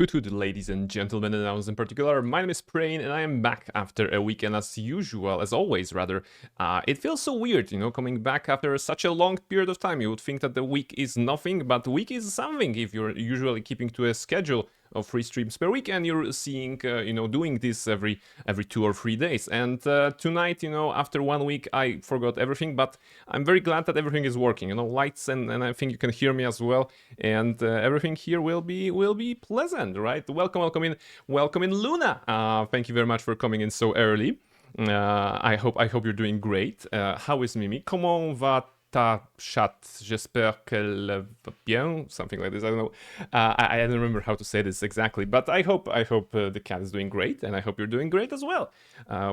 Good, ladies and gentlemen, and others in particular. My name is Prain, and I am back after a weekend as usual, as always, rather. It feels so weird, coming back after such a long period of time. You would think that the week is nothing, but the week is something if you're usually keeping to a schedule of 3 streams per week, and you're seeing, doing this every 2 or 3 days. And tonight, after 1 week, I forgot everything, but I'm very glad that everything is working. Lights, and I think you can hear me as well, and everything here will be pleasant, right? Welcome in, Luna. Thank you very much for coming in so early. I hope you're doing great. How is Mimi? Comment va ta chatte? J'espère qu'elle va bien. Something like this. I don't know. I don't remember how to say this exactly, but I hope the cat is doing great, and I hope you're doing great as well.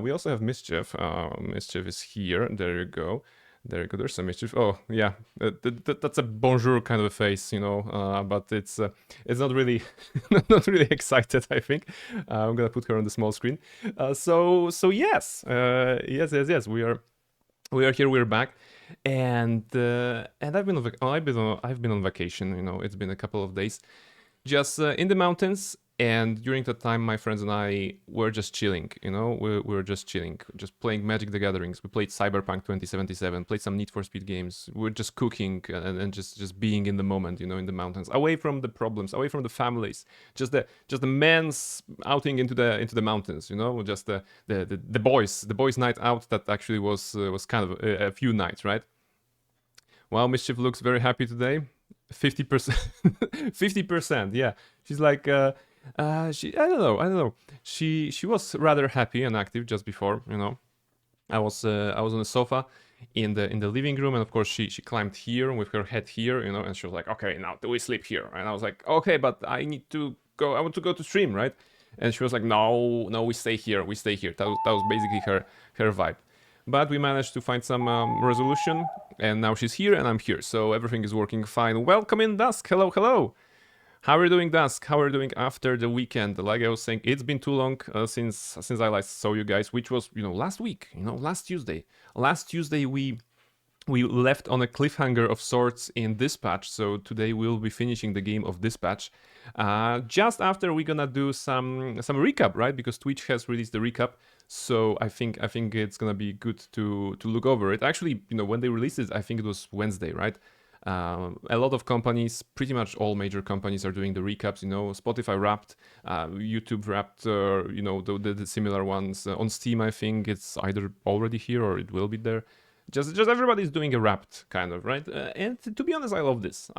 We also have Mischief. Mischief is here. There you go. There you go. There's some Mischief. Oh yeah, that's a bonjour kind of a face, but it's not really not really excited. I think I'm gonna put her on the small screen. So yes, yes. We are here. We're back, and I've been on vacation. It's been a couple of days, just in the mountains. And during that time, my friends and I were just chilling, we were just chilling, just playing Magic the Gatherings. We played Cyberpunk 2077, played some Need for Speed games. We were just cooking and just being in the moment, in the mountains, away from the problems, away from the families. Just the man's outing into the mountains, just the boys' night out that actually was kind of a few nights, right? Wow, Mischief looks very happy today. 50%, 50%, yeah. She's like, I don't know. She was rather happy and active just before, I was on the sofa in the living room, and of course she climbed here with her head here, and she was like, okay, now do we sleep here? And I was like, okay, but I need to go. I want to go to stream, right? And she was like, no, we stay here. That was basically her vibe. But we managed to find some resolution, and now she's here and I'm here, so everything is working fine. Welcome in, Dusk. Hello. How are you doing, Dusk? How are you doing after the weekend? Like I was saying, it's been too long since I last saw you guys, which was, last week, last Tuesday. Last Tuesday we left on a cliffhanger of sorts in Dispatch, so today we'll be finishing the game of Dispatch. Just after we're gonna do some recap, right? Because Twitch has released the recap, so I think it's gonna be good to look over it. Actually, when they released it, I think it was Wednesday, right? A lot of companies, pretty much all major companies, are doing the recaps. Spotify Wrapped, YouTube Wrapped, the similar ones on Steam. I think it's either already here or it will be there. Just everybody's doing a Wrapped kind of, right? And to be honest, I love this.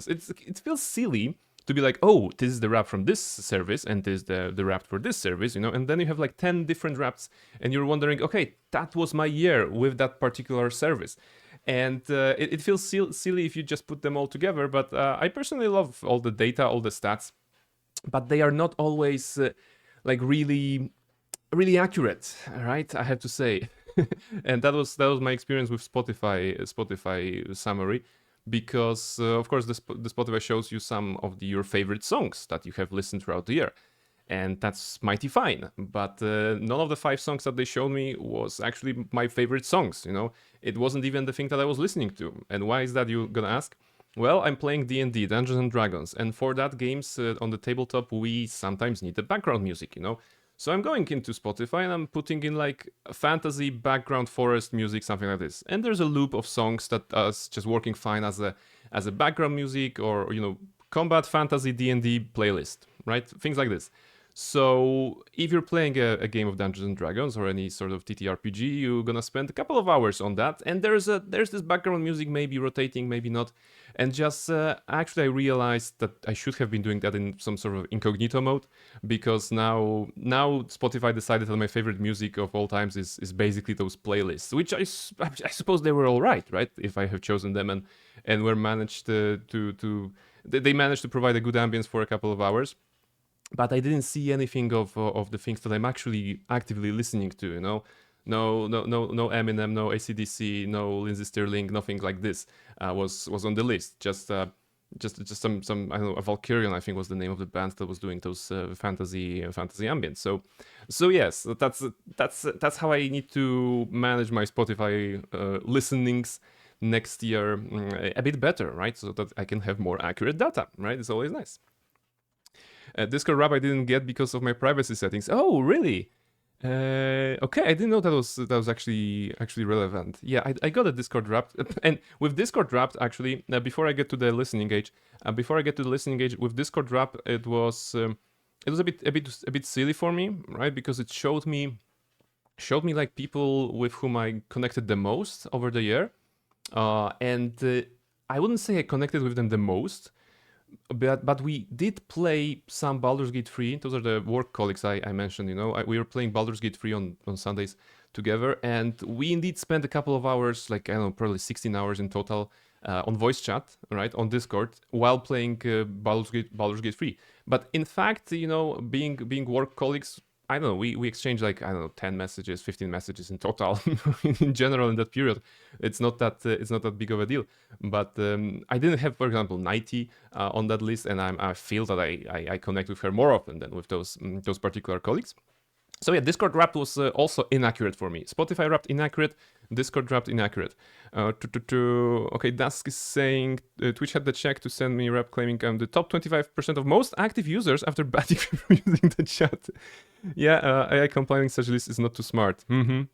It feels silly to be like, oh, this is the wrap from this service, and this is the wrap for this service, and then you have like 10 different wraps, and you're wondering, okay, that was my year with that particular service. And it feels silly if you just put them all together, but I personally love all the data, all the stats, but they are not always like really accurate, right? I have to say. And that was my experience with Spotify summary, because of course the Spotify shows you some of your favorite songs that you have listened throughout the year, and that's mighty fine. But none of the 5 songs that they showed me was actually my favorite songs. It wasn't even the thing that I was listening to. And why is that, you're gonna ask? Well, I'm playing D&D, Dungeons and Dragons, and for that games on the tabletop, we sometimes need the background music. So I'm going into Spotify and I'm putting in like fantasy background forest music, something like this. And there's a loop of songs that is just working fine as a background music, or combat fantasy D&D playlist, right? Things like this. So if you're playing a game of Dungeons and Dragons or any sort of TTRPG, you're gonna spend a couple of hours on that, and there's this background music maybe rotating, maybe not. And just actually I realized that I should have been doing that in some sort of incognito mode, because now Spotify decided that my favorite music of all times is basically those playlists, which I suppose they were all right, if I have chosen them, and were managed they managed to provide a good ambience for a couple of hours. But I didn't see anything of the things that I'm actually actively listening to, No Eminem, no AC/DC, no Lindsey Stirling, nothing like this was on the list. Just some I don't know, Valkyrian, I think was the name of the band that was doing those fantasy ambience. So yes, that's how I need to manage my Spotify listenings next year a bit better, right? So that I can have more accurate data, right? It's always nice. Discord Wrap I didn't get because of my privacy settings. Oh, really? Okay, I didn't know that was actually relevant. Yeah, I got a Discord Wrapped, and with Discord Wrapped actually, before I get to the listening age, with Discord Wrap, it was a bit silly for me, right? Because it showed me like people with whom I connected the most over the year, and I wouldn't say I connected with them the most, but we did play some Baldur's Gate 3. Those are the work colleagues I mentioned. We were playing Baldur's Gate 3 on Sundays together, and we indeed spent a couple of hours, like I don't know, probably 16 hours in total, on voice chat, right, on Discord, while playing Baldur's Gate 3. But in fact, being work colleagues, I don't know, we exchanged like, I don't know, 10 messages, 15 messages in total in general in that period. It's not that big of a deal. But I didn't have, for example, Nighty on that list, and I feel that I connect with her more often than with those particular colleagues. So yeah, Discord Wrapped was also inaccurate for me. Spotify Wrapped inaccurate, Discord Wrapped inaccurate. Okay, Dusk is saying Twitch had the check to send me rep claiming I'm the top 25% of most active users after banning from using the chat. Yeah, AI compiling such list is not too smart. Now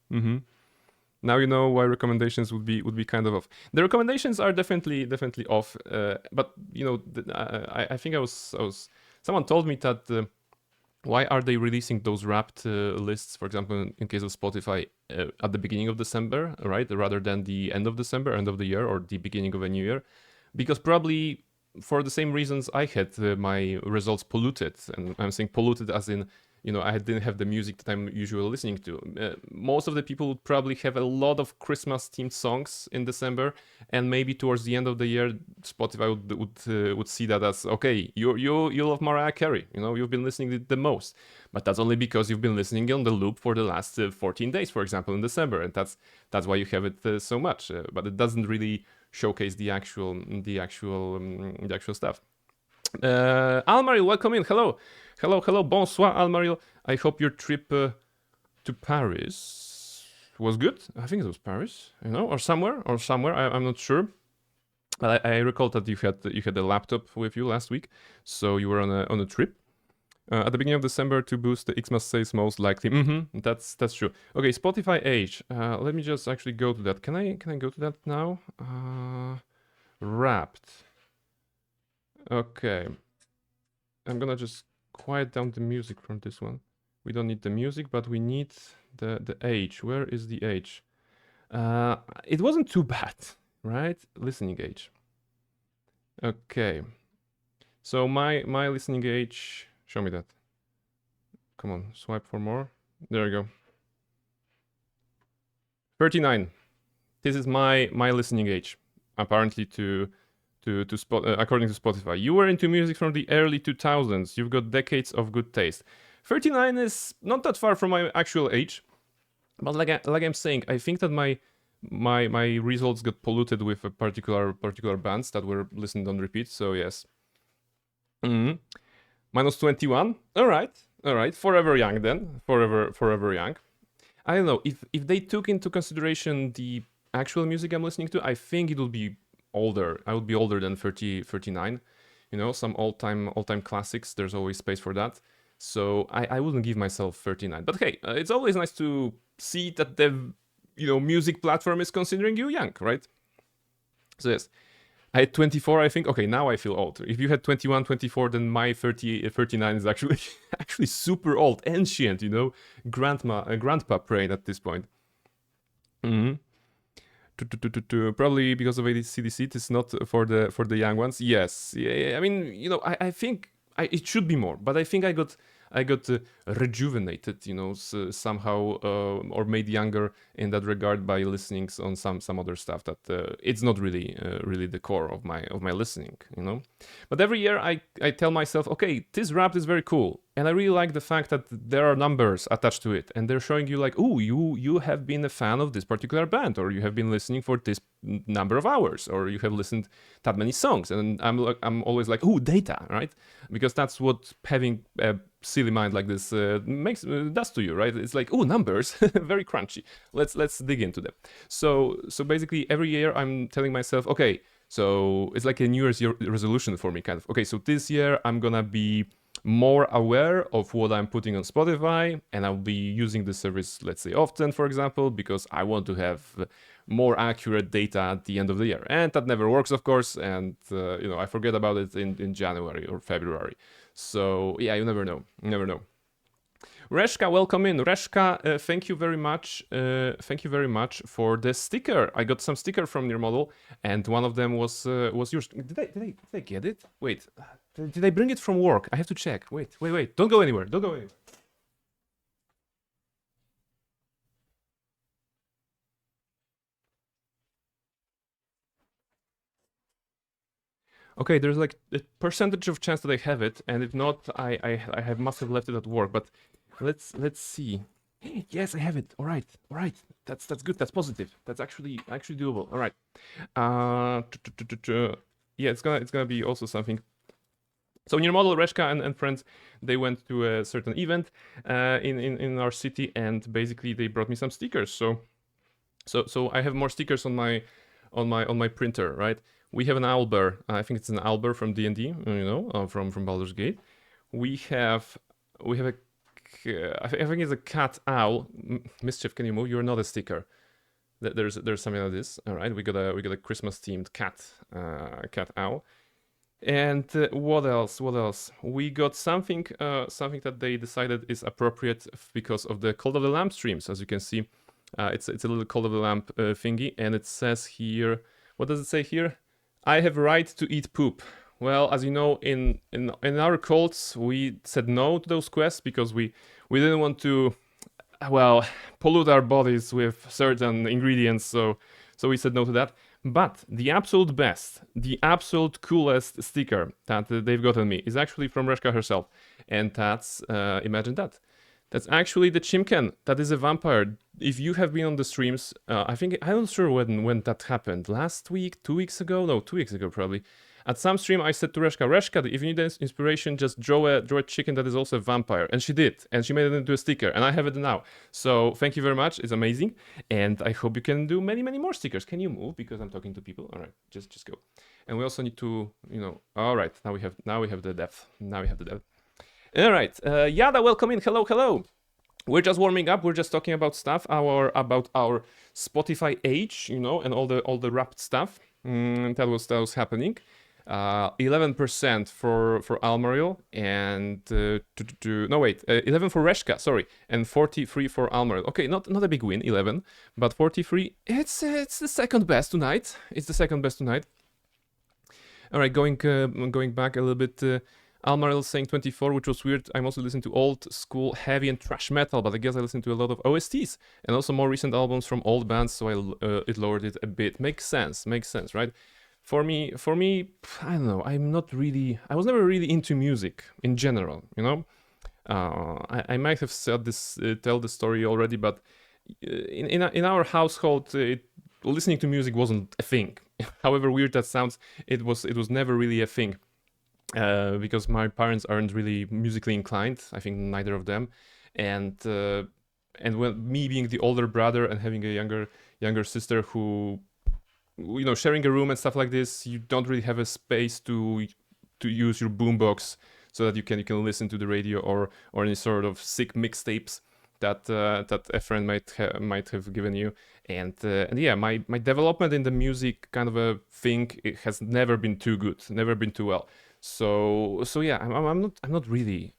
you know why recommendations would be kind of off. The recommendations are definitely off, but I think I was someone told me that. Why are they releasing those wrapped lists, for example, in case of Spotify, at the beginning of December, right? Rather than the end of December, end of the year, or the beginning of a new year? Because probably for the same reasons I had my results polluted. And I'm saying polluted as in, I didn't have the music that I'm usually listening to. Most of the people would probably have a lot of Christmas-themed songs in December, and maybe towards the end of the year, Spotify would see that as, okay, you love Mariah Carey, you've been listening the most, but that's only because you've been listening on the loop for the last 14 days, for example, in December, and that's why you have it so much. But it doesn't really showcase the actual stuff. Almaril, welcome in. Hello, bonsoir, Almaril. I hope your trip to Paris was good. I think it was Paris, or somewhere. I'm not sure. But I recall that you had a laptop with you last week, so you were on a trip. At the beginning of December to boost the Xmas sales most likely. That's true. Okay, Spotify age. Let me just actually go to that. Can I go to that now? Wrapped. Okay. I'm gonna just quiet down the music from this one. We don't need the music, but we need the age. Where is the age? It wasn't too bad, right? Listening age. Okay. So my listening age. Show me that. Come on, swipe for more. There we go. 39. This is my listening age, apparently according to Spotify. You were into music from the early 2000s. You've got decades of good taste. 39 is not that far from my actual age, but like I'm saying, I think that my results got polluted with a particular bands that were listened on repeat. So yes. Minus 21. All right. Forever young then. Forever young. I don't know if they took into consideration the actual music I'm listening to. I think it will be older. I would be older than 39. Some all-time classics. There's always space for that. So I wouldn't give myself 39. But hey, it's always nice to see that the music platform is considering you young, right? So yes, I had 24, I think. Okay, now I feel old. If you had 21, 24, then my 39 is actually super old, ancient. Grandpa brain at this point. Probably because of ADCDC, it is not for the young ones. Yes, yeah. I mean, I think it should be more, but I think I got rejuvenated, somehow, or made younger in that regard by listening on some other stuff that it's not really the core of my listening, But every year I tell myself, okay, this rap is very cool, and I really like the fact that there are numbers attached to it, and they're showing you like, oh, you have been a fan of this particular band, or you have been listening for this number of hours, or you have listened that many songs, and I'm always like, oh, data, right? Because that's what having a silly mind like this does to you, right? It's like, oh, numbers, very crunchy. Let's dig into them. So basically every year I'm telling myself, okay, so it's like a New Year's resolution for me, kind of. Okay, so this year I'm gonna be more aware of what I'm putting on Spotify, and I'll be using the service, let's say, often, for example, because I want to have more accurate data at the end of the year. And that never works, of course, and I forget about it in January or February. So yeah, you never know. You never know. Reshka, welcome in. Reshka, thank you very much. Thank you very much for the sticker. I got some sticker from your model, and one of them was yours. Did I get it? Wait, did I bring it from work? I have to check. Wait. Don't go anywhere. Don't go anywhere. Okay, there's like a percentage of chance that I have it, and if not, I must have left it at work. But let's see. Yes, I have it. All right. That's good. That's positive. That's actually doable. All right. Yeah, it's gonna be also something. So in your model, Reshka and friends, they went to a certain event in our city, and basically they brought me some stickers. So I have more stickers on my printer, right? We have an owlbear. I think it's an owlbear from D&D, from Baldur's Gate. We have a I think it's a cat owl. Mischief, can you move? You're not a sticker. There's something like this. All right, we got a Christmas themed cat owl. And what else? We got something that they decided is appropriate because of the Cult of the Lamp streams. As you can see, it's a little Cult of the Lamp thingy, and it says here. What does it say here? I have right to eat poop. Well, as you know, in our cults, we said no to those quests because we didn't want to, pollute our bodies with certain ingredients. So we said no to that. But the absolute best, the absolute coolest sticker that they've gotten me is actually from Reshka herself, and that's imagine that. That's actually the Chimken. That is a vampire. If you have been on the streams, I'm not sure when that happened. Last week, 2 weeks ago? No, 2 weeks ago probably. At some stream, I said to Reshka, if you need inspiration, just draw a chicken that is also a vampire. And she did. And she made it into a sticker. And I have it now. So thank you very much. It's amazing. And I hope you can do many, many more stickers. Can you move? Because I'm talking to people. All right, just go. And we also need to, all right, now we have the depth. All right, Yada, welcome in. Hello. We're just warming up. We're just talking about stuff, about our Spotify age, and all the Wrapped stuff. That was happening. 11% for Almariel, and 11 for Reshka, sorry, and 43 for Almariel. Okay, not a big win, 11, but 43. It's the second best tonight. All right, going back a little bit. Almariel saying 24, which was weird. I'm also listening to old school heavy and thrash metal, but I guess I listen to a lot of OSTs and also more recent albums from old bands, so it lowered it a bit. Makes sense, right? For me, I don't know. I was never really into music in general, I might have said this, tell the story already, but in our household, listening to music wasn't a thing. However weird that sounds, it was never really a thing. Because my parents aren't really musically inclined. I think neither of them, and when me being the older brother and having a younger sister who, sharing a room and stuff like this, you don't really have a space to use your boombox so that you can listen to the radio or any sort of sick mixtapes that a friend might have given you. And yeah, my development in the music kind of a thing, it has never been too good, never been too well. So yeah, I'm not really.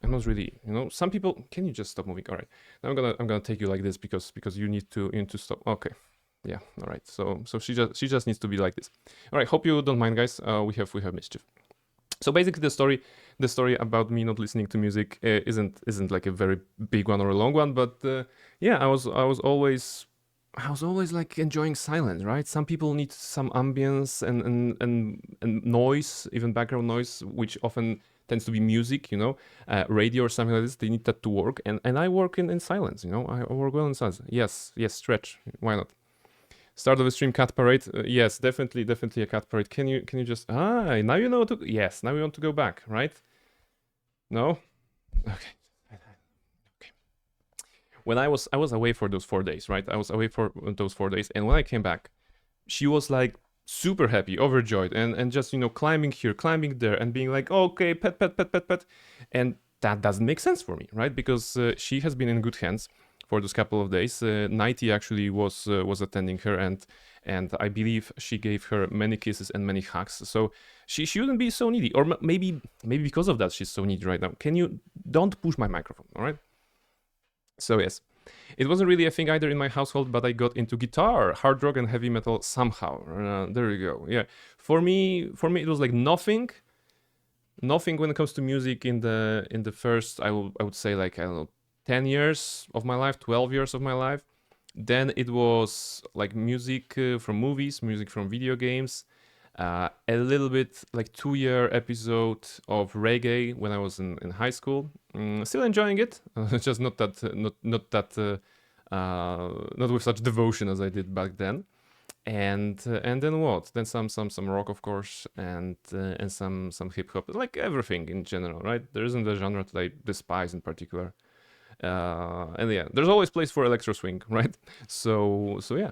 Some people. Can you just stop moving? All right, now I'm gonna take you like this because you need to stop. Okay, yeah, all right. So she just needs to be like this. All right, hope you don't mind, guys. We have Mischief. So basically, the story about me not listening to music isn't like a very big one or a long one, but yeah, I was always like enjoying silence, right? Some people need some ambience and noise, even background noise, which often tends to be music, radio or something like this. They need that to work, and I work in silence, I work well in silence. Yes, stretch. Why not? Start of the stream, cat parade. Yes, definitely a cat parade. Can you just now you know to yes. Now we want to go back, right? No, okay. When I was away for those 4 days, right? I was away for those 4 days, and when I came back, she was like super happy, overjoyed, and just climbing here, climbing there, and being like, okay, pet, and that doesn't make sense for me, right? Because she has been in good hands for those couple of days. Nighty actually was attending her, and I believe she gave her many kisses and many hugs. So she shouldn't be so needy, or maybe because of that she's so needy right now. Can you don't push my microphone, all right? So yes, it wasn't really a thing either in my household, but I got into guitar, hard rock, and heavy metal somehow. There you go. Yeah, for me, it was like nothing when it comes to music in the first I would say like, I don't know, 10 years of my life, 12 years of my life. Then it was like music from movies, music from video games, a little bit like 2-year episode of reggae when I was in high school. Still enjoying it, just not with such devotion as I did back then. And then what? Then some rock, of course, and some hip hop, like everything in general, right? There isn't a genre that I despise in particular. And yeah, there's always place for electro swing, right? So yeah,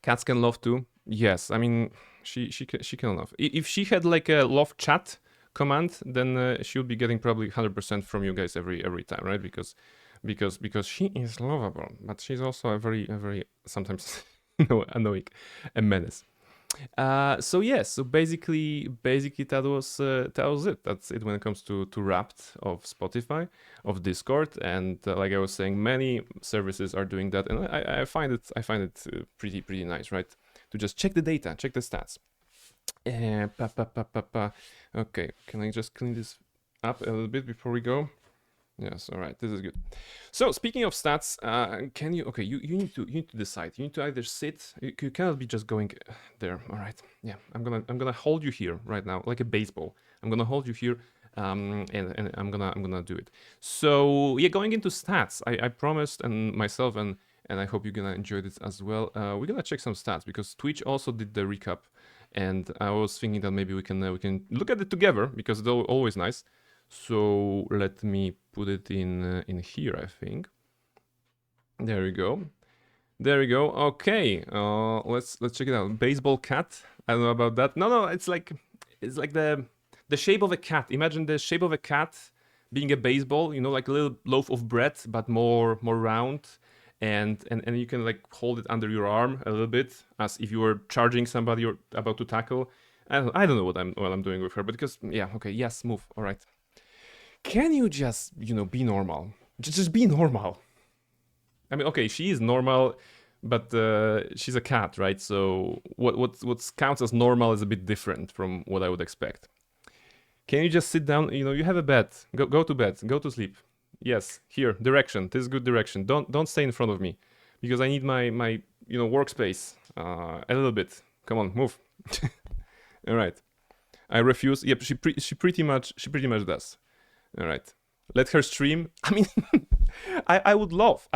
cats can love too. Yes, I mean she can love. If she had like a love chat command, then she would be getting probably 100% from you guys every time, right? Because she is lovable, but she's also a very sometimes annoying, a menace. So yes, so basically that was it. That's it when it comes to Wrapped of Spotify, of Discord, and like I was saying, many services are doing that, and I find it pretty nice, right? To just check the data, check the stats. Okay, can I just clean this up a little bit before we go? Yes, all right, this is good. So speaking of stats, can you? Okay, you need to decide. You need to either sit. You cannot be just going there. All right. Yeah, I'm gonna hold you here right now, like a baseball. I'm gonna hold you here, and I'm gonna do it. So yeah, going into stats, I promised and myself and I hope you're gonna enjoy this as well. We're gonna check some stats because Twitch also did the recap, and I was thinking that maybe we can look at it together because it's always nice. So let me put it in here, I think. There we go. There we go. Okay, let's check it out. Baseball cat. I don't know about that. No, it's like the shape of a cat. Imagine the shape of a cat being a baseball. You know, like a little loaf of bread, but more round, and you can like hold it under your arm a little bit, as if you were charging somebody or about to tackle. I don't know what I'm doing with her, but because yeah, okay, yes, move. All right. Can you just, be normal? Just be normal. I mean, okay, she is normal, but she's a cat, right? So what counts as normal is a bit different from what I would expect. Can you just sit down? You have a bed. Go to bed. Go to sleep. Yes, here, direction. This is good direction. Don't stay in front of me, because I need my workspace a little bit. Come on, move. All right. I refuse. Yep, she pretty much does. All right, let her stream. I mean, I would love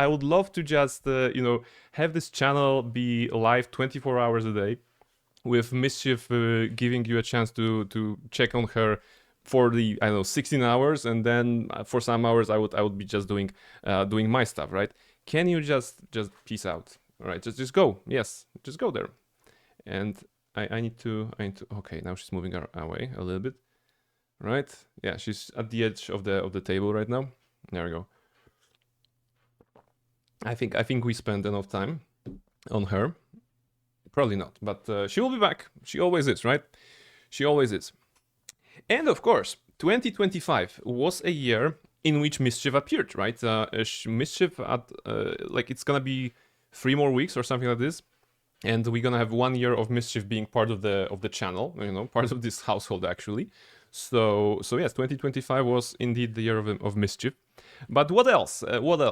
to just have this channel be live 24 hours a day, with Mischief giving you a chance to check on her for the 16 hours, and then for some hours I would be just doing my stuff, right? Can you just peace out? All right, just go. Yes, just go there. And I need to. Okay, now she's moving away a little bit. Right? Yeah, she's at the edge of the table right now. There we go. I think we spent enough time on her. Probably not, but she will be back. She always is, right? She always is. And of course, 2025 was a year in which Mischief appeared, right? Mischief at like it's gonna be 3 more weeks or something like this, and we're gonna have 1 year of Mischief being part of the channel, part of this household actually. So yes, 2025 was indeed the year of Mischief. But what else?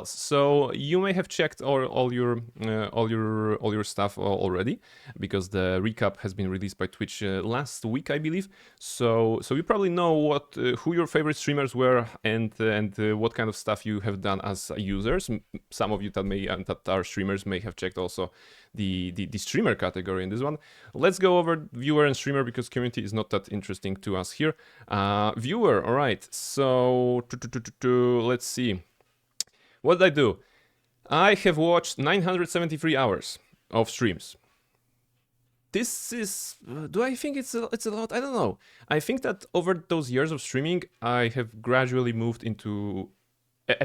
So you may have checked all your stuff already, because the recap has been released by Twitch last week, I believe. So you probably know who your favorite streamers were, and what kind of stuff you have done as users. Some of you that are streamers may have checked also the streamer category in this one. Let's go over viewer and streamer, because community is not that interesting to us here. Viewer, all right. So let's see. What did I do? I have watched 973 hours of streams. this is. Do I think it's a lot? I don't know. I think that over those years of streaming, I have gradually moved into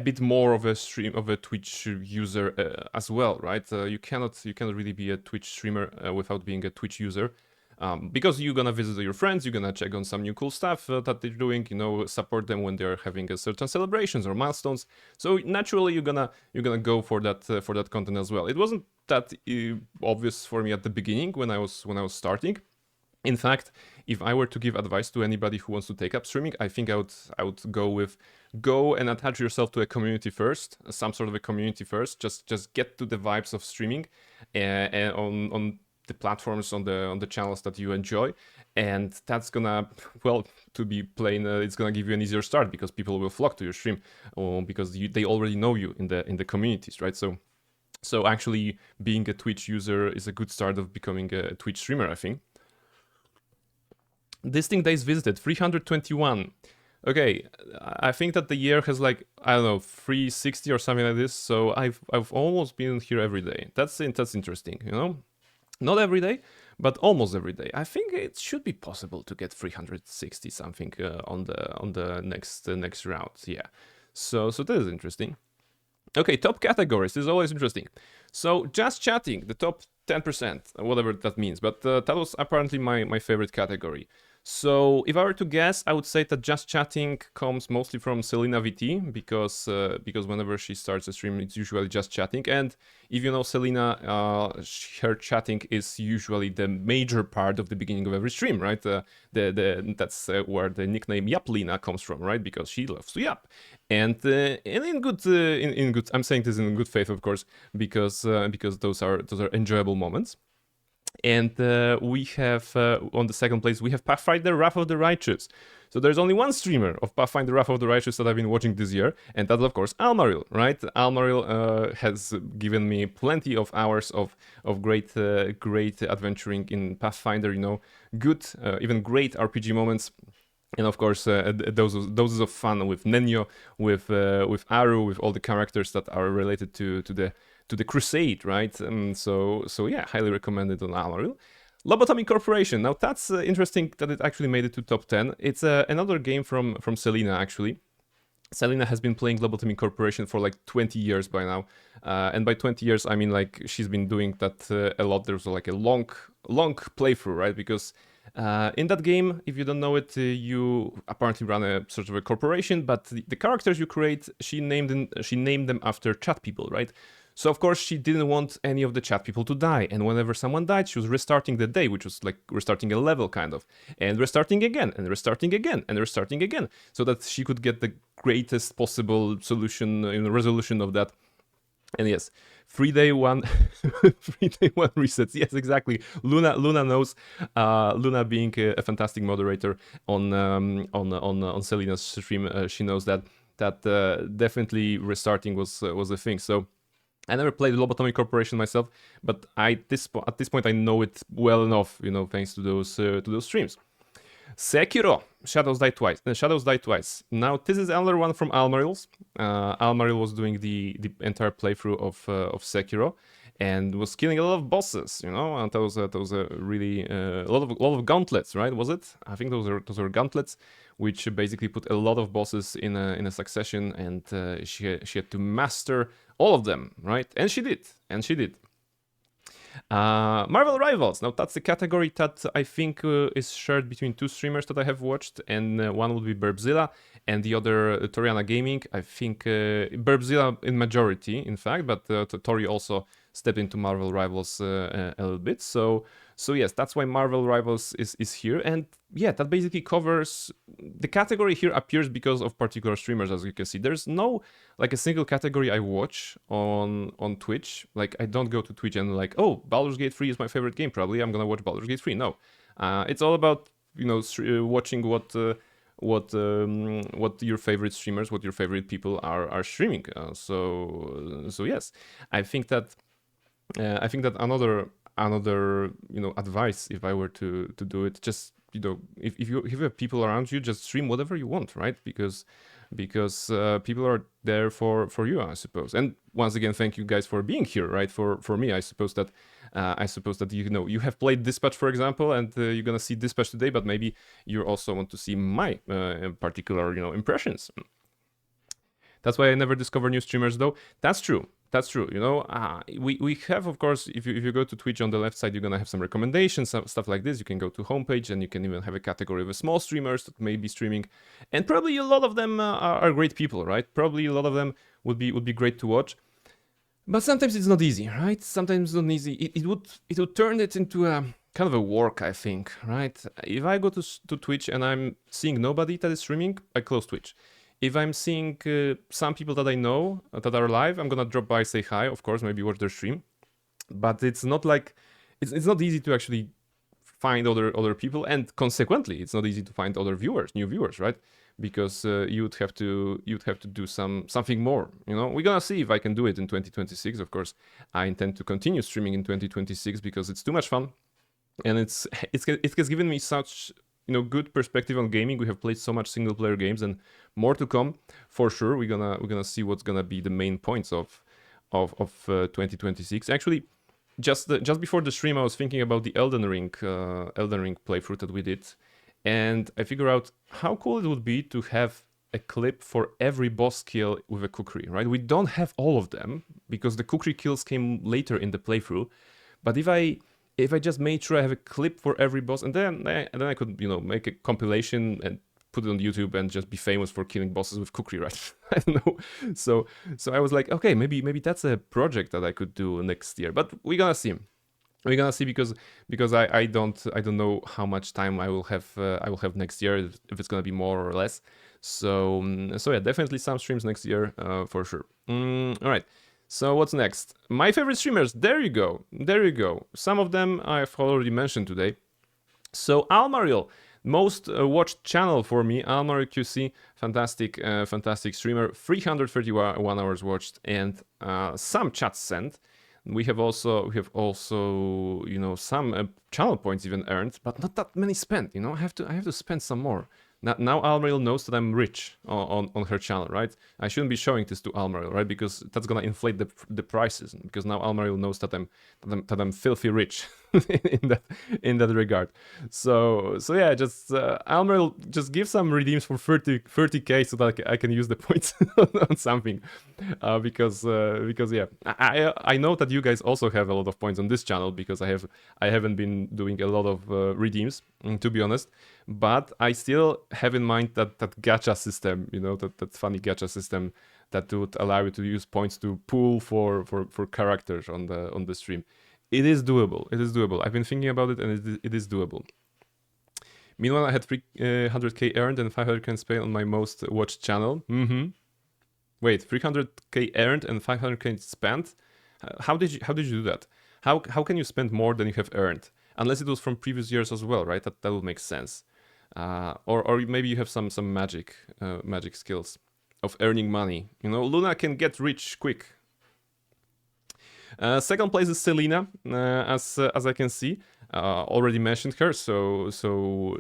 a bit more of a Twitch user as well, right? You cannot really be a Twitch streamer without being a Twitch user. Because you're gonna visit your friends, you're gonna check on some new cool stuff that they're doing, support them when they're having a certain celebrations or milestones. So naturally, you're gonna go for that content as well. It wasn't that obvious for me at the beginning when I was starting. In fact, if I were to give advice to anybody who wants to take up streaming, I think I would go and attach yourself to a community first, some sort of a community first. Just get to the vibes of streaming, and on the platforms, on the channels that you enjoy, and that's gonna, well, to be plain, it's gonna give you an easier start because people will flock to your stream, because they already know you in the communities, right? So actually being a Twitch user is a good start of becoming a Twitch streamer, I think. Distinct days visited 321. Okay, I think that the year has, like, I don't know, 360 or something like this. So I've almost been here every day. That's interesting, Not every day, but almost every day. I think it should be possible to get 360 something on the next round. Yeah. So that is interesting. Okay, top categories. This is always interesting. So just chatting, the top 10%, whatever that means. But that was apparently my favorite category. So if I were to guess, I would say that just chatting comes mostly from Selena VT, because whenever she starts a stream, it's usually just chatting. And if you know Selena, her chatting is usually the major part of the beginning of every stream, right? That's where the nickname Yaplina comes from, right? Because she loves to yap. And in good, I'm saying this in good faith, of course, because those are enjoyable moments. And we have, on the second place, we have Pathfinder Wrath of the Righteous. So there's only one streamer of Pathfinder Wrath of the Righteous that I've been watching this year, and that's, of course, Almaril, right? Almaril has given me plenty of hours of great adventuring in Pathfinder, good, even great RPG moments. And of course, doses of fun with Nenyo, with Aru, with all the characters that are related to the Crusade, right? So yeah, highly recommended on Almaril. Lobotomy Corporation. Now that's interesting that it actually made it to top 10. It's another game from Selena, actually. Selena has been playing Lobotomy Corporation for like 20 years by now. And by 20 years, I mean like she's been doing that a lot. There's like a long playthrough, right? Because in that game, if you don't know it, you apparently run a sort of a corporation, but the characters you create, she named them after chat people, right? So of course she didn't want any of the chat people to die, and whenever someone died, she was restarting the day, which was like restarting a level kind of, and restarting again, and restarting again, and restarting again, so that she could get the greatest possible solution, resolution of that. And yes, 3-day one, 3-day one resets. Yes, exactly. Luna knows. Luna being a fantastic moderator on Selena's stream, she knows that definitely restarting was a thing. So I never played Lobotomy Corporation myself, but at this point I know it well enough, thanks to those streams. Sekiro, Shadows Die Twice. Now this is another one from Almaril's. Almaril was doing the entire playthrough of Sekiro, and was killing a lot of bosses, and that was a really a lot of gauntlets, right? Was it? I think those were gauntlets, which basically put a lot of bosses in a succession, and she had to master all of them, right? And she did. Marvel Rivals. Now that's the category that I think is shared between two streamers that I have watched, and one would be Burbzilla and the other Toriana Gaming. I think Burbzilla in majority, in fact, but Tori also stepped into Marvel Rivals a little bit. So yes, that's why Marvel Rivals is here. And yeah, that basically covers the category here appears because of particular streamers, as you can see. There's no like a single category I watch on Twitch. Like I don't go to Twitch and like, oh, Baldur's Gate 3 is my favorite game. Probably I'm gonna watch Baldur's Gate 3. No, it's all about watching what your favorite streamers, what your favorite people are streaming. So yes, I think that another advice, if I were to do it, just if you have people around you, just stream whatever you want, right? Because because people are there for you, I suppose. And once again, thank you guys for being here, right? For me, I suppose that you have played Dispatch, for example, and you're gonna see Dispatch today, but maybe you also want to see my particular impressions. That's why I never discover new streamers, though. That's true. That's true. We have, of course, if you go to Twitch on the left side, you're gonna have some recommendations, stuff like this. You can go to homepage, and you can even have a category with small streamers that may be streaming, and probably a lot of them are great people, right? Probably a lot of them would be great to watch. But sometimes it's not easy, right? Sometimes it's not easy. It would turn it into a kind of a work, I think, right? If I go to Twitch and I'm seeing nobody that is streaming, I close Twitch. If I'm seeing some people that I know that are live, I'm gonna drop by, say hi, of course, maybe watch their stream. But it's not like it's not easy to actually find other people, and consequently, it's not easy to find other new viewers, right? Because you'd have to do something more. We're gonna see if I can do it in 2026. Of course, I intend to continue streaming in 2026 because it's too much fun, and it has given me such good perspective on gaming. We have played so much single player games, and more to come for sure. We're gonna see what's gonna be the main points of 2026. Actually, just before the stream, I was thinking about the Elden Ring playthrough that we did, and I figure out how cool it would be to have a clip for every boss kill with a kukri, right? We don't have all of them because the kukri kills came later in the playthrough, but if I just made sure I have a clip for every boss, and then I could make a compilation and put it on YouTube and just be famous for killing bosses with kukri, right? I don't know. So I was like, okay, maybe that's a project that I could do next year. But we're gonna see. We're gonna see because I don't know how much time I will have next year, if it's gonna be more or less. So yeah, definitely some streams next year for sure. All right. So what's next? My favorite streamers. There you go. Some of them I've already mentioned today. So Almariel, most watched channel for me. Almariel QC, fantastic streamer. 331 hours watched and some chats sent. We have also some channel points even earned, but not that many spent. I have to spend some more. Now Almariel knows that I'm rich on her channel, right? I shouldn't be showing this to Almariel, right? Because that's gonna inflate the prices. Because now Almariel knows that I'm filthy rich in that regard. So yeah, just Almariel, just give some redeems for 30k so that I can use the points on something. Because yeah, I know that you guys also have a lot of points on this channel because I haven't been doing a lot of redeems, to be honest. But I still have in mind that gacha system, that funny gacha system that would allow you to use points to pool for characters on the stream. It is doable. I've been thinking about it, and it is doable. Meanwhile, I had 300k earned and 500k spent on my most watched channel. Wait, 300k earned and 500k spent? How did you do that? How can you spend more than you have earned? Unless it was from previous years as well, right? That would make sense. Or maybe you have some magic skills of earning money. Luna can get rich quick. Second place is Selena, as I can see. Already mentioned her, so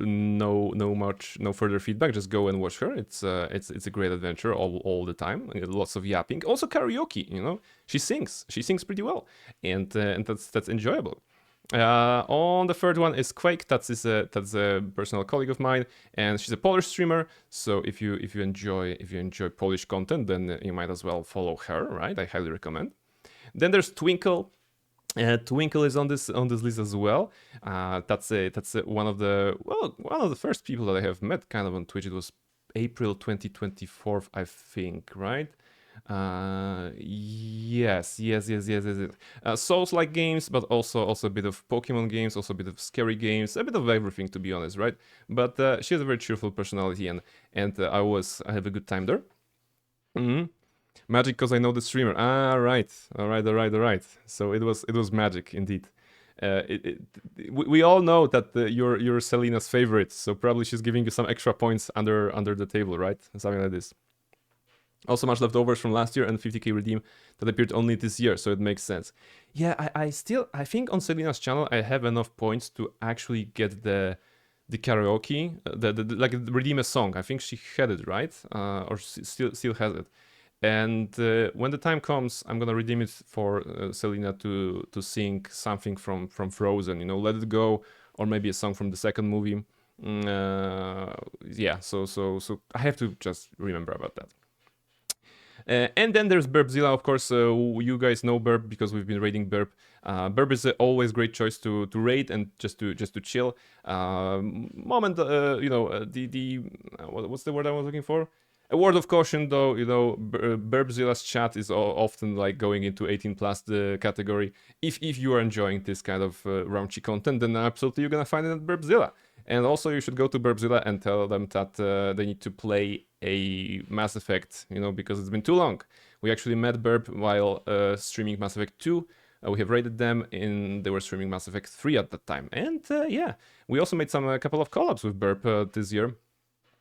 no further feedback. Just go and watch her. It's a great adventure all the time. Lots of yapping. Also karaoke. She sings pretty well, and that's enjoyable. On the third one is Quake. That's a personal colleague of mine, and she's a Polish streamer. So if you enjoy Polish content, then you might as well follow her, right? I highly recommend. Then there's Twinkle. Twinkle is on this list as well. That's one of the first people that I have met kind of on Twitch. It was April 2024, I think, right? Yes. Souls-like games, but also a bit of Pokemon games, also a bit of scary games, a bit of everything, to be honest, right? But she has a very cheerful personality, and I have a good time there. Magic, because I know the streamer. All right. So it was magic indeed. We all know that you're Selena's favorite, so probably she's giving you some extra points under the table, right? Something like this. Also, much leftovers from last year and 50k redeem that appeared only this year, so it makes sense. Yeah, I think on Selena's channel I have enough points to actually get the the karaoke, like redeem a song. I think she had it, right, or still has it. And when the time comes, I'm gonna redeem it for Selena to sing something from Frozen. You know, Let It Go, or maybe a song from the second movie. Yeah. So I have to just remember about that. And then there's Burpzilla, of course. You guys know Burp because we've been raiding Burp. Burp is always great choice to raid and just to chill. What's the word I was looking for? A word of caution, though. You know, Burpzilla's chat is often like going into 18 plus the category. If you are enjoying this kind of raunchy content, then absolutely you're gonna find it at Burpzilla. And also, you should go to Burpzilla and tell them that they need to play a Mass Effect, you know, because it's been too long. We actually met Burp while streaming Mass Effect 2. We have rated them, and they were streaming Mass Effect 3 at that time. And yeah, we also made a couple of collabs with Burp this year.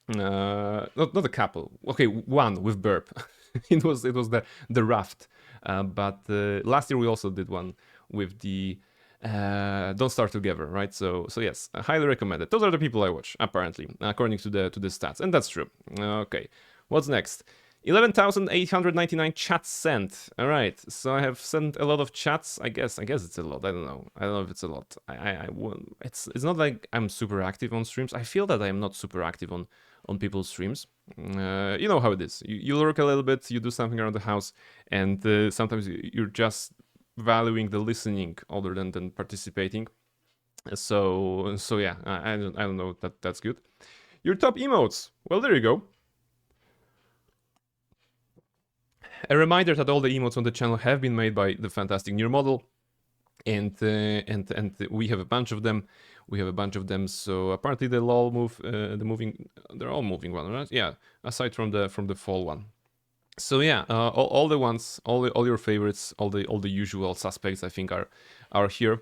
Not a couple. Okay, one with Burp. it was the Raft. But last year we also did one with the Don't Starve Together, right? So yes, I highly recommend it. Those are the people I watch, apparently, according to the stats, and that's true. Okay, what's next? 11,899 chats sent. All right, so I have sent a lot of chats. I guess it's a lot. I don't know if it's a lot. It's not like I'm super active on streams. I feel that I am not super active on people's streams. You know how it is. You lurk a little bit, you do something around the house, and sometimes you're just valuing the listening other than participating. So yeah, I don't know that's good. Your top emotes. Well, there you go. A reminder that all the emotes on the channel have been made by the fantastic Near Model, and we have a bunch of them. So apparently they'll all move. They're all moving one, right? Yeah, aside from the fall one. So yeah, all the ones, all your favorites, all the usual suspects, I think are here.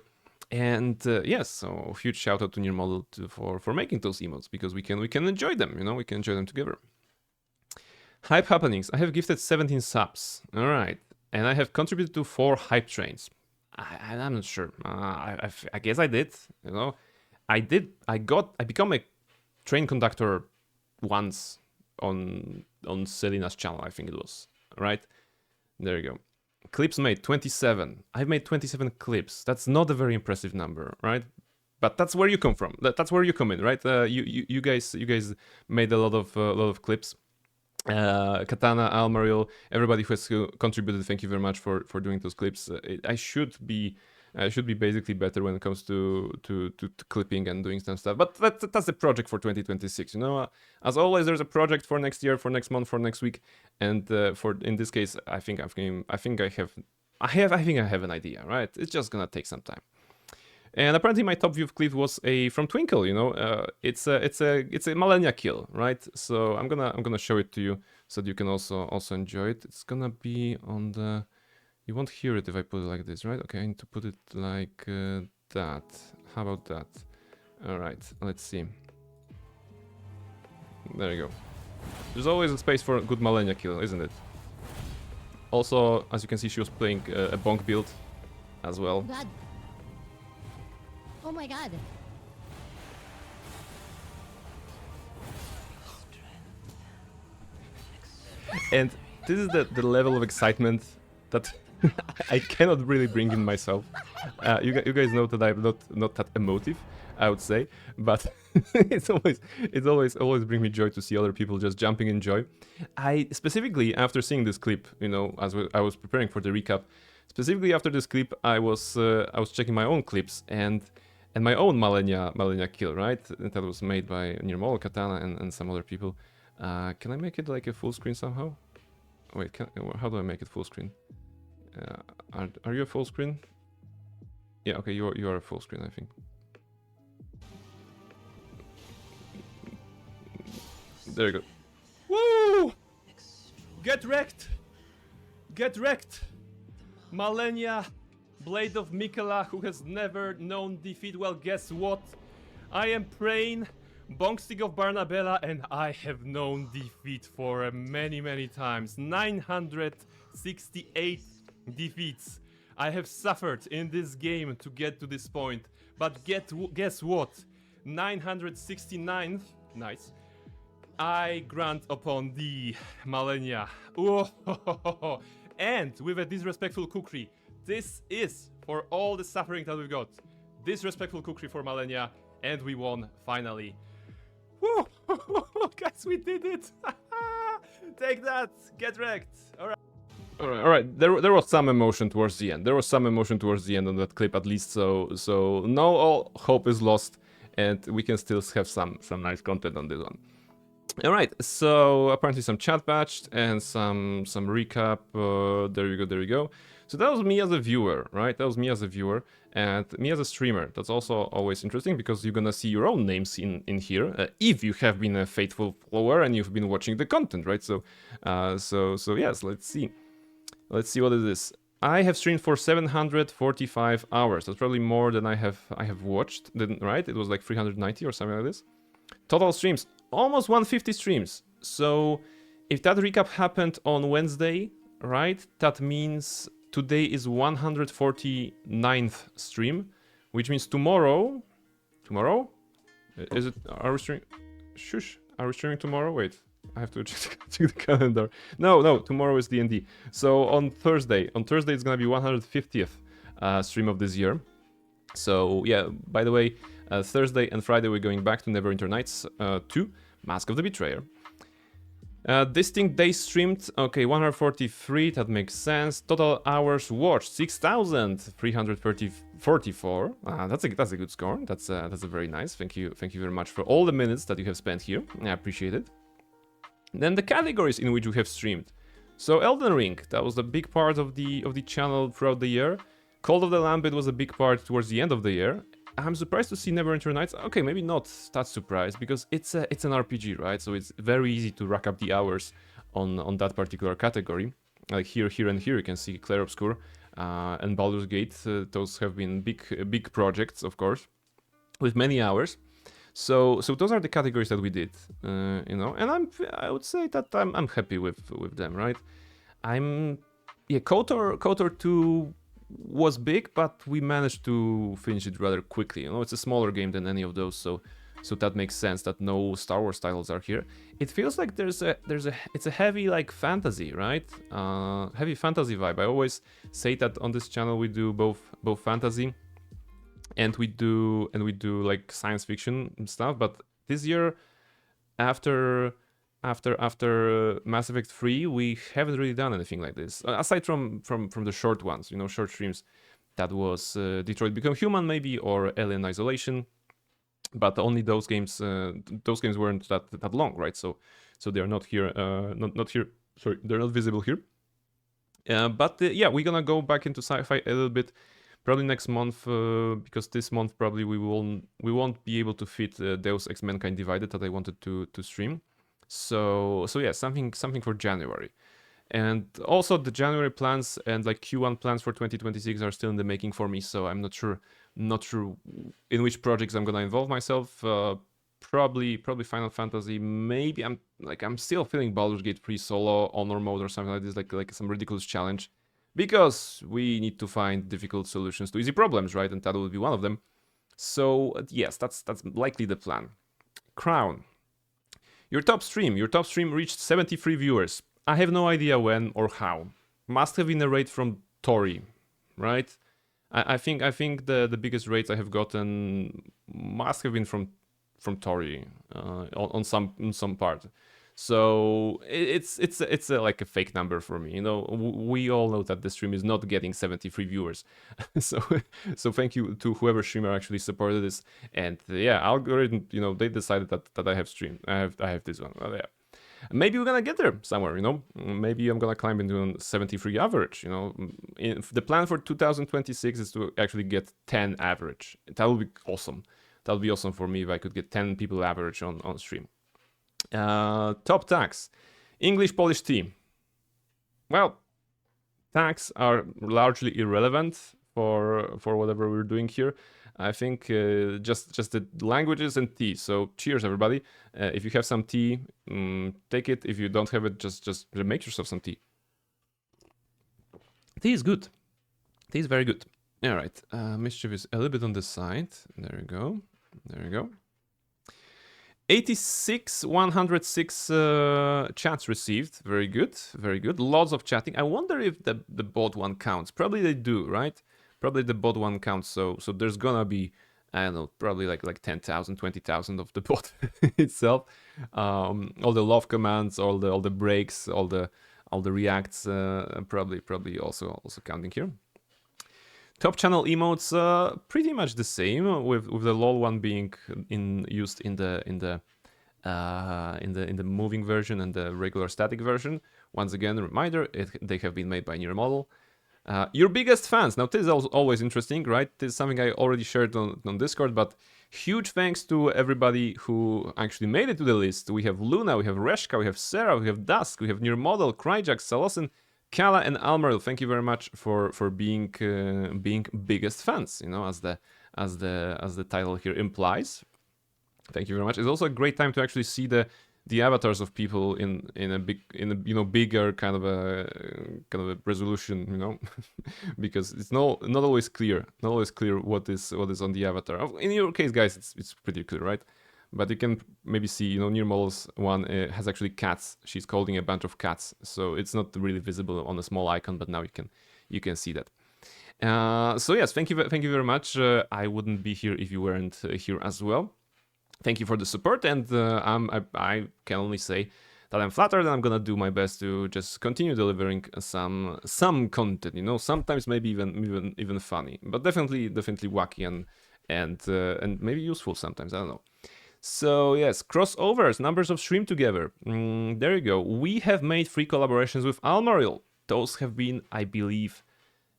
And yes, so huge shout out to Near Model for making those emotes, because we can enjoy them. You know, we can enjoy them together. Hype happenings. I have gifted 17 subs. All right, and I have contributed to 4 hype trains. I'm not sure. I guess I did. You know, I become a train conductor once on Selena's channel. I think it was, right. There you go. Clips made 27. I've made 27 clips. That's not a very impressive number, right? But that's where you come from. That's where you come in, right? You guys made a lot of clips. Katana, Almariel, everybody who has contributed, thank you very much for doing those clips. I should be basically better when it comes to clipping and doing some stuff. But that's a project for 2026. You know, as always, there's a project for next year, for next month, for next week, and for in this case, I think I have an idea. Right? It's just gonna take some time. And apparently my top view of clip was from Twinkle, you know. It's a Malenia kill, right? So I'm gonna show it to you so that you can also enjoy it. It's gonna be on the. You won't hear it if I put it like this, right? Okay, I need to put it like that. How about that? All right, let's see. There you go. There's always a space for a good Malenia kill, isn't it? Also, as you can see, she was playing a bonk build as well. God. Oh my god. And this is the level of excitement that I cannot really bring in myself. You guys know that I'm not that emotive, I would say, but it's always bring me joy to see other people just jumping in joy. I specifically, after seeing this clip, you know, as I was preparing for the recap, specifically after this clip, I was checking my own clips and my own Malenia kill, right? That was made by Near Model, Katana, and some other people. Can I make it like a full screen somehow? Wait, how do I make it full screen? Are you a full screen? Yeah, okay, you are a full screen, I think. There you go. Woo! Get wrecked! Get wrecked! Malenia, Blade of Miquella, who has never known defeat. Well, guess what? I am Prain, Bonkstick of Barnabella, and I have known defeat for many times. 968 defeats I have suffered in this game to get to this point. But guess what? 969th, nice, I grant upon thee, Malenia. Oh, and with a disrespectful kukri. This is for all the suffering that we've got. Disrespectful kukri for Malenia, and we won finally. Woo! Guys, we did it! Take that! Get wrecked! Alright. Alright. There was some emotion towards the end. There was some emotion towards the end on that clip, at least. So no, all hope is lost, and we can still have some nice content on this one. Alright, so apparently some chat patched and some recap. There you go. So that was me as a viewer, right? That was me as a viewer and me as a streamer. That's also always interesting because you're gonna see your own names in here if you have been a faithful follower and you've been watching the content, right? So yes, let's see. Let's see what it is. I have streamed for 745 hours. That's probably more than I have watched, right? It was like 390 or something like this. Total streams, almost 150 streams. So if that recap happened on Wednesday, right, that means today is 149th stream, which means tomorrow, is it, are we streaming, shush, are we streaming tomorrow? Wait, I have to check the calendar. No, tomorrow is D&D. So on Thursday it's gonna be 150th stream of this year. So yeah, by the way, Thursday and Friday we're going back to Neverwinter Nights 2, Mask of the Betrayer. Distinct days streamed, okay, 143, that makes sense. Total hours watched, 6,344. That's a good score. That's a very nice. Thank you very much for all the minutes that you have spent here. I appreciate it. Then the categories in which we have streamed. So Elden Ring, that was a big part of the channel throughout the year. Call of the Lambit was a big part towards the end of the year. I'm surprised to see Neverwinter Nights. Okay, maybe not that surprised because it's an RPG, right? So it's very easy to rack up the hours on that particular category. Like here, and here, you can see Clair Obscur and Baldur's Gate. Those have been big projects, of course, with many hours. So those are the categories that we did, you know. And I would say that I'm happy with them, right? KOTOR 2 was big, but we managed to finish it rather quickly. You know, it's a smaller game than any of those, so that makes sense that no Star Wars titles are here. It feels like it's a heavy like fantasy, right? Heavy fantasy vibe. I always say that on this channel we do both fantasy and we do like science fiction stuff. But this year, after Mass Effect 3, we haven't really done anything like this, aside from the short ones, you know, short streams. That was Detroit Become Human maybe, or Alien Isolation, but only those games weren't that long, right? So they are not here, not here, sorry, they're not visible here. But yeah, we're gonna go back into sci-fi a little bit probably next month, because this month probably we won't be able to fit Deus Ex Mankind Divided that I wanted to stream. So yeah, something for January. And also the January plans and like Q1 plans for 2026 are still in the making for me, so I'm not sure in which projects I'm gonna involve myself. Probably Final Fantasy. Maybe I'm still feeling Baldur's Gate 3 solo honor mode or something like this, like some ridiculous challenge, because we need to find difficult solutions to easy problems, right? And that will be one of them. So yes, that's likely the plan. Crown. Your top stream reached 73 viewers. I have no idea when or how. Must have been a raid from Tori, right? I think the biggest raids I have gotten must have been from Tori on some part. So it's like a fake number for me. You know, we all know that the stream is not getting 73 viewers. so thank you to whoever streamer actually supported this. And yeah, algorithm, you know, they decided that I have streamed. I have this one. Well, yeah. Maybe we're gonna get there somewhere, you know. Maybe I'm gonna climb into a 73 average, you know. The plan for 2026 is to actually get 10 average. That would be awesome. That would be awesome for me if I could get 10 people average on stream. Top tags. English, Polish team. Well, tags are largely irrelevant for whatever we're doing here. I think just the languages and tea. So cheers, everybody. If you have some tea, take it. If you don't have it, just make yourself some tea. Tea is good. Tea is very good. All right. Mischief is a little bit on the side. There we go. 86, 106 chats received. Very good, very good. Lots of chatting. I wonder if the bot one counts. Probably they do, right? Probably the bot one counts. So there's gonna be, I don't know, probably like 10,000, 20,000 of the bot itself. All the love commands, all the breaks, all the reacts, probably also counting here. Top channel emotes, pretty much the same, with the lol one being used in the moving version and the regular static version. Once again, a reminder, they have been made by Near Model. Your biggest fans. Now, this is always interesting, right? This is something I already shared on Discord, but huge thanks to everybody who actually made it to the list. We have Luna, we have Reshka, we have Sarah, we have Dusk, we have Near Model, Kryjak, Salosin, Kala, and Almaril. Thank you very much for being biggest fans. You know, as the title here implies. Thank you very much. It's also a great time to actually see the avatars of people in a bigger kind of a resolution, you know, because it's not always clear what is on the avatar. In your case, guys, it's pretty clear, right? But you can maybe see, you know, Near Model's one has actually cats. She's holding a bunch of cats, so it's not really visible on a small icon, but now you can see that. So yes, thank you very much. I wouldn't be here if you weren't here as well. Thank you for the support, and I can only say that I'm flattered, and I'm gonna do my best to just continue delivering some content. You know, sometimes maybe even funny, but definitely wacky and maybe useful sometimes. I don't know. So yes, crossovers, numbers of stream together. There you go. We have made 3 collaborations with Almaril. Those have been, I believe,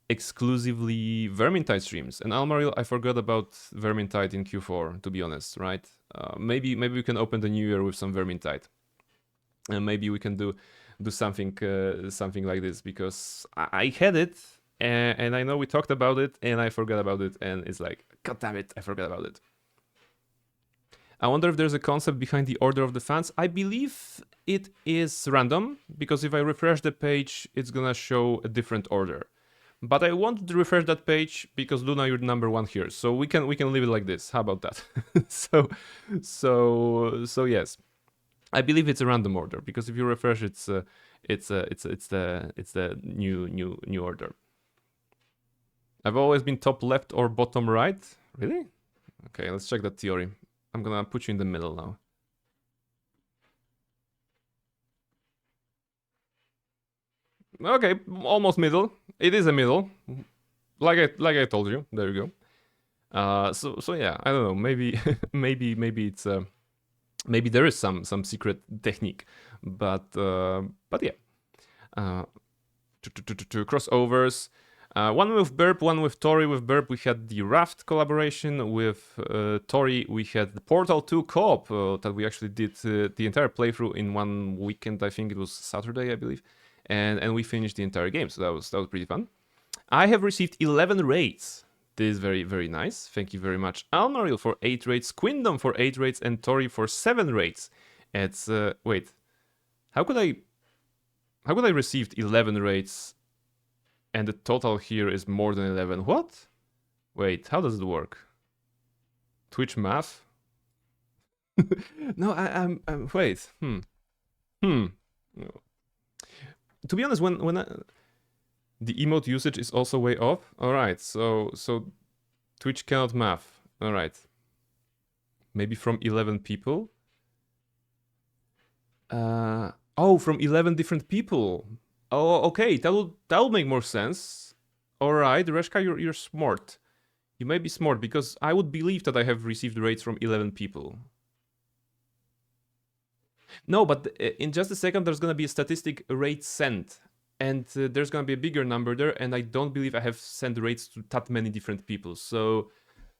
exclusively Vermintide streams. And Almaril, I forgot about Vermintide in Q4, to be honest, right? Maybe we can open the new year with some Vermintide. And maybe we can do something like this, because I had it, and I know we talked about it, and I forgot about it, and it's like, god damn it, I forgot about it. I wonder if there's a concept behind the order of the fans. I believe it is random, because if I refresh the page, it's gonna show a different order. But I want to refresh that page because Luna, you're number 1 here, so we can leave it like this. How about that? so yes, I believe it's a random order, because if you refresh, it's the new order. I've always been top left or bottom right. Really? Okay, let's check that theory. I'm gonna put you in the middle now. Okay, almost middle. It is a middle, like I told you. There you go. So yeah, I don't know. Maybe maybe it's maybe there is some secret technique, but yeah. Two crossovers. One with Burp, one with Tori. With Burp, we had the Raft collaboration. With Tori, we had the Portal 2 co-op that we actually did the entire playthrough in one weekend. I think it was Saturday, I believe, and we finished the entire game. So that was pretty fun. I have received 11 raids. This is very, very nice. Thank you very much, Almaril, for 8 raids, Quindom for 8 raids, and Tori for 7 raids. It's wait, how could I received 11 raids? And the total here is more than 11. What? Wait, how does it work? Twitch math? No, I'm wait. To be honest, when the emote usage is also way off. All right, so Twitch cannot math. All right. Maybe from 11 people. Oh, from 11 different people. Oh, okay, that'll make more sense. All right, Reshka, you're smart. You may be smart, because I would believe that I have received raids from 11 people. No, but in just a second, there's gonna be a statistic raid sent, and there's gonna be a bigger number there, and I don't believe I have sent raids to that many different people. So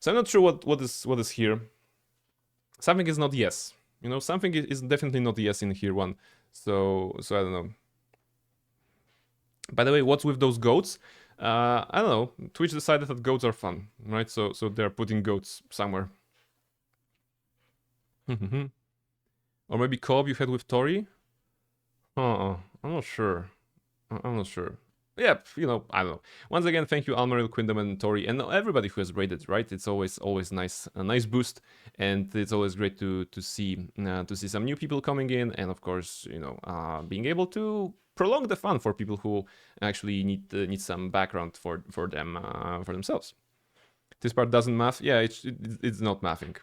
I'm not sure what is here. Something is not yes. You know, something is definitely not yes in here one. So I don't know. By the way, what's with those goats? I don't know. Twitch decided that goats are fun, right? So they're putting goats somewhere. Or maybe co-op you had with Tori? I'm not sure. I'm not sure. yeah, you know, I don't know. Once again, thank you, Almaril, Quindam, and Tori, and everybody who has rated. Right, it's always nice, a nice boost, and it's always great to see some new people coming in, and of course, you know, being able to prolong the fun for people who actually need some background for them for themselves. This part doesn't math. Yeah, it's not mathing.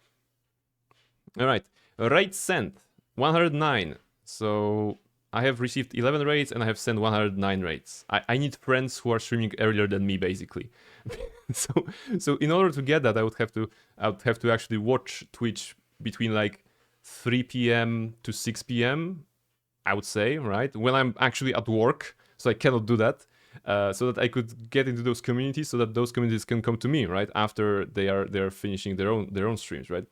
All right, rate sent 109. So I have received 11 rates and I have sent 109 rates. I need friends who are streaming earlier than me, basically. so in order to get that, I would have to actually watch Twitch between like 3 p.m. to 6 p.m. I would say, right, when I'm actually at work. So I cannot do that. So that I could get into those communities, so that those communities can come to me, right, after they're finishing their own streams, right.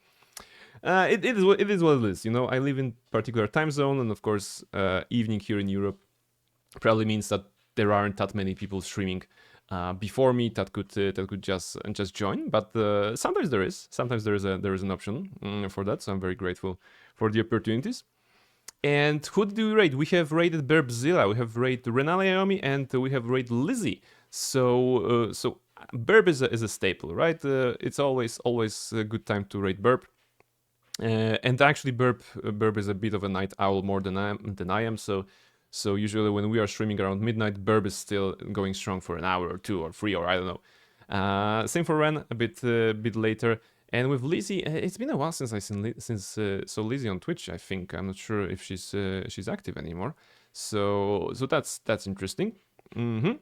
It is what it is. You know, I live in particular time zone, and of course, evening here in Europe probably means that there aren't that many people streaming before me that could just join. But sometimes there is. Sometimes there is an option for that. So I'm very grateful for the opportunities. And who did we raid? We have raided Burbzilla, we have raided Renali Aomi, and we have raided Lizzie. So Burb is a staple, right? It's always a good time to raid Burb. And actually, Burb is a bit of a night owl more than I am. So usually when we are streaming around midnight, Burb is still going strong for an hour or 2 or 3, or I don't know. Same for Ren, a bit later. And with Lizzie, it's been a while since I saw Lizzie on Twitch. I think I'm not sure if she's active anymore. So that's interesting. And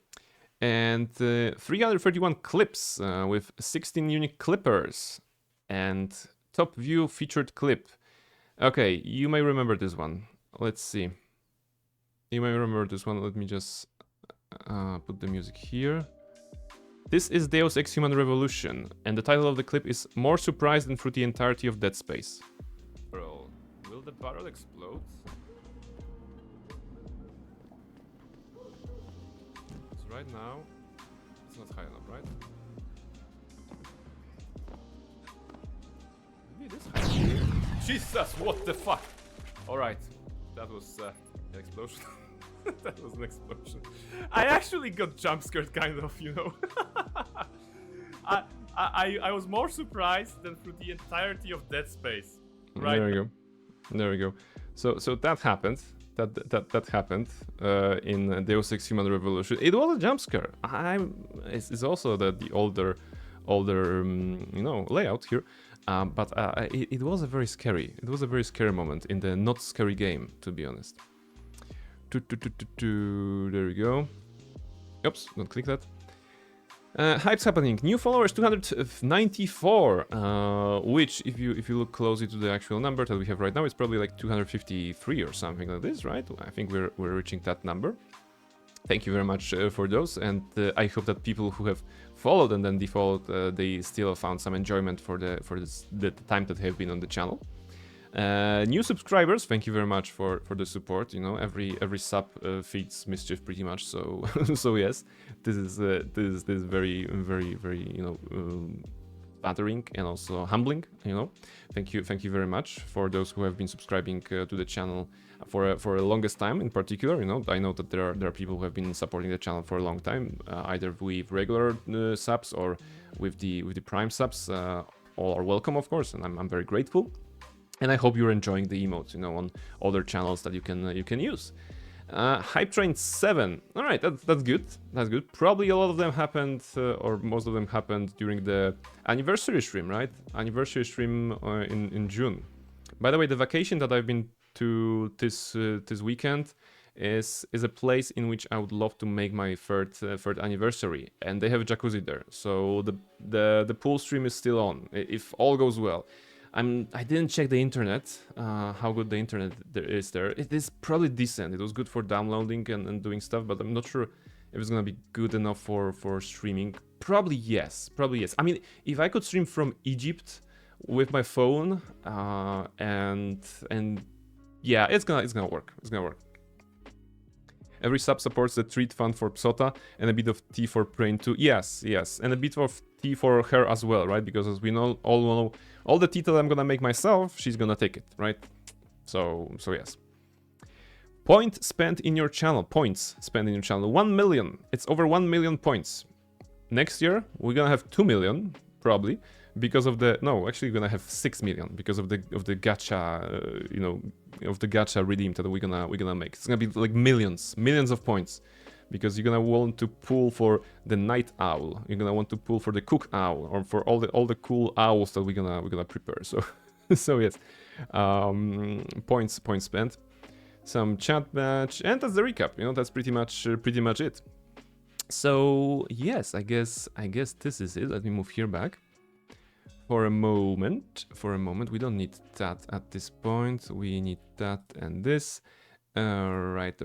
331 clips with 16 unique clippers and top view featured clip. Okay, you may remember this one. Let's see. You may remember this one. Let me just put the music here. This is Deus Ex Human Revolution, and the title of the clip is More Surprised Than Through the Entirety of Dead Space. Bro, will the barrel explode? So right now, it's not high enough, right? Maybe it is high enough. Jesus, what the fuck? Alright, that was an explosion. That was an explosion. I actually got jump scared, kind of, you know. I was more surprised than through the entirety of Dead Space. Right. There we go. So that happened. That happened in Deus Ex Human Revolution. It was a jump scare. It's also the older you know, layout here. But it was a very scary. It was a very scary moment in the not scary game, to be honest. There we go. Oops, don't click that. Hype's happening. New followers 294, which if you look closely to the actual number that we have right now, it's probably like 253 or something like this, right? I think we're reaching that number. Thank you very much for those, and I hope that people who have followed and then defollowed, they still found some enjoyment for the time that they have been on the channel. New subscribers, thank you very much for the support. You know, every sub feeds mischief pretty much. So so yes, this is very you know, flattering and also humbling. You know, thank you very much for those who have been subscribing to the channel for a longest time. In particular, you know, I know that there are people who have been supporting the channel for a long time, either with regular subs or with the Prime subs. All are welcome, of course, and I'm very grateful. And I hope you're enjoying the emotes, you know, on other channels that you can use. Hype Train 7. All right, that's good. That's good. Probably a lot of them happened, or most of them happened during the anniversary stream, right? Anniversary stream in June. By the way, the vacation that I've been to this weekend is a place in which I would love to make my third anniversary, and they have a jacuzzi there. So the pool stream is still on, if all goes well. I didn't check the internet, how good the internet is there. It is probably decent. It was good for downloading and doing stuff, but I'm not sure if it's gonna be good enough for streaming. Probably yes. I mean, if I could stream from Egypt with my phone, and yeah, it's gonna work. It's gonna work. Every sub supports the treat fund for Psota and a bit of tea for Brain too. Yes, and a bit of tea for her as well, right? Because as we all know, all the tea that I'm gonna make myself, she's gonna take it, right? So yes. Point spent in your channel. Points spent in your channel. 1 million. It's over 1 million points. Next year, we're gonna have 2 million, probably, because of the... No, actually, we're gonna have 6 million because of the gacha, you know, of the gacha redeem that we're gonna make. It's gonna be like millions of points, because you're gonna want to pull for the night owl. You're gonna want to pull for the cook owl, or for all the cool owls that we're gonna prepare. So, so yes, points spent. Some chat badge, and that's the recap. You know, that's pretty much it. So yes, I guess this is it. Let me move here back for a moment. We don't need that at this point. We need that and this. Right.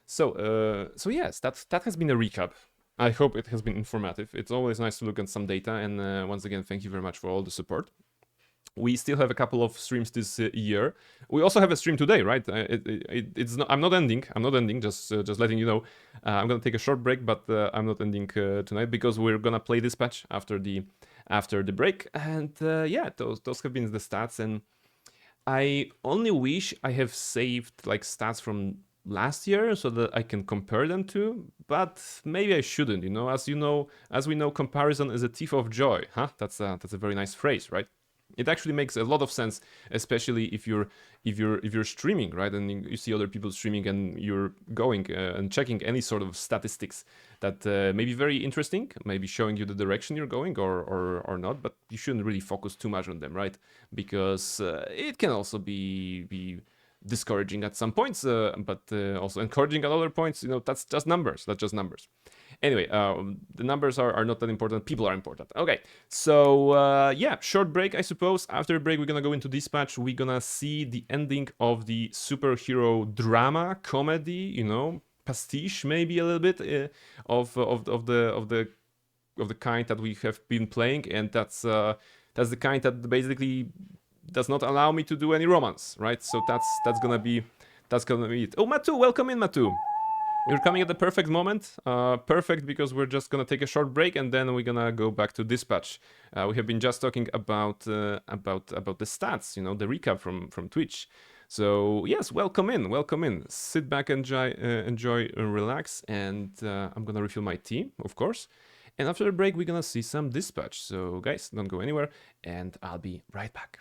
So yes, that has been a recap. I hope it has been informative. It's always nice to look at some data, and once again, thank you very much for all the support. We still have a couple of streams this year. We also have a stream today, right? It's not. I'm not ending. Just letting you know. I'm gonna take a short break, but I'm not ending tonight, because we're gonna play Dispatch after the break. And yeah, those have been the stats. And I only wish I have saved like stats from last year so that I can compare them to. But maybe I shouldn't. You know, as we know, comparison is a thief of joy. Huh? That's a very nice phrase, right? It actually makes a lot of sense, especially if you're streaming, right? And you see other people streaming, and you're going and checking any sort of statistics that may be very interesting, maybe showing you the direction you're going or not. But you shouldn't really focus too much on them, right? Because it can also be discouraging at some points, but also encouraging at other points. You know, that's just numbers. Anyway, the numbers are not that important. People are important. Okay, so yeah, short break, I suppose. After a break, we're gonna go into Dispatch. We're gonna see the ending of the superhero drama comedy. You know, pastiche maybe a little bit of the kind that we have been playing, and that's the kind that basically does not allow me to do any romance, right? So that's gonna be it. Oh, Matu, welcome in, Matu. You're coming at the perfect moment. Perfect, because we're just gonna take a short break, and then we're gonna go back to Dispatch. We have been just talking about the stats, you know, the recap from Twitch. So yes, welcome in. Sit back, enjoy, relax, and I'm gonna refill my tea, of course. And after the break, we're gonna see some Dispatch. So guys, don't go anywhere, and I'll be right back.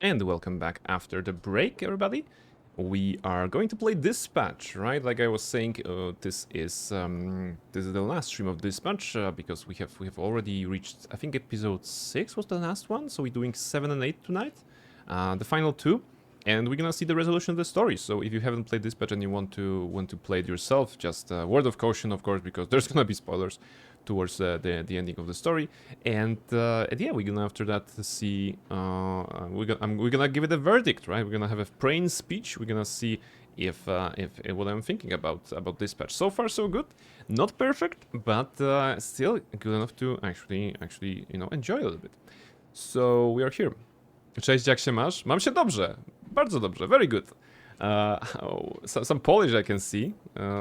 And welcome back after the break, everybody. We are going to play Dispatch, right? Like I was saying, this is the last stream of Dispatch because we have already reached, I think episode 6 was the last one, so we're doing 7 and 8 tonight, the final two, and we're gonna see the resolution of the story. So if you haven't played Dispatch and you want to play it yourself, just word of caution, of course, because there's gonna be spoilers towards the ending of the story, and yeah, we're gonna after that see we're gonna give it a verdict, right? We're gonna have a brain speech. We're gonna see if what I'm thinking about Dispatch. So far so good, not perfect, but still good enough to actually enjoy a little bit. So we are here. Cześć, jak się masz? Mam się dobrze, bardzo dobrze, very good. Some Polish I can see.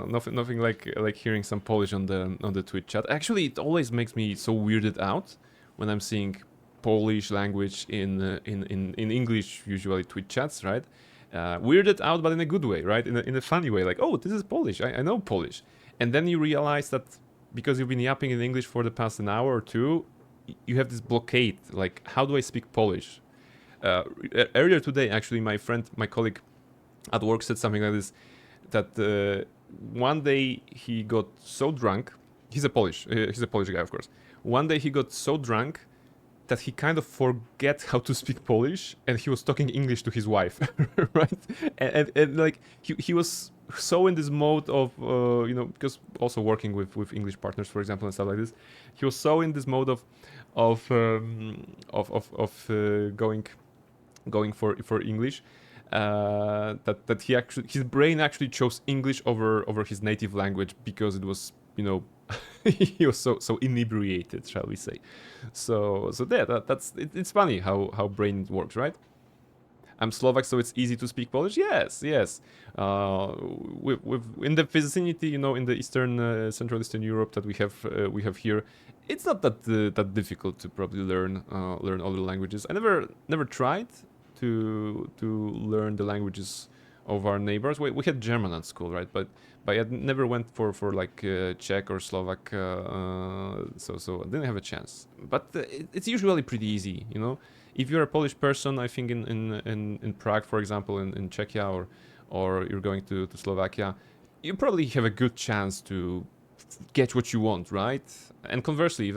Nothing like hearing some Polish on the Twitch chat. Actually, it always makes me so weirded out when I'm seeing Polish language in English, usually Twitch chats, right? Weirded out, but in a good way, right? In a funny way, like, oh, this is Polish. I know Polish, and then you realize that because you've been yapping in English for the past an hour or two, you have this blockade. Like, how do I speak Polish? Earlier today, actually, my colleague at work said something like this, that one day he got so drunk. He's a Polish guy, of course. One day he got so drunk that he kind of forget how to speak Polish, and he was talking English to his wife, right? And like he was so in this mode of because also working with English partners, for example, and stuff like this, he was so in this mode of going for English. That his brain actually chose English over his native language because it was he was so inebriated, shall we say. So yeah, it's funny how brain works, right? I'm Slovak, so it's easy to speak Polish. Yes. With in the vicinity, in the Eastern Central Eastern Europe that we have here, it's not that difficult to probably learn other languages. I never tried to learn the languages of our neighbors. We had German at school, right? But I never went for like Czech or Slovak, so I didn't have a chance. But it's usually pretty easy, If you're a Polish person, I think in Prague, for example, in Czechia, or you're going to Slovakia, you probably have a good chance to get what you want, right? And conversely,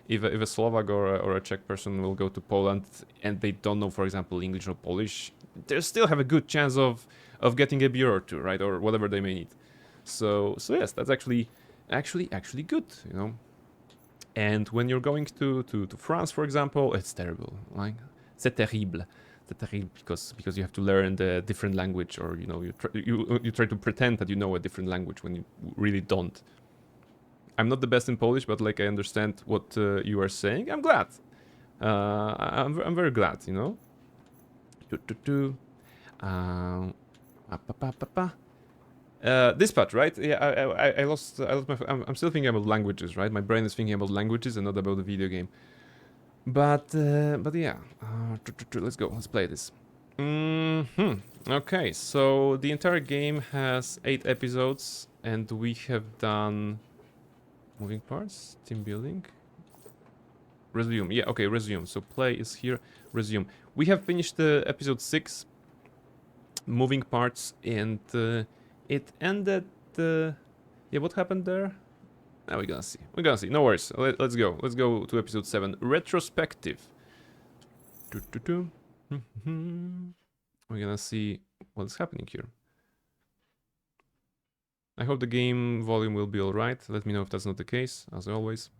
if a Slovak or a Czech person will go to Poland and they don't know, for example, English or Polish, they still have a good chance of getting a beer or two, right, or whatever they may need. So yes, that's actually good, And when you're going to France, for example, it's terrible. Like, c'est terrible. Because you have to learn the different language, or you try to pretend that you know a different language when you really don't. I'm not the best in Polish, but like I understand what you are saying. I'm glad. I'm very glad, Dispatch, right? Yeah, I lost my. I'm still thinking about languages, right? My brain is thinking about languages and not about the video game. But yeah, let's go. Let's play this. Okay, so the entire game has 8 episodes, and we have done moving parts, team building, resume. Yeah, okay, resume. So play is here, resume. We have finished episode 6, moving parts, and it ended. Yeah, what happened there? Now we're gonna see. No worries. Let's go. Let's go to episode 7, retrospective. We're gonna see what's happening here. I hope the game volume will be alright. Let me know if that's not the case, as always.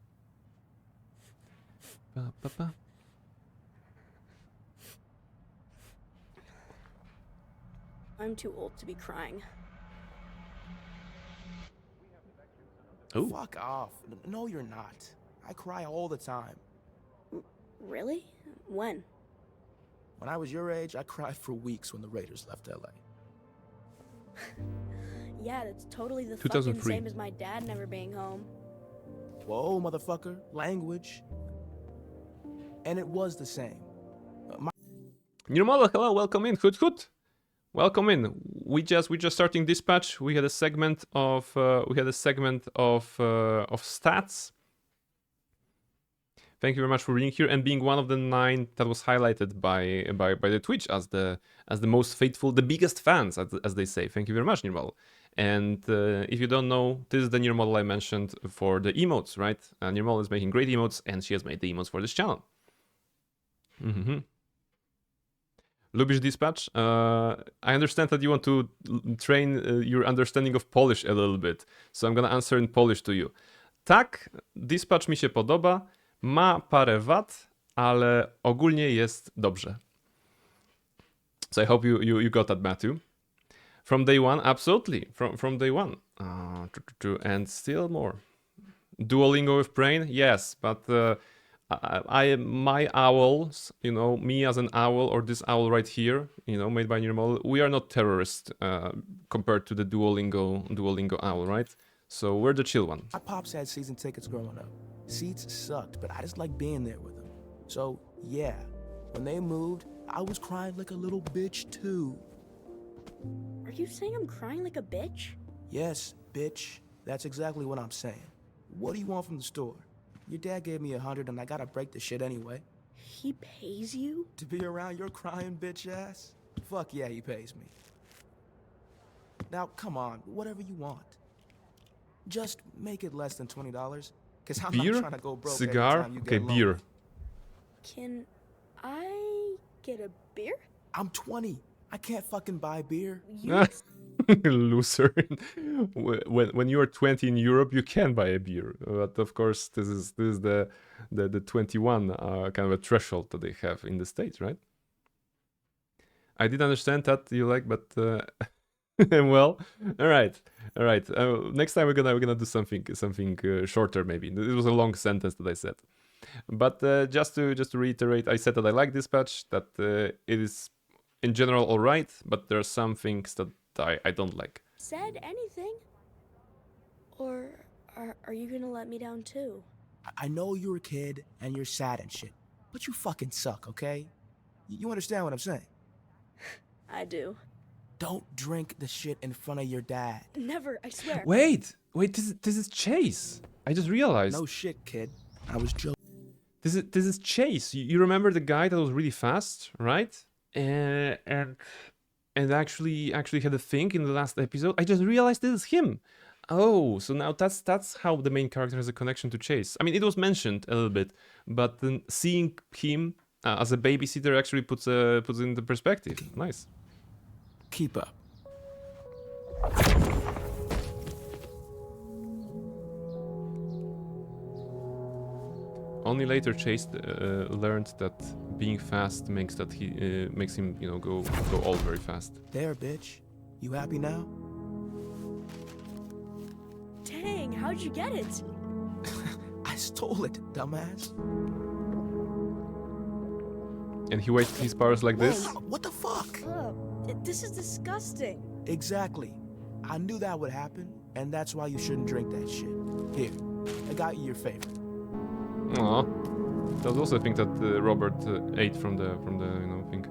I'm too old to be crying. Ooh. Fuck off. No, you're not. I cry all the time. Really? When? When I was your age, I cried for weeks when the Raiders left LA. Yeah, that's totally the fucking same as my dad never being home. Whoa, motherfucker. Language. And it was the same. New model, hello, welcome in. Hood. Welcome in. We just starting Dispatch. We had a segment of stats. Thank you very much for being here and being one of the 9 that was highlighted by the Twitch as the most faithful, the biggest fans, as they say. Thank you very much, Nirmal. And if you don't know, this is the Nir model I mentioned for the emotes, right? Nirmal is making great emotes, and she has made the emotes for this channel. Lubisz Dispatch, I understand that you want to train your understanding of Polish a little bit, so I'm gonna answer in Polish to you. Tak, Dispatch mi się podoba, ma parę wad, ale ogólnie jest dobrze. So I hope you got that, Matthew. From day one, absolutely. From day one. And still more. Duolingo with brain? Yes, but my owls, you know, me as an owl or this owl right here, you know, made by Nirmal, we are not terrorists compared to the Duolingo owl, right? So we're the chill one. My pops had season tickets growing up. Seats sucked, but I just like being there with them. So, yeah, when they moved, I was crying like a little bitch too. Are you saying I'm crying like a bitch? Yes, bitch. That's exactly what I'm saying. What do you want from the store? Your dad gave me 100 and I gotta break the shit anyway. He pays you? To be around your crying bitch ass? Fuck yeah, he pays me. Now, come on, whatever you want. Just make it less than $20, cause I'm Beer? not trying to go broke Cigar? every time you Okay, get beer. lonely. Can I get a beer? I'm 20. I can't fucking buy beer. You Loser. when you are 20 in Europe, you can buy a beer, but of course this is the 21 kind of a threshold that they have in the States, right? I did understand that you like, but well, all right. Next time we're gonna do something shorter maybe. It was a long sentence that I said, but just to reiterate, I said that I like Dispatch, that it is in general all right, but there are some things that I don't like. said anything? Or are you gonna let me down too? I know you're a kid and you're sad and shit, but you fucking suck, okay? You understand what I'm saying? I do. Don't drink the shit in front of your dad. Never, I swear. Wait, this is Chase. I just realized. No shit, kid. I was joking. This is Chase. You remember the guy that was really fast, right? And actually had a thing in the last episode. I just realized this is him. Oh, so now that's how the main character has a connection to Chase. I mean, it was mentioned a little bit, but then seeing him as a babysitter actually puts in the perspective. Nice. Keep up. Only later Chase learned that being fast makes him, you know, go all very fast. There, bitch. You happy now? Dang, how'd you get it? I stole it, dumbass. And he wasted his powers like this? Whoa, what the fuck? This is disgusting. Exactly. I knew that would happen, and that's why you shouldn't drink that shit. Here, I got you your favorite. Aw. That was also a thing that Robert ate from the you know thing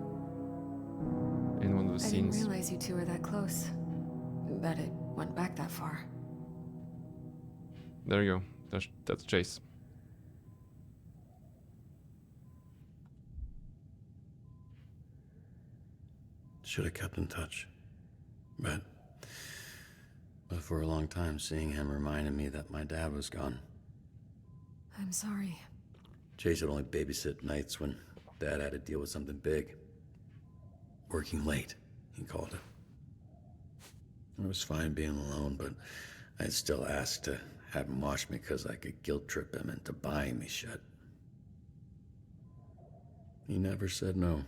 in one of the I scenes. didn't realize you two were that close. That it went back that far. There you go. That's Chase. Should have kept in touch. But for a long time, seeing him reminded me that my dad was gone. I'm sorry. Chase would only babysit nights when Dad had to deal with something big. Working late, he called it. It was fine being alone, but I'd still ask to have him watch me because I could guilt trip him into buying me shit. He never said no.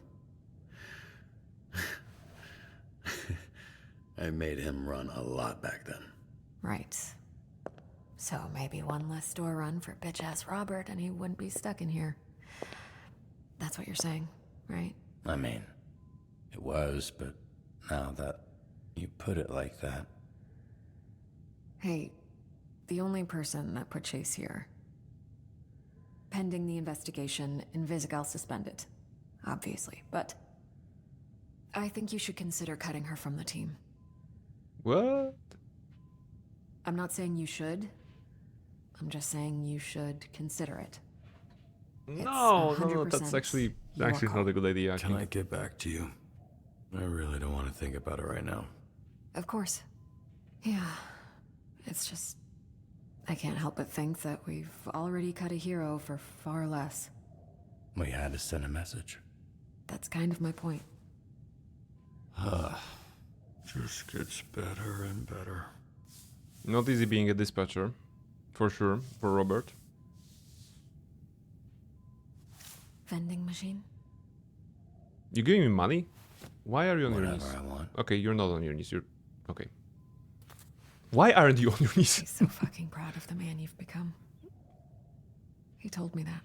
I made him run a lot back then. Right. So maybe one less store run for bitch-ass Robert and he wouldn't be stuck in here. That's what you're saying, right? I mean, it was, but now that you put it like that... Hey, the only person that put Chase here. Pending the investigation, Invisigal suspended. Obviously, but... I think you should consider cutting her from the team. What? I'm not saying you should. I'm just saying you should consider it. No, that's 100% actually your not call. a good idea. I Can I think. get back to you? I really don't want to think about it right now. Of course. Yeah. It's just... I can't help but think that we've already cut a hero for far less. We had to send a message. That's kind of my point. Just gets better and better. Not easy being a dispatcher, for sure, for Robert. Vending machine? You giving me money? Why are you on your Whatever knees? I want. Okay, you're not on your knees. You're okay. Why aren't you on your knees? He's so fucking proud of the man you've become. He told me that.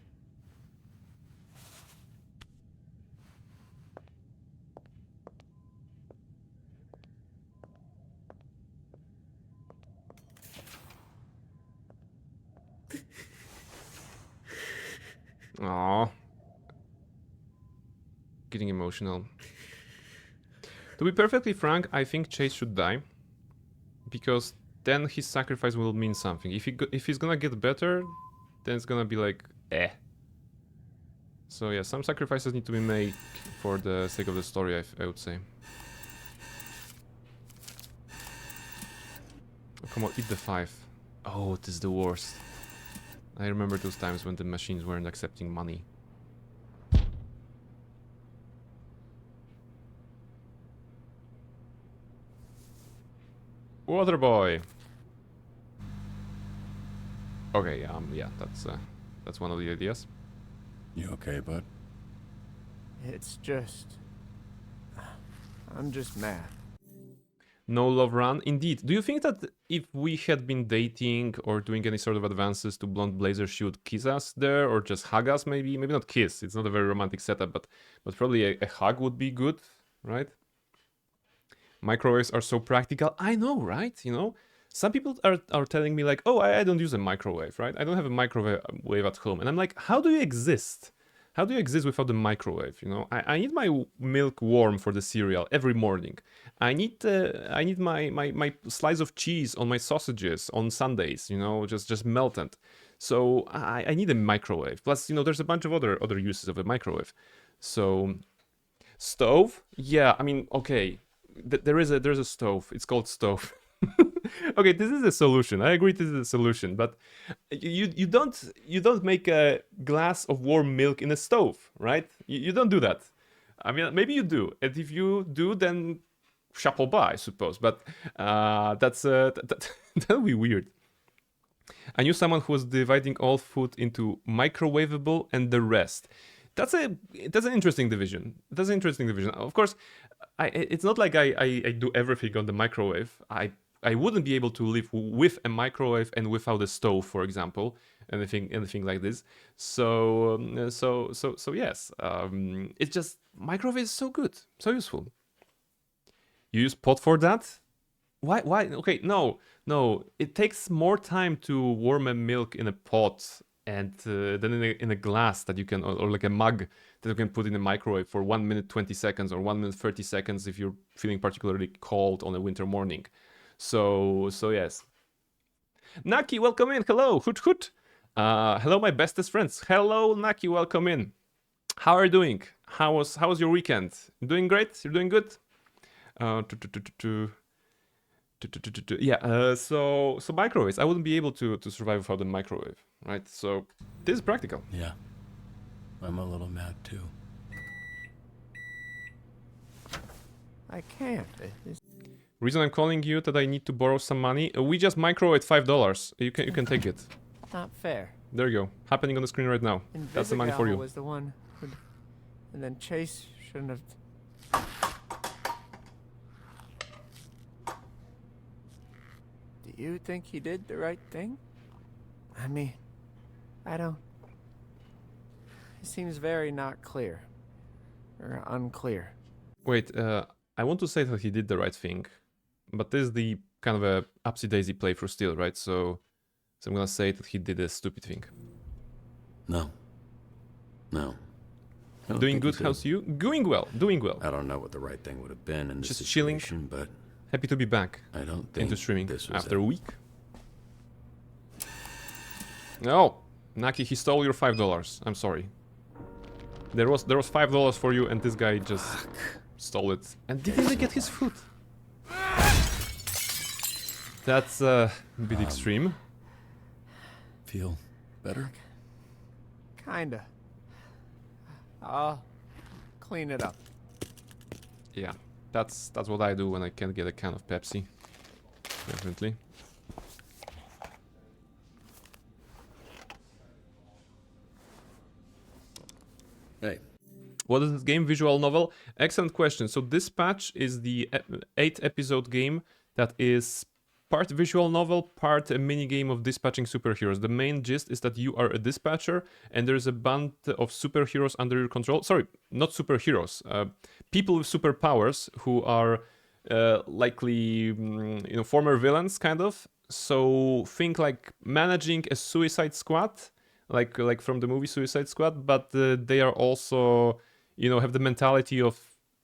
Aww. Getting emotional. To be perfectly frank, I think Chase should die. Because then his sacrifice will mean something. If he's gonna get better, then it's gonna be like, eh. So yeah, some sacrifices need to be made for the sake of the story, I would say. Oh, come on, eat the 5. Oh, this is the worst. I remember those times when the machines weren't accepting money. Water boy. Okay, yeah, that's one of the ideas. You okay, bud? It's just... I'm just mad. No love run, indeed. Do you think that if we had been dating or doing any sort of advances to Blonde Blazer, she would kiss us there or just hug us? Maybe not kiss. It's not a very romantic setup, but probably a hug would be good, right? Microwaves are so practical. I know, right? You know, some people are telling me like, oh, I don't use a microwave, right? I don't have a microwave at home, and I'm like, how do you exist? How do you exist without the microwave? You know, I need my milk warm for the cereal every morning. I need my slice of cheese on my sausages on Sundays. You know, just melted. So I need a microwave. Plus, you know, there's a bunch of other uses of a microwave. So stove, yeah. I mean, okay, there's a stove. It's called stove. Okay, this is a solution. I agree this is a solution, but you don't make a glass of warm milk in a stove, right? You don't do that. I mean, maybe you do, and if you do, then chapeau bas, I suppose. But that would be weird. I knew someone who was dividing all food into microwavable and the rest. That's an interesting division. That's an interesting division. Of course, it's not like I do everything on the microwave. I wouldn't be able to live with a microwave and without a stove, for example, anything like this. So yes, it's just microwave is so good, so useful. You use pot for that? Why? Okay, no. It takes more time to warm a milk in a pot and then in a glass that you can, or like a mug that you can put in the microwave for 1 minute 20 seconds or 1 minute 30 seconds if you're feeling particularly cold on a winter morning. So yes. Naki, welcome in. Hello, hoot hoot. Hello, my bestest friends. Hello, Naki, welcome in. How are you doing? How was your weekend? Doing great? You're doing good? Yeah. So microwaves. I wouldn't be able to survive without the microwave, right? So this is practical. Yeah. I'm a little mad too. I can't. It's Reason I'm calling you that I need to borrow some money. We just microwave $5. You can take it. not fair. There you go. Happening on the screen right now. That's the money for you. Was the one who... And then Chase shouldn't have... Do you think he did the right thing? I mean, I don't... It seems very not clear. Or unclear. Wait, I want to say that he did the right thing, but this is the kind of a upsy-daisy playthrough still, right? So I'm gonna say that he did a stupid thing. No. I don't Doing think good, he did. how's you? Doing well. I don't know what the right thing would have been in this Just chilling. situation, but Happy to be back I don't think into streaming this was after it. a week. No, Naki, he stole your $5. I'm sorry. There was $5 for you, and this guy just stole it and didn't even get his food. That's a bit extreme. Feel better? Kinda. I'll clean it up. Yeah, that's what I do when I can't get a can of Pepsi. Definitely. Hey, What is this game? Visual novel? Excellent question. So Dispatch is the 8-episode game that is part visual novel, part a mini game of dispatching superheroes. The main gist is that you are a dispatcher and there's a band of superheroes under your control. Sorry, not superheroes. People with superpowers who are likely, former villains, kind of. So think like managing a Suicide Squad, like from the movie Suicide Squad, but they are also, have the mentality of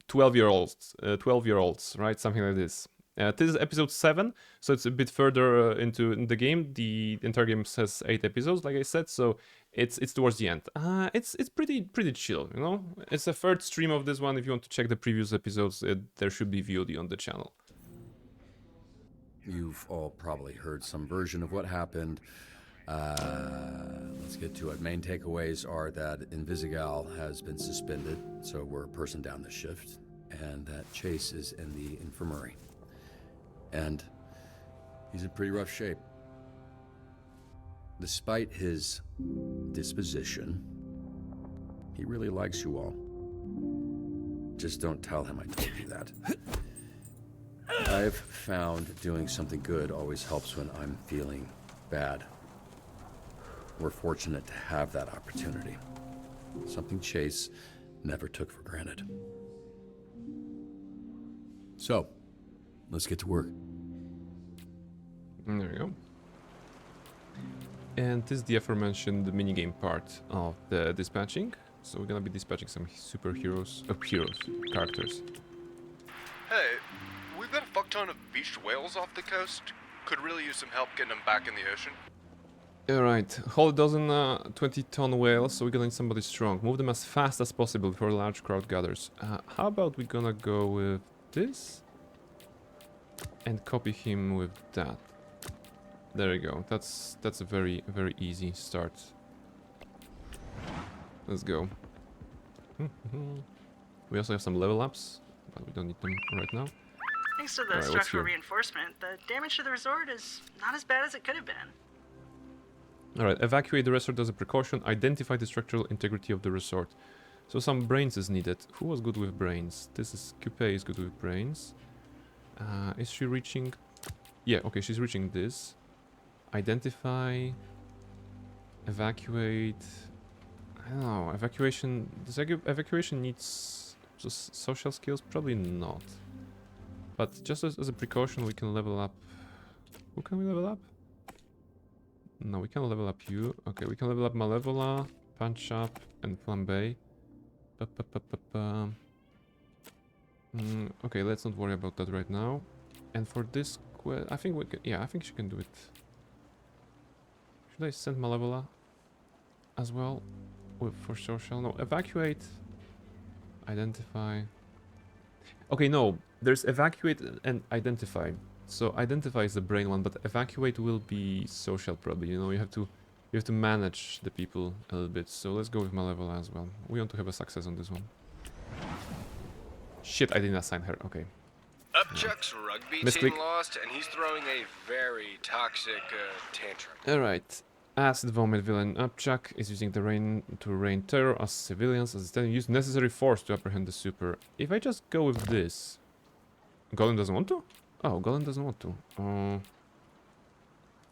12-year-olds, right? Something like this. This is episode 7, so it's a bit further into the game. The entire game has 8 episodes, like I said, so it's towards the end. It's pretty chill, It's a third stream of this one. If you want to check the previous episodes, there should be VOD on the channel. you've all probably heard some version of what happened. Let's get to it. Main takeaways are that Invisigal has been suspended, so we're a person down the shift, and that Chase is in the infirmary. And he's in pretty rough shape. Despite his disposition, he really likes you all. Just don't tell him I told you that. I've found doing something good always helps when I'm feeling bad. We're fortunate to have that opportunity. Something Chase never took for granted. So, let's get to work. There we go. And this is the aforementioned minigame part of the dispatching. So we're gonna be dispatching some characters. Hey, we've got a fuck ton of beached whales off the coast. Could really use some help getting them back in the ocean. Alright, hold a dozen 20-ton whales, so we're gonna need somebody strong. Move them as fast as possible before a large crowd gathers. How about we gonna go with this? And copy him with that. There we go. That's a very easy start. Let's go. We also have some level ups, but we don't need them right now. Thanks to the Alright, what's structural your- reinforcement, the damage to the resort is not as bad as it could have been. Alright, evacuate the resort as a precaution. Identify the structural integrity of the resort. So some brains is needed. Who was good with brains? This is Coupe is good with brains. Is she reaching? Yeah, okay, she's reaching this. Identify. Evacuate. I don't know. Evacuation. Does evacuation needs just social skills? Probably not. But just as a precaution, we can level up. Who can we level up? No, we can level up you. Okay, we can level up Malevola, Punch Up, and Flambe. Okay, let's not worry about that right now. And for this quest, I think we can, yeah, I think she can do it. Should I send Malevola as well for social? No, evacuate, identify. Okay, no, there's evacuate and identify. So identify is the brain one, but evacuate will be social probably. You have to manage the people a little bit. So let's go with Malevola as well. We want to have a success on this one. Shit, I didn't assign her. Okay. Upchuck's rugby Misclick. team lost, and he's throwing a very toxic tantrum. Alright. Acid Vomit Villain Upchuck is using the rain to rain terror as civilians as instead use necessary force to apprehend the super. If I just go with this... Golem doesn't want to? Oh, Golem doesn't want to.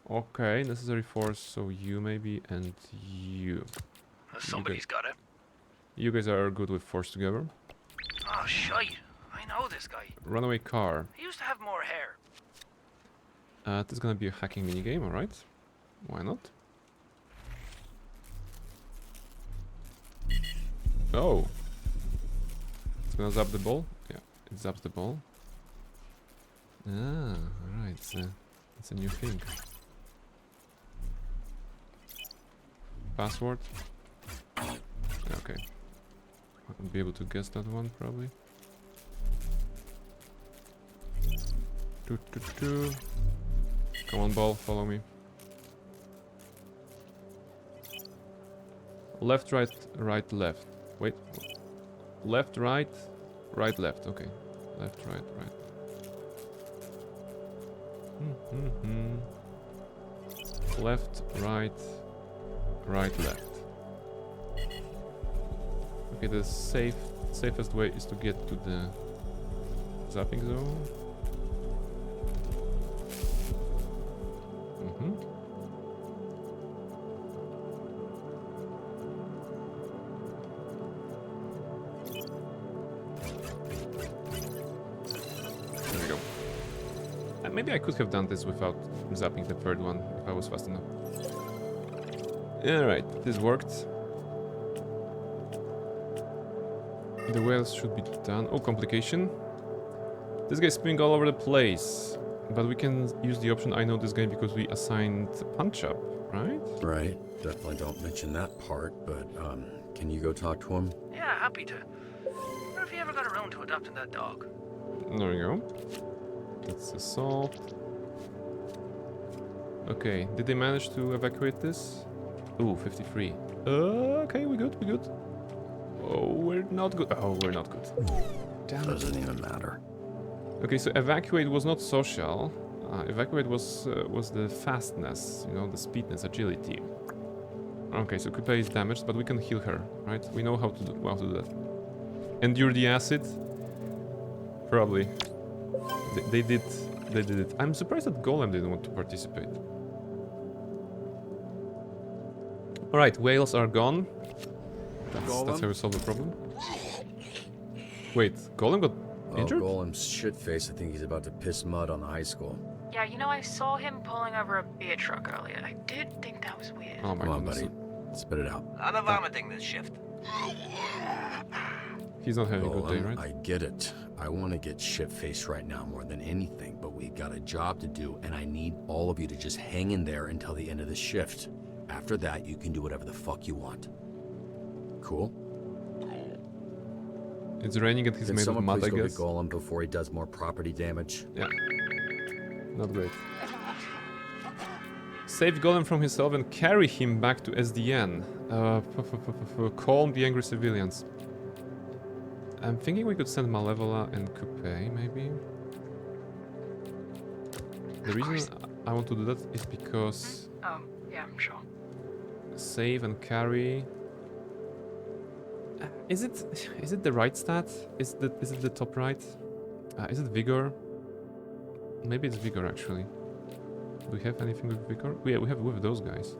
Okay, necessary force, so you maybe, and you. Somebody's got it. You guys are good with force together. Oh, shite. I know this guy. Runaway car. He used to have more hair. This is gonna be a hacking minigame, alright? Why not? Oh! It's gonna zap the ball? Yeah, it zaps the ball. Ah, alright, it's a new thing. Password. Okay. I won't be able to guess that one probably. Come on, ball, follow me. Left, right, right, left. Wait. Left, right, right, left. Okay. Left, right, right. Left, right, right, left. Okay, the safest way is to get to the zapping zone. There we go. Maybe I could have done this without zapping the third one if I was fast enough. Alright, this worked. The whales should be done. Oh, complication. This guy's spinning all over the place. But we can use the option I know this guy because we assigned punch up, right? Right. Definitely don't mention that part, but, can you go talk to him? Yeah, happy to. What if you ever got around to adopting that dog? There we go. That's assault. Okay, did they manage to evacuate this? Ooh, 53. Okay, we good, we good. Oh, we're not good. Oh, we're not good. Damn it. Doesn't even matter. Okay, so evacuate was not social. Evacuate was the fastness, you know, the speedness, agility. Okay, so Coupe is damaged, but we can heal her, right? We know how to do that. Endure the acid? Probably. They did it. I'm surprised that Golem didn't want to participate. Alright, whales are gone. That's how we solve the problem. Wait, Golem got injured? Oh, Golem's shitface. I think he's about to piss mud on the high school. Yeah, you know, I saw him pulling over a beer truck earlier. I did think that was weird. Oh my Come on, goodness. buddy. Spit it out. A lot of vomiting this shift. He's not having a good day, Golem, right? I get it. I want to get shit-faced right now more than anything, but we've got a job to do, and I need all of you to just hang in there until the end of the shift. After that, you can do whatever the fuck you want. Cool? It's raining and he's Can made of someone mud, please I go guess. get Golem before he does more property damage? Yeah. Not great. Save Golem from himself and carry him back to SDN. Calm the angry civilians. I'm thinking we could send Malevola and Coupe, maybe? The reason I want to do that is because... Oh, yeah, I'm sure. Save and carry... Is it the right stat? Is it the top right? Is it Vigor? Maybe it's Vigor, actually. Do we have anything with Vigor? Yeah, we have with those guys.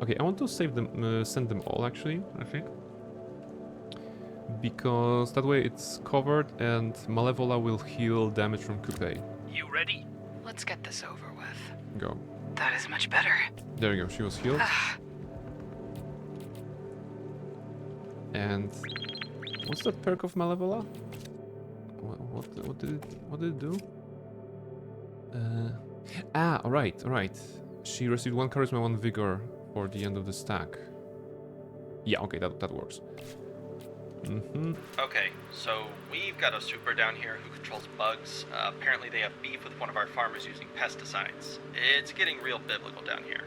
Okay, I want to save them, send them all, actually, I think. Because that way it's covered and Malevola will heal damage from Coupe. You ready? Let's get this over with. Go. That is much better. There you go, she was healed. And what's that perk of Malevola? What did it do? Alright. She received 1 charisma, 1 vigor for the end of the stack. Yeah, okay, that works. Okay, so we've got a super down here who controls bugs. Apparently they have beef with one of our farmers using pesticides. It's getting real biblical down here.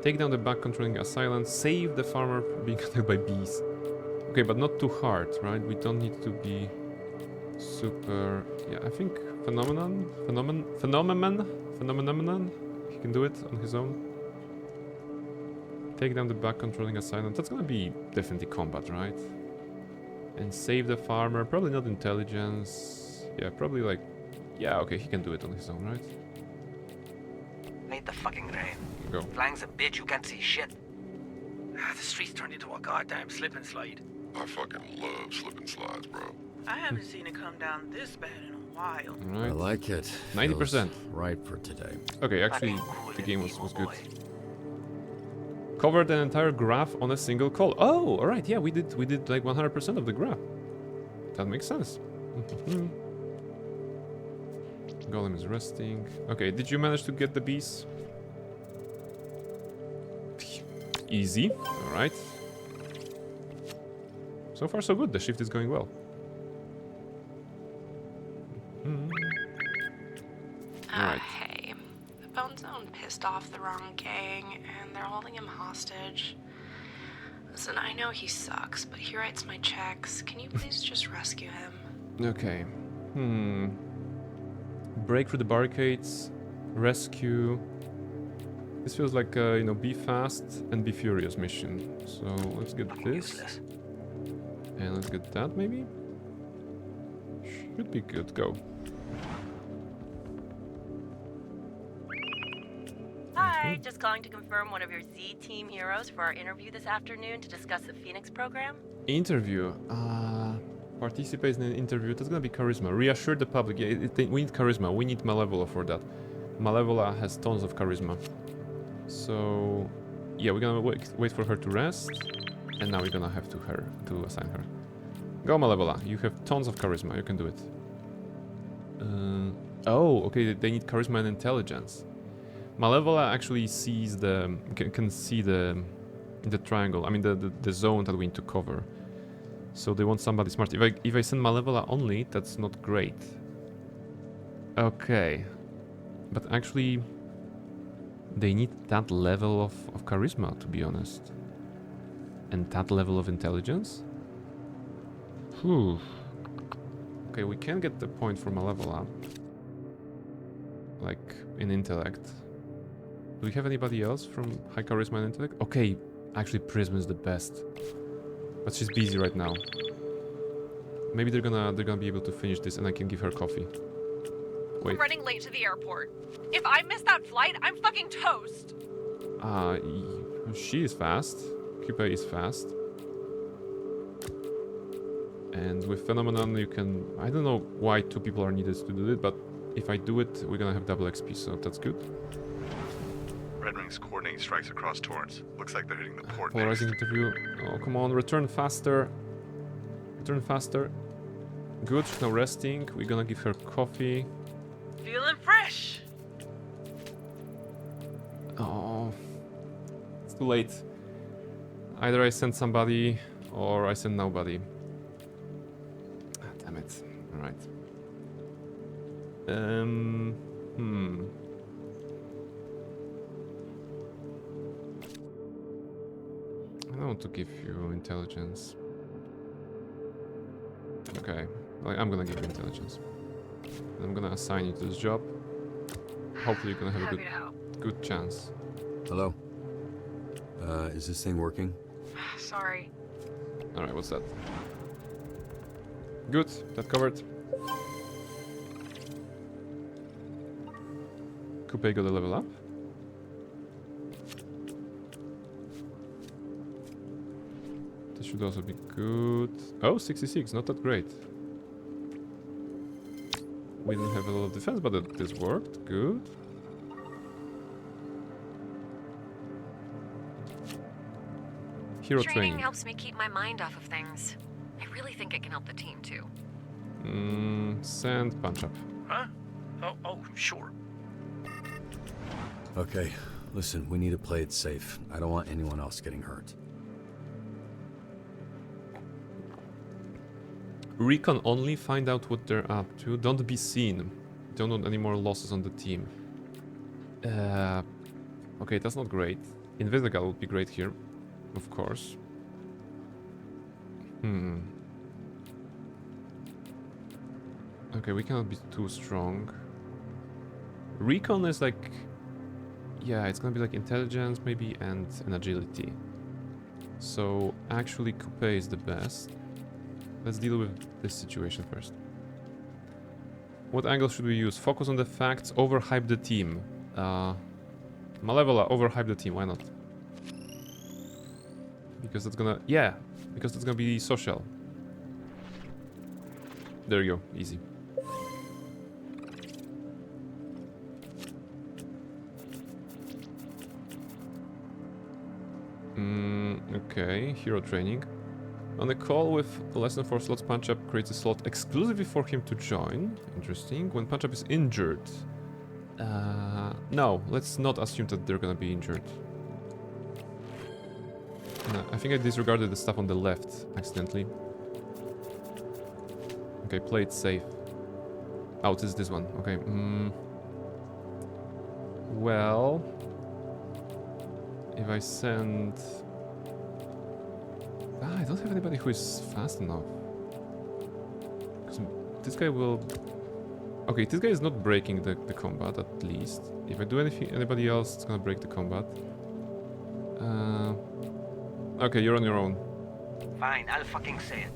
Take down the bug controlling assailant. Save the farmer from being attacked by bees. Okay, but not too hard, right? We don't need to be super... Yeah, I think Phenomenon? He can do it on his own. Take down the bug controlling assailant. That's gonna be definitely combat, right? And save the farmer. Probably not intelligence. Yeah, probably like... Yeah, okay, he can do it on his own, right? Hate the fucking rain. Go. Flying's a bitch, you can't see shit. The streets turned into a goddamn slip and slide. I fucking love slip and slides, bro. I haven't seen it come down this bad in a while. Right. I like it. 90%. Feels right for today. Okay, actually, the game was good. Covered an entire graph on a single call. Oh, alright, yeah, we did like 100% of the graph. That makes sense. Golem is resting. Okay, did you manage to get the bees? Easy. Alright. So far so good, the shift is going well. Alright. Hey. The Bone Zone pissed off the wrong gang, and they're holding him hostage. Listen, I know he sucks, but he writes my checks. Can you please just rescue him? Okay. Break through the barricades. Rescue. This feels like a, be fast and be furious mission. So let's get this. And let's get that maybe? Should be good. Go. Hi, just calling to confirm one of your Z-Team heroes for our interview this afternoon to discuss the Phoenix program. Interview. Participate in an interview. That's gonna be charisma. Reassure the public. Yeah, we need charisma. We need Malevola for that. Malevola has tons of charisma. So, yeah, we're gonna wait for her to rest. And now we're gonna have to assign her. Go, Malevola. You have tons of charisma. You can do it. Oh, okay. They need charisma and intelligence. Malevola actually sees can see the triangle. I mean the zone that we need to cover. So they want somebody smart. If I send Malevola only, that's not great. Okay, but actually, they need that level of charisma, to be honest, and that level of intelligence. Whew. Okay, we can get the point for Malevola, like in intellect. Do we have anybody else from high charisma and intellect? Okay, actually Prism is the best. But she's busy right now. Maybe they're gonna be able to finish this and I can give her coffee. Wait. I'm running late to the airport. If I miss that flight, I'm fucking toast. She is fast. Coupe is fast. And with Phenomenon you can... I don't know why 2 people are needed to do it, but if I do it, we're gonna have double XP, so that's good. Red Wing's coordinating strikes across Torrance. Looks like they're hitting the port Polarizing next. interview. Oh, come on, return faster. Return faster. Good, she's now resting. We're gonna give her coffee. Feeling fresh. Oh, it's too late. Either I send somebody or I send nobody. Ah, damn it. Alright. I don't want to give you intelligence. Okay, I'm gonna give you intelligence. I'm gonna assign you to this job. Hopefully you're gonna have a good chance. Hello? Is this thing working? Sorry. Alright, what's that? Good, that covered. Coupe got a level up. This should also be good. Oh, 66, not that great. We didn't have a lot of defense, but this worked. Good. Hero training. Helps me keep my mind off of things. I really think it can help the team too. Send punch up. Huh? Oh, sure. Okay, listen, we need to play it safe. I don't want anyone else getting hurt. Recon only, find out what they're up to. Don't be seen. Don't want any more losses on the team. Okay, that's not great. Invisigal would be great here, of course. Okay, we cannot be too strong. Recon is like... Yeah, it's gonna be like intelligence maybe and an agility. So actually Coupe is the best. Let's deal with this situation first. What angle should we use? Focus on the facts, overhype the team. Malevola, overhype the team, why not? Because that's gonna... Yeah, because that's gonna be social. There you go, easy. Okay, hero training. On a call with Lesson for Slots, Punch Up creates a slot exclusively for him to join. Interesting. When Punch Up is injured. No, let's not assume that they're gonna be injured. No, I think I disregarded the stuff on the left accidentally. Okay, play it safe. Oh, it is this one. Okay. Well, if I send... I don't have anybody who is fast enough. Because this guy will... Okay, this guy is not breaking the combat, at least. If I do anybody else, it's gonna break the combat. Okay, you're on your own. Fine, I'll fucking say it.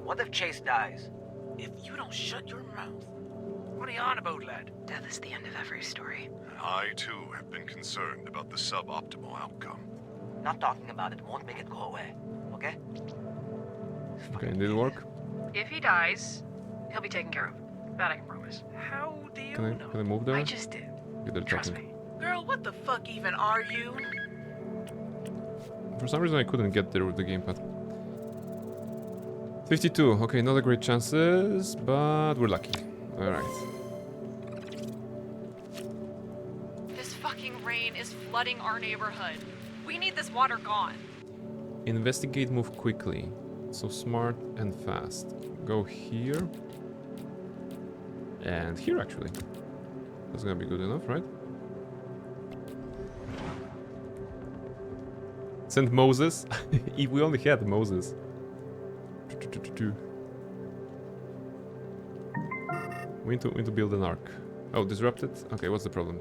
What if Chase dies? If you don't shut your mouth. What are you on about, lad? Death is the end of every story. I, too, have been concerned about the suboptimal outcome. Not talking about it won't make it go away, okay? Okay, did it work? If he dies, he'll be taken care of. That I can promise. How do you Can I move there? I just did. Okay, they're Trust talking. me. Girl, what the fuck even are you? For some reason I couldn't get there with the gamepad. 52. Okay, not a great chances, but we're lucky. Alright. This fucking rain is flooding our neighborhood. We need this water gone. Investigate, move quickly. So smart and fast. Go here. And here, actually. That's gonna be good enough, right? Send Moses. If we only had Moses. We need to build an ark. Oh, disrupted? Okay, what's the problem?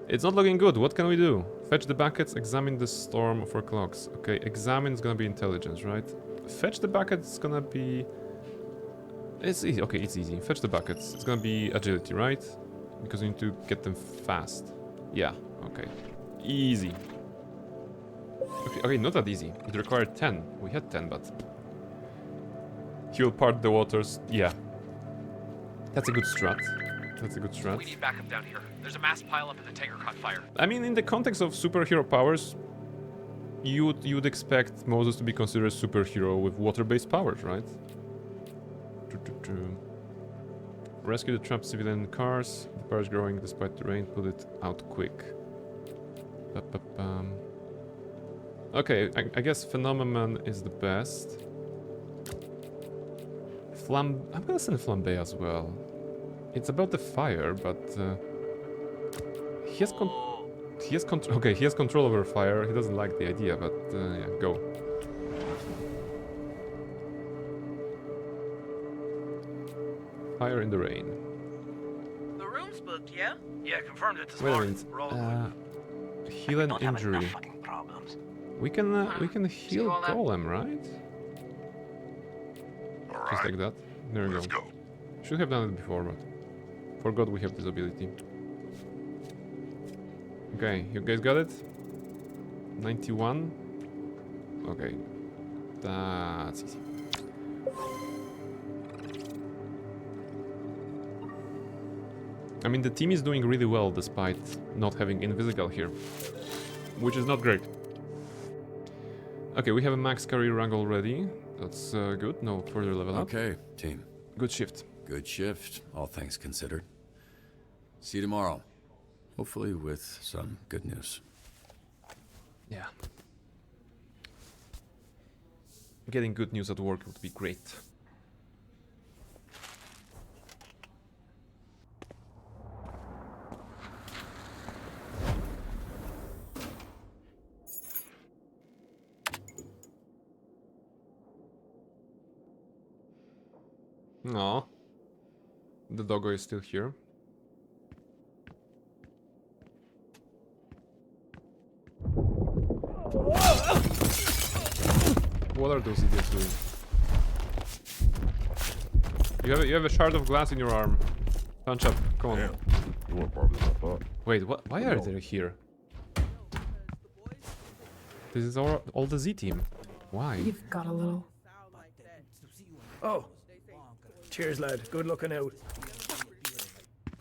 It's not looking good. What can we do? Fetch the buckets, examine the storm for clocks. Okay, examine is gonna be intelligence, right? Fetch the buckets is gonna be... It's easy. Okay, it's easy. Fetch the buckets. It's gonna be agility, right? Because we need to get them fast. Yeah, okay. Easy. Okay, not that easy. It required 10. We had 10, but... He'll part the waters. Yeah. That's a good strat. That's a good strat. We need backup down here. There's a mass pileup and the tanker caught fire. I mean, in the context of superhero powers, you'd expect Moses to be considered a superhero with water-based powers, right? Rescue the trapped civilian cars. The power is growing despite the rain. Put it out quick. Okay, I guess Phenomenon is the best. I'm gonna send Flambe as well. It's about the fire, but he has control. Okay, he has control over fire. He doesn't like the idea, but yeah, go. Fire in the rain. The room's booked, yeah? Yeah, confirmed it this Wait a morning. minute. We're all good. Heal an injury. We can heal all that. Golem, right? Just like that. There we go. Should have done it before, but forgot we have this ability. Okay, you guys got it? 91. Okay, that's easy. I mean, the team is doing really well despite not having Invisigal here, which is not great. Okay, we have a max career rank already. That's good. No further level up. Okay, team. Good shift. Good shift, all things considered. See you tomorrow. Hopefully with some good news. Yeah. Getting good news at work would be great. No. The doggo is still here. What are those idiots doing? You have a shard of glass in your arm. Punch up, come on. You weren't part of this, I thought. Wait, what? Why are they here? This is all the Z team. Why? You've got a little. Oh. Cheers, lad. Good looking out.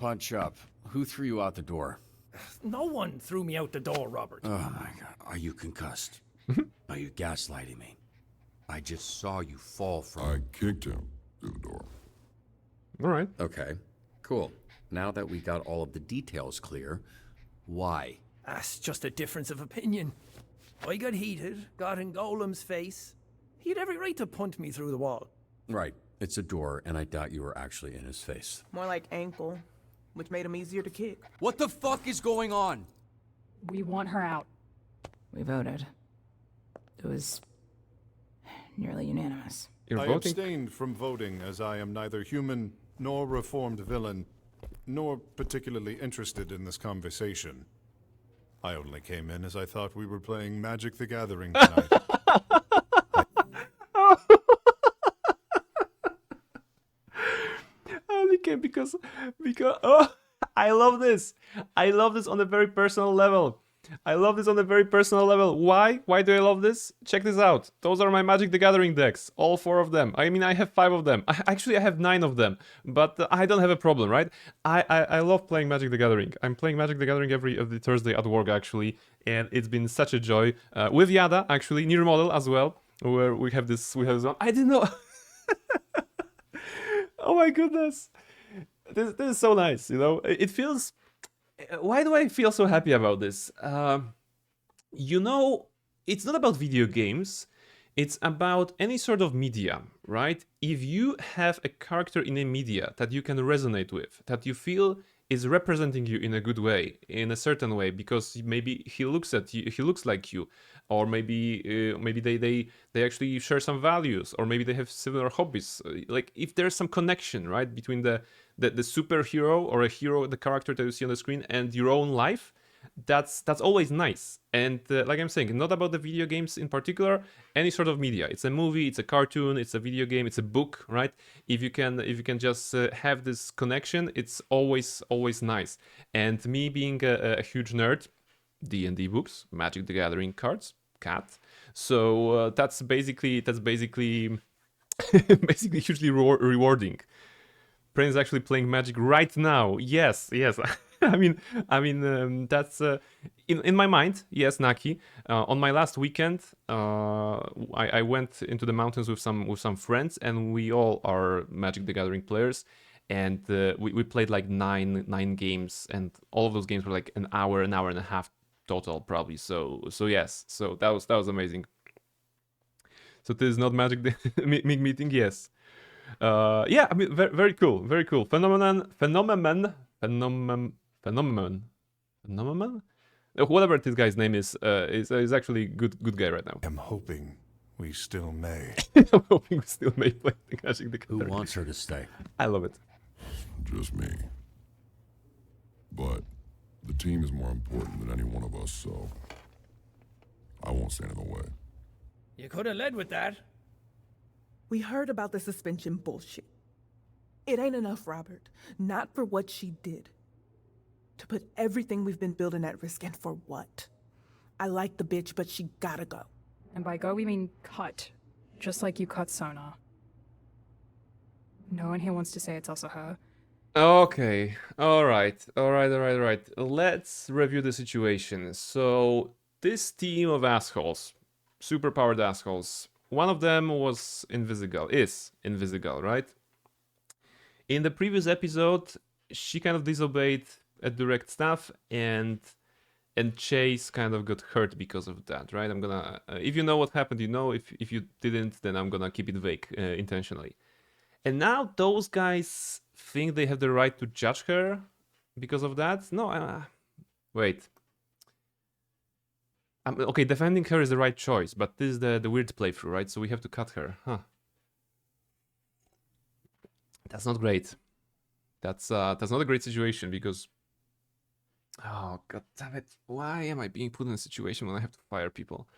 Punch up. Who threw you out the door? No one threw me out the door, Robert. Oh my god. Are you concussed? Are you gaslighting me? I just saw you fall from... I kicked him through the door. Alright. Okay, cool. Now that we got all of the details clear, why? That's just a difference of opinion. I got heated, got in Golem's face. He had every right to punt me through the wall. Right. It's a door, and I doubt you were actually in his face. More like ankle, which made him easier to kick. What the fuck is going on? We want her out. We voted. It was nearly unanimous. I abstained from voting as I am neither human nor reformed villain, nor particularly interested in this conversation. I only came in as I thought we were playing Magic the Gathering tonight. I only came because oh, I love this. I love this on a very personal level. Why? Why do I love this? Check this out. Those are my Magic the Gathering decks. All 4 of them. I mean, I have 5 of them. Actually, I have 9 of them. But I don't have a problem, right? I love playing Magic the Gathering. I'm playing Magic the Gathering every Thursday at work, actually. And it's been such a joy. With Yada, actually. Near Model as well. Where we have this one. I didn't know. Oh my goodness. This is so nice, you know? It feels... Why do I feel so happy about this? You know, it's not about video games. It's about any sort of media, right? If you have a character in a media that you can resonate with, that you feel is representing you in a good way, in a certain way, because maybe he looks at you, he looks like you, or maybe they actually share some values, or maybe they have similar hobbies. Like if there's some connection, right, between the superhero or a hero, the character that you see on the screen, and your own life, that's always nice. And like I'm saying, not about the video games in particular, any sort of media. It's a movie, it's a cartoon, it's a video game, it's a book, right? If you can just have this connection, it's always me. And me being a huge nerd, D&D books, Magic the Gathering cards, cat. So that's basically basically hugely rewarding. Brain is actually playing Magic right now. Yes. I mean, that's in my mind. Yes, Naki. On my last weekend, I went into the mountains with some friends, and we all are Magic the Gathering players, and we played like nine games, and all of those games were like an hour and a half total, probably. So yes, so that was amazing. So this is not Magic meeting, yes. Yeah, I mean, very cool. Phenomenon. Whatever this guy's name is actually good guy right now. I'm hoping we still may. I'm hoping we still may play the Magic the Gathering. Who wants her to stay? I love it. Just me. But the team is more important than any one of us, so I won't stand in the way. You could have led with that. We heard about the suspension bullshit. It ain't enough, Robert. Not for what she did. To put everything we've been building at risk, and for what? I like the bitch, but she gotta go. And by go, we mean cut. Just like you cut Sona. No one here wants to say it's also her. Okay. All right. Let's review the situation. So, this team of assholes, superpowered assholes, one of them is Invisigal, right? In the previous episode, she kind of disobeyed a direct staff, and Chase kind of got hurt because of that, right? I'm gonna, if you know what happened, you know. If you didn't, then I'm gonna keep it vague intentionally. And now those guys think they have the right to judge her because of that. No, wait. Okay, defending her is the right choice, but this is the weird playthrough, right? So we have to cut her, huh? That's not great. That's not a great situation, because, oh god damn it! Why am I being put in a situation when I have to fire people?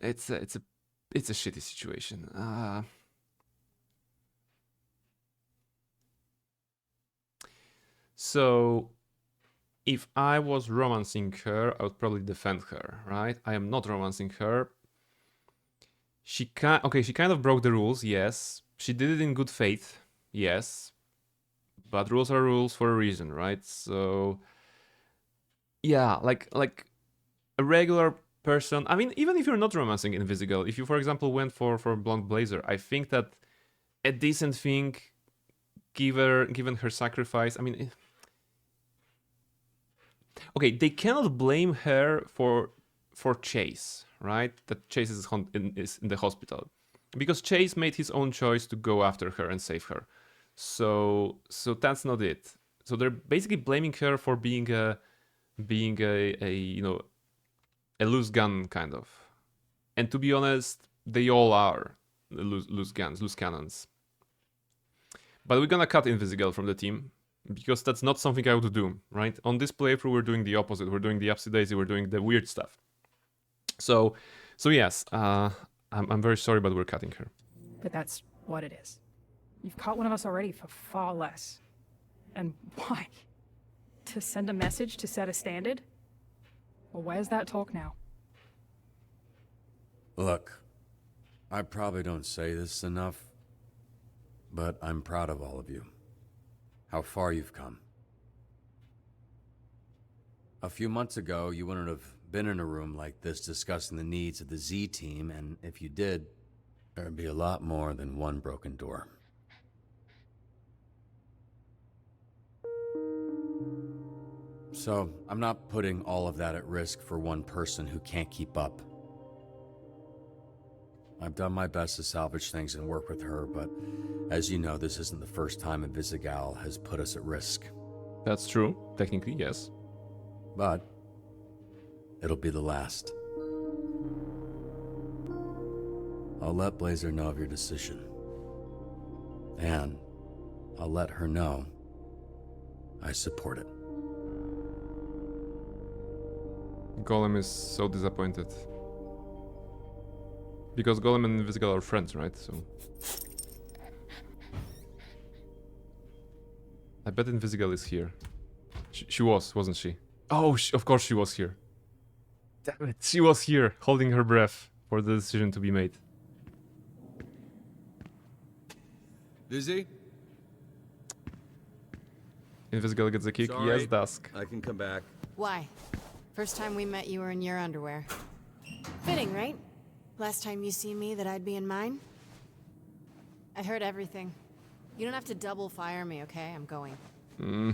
It's a shitty situation. So, if I was romancing her, I would probably defend her, right? I am not romancing her. She kind of broke the rules, yes. She did it in good faith, yes. But rules are rules for a reason, right? So, yeah, like a regular person. I mean, even if you're not romancing Invisigal, if you, for example, went for Blonde Blazer, I think that a decent thing, given her sacrifice. I mean, okay, they cannot blame her for Chase, right? That Chase is in the hospital. Because Chase made his own choice to go after her and save her. So that's not it. So they're basically blaming her for being a you know, a loose gun kind of. And to be honest, they all are loose cannons. But we're gonna cut Invisigal from the team, because that's not something I would do, right? On this playthrough, we're doing the opposite. We're doing the Upsy Daisy, we're doing the weird stuff. So yes, I'm very sorry, but we're cutting her. But that's what it is. You've caught one of us already for far less. And why? To send a message to set a standard? Well, where's that talk now? Look, I probably don't say this enough, but I'm proud of all of you. How far you've come. A few months ago, you wouldn't have been in a room like this discussing the needs of the Z team, and if you did, there'd be a lot more than one broken door. So, I'm not putting all of that at risk for one person who can't keep up. I've done my best to salvage things and work with her, but as you know, this isn't the first time Invisigal has put us at risk. That's true. Technically, yes. But it'll be the last. I'll let Blazer know of your decision. And I'll let her know I support it. Golem is so disappointed. Because Golem and Invisigal are friends, right? So I bet Invisigal is here. She was, wasn't she? Oh, of course she was here. Damn it, she was here, holding her breath for the decision to be made. Dizzy? Invisigal gets a kick. Sorry, Yes, Dusk. I can come back. Why? First time we met, you were in your underwear. Fitting, right? Last time you see me, that I'd be in mine? I heard everything. You don't have to double fire me, okay? I'm going. I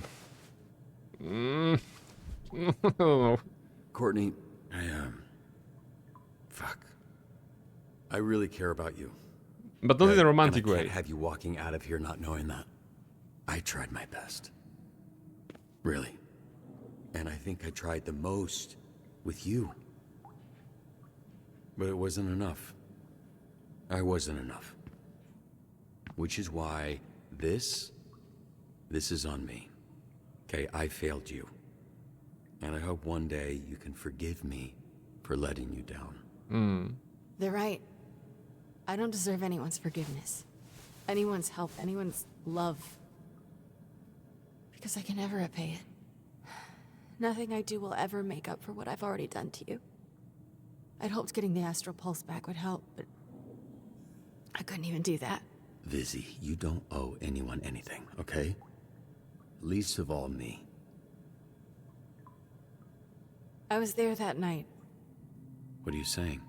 don't know. Courtney, fuck. I really care about you. But not in a romantic and I way. can't have you walking out of here not knowing that. I tried my best. Really. And I think I tried the most with you. But it wasn't enough. I wasn't enough. Which is why this is on me. Okay, I failed you. And I hope one day you can forgive me for letting you down. They're right. I don't deserve anyone's forgiveness. Anyone's help, anyone's love. Because I can never repay it. Nothing I do will ever make up for what I've already done to you. I'd hoped getting the Astral Pulse back would help, but I couldn't even do that. Vizzy, you don't owe anyone anything, okay? Least of all me. I was there that night. What are you saying?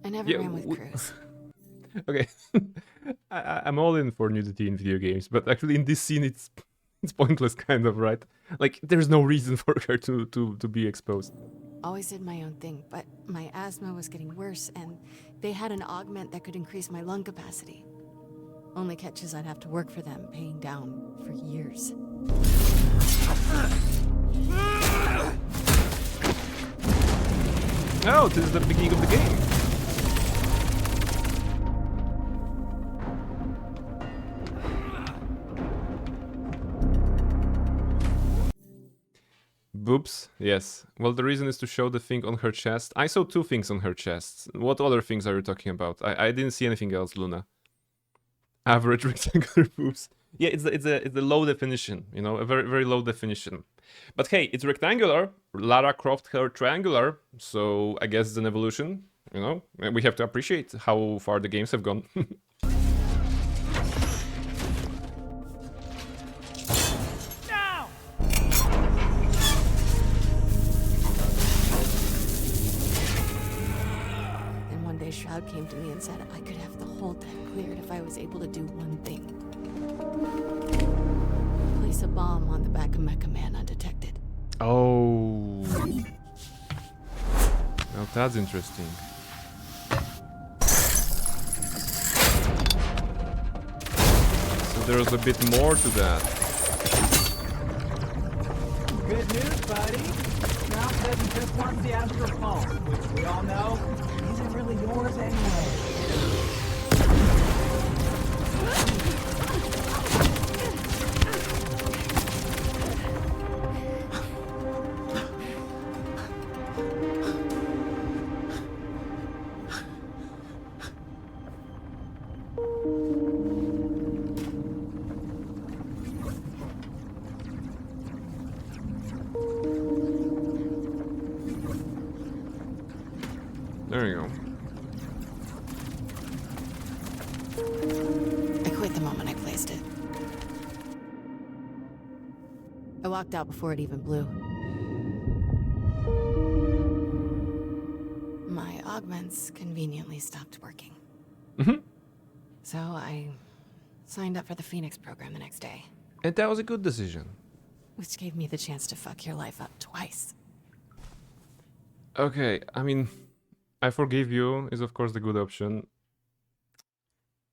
I never ran with Cruz. Okay, I'm all in for nudity in video games, but actually in this scene it's pointless, kind of, right? Like, there's no reason for her to be exposed. Always did my own thing, but my asthma was getting worse, and they had an augment that could increase my lung capacity. Only catch is I'd have to work for them, paying down for years. Oh, this is the beginning of the game. Boobs? Yes. Well, the reason is to show the thing on her chest. I saw two things on her chest. What other things are you talking about? I didn't see anything else, Luna. Average rectangular boobs. Yeah, it's a low definition, you know, a very, very low definition. But hey, it's rectangular. Lara Croft her triangular, so I guess it's an evolution, you know? We have to appreciate how far the games have gone. Shroud came to me and said I could have the whole deck cleared if I was able to do one thing. Place a bomb on the back of Mecha Man undetected. Oh. Well, that's interesting. So there's a bit more to that. Good news, buddy. Ralph says he just wants the Astro Pulse, which we all know isn't really yours anyway. There you go. I quit the moment I placed it. I walked out before it even blew. My augments conveniently stopped working. So I signed up for the Phoenix program the next day. And that was a good decision. Which gave me the chance to fuck your life up twice. Okay, I mean, I forgive you is of course the good option.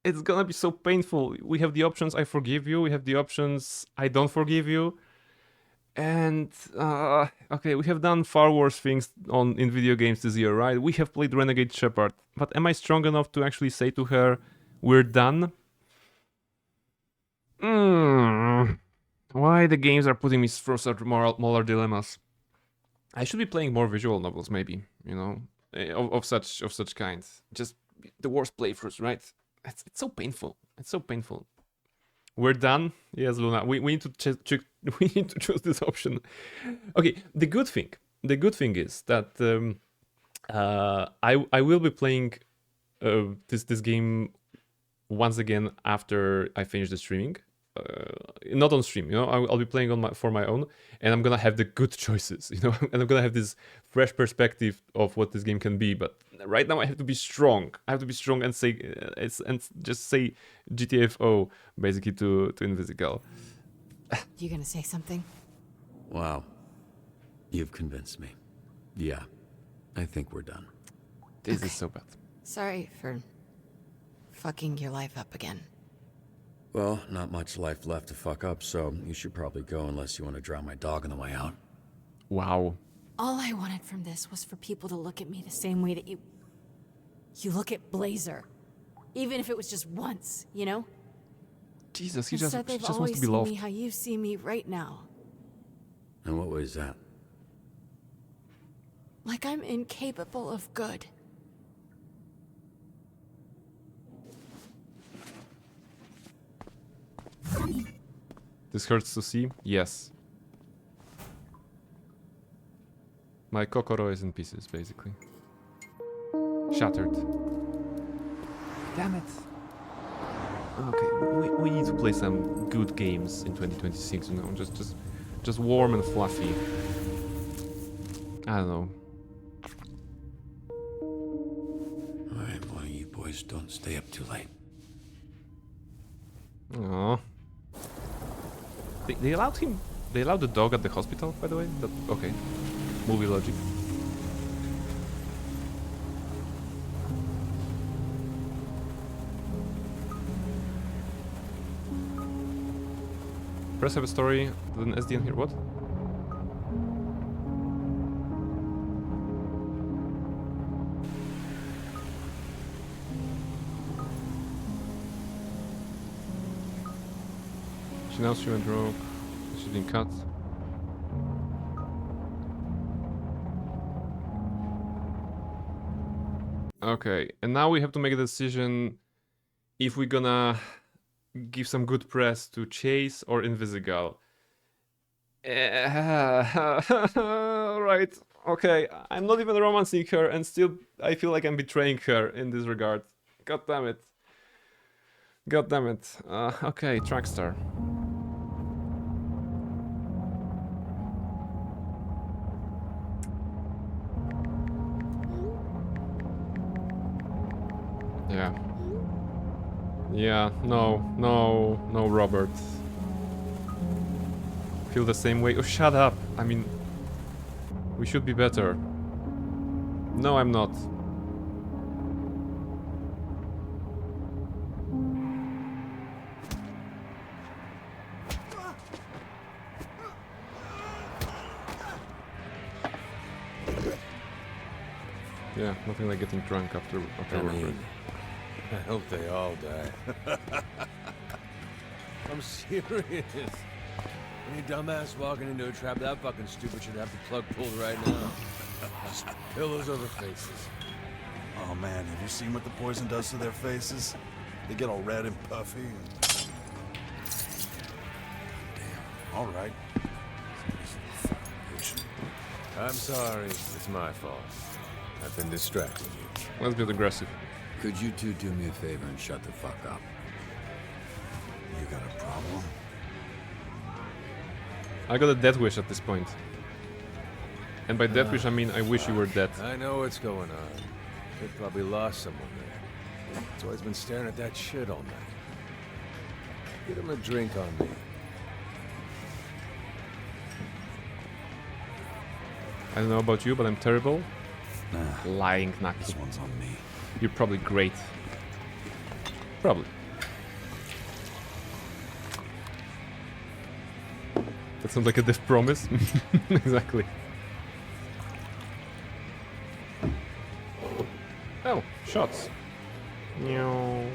It's gonna be so painful. We have the options I forgive you, we have the options I don't forgive you. And, okay, we have done far worse things in video games this year, right? We have played Renegade Shepard, but am I strong enough to actually say to her, we're done? Why the games are putting me through such moral dilemmas? I should be playing more visual novels, maybe, you know, of such kind. Just the worst playthroughs, right? It's so painful. It's so painful. We're done. Yes, Luna. We need to we need to choose this option. Okay. The good thing is that I will be playing this game once again after I finish the streaming. Not on stream, you know. I'll be playing for my own, and I'm gonna have the good choices, you know. And I'm gonna have this fresh perspective of what this game can be. But right now, I have to be strong. I have to be strong and say just say GTFO basically to Invisigal. You gonna say something? Wow, you've convinced me. Yeah, I think we're done. This is so bad. Sorry for fucking your life up again. Well, not much life left to fuck up, so you should probably go unless you want to drown my dog on the way out. Wow. All I wanted from this was for people to look at me the same way that you look at Blazer. Even if it was just once, you know? Jesus, he Instead, just wants always to be seen loved. me how you see me right now. And what way is that? Like I'm incapable of good. This hurts to see? Yes. My Kokoro is in pieces, basically. Shattered. Damn it. Okay, we need to play some good games in 2026, you know, just warm and fluffy. I don't know. Alright, well, you boys don't stay up too late. Aww. They allowed him. They allowed the dog at the hospital, by the way. Okay, movie logic. Press have a story. There's an SDN here. What? She knows she went rogue. She's been cut. Okay, and now we have to make a decision if we're gonna give some good press to Chase or Invisigal. Right, okay, I'm not even romancing her and still I feel like I'm betraying her in this regard. God damn it. God damn it. Okay, Trackstar. Yeah. Yeah, no, Robert. Feel the same way. Oh, shut up. I mean, We should be better. No, I'm not. Yeah, nothing like getting drunk after I work. mean, I hope they all die. I'm serious. Any dumbass walking into a trap that fucking stupid should have the plug pulled right now. Just pillows over faces. Oh man, have you seen what the poison does to their faces? They get all red and puffy. Damn. All right. I'm sorry. It's my fault. I've been distracting you. Let's get aggressive. Could you two do me a favor and shut the fuck up? You got a problem? I got a death wish at this point. And by death wish I mean I wish you were dead. I know what's going on. Kid probably lost someone there. That's why he's been staring at that shit all night. Get him a drink on me. I don't know about you, but I'm terrible. Nah. Lying Naki. This one's on me. You're probably great. Probably. That sounds like a death promise. Exactly. Oh, shots. Meow.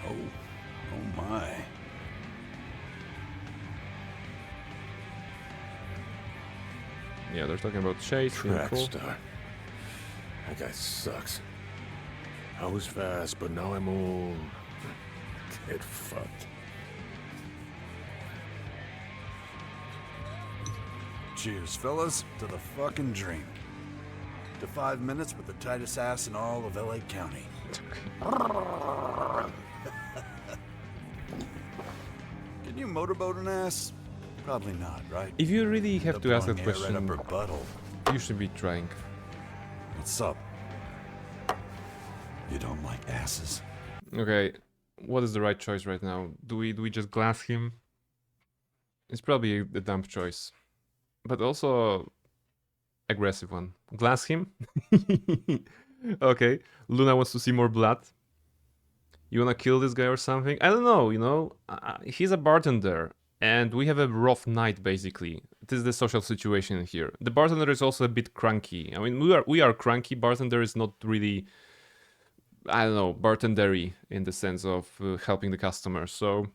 Oh my. Yeah, they're talking about Chase. Trackstar. That guy sucks. I was fast, but now I'm old. Get fucked. Cheers, fellas, to the fucking dream. To 5 minutes with the tightest ass in all of LA County. Can you motorboat an ass? Probably not, right? If you really have to ask that Blowing air question, right up her butthole. you should be trying. What's up? You don't like asses? Okay, what is the right choice right now? Do we just glass him? It's probably the dumb choice, but also aggressive one. Glass him? Okay, Luna wants to see more blood. You wanna kill this guy or something? I don't know, you know? He's a bartender, and we have a rough night, basically. This is the social situation here. The bartender is also a bit cranky. I mean, we are cranky. Bartender is not really, I don't know, bartendery in the sense of helping the customer. So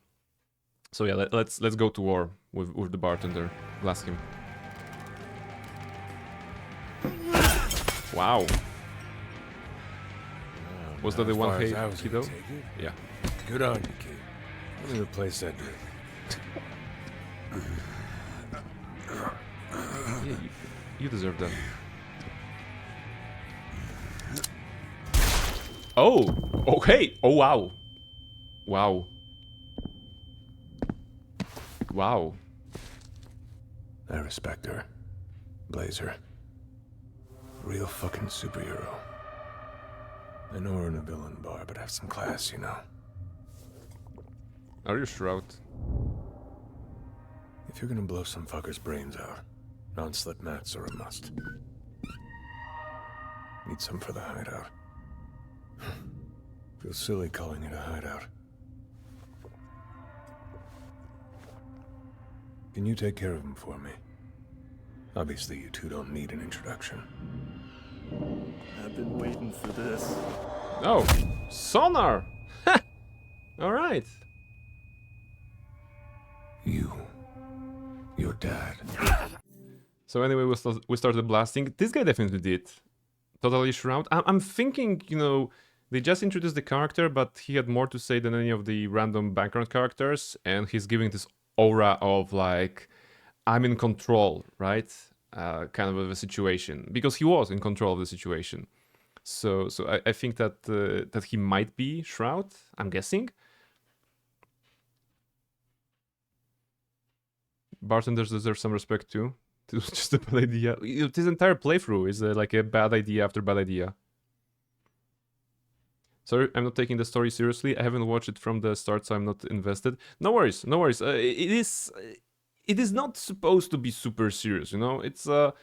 yeah, let's go to war with the bartender. Glass him. Wow. Was that the one hit though? Yeah. Good on you, kid. Let me replace that drink. Yeah, you deserve that. Oh! Okay! Oh, wow! Wow. Wow. I respect her. Blazer. Real fucking superhero. I know we're in a villain bar, but have some class, you know. Are you Shroud? If you're gonna blow some fucker's brains out, non-slip mats are a must. Need some for the hideout. Feels silly calling it a hideout. Can you take care of him for me? Obviously, you two don't need an introduction. I've been waiting for this. Oh! Sonar! Alright. Your dad. So anyway, we started blasting. This guy definitely did. Totally Shroud. I'm thinking, you know, they just introduced the character, but he had more to say than any of the random background characters, and he's giving this aura of like, I'm in control, right? Kind of a situation, because he was in control of the situation. So I think that that he might be Shroud. I'm guessing. Bartenders deserve some respect too. It was just a bad idea. This entire playthrough is like a bad idea after bad idea. Sorry, I'm not taking the story seriously. I haven't watched it from the start, so I'm not invested. No worries, no worries. It it is not supposed to be super serious, you know. It's okay.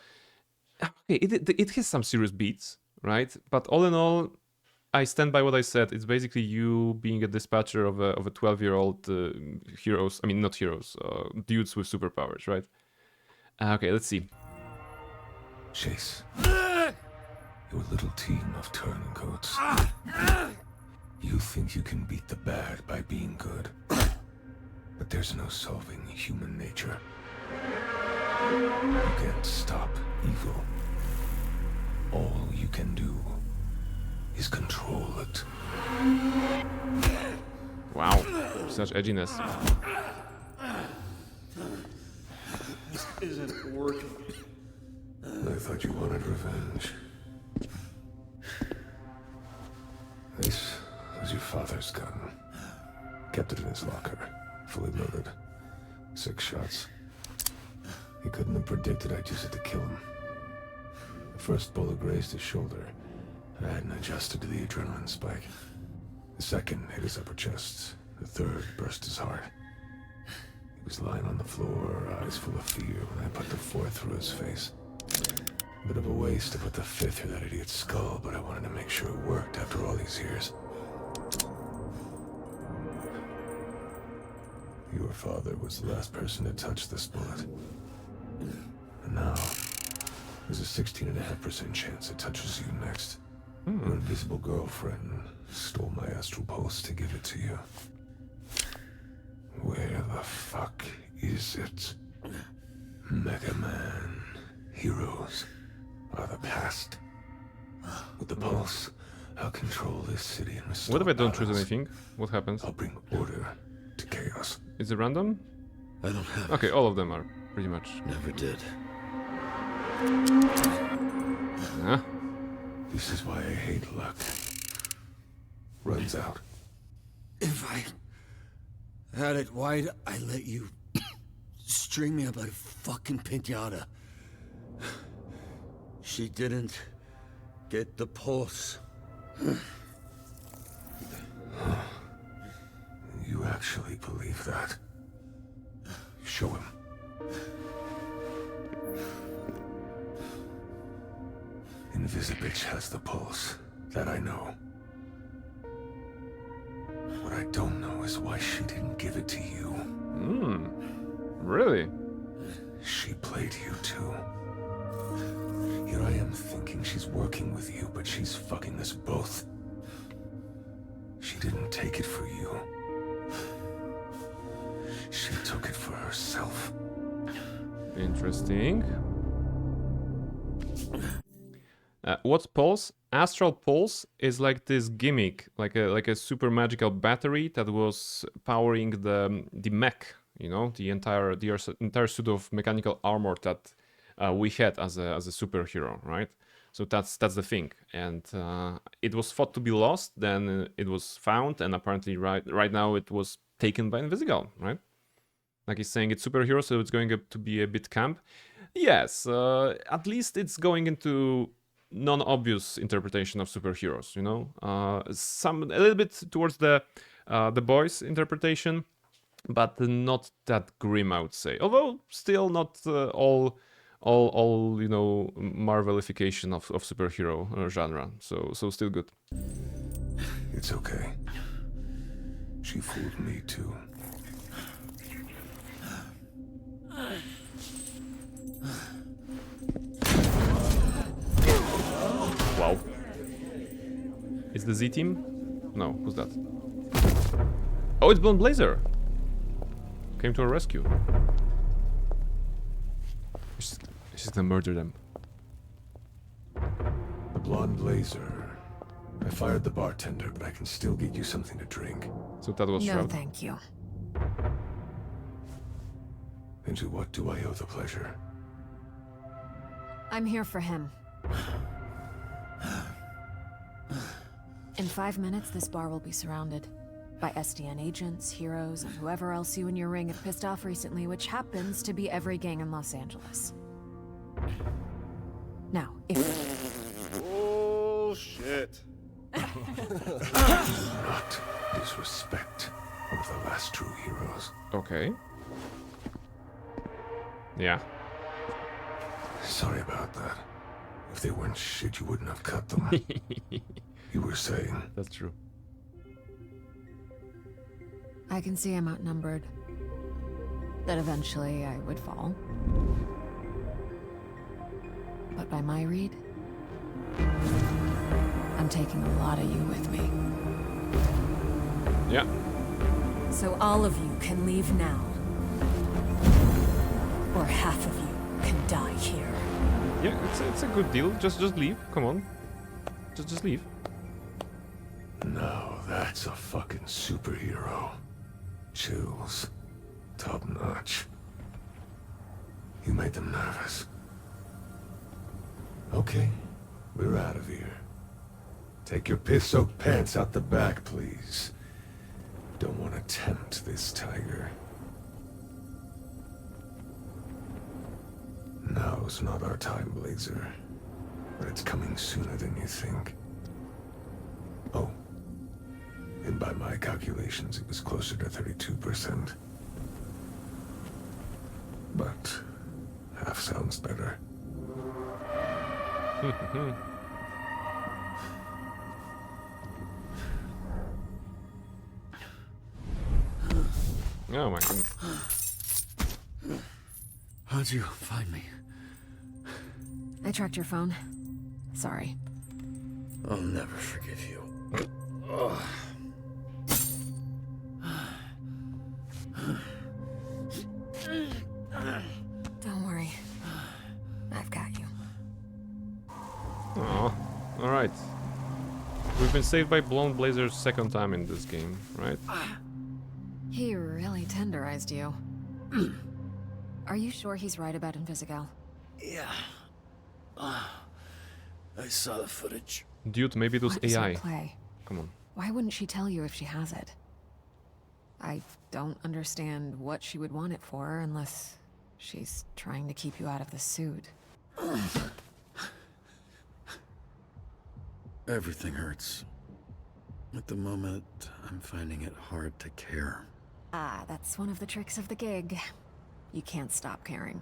It has some serious beats, right? But all in all, I stand by what I said. It's basically you being a dispatcher of a 12-year-old heroes. I mean, not heroes, dudes with superpowers, right? Okay, let's see. Chase. Your little team of turncoats. You think you can beat the bad by being good. But there's no solving human nature. You can't stop evil. All you can do is control it. Wow, such edginess. This isn't working. I thought you wanted revenge. This was your father's gun. Kept it in his locker, fully loaded. 6 shots. He couldn't have predicted I'd use it to kill him. The first bullet grazed his shoulder. I hadn't adjusted to the adrenaline spike. The second hit his upper chest. The third burst his heart. He was lying on the floor, eyes full of fear, when I put the fourth through his face. Bit of a waste to put the fifth through that idiot's skull, but I wanted to make sure it worked after all these years. Your father was the last person to touch this bullet. And now, there's a 16.5% chance it touches you next. Your invisible girlfriend stole my astral pulse to give it to you. Where the fuck is it? Mega Man. Heroes are the past. With the pulse, I'll control this city and restore What if I don't choose balance. anything? What happens? I'll bring order to chaos. Is it random? I don't have Okay, all of them are, pretty much. Never did. Huh? This is why I hate luck. Runs out. If I had it, why'd I let you string me up like a fucking piñata? She didn't get the pulse. You actually believe that? Show him. Invisibitch has the pulse. That I know. What I don't know is why she didn't give it to you. Really? She played you too. Here I am thinking she's working with you, but she's fucking us both. She didn't take it for you. She took it for herself. Interesting. What's Pulse? Astral Pulse is like this gimmick, like a super magical battery that was powering the mech, you know, the entire suit of mechanical armor that we had as a superhero, right? So that's the thing, and it was thought to be lost. Then it was found, and apparently right now it was taken by Invisigal, right? Like he's saying, it's superhero, so it's going to be a bit camp. Yes, at least it's going into non-obvious interpretation of superheroes, you know, a little bit towards the boys' interpretation, but not that grim, I would say. Although still not all you know, Marvelification of superhero genre. So still good. It's okay. She fooled me too. Wow. It's the Z team? No, who's that? Oh, it's Blonde Blazer! Came to our rescue. She's gonna murder them. The Blonde Blazer. I fired the bartender, but I can still get you something to drink. So that was No, Shroud. thank you. And to what do I owe the pleasure? I'm here for him. In 5 minutes, this bar will be surrounded by SDN agents, heroes, and whoever else you and your ring have pissed off recently, which happens to be every gang in Los Angeles. Now, if... Bullshit. Not disrespect one of the last true heroes. Okay. Yeah. Sorry about that. If they weren't shit, you wouldn't have cut them. You were saying. That's true. I can see I'm outnumbered. That eventually I would fall. But by my read, I'm taking a lot of you with me. Yeah. So all of you can leave now. Or half of you can die here. Yeah, it's a good deal. Just leave. Come on. Just leave. No, that's a fucking superhero. Chills. Top notch. You made them nervous. Okay, we're out of here. Take your piss-soaked pants out the back, please. Don't want to tempt this tiger. Now's not our time, Blazer. But it's coming sooner than you think. Oh. And by my calculations, it was closer to 32%. But half sounds better. Oh my goodness. How'd you find me? I tracked your phone. Sorry. I'll never forgive you. Don't worry. I've got you. Oh, alright. We've been saved by Blonde Blazer's second time in this game, right? He really tenderized you. Are you sure he's right about Invisigal? Yeah. I saw the footage. Dude, maybe it was What does her AI. play? Come on. Why wouldn't she tell you if she has it? I don't understand what she would want it for unless she's trying to keep you out of the suit. Everything hurts. At the moment, I'm finding it hard to care. Ah, that's one of the tricks of the gig. You can't stop caring.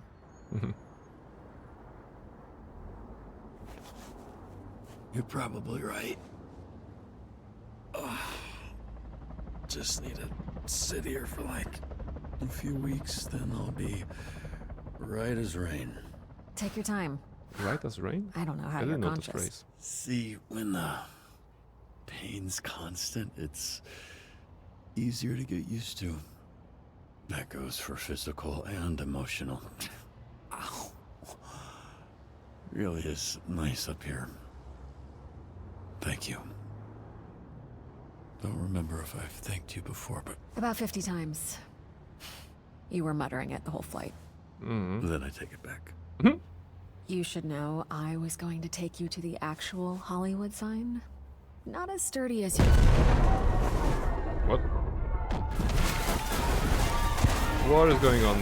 You're probably right. Just need to sit here for like a few weeks, then I'll be right as rain. Take your time. Right as rain? I don't know how I you're didn't know conscious. this phrase. See, when the pain's constant, it's easier to get used to. That goes for physical and emotional. Ow. Really is nice up here. Thank you. Don't remember if I've thanked you before, but About 50 times. You were muttering it the whole flight. then I take it back. You should know I was going to take you to the actual Hollywood sign. Not as sturdy as you. What? What is going on?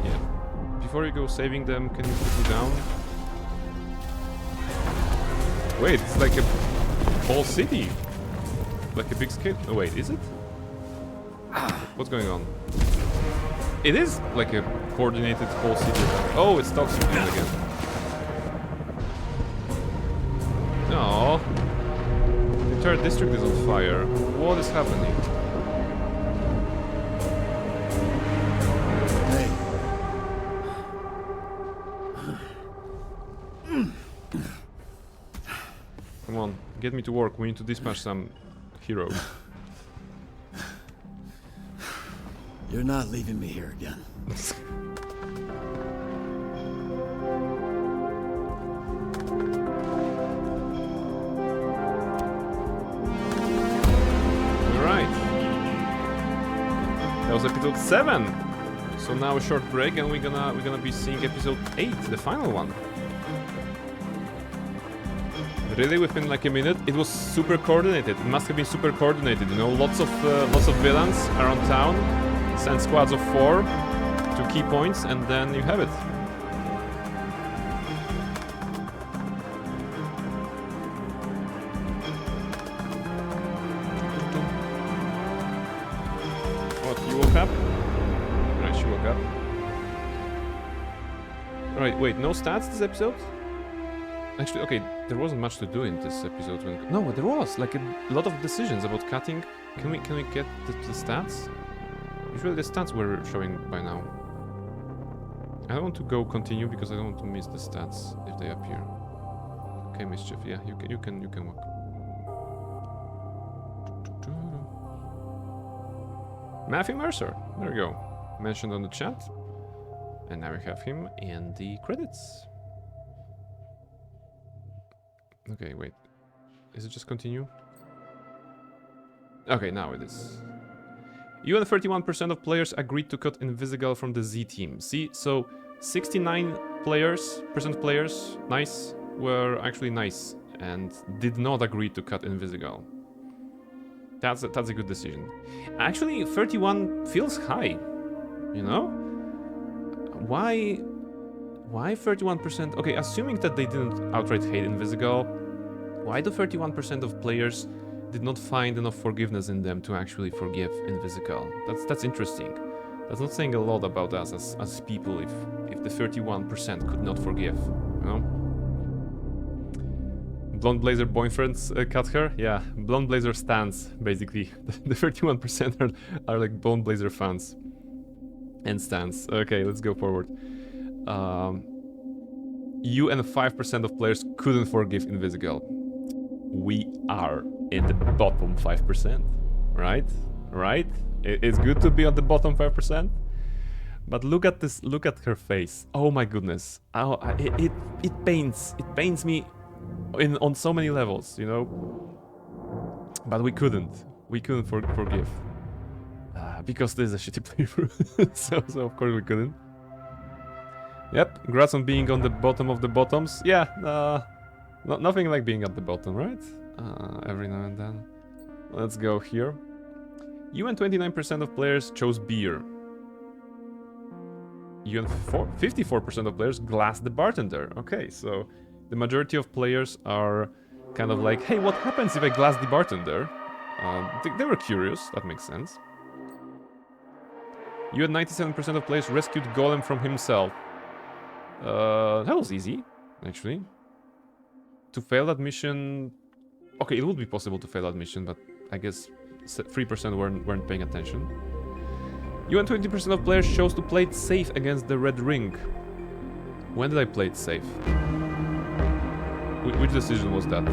Yeah. Before you go saving them, can you put me down? Wait, it's like a whole city. Like a big scale. Oh wait, is it? What's going on? It is like a coordinated whole city. Oh, it stops again. No. The entire district is on fire. What is happening? Come on, get me to work. We need to dispatch some heroes. You're not leaving me here again. Alright. That was episode 7. So now a short break and we're gonna be seeing episode 8, the final one. Really, within like a minute, it was super coordinated. It must have been super coordinated, you know, lots of villains around town. Send squads of 4 to key points, and then you have it. What, woke up. Alright, she woke up. Alright, wait, no stats this episode? Actually, okay, there wasn't much to do in this episode. No, there was, like, a lot of decisions about cutting. Can we get the stats? Usually the stats were showing by now. I don't want to go continue because I don't want to miss the stats if they appear. Okay, Mischief, yeah, you can walk. Matthew Mercer, there we go. Mentioned on the chat. And now we have him in the credits. Okay, wait. Is it just continue? Okay, now it is. You and 31% of players agreed to cut Invisigal from the Z team. See, so 69% players, nice, were actually nice and did not agree to cut Invisigal. That's a good decision. Actually, 31 feels high, you know? Why 31%? Okay, assuming that they didn't outright hate Invisigal, why do 31% of players did not find enough forgiveness in them to actually forgive Invisigal? That's interesting. That's not saying a lot about us as people if the 31% could not forgive, you know? Blonde Blazer boyfriends cut her? Yeah, Blonde Blazer stans, basically. The 31% are like Blonde Blazer fans. And stans. Okay, let's go forward. You and 5% of players couldn't forgive Invisigal. We are in the bottom 5%, right? Right? It's good to be on the bottom 5%. But look at this, look at her face. Oh my goodness. Oh, it pains me on so many levels, you know? But we couldn't forgive. Because this is a shitty playthrough. so of course we couldn't. Yep, congrats on being on the bottom of the bottoms. Yeah, nothing like being at the bottom, right? Every now and then. Let's go here. You and 29% of players chose beer. You and 54% of players glassed the bartender. Okay, so the majority of players are kind of like, hey, what happens if I glass the bartender? They were curious, that makes sense. You had 97% of players rescued Golem from himself. That was easy, actually. To fail that mission... Okay, it would be possible to fail that mission, but I guess 3% weren't paying attention. You and 20% of players chose to play it safe against the Red Ring. When did I play it safe? Which decision was that? I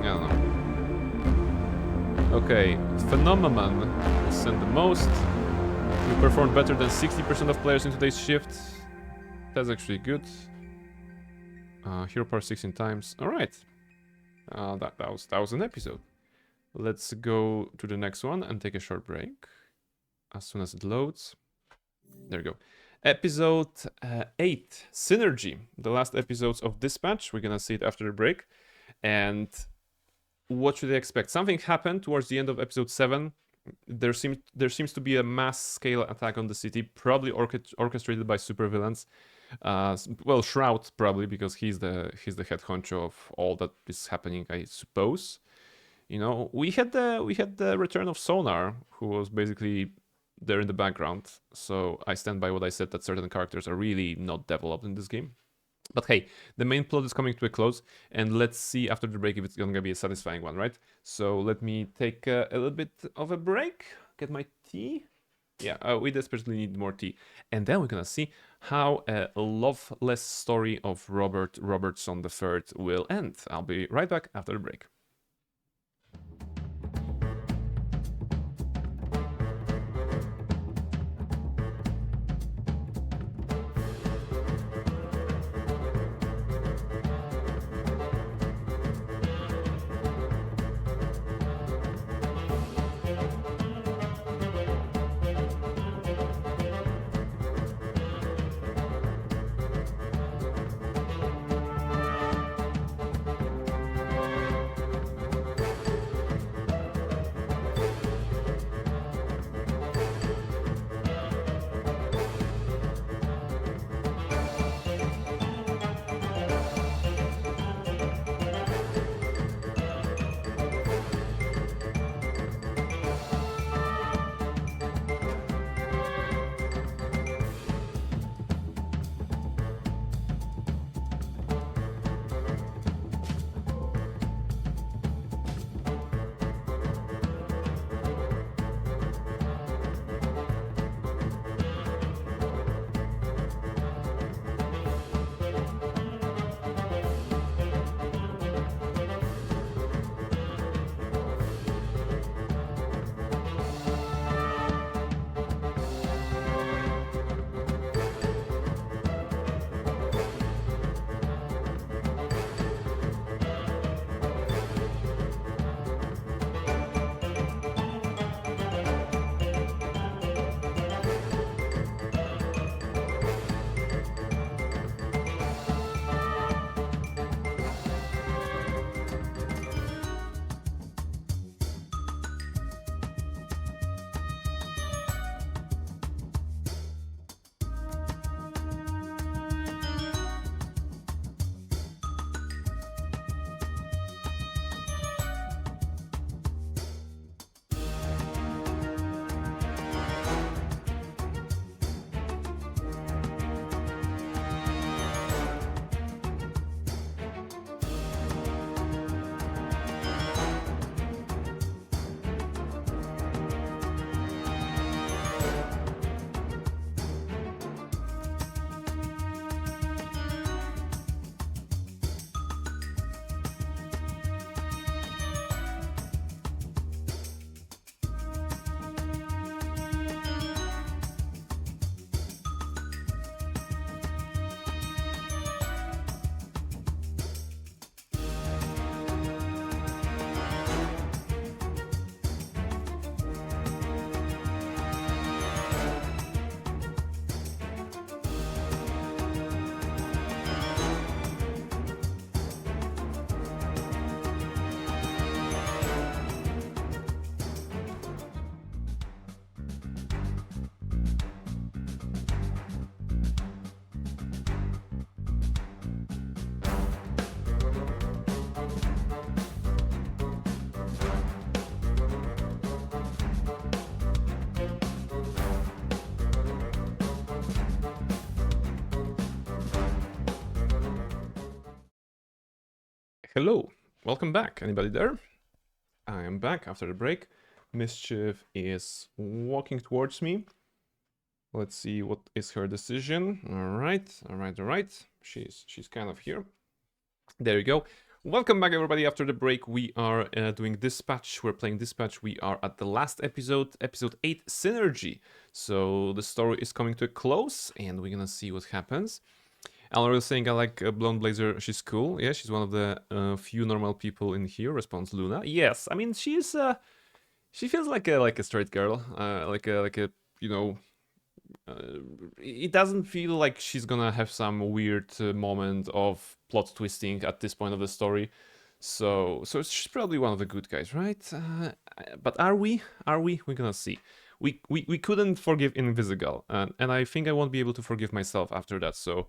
don't know. Okay, Phenomenon sent the most. You performed better than 60% of players in today's shift. That's actually good. Hero power 16 times. Alright. That was an episode. Let's go to the next one and take a short break. As soon as it loads. There we go. Episode 8, Synergy. The last episodes of Dispatch. We're gonna see it after the break. And what should they expect? Something happened towards the end of episode 7. There seems to be a mass-scale attack on the city, probably orchestrated by supervillains. Well, Shroud probably, because he's the head honcho of all that is happening, I suppose. You know, we had the return of Sonar, who was basically there in the background. So I stand by what I said, that certain characters are really not developed in this game. But hey, the main plot is coming to a close, and let's see after the break if it's gonna be a satisfying one, right? So let me take a little bit of a break, get my tea. Yeah, we desperately need more tea. And then we're gonna see how a loveless story of Robert Robertson III will end. I'll be right back after the break. Hello, welcome back. Anybody there? I am back after the break. Mischief is walking towards me. Let's see what is her decision. All right. She's kind of here. There you go. Welcome back, everybody. After the break, we are doing Dispatch. We're playing Dispatch. We are at the last episode, episode 8, Synergy. So the story is coming to a close, and we're gonna see what happens. Alan was saying I like Blonde Blazer. She's cool. Yeah, she's one of the few normal people in here. Responds Luna. Yes, I mean she's she feels like a straight girl. Like a you know. It doesn't feel like she's gonna have some weird moment of plot twisting at this point of the story. So she's probably one of the good guys, right? But are we? We're gonna see. We couldn't forgive Invisigal, and I think I won't be able to forgive myself after that. So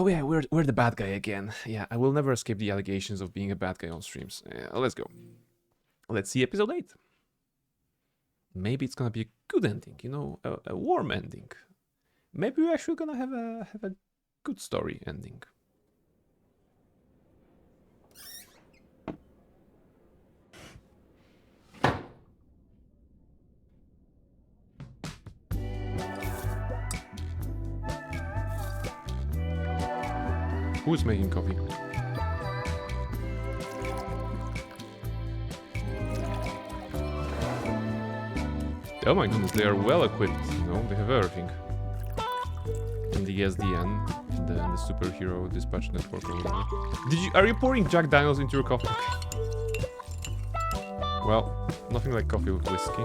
yeah, we're the bad guy again. Yeah, I will never escape the allegations of being a bad guy on streams. Let's go. Let's see episode 8. Maybe it's gonna be a good ending, you know, a warm ending. Maybe we're actually gonna have a good story ending. Who's making coffee? Oh my goodness, they are well equipped, you know, they have everything. In the SDN, the superhero dispatch network or whatever. Are you pouring Jack Daniels into your coffee? Well, nothing like coffee with whiskey.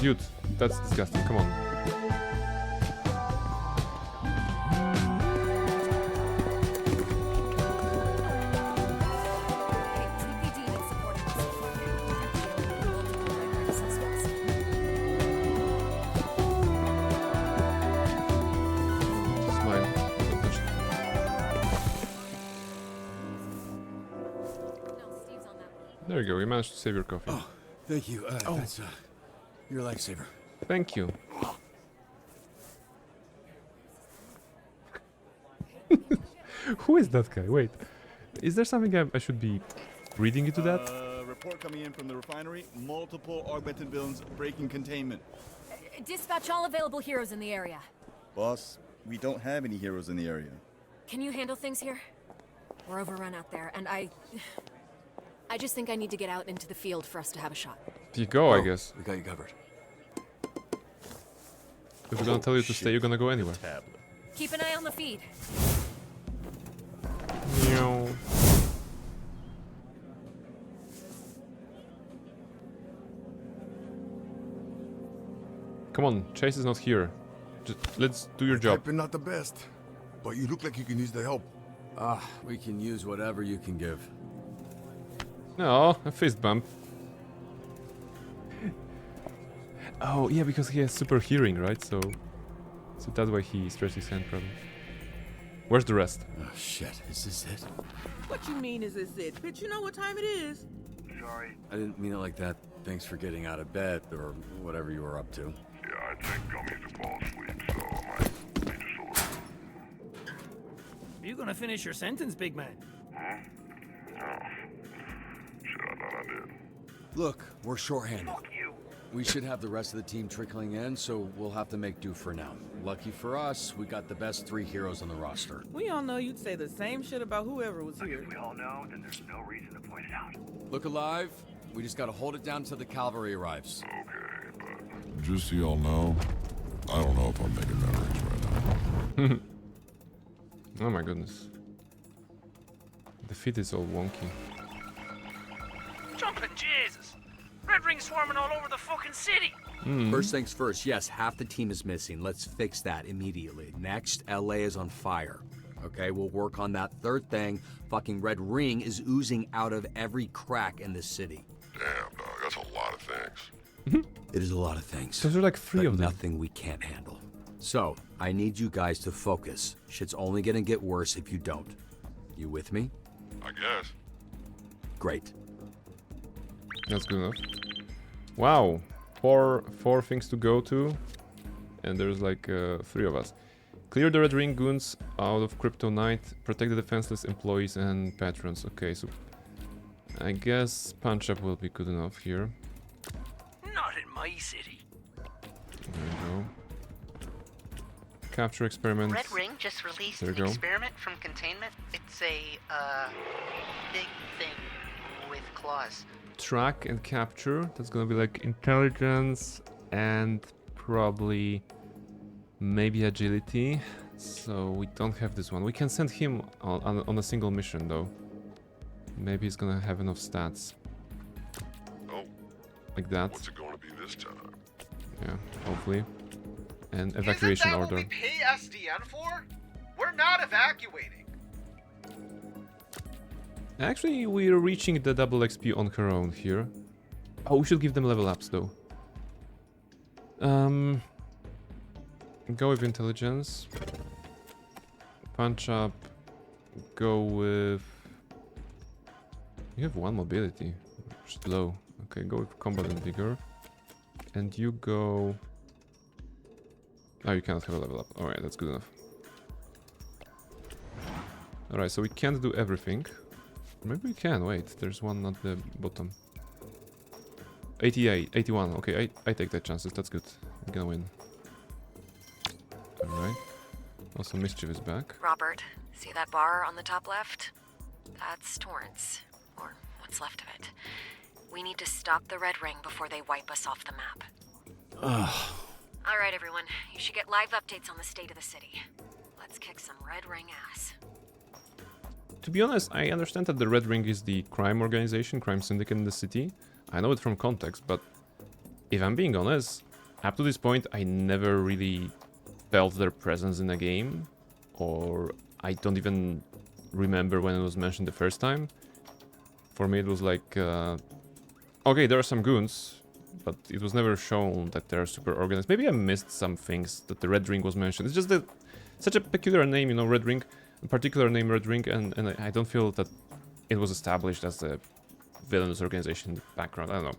Dude, that's disgusting, come on. There you go, you managed to save your coffee. Oh, thank you. That's your lifesaver. Thank you. Who is that guy? Wait. Is there something I should be reading into that? Report coming in from the refinery. Multiple augmented villains breaking containment. Dispatch all available heroes in the area. Boss, we don't have any heroes in the area. Can you handle things here? We're overrun out there, and I just think I need to get out into the field for us to have a shot. You go, I guess. We got you covered. If we're gonna tell you to stay, you're gonna go anywhere. Keep an eye on the feed. No. Come on, Chase is not here. Just let's do your job. Typing not the best, but you look like you can use the help. We can use whatever you can give. No, a fist bump. Oh, yeah, because he has super hearing, right? So that's why he stretched his hand, probably. Where's the rest? Oh, shit. Is this it? What you mean is this it? Bitch, you know what time it is. Sorry. I didn't mean it like that. Thanks for getting out of bed, or whatever you were up to. Yeah, I think I'll need to fall asleep, so I might need just a little. Are you gonna finish your sentence, big man? Huh? Oh. Shit, I thought I did. Look, we're shorthanded. Fuck you. We should have the rest of the team trickling in, so we'll have to make do for now. Lucky for us, we got the best 3 heroes on the roster. We all know you'd say the same shit about whoever was here. If we all know, then there's no reason to point it out. Look alive. We just gotta hold it down till the cavalry arrives. Okay, but... Just so y'all know, I don't know if I'm making memories right now. Oh my goodness. The feed is all wonky. Jumping Jesus! Red Ring swarming all over the fucking city! First things first, yes, half the team is missing. Let's fix that immediately. Next, LA is on fire. Okay, we'll work on that. Third thing, fucking Red Ring is oozing out of every crack in the city. Damn, dog, that's a lot of things. It is a lot of things. Those are like 3 of them. Nothing we can't handle. So, I need you guys to focus. Shit's only gonna get worse if you don't. You with me? I guess. Great. That's good enough. Wow. Four things to go to. and there's like 3 of us. Clear the Red Ring goons out of Kryptonite, protect the defenseless employees and patrons. Okay, so I guess punch up will be good enough here. Not in my city. There we go. Capture experiment. Red Ring just released There an you go. experiment from containment. It's a big thing with claws. Track and capture. That's gonna be like intelligence and probably maybe agility. So we don't have this one. We can send him on a single mission though. Maybe he's gonna have enough stats. Oh. Like that. What's it going to be this time? Yeah, hopefully. And evacuation Isn't that order. what we pay SDN for? We're not evacuating. Actually, we're reaching the double XP on her own here. Oh, we should give them level ups though. Go with intelligence. Punch up. Go with. You have 1 mobility, which is low. Okay, go with combat and vigor. And you go. Oh, you cannot have a level up. Alright, that's good enough. Alright, so we can't do everything. Maybe we can, wait, there's one at the bottom. 88, 81, okay, I take that chances, that's good. We're gonna win. Alright. Also, Mischief is back. Robert, see that bar on the top left? That's Torrance, or what's left of it. We need to stop the Red Ring before they wipe us off the map. Ugh. All right, everyone. You should get live updates on the state of the city. Let's kick some Red Ring ass. To be honest, I understand that the Red Ring is the crime organization, crime syndicate in the city. I know it from context, but if I'm being honest, up to this point, I never really felt their presence in a game, or I don't even remember when it was mentioned the first time. For me, it was like, okay, there are some goons, but it was never shown that they're super organized. Maybe I missed some things that the Red Ring was mentioned. It's just that such a peculiar name, you know, Red Ring, a particular name Red Ring, and I don't feel that it was established as a villainous organization in the background. I don't know.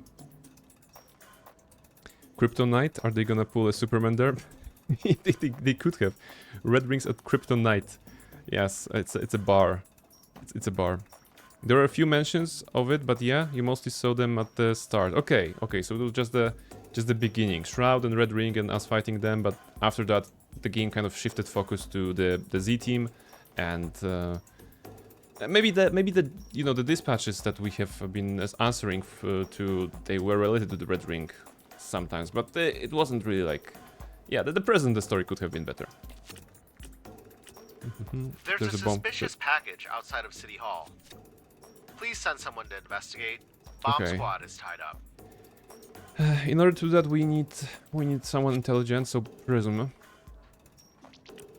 Kryptonite, are they gonna pull a Superman there? they could have. Red Rings at Kryptonite. Yes, it's a bar. It's a bar. There are a few mentions of it, but yeah, you mostly saw them at the start. Okay, so it was just the beginning. Shroud and Red Ring and us fighting them, but after that, the game kind of shifted focus to the Z team, and maybe the you know the dispatches that we have been answering to, they were related to the Red Ring sometimes, but it wasn't really like, yeah, the present the story could have been better. There's a suspicious package outside of City Hall. Please send someone to investigate. Bomb Okay. squad is tied up. In order to do that, we need someone intelligent, so Prism.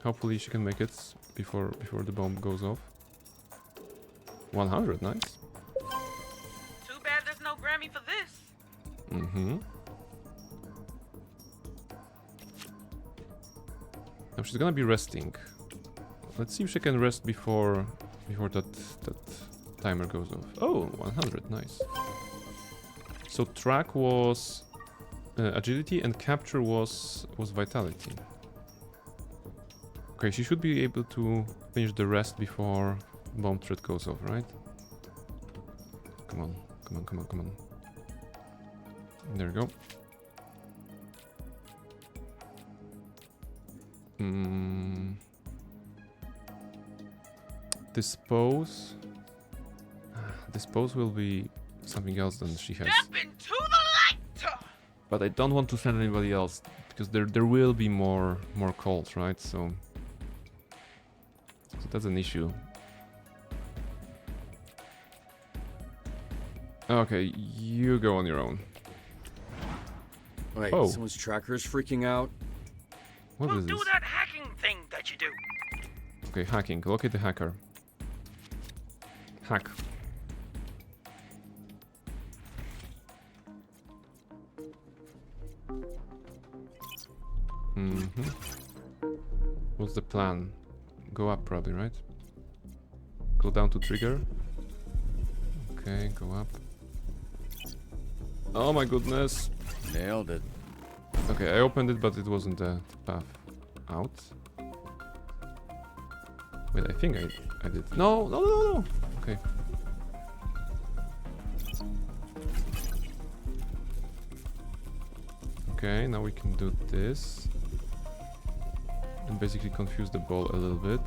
Hopefully she can make it before the bomb goes off. 100, nice. Too bad there's no Grammy for this. Now she's gonna be resting. Let's see if she can rest before that timer goes off. Oh, 100, nice. So track was agility and capture was vitality. Okay, she should be able to finish the rest before bomb threat goes off, right? Come on. There we go. Dispose. Dispose will be something else than she has. Step into the light! But I don't want to send anybody else because there will be more calls, right? So that's an issue. Okay, you go on your own. Wait, Oh. someone's tracker is freaking out. What We'll is do this? that hacking thing that you do. Okay, hacking. Locate the hacker. Hack. What's the plan? Go up probably, right? Go down to trigger. Okay, go up. Oh my goodness. Nailed it. Okay, I opened it, but it wasn't the path out. Wait, I think I did. No, no, no, no. Okay. Okay, now we can do this. And basically confuse the ball a little bit.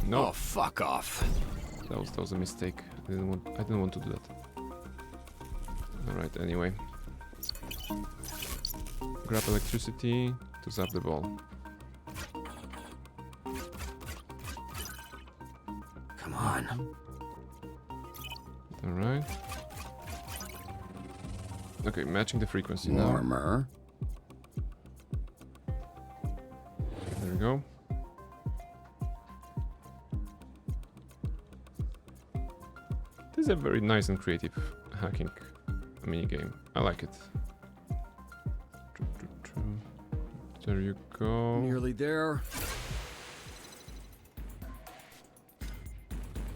No. Oh, fuck off. That was a mistake. I didn't want to do that. Alright, anyway. Grab electricity to zap the ball. Come on. Alright. Okay, matching the frequency Warmer. There we go. This is a very nice and creative hacking minigame. I like it. There you go. Nearly there.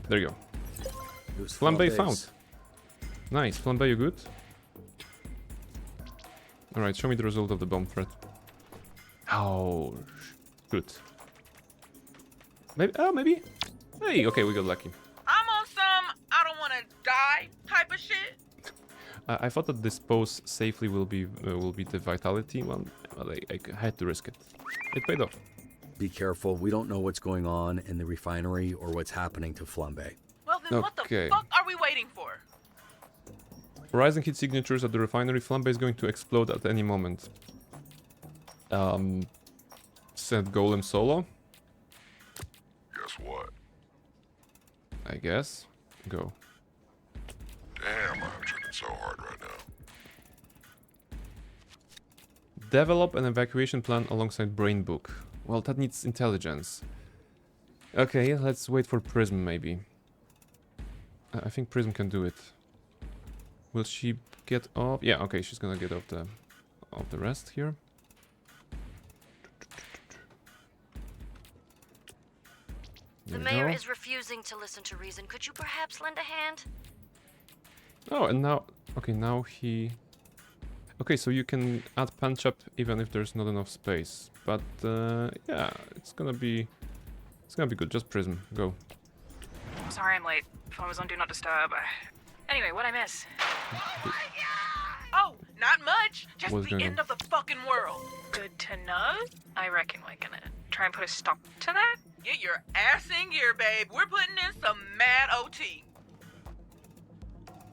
There you go. It was Flambe flambés. found. Nice. Flambe, you good? Alright, show me the result of the bomb threat. Oh, good. Maybe, maybe? Hey, okay, we got lucky. I'm on some I don't want to die type of shit. I thought that dispose safely will be the vitality one, but I had to risk it. It paid off. Be careful. We don't know what's going on in the refinery or what's happening to Flambe. Well, then what the fuck are we waiting for? Rising heat signatures at the refinery. Flambe is going to explode at any moment. Said Golem solo. Guess what? I guess. Go. Damn, I'm tripping so hard right now. Develop an evacuation plan alongside Brain Book. Well, that needs intelligence. Okay, let's wait for Prism maybe. I think Prism can do it. Will she get off? Yeah, okay, she's gonna get off the rest here. The mayor is refusing to listen to reason. Could you perhaps lend a hand? Oh, and now, okay, now he... Okay, so you can add punch up even if there's not enough space. But, yeah, it's gonna be good. Just Prism, go. Sorry I'm late. Phone was on Do Not Disturb. Anyway, what'd I miss? Oh, not much. Just What's the going end on? of the fucking world. Good to know. I reckon we're gonna try and put a stop to that. Get your ass in gear, babe. We're putting in some mad OT.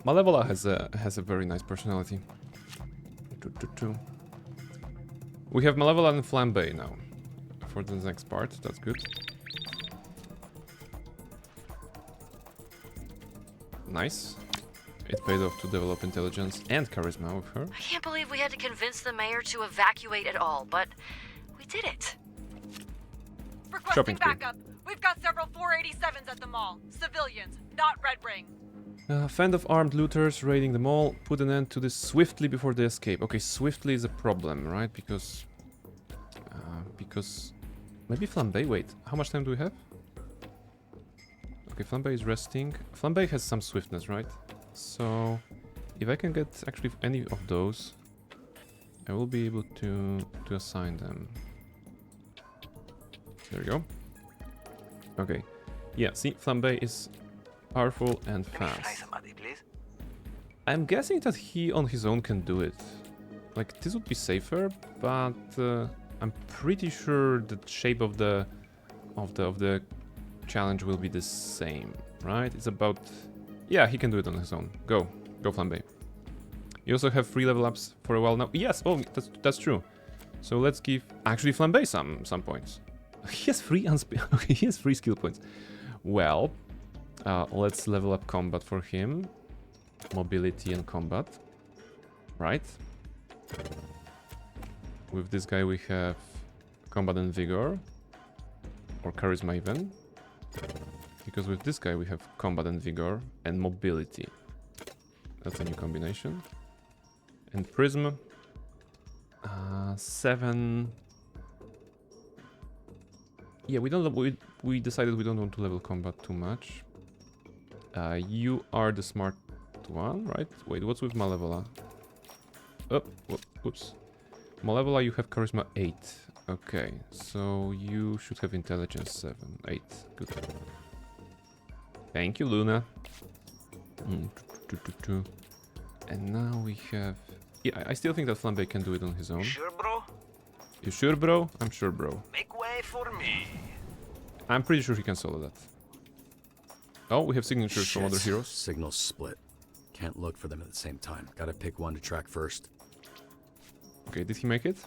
Malevola has a very nice personality. We have Malevola and Flambe now for the next part. That's good. Nice. It paid off to develop intelligence and charisma with her. I can't believe we had to convince the mayor to evacuate at all, but we did it. Shopping Requesting spree. backup. We've got several 487s at the mall. Civilians, not Red Ring. Fan of armed looters raiding the mall. Put an end to this swiftly before they escape. Okay, swiftly is a problem, right? Because maybe Flambe. Wait, how much time do we have? Okay, Flambe is resting. Flambe has some swiftness, right? So if I can get actually any of those, I will be able to assign them. There we go. Okay. Yeah, see, Flambe is powerful and fast. Somebody, please. I'm guessing that he on his own can do it. Like, this would be safer, but I'm pretty sure the shape of the challenge will be the same, right? It's about... Yeah, he can do it on his own. Go Flambe. You also have free level ups for a while now. Yes, oh, that's true. So let's give actually Flambe some points. He has free okay, he has free skill points. Well, let's level up combat for him. Mobility and combat. Right. With this guy we have combat and vigor. Or charisma even. Because with this guy we have combat and vigor and mobility. That's a new combination. And Prism. 7. Yeah, we decided we don't want to level combat too much. You are the smart that one, right? Wait, what's with Malevola? Oh, whoops. Malevola, you have Charisma 8. Okay, so you should have Intelligence 7. 8. Good. Thank you, Luna. And now we have... Yeah, I still think that Flambe can do it on his own. Sure, bro? You sure, bro? I'm sure, bro. Make way for me. I'm pretty sure he can solo that. Oh, we have signatures from other heroes. Signals split. Can't look for them at the same time. Gotta pick one to track first. Okay, did he make it?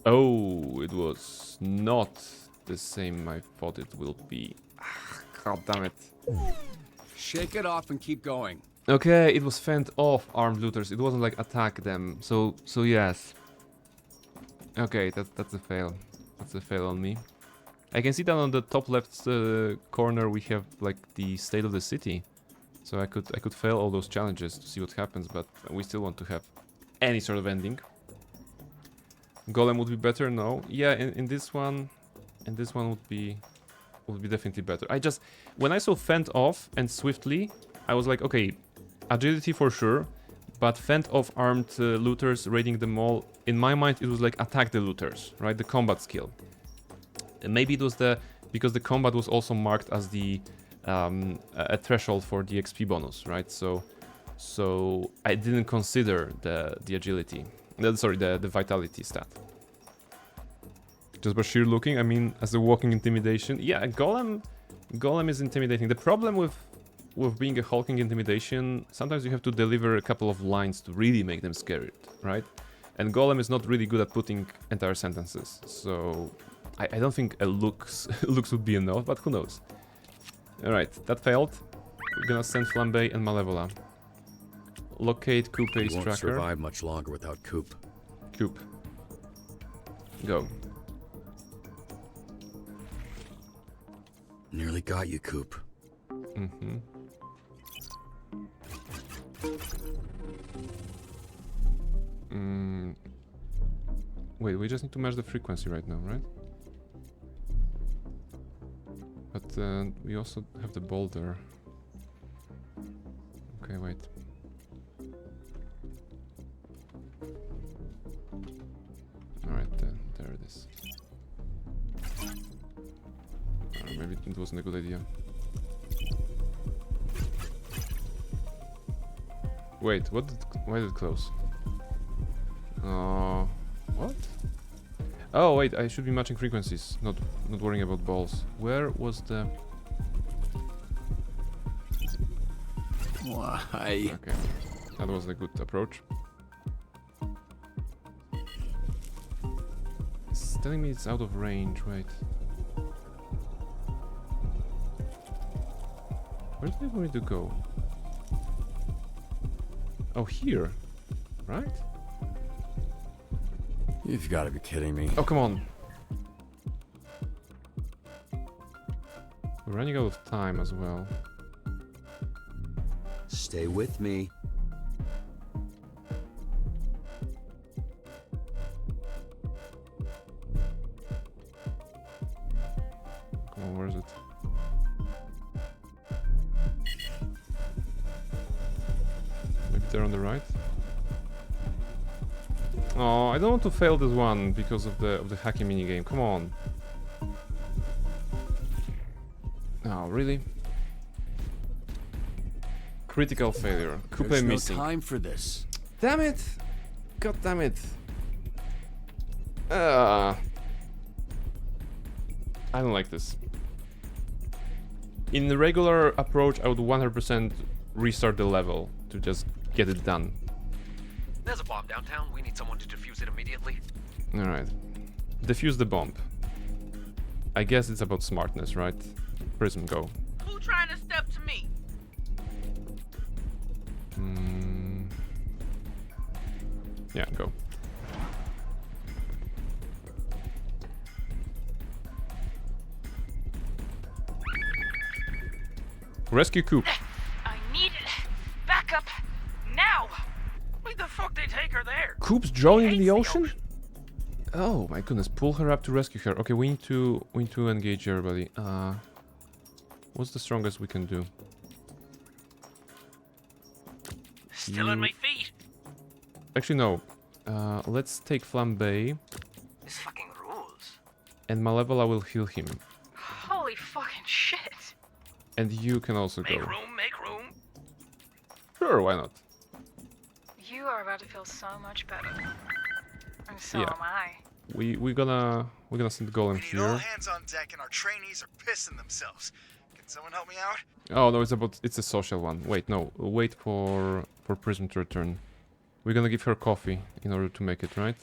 Oh, it was not the same I thought it will be. God damn it. Shake it off and keep going. Okay, it was fend off armed looters. It wasn't like attack them. So yes. Okay, that's a fail. That's a fail on me. I can see that on the top left corner we have like the state of the city. So I could fail all those challenges to see what happens, but we still want to have any sort of ending. Golem would be better, no. Yeah, in this one would be definitely better. When I saw fend off and swiftly, I was like, okay, agility for sure, but fend off armed looters raiding the mall. In my mind, it was like attack the looters, right? The combat skill. And maybe it was because the combat was also marked as the a threshold for the XP bonus, right? So I didn't consider the agility. Sorry, the vitality stat. Just by sheer looking, I mean, as a walking intimidation. Yeah, Golem is intimidating. The problem with being a hulking intimidation, sometimes you have to deliver a couple of lines to really make them scared, right? And Golem is not really good at putting entire sentences, so I don't think a looks would be enough, but who knows. Alright, that failed. We're gonna send Flambe and Malevola. Locate Coupe's tracker. Won't survive much longer without Coop. Coop. Go. Nearly got you, Coop. Mm-hmm. Wait, we just need to match the frequency right now, right? But we also have the boulder. Okay, wait. Alright, there it is. Maybe it wasn't a good idea. Wait, why did it close? What? Oh wait, I should be matching frequencies, not worrying about balls. Where was the... Why? Okay, that was a good approach. It's telling me it's out of range, wait. Where do they want me to go? Oh, here, right? You've got to be kidding me. Oh, come on. We're running out of time as well. Stay with me. Come on, where is it? Maybe they're on the right? Oh, I don't want to fail this one because of the hacking minigame. Come on. Oh, really? Critical failure. Coupe There's no missing. time for this. Damn it! God damn it! I don't like this. In the regular approach, I would 100% restart the level to just get it done. There's a bomb downtown. We need someone to defuse it immediately. Alright. Defuse the bomb. I guess it's about smartness, right? Prism, go. Who trying to step to me? Yeah, go. Rescue Coop. I need it. Back up now. Why the fuck they take her there? Coop's drowning in the ocean? Oh my goodness, pull her up to rescue her. Okay, we need to engage everybody. What's the strongest we can do? Still on my feet. Actually, no. Let's take Flambe. This fucking rules. And Malevola will heal him. Holy fucking shit. And you can also go. Make room. Sure, why not? You are about to feel so much better. And so Yeah. am I. We're gonna send the golem We need all here. hands on deck, and our trainees are pissing themselves. Can someone help me out? Oh no, it's a social one. Wait, no, wait for Prism to return. We're gonna give her coffee in order to make it, right?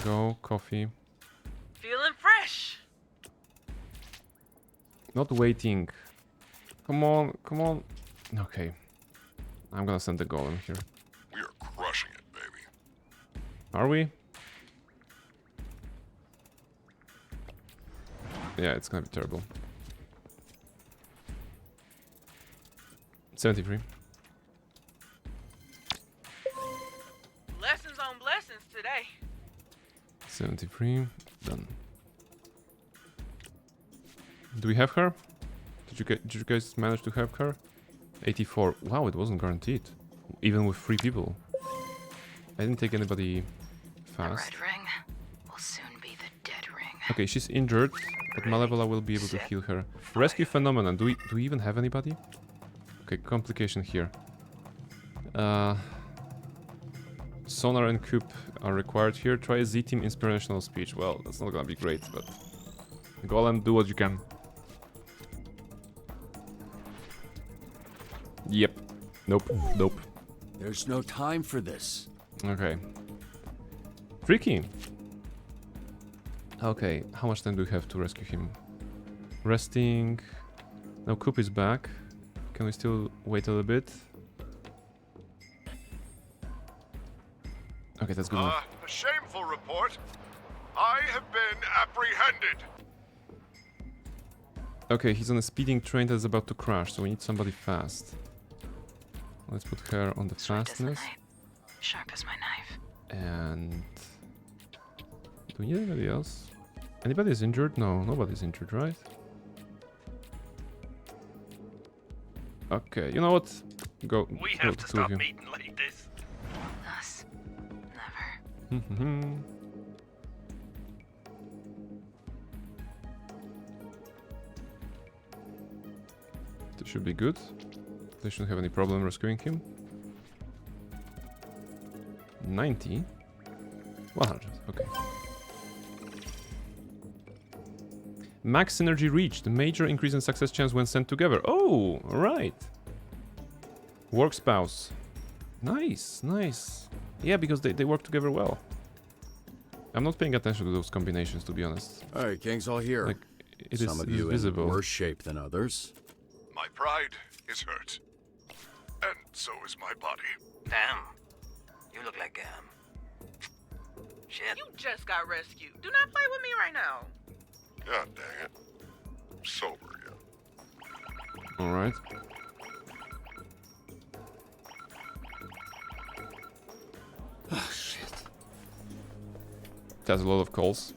Go, coffee. Feeling fresh. Not waiting. Come on, come on. Okay. I'm gonna send the golem here. We are crushing it, baby. Are we? Yeah, it's gonna be terrible. 73. Lessons on blessings today. 73. Done. Do we have her? Did you guys manage to have her? 84. Wow, it wasn't guaranteed. Even with 3 people. I didn't take anybody fast. Red ring will soon be the dead ring. Okay, she's injured, but Malevola will be able to heal her. Rescue Phenomenon. Do we even have anybody? Okay, complication here. Sonar and Coop are required here. Try a Z-Team inspirational speech. Well, that's not gonna be great, but... Golem, do what you can. Yep. Nope. Nope. There's no time for this. Okay. Tricky. Okay, how much time do we have to rescue him? Resting. Now Coop is back. Can we still wait a little bit? Okay, that's good enough. A shameful report. I have been apprehended. Okay, he's on a speeding train that's about to crash, so we need somebody fast. Let's put her on the fastness. Sharp as my knife. And... do we need anybody else? Anybody is injured? No, nobody's injured, right? Okay, you know what? Go. We go have the to two of stop you. meeting like this. Us. Never. This should be good. They shouldn't have any problem rescuing him. 90. 100. Okay. Max synergy reached. Major increase in success chance when sent together. Oh, alright. Work spouse. Nice, nice. Yeah, because they work together well. I'm not paying attention to those combinations, to be honest. Alright, gang's all here. Like, it Some is, of it is you visible. in worse shape than others. My pride is hurt. And so is my body. Damn. You look like, shit. You just got rescued. Do not fight with me right now. God dang it. I'm sober yet. Alright. Oh, shit. That's a lot of calls.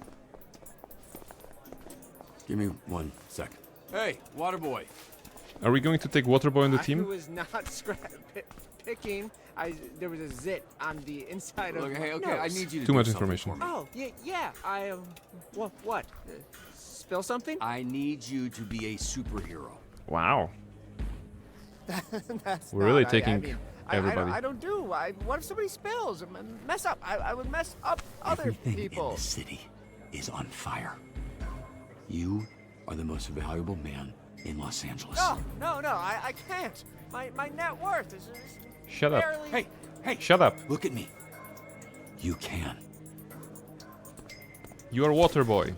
Give me 1 second. Hey, Waterboy. Are we going to take Waterboy on the I team? was not picking. There was a zit on the inside of. Look, hey, okay, my I nose. need you to Too do much Oh, something information. for me. Yeah. I what? Spill something? I need you to be a superhero. Wow. That's We're really not- taking everybody. I don't do. What if somebody spills? Mess up. I would mess up other Everything people. in the city is on fire. You are the most valuable man in Los Angeles. No, I can't. My net worth is Shut up. barely... Hey, Shut up. look at me. You can. You are Waterboy.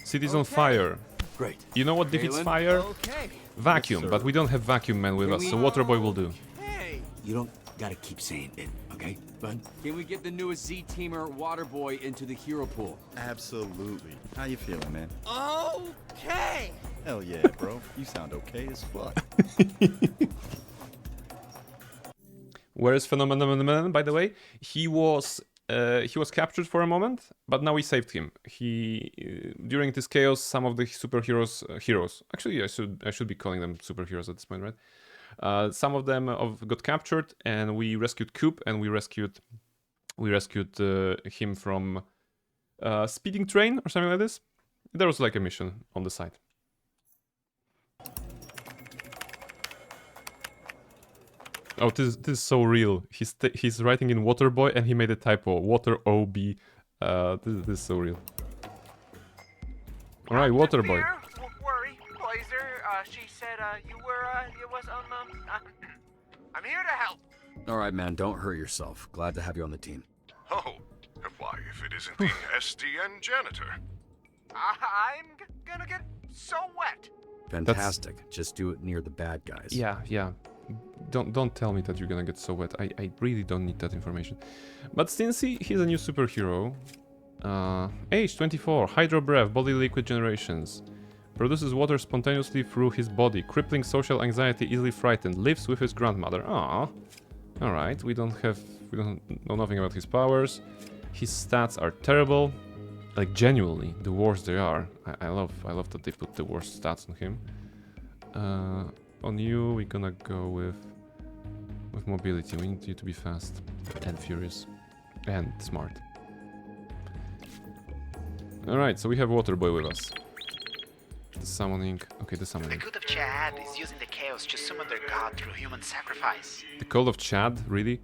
City's on fire. Great. You know what defeats Galen? fire? Okay. Vacuum, Yes, but sir. we don't have vacuum man with us, so Waterboy will do. Hey. You don't gotta keep saying it, okay, bud? Can we get the newest Z-Teamer Waterboy into the hero pool? Absolutely. How you feeling, man? Okay. Hell yeah, bro. You sound okay as fuck. Where is Phenomenon, by the way? He was captured for a moment, but now we saved him. During this chaos, some of the superheroes, heroes. Actually, I should be calling them superheroes at this point, right? Some of them got captured, and we rescued Coop, and we rescued him from speeding train or something like this. There was like a mission on the side. Oh, this is so real. He's writing in Waterboy and he made a typo. Water OB. This is so real. All right, Waterboy. Don't worry, Blazer. She said you was I'm here to help. All right, man, don't hurt yourself. Glad to have you on the team. Oh, why, if it isn't the SDN janitor. I'm gonna get so wet. Fantastic. Just do it near the bad guys. Yeah. Don't tell me that you're gonna get so wet. I really don't need that information. But since he's a new superhero, age 24, hydro breath, body liquid generations, produces water spontaneously through his body, crippling social anxiety, easily frightened, lives with his grandmother. Ah, all right. We don't know nothing about his powers. His stats are terrible, like genuinely the worst they are. I love that they put the worst stats on him. On you, we're gonna go with mobility. We need you to be fast and furious and smart. Alright, so we have Waterboy with us. The summoning. Okay, the summoning. The Cult of Chad is using the chaos to summon their god through human sacrifice. The Cult of Chad, really?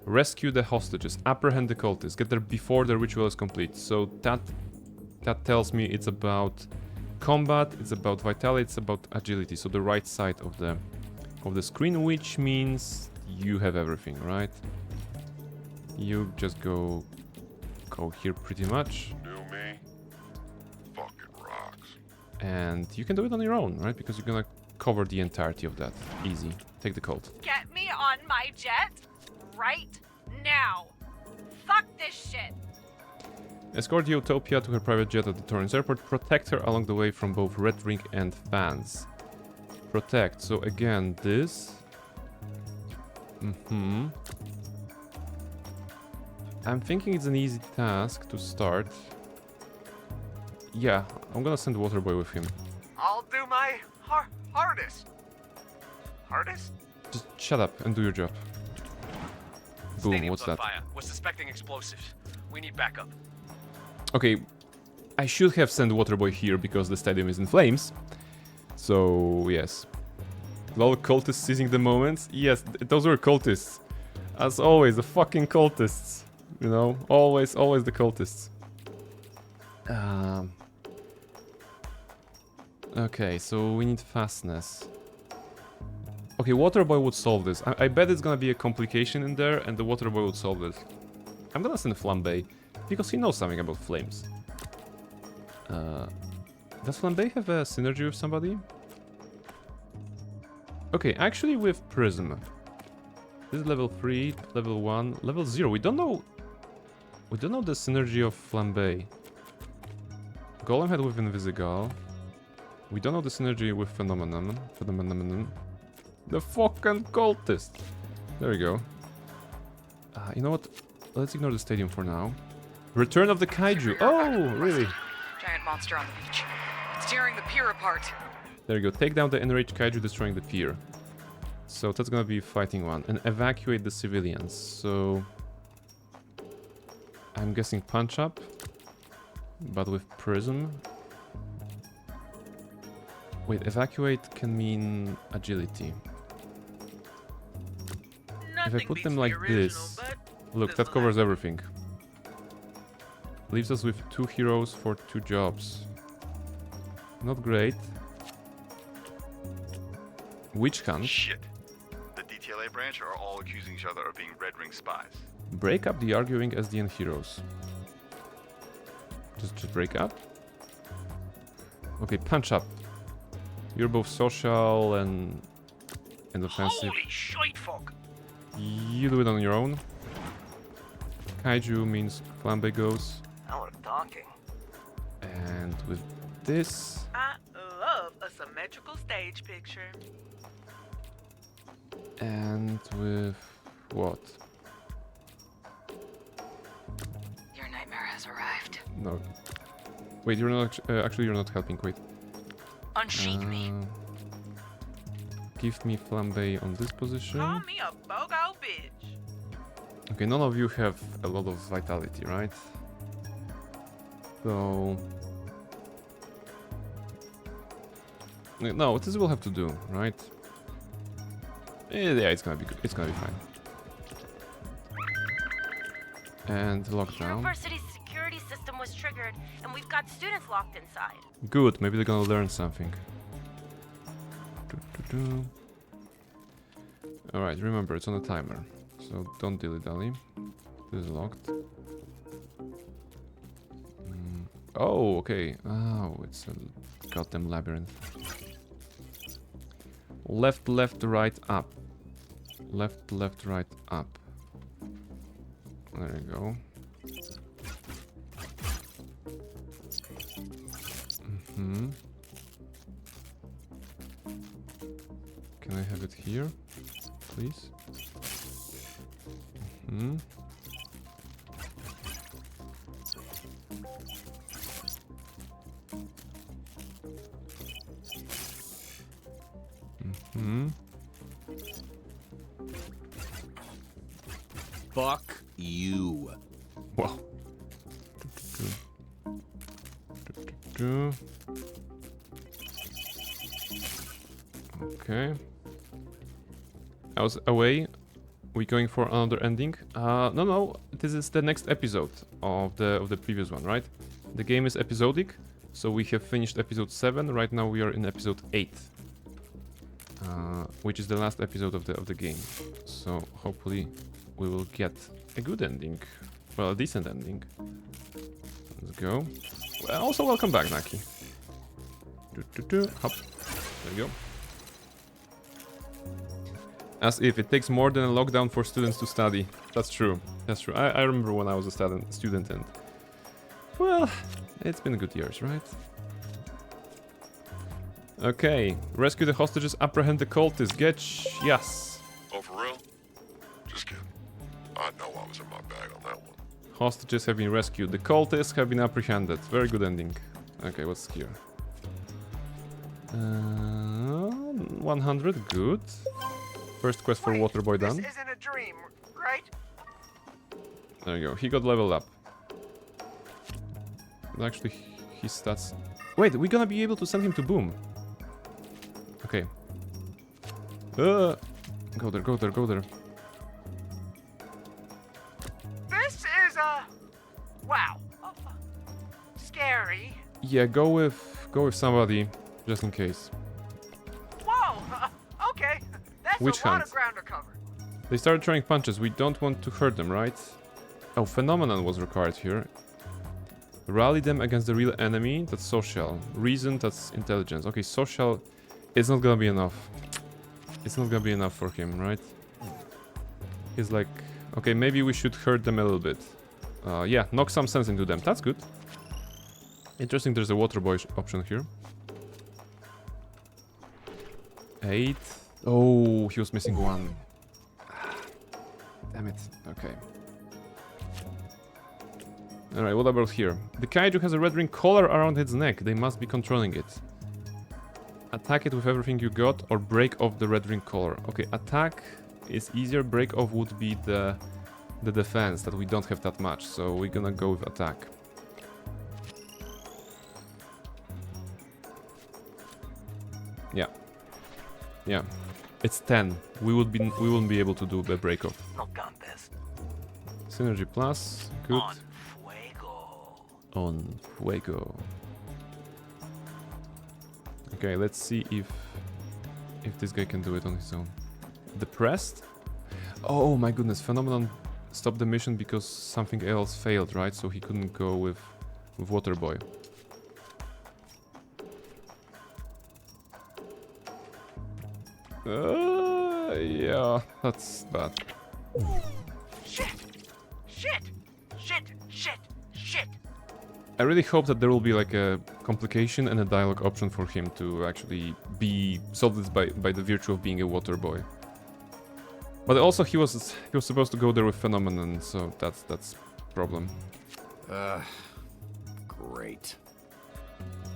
Rescue the hostages, apprehend the cultists, get there before the ritual is complete. So that tells me it's about combat, it's about vitality, it's about agility. So the right side of the screen, which means you have everything, right? You just go here pretty much. New me? Fucking rocks. And you can do it on your own, right? Because you're gonna cover the entirety of that. Easy. Take the cult. Get me on my jet right now. Fuck this shit. Escort Utopia to her private jet at the Torrance Airport. Protect her along the way from both Red Ring and fans. Protect. So again, this. I'm thinking it's an easy task to start. Yeah, I'm gonna send Waterboy with him. I'll do my hardest. Hardest? Just shut up and do your job. Boom, Stadium's what's on that? Fire. We're suspecting explosives. We need backup. Okay, I should have sent Waterboy here because the stadium is in flames. So, yes. Lol, cultists seizing the moment. Yes, those were cultists. As always, the fucking cultists. You know, always the cultists. Okay, so we need fastness. Okay, Waterboy would solve this. I bet it's gonna be a complication in there, and the Waterboy would solve it. I'm gonna send Flambe, because he knows something about flames. Does Flambe have a synergy with somebody? Okay, actually with Prism. This is level 3, level 1, level 0. We don't know the synergy of Flambe. Golem had with Invisigal. We don't know the synergy with Phenomenon. The fucking cultist. There we go. You know what? Let's ignore the stadium for now. Return of the Kaiju. Oh, really? Giant monster on the beach. It's tearing the pier apart. There you go. Take down the enraged Kaiju, destroying the pier. So that's gonna be fighting one. And evacuate the civilians. So I'm guessing punch up, but with Prism. Wait, evacuate can mean agility. If I put them like this, look, that covers everything. Leaves us with 2 heroes for 2 jobs. Not great. Witch Hunt. Shit. The DTLA branch are all accusing each other of being Red Ring spies. Break up the arguing SDN heroes. Just break up? Okay, punch up. You're both social and offensive. Holy shite, fuck. You do it on your own. Kaiju means Flambe goes. Now we're talking. And with this... I love a symmetrical stage picture. And with... what? Your nightmare has arrived. No. Wait, you're not... actually, you're not helping. Wait. Unsheath me. give me flambe on this position. Call me a bogo bitch. Okay, none of you have a lot of vitality, right? So... No, this will have to do, right? Yeah, it's gonna be good. It's gonna be fine. And lockdown. University's security system was triggered, and we've got students locked inside. Good, maybe they're gonna learn something. Alright, remember, it's on a timer. So don't dilly-dally. This is locked. Oh, okay. Oh, it's a goddamn labyrinth. Left, left, right, up. Left, left, right, up. There you go. Can I have it here, please? Fuck you. Wow. Okay. I was away. We going for another ending? No. This is the next episode of the previous one, right? The game is episodic, so we have finished episode 7. Right now we are in episode 8, which is the last episode of the game. So hopefully we will get a good ending, well, a decent ending. Let's go. Well, also welcome back, Naki. Hop. There you go. As if it takes more than a lockdown for students to study. That's true. That's true. I remember when I was a student and... Well, it's been good years, right? Okay. Rescue the hostages, apprehend the cultists. Yes. Oh, for real? Just kidding. I know I was in my bag on that one. Hostages have been rescued. The cultists have been apprehended. Very good ending. Okay, what's here? 100, good. First quest for Waterboy done. This isn't a dream, right? There you go. He got leveled up. Actually, his stats... Wait, we're gonna be able to send him to Boom. Okay. Go there, go there, go there. This is wow. Scary. Yeah, go with somebody, just in case. Whoa. Okay. That's Witch a lot hunt. of ground to cover. They started throwing punches. We don't want to hurt them, right? Oh, phenomenon was required here. Rally them against the real enemy. That's social. Reason, that's intelligence. Okay, social is not gonna be enough. It's not gonna be enough for him, right? He's like, okay, maybe we should hurt them a little bit. Yeah, knock some sense into them. That's good. Interesting, there's a water boy option here. 8. Oh, he was missing 1. Damn it. Okay. Alright, what about here? The kaiju has a red ring collar around its neck. They must be controlling it. Attack it with everything you got or break off the red ring collar. Okay, attack is easier. Break off would be the defense that we don't have that much. So we're gonna go with attack. Yeah. Yeah. It's 10. We wouldn't be able to do the break off. No contest. Synergy plus. Good. On fuego. On fuego. Okay, let's see if this guy can do it on his own. Depressed? Oh my goodness, Phenomenon stopped the mission because something else failed, right? So he couldn't go with Waterboy. Yeah, that's bad. Shit! Shit! Shit! Shit! Shit! I really hope that there will be like a complication and a dialogue option for him to actually be solved by the virtue of being a water boy. But also he was supposed to go there with Phenomenon, so that's problem. Great.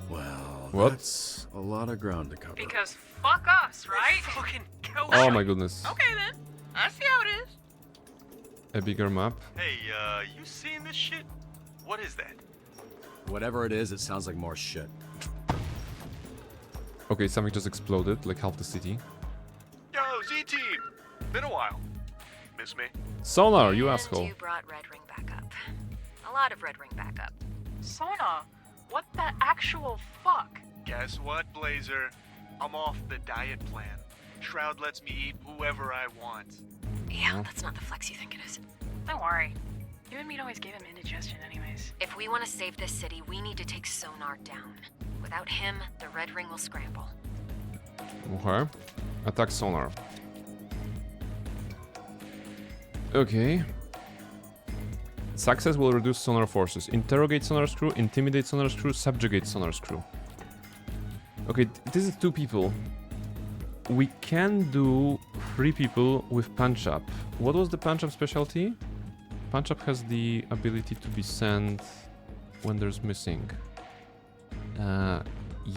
Well, What? That's a lot of ground to cover. Because fuck us, right? Fucking go. Oh my goodness. Okay then. I see how it is. A bigger map. Hey, you seeing this shit? What is that? Whatever it is, it sounds like more shit. Okay, something just exploded, like half the city. Yo, Z-Team! Been a while. Miss me? Sonar, you asshole. You brought Red Ring back up. A lot of Red Ring back up. Sona, what the actual fuck? Guess what, Blazer? I'm off the diet plan. Shroud lets me eat whoever I want. Yeah, that's not the flex you think it is. Don't worry. You and me'd always give him indigestion anyways. If we want to save this city, we need to take Sonar down. Without him, the Red Ring will scramble. Okay. Attack Sonar. Okay. Success will reduce Sonar forces. Interrogate Sonar's crew, intimidate Sonar's crew, subjugate Sonar's crew. Okay, this is 2 people. We can do 3 people with Punch Up. What was the Punch Up specialty? Punch Up has the ability to be sent when there's missing.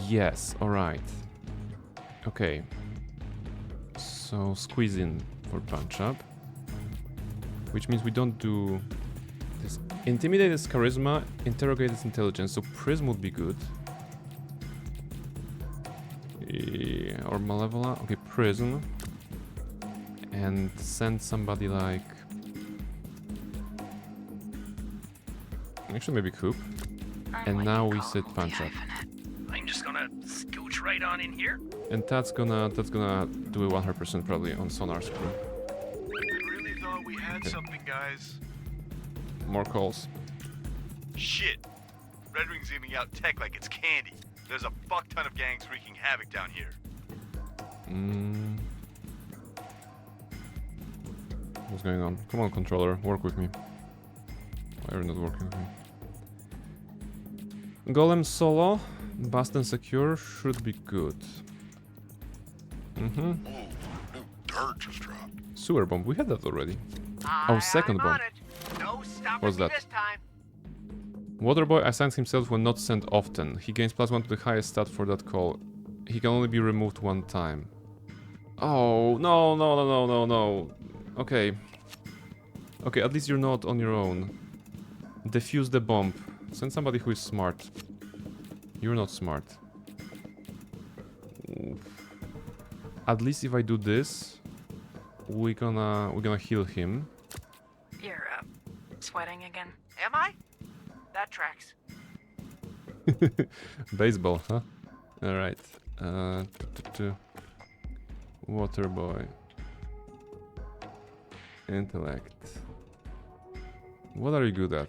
Yes, alright. Okay. So squeeze in for Punch Up. Which means we don't do this. Intimidate is charisma, interrogate is intelligence, so Prism would be good. Yeah, or Malevola. Okay, Prism. And send somebody like... Actually, maybe Coop. And now we set Punch Up. I'm just gonna scooch right on in here. And that's gonna do a 100% probably on Sonar's crew. I really thought we had something, guys. More calls. Shit. Red Ring's giving out tech like it's candy. There's a fuck ton of gangs wreaking havoc down here. What's going on? Come on, controller, work with me. Why are you not working with me? Golem solo, Bust and Secure should be good. New dirt just dropped. Sewer bomb, we had that already. Oh, second bomb. No stopping What's me that? this time. Waterboy assigns himself when not sent often. He gains +1 to the highest stat for that call. He can only be removed 1 time. Oh, no. Okay. Okay, at least you're not on your own. Defuse the bomb. Send somebody who is smart. You're not smart. Oof. At least if I do this, we're gonna heal him. You're, sweating again. Am I? That tracks. Baseball, huh? Alright. Water boy. Intellect. What are you good at?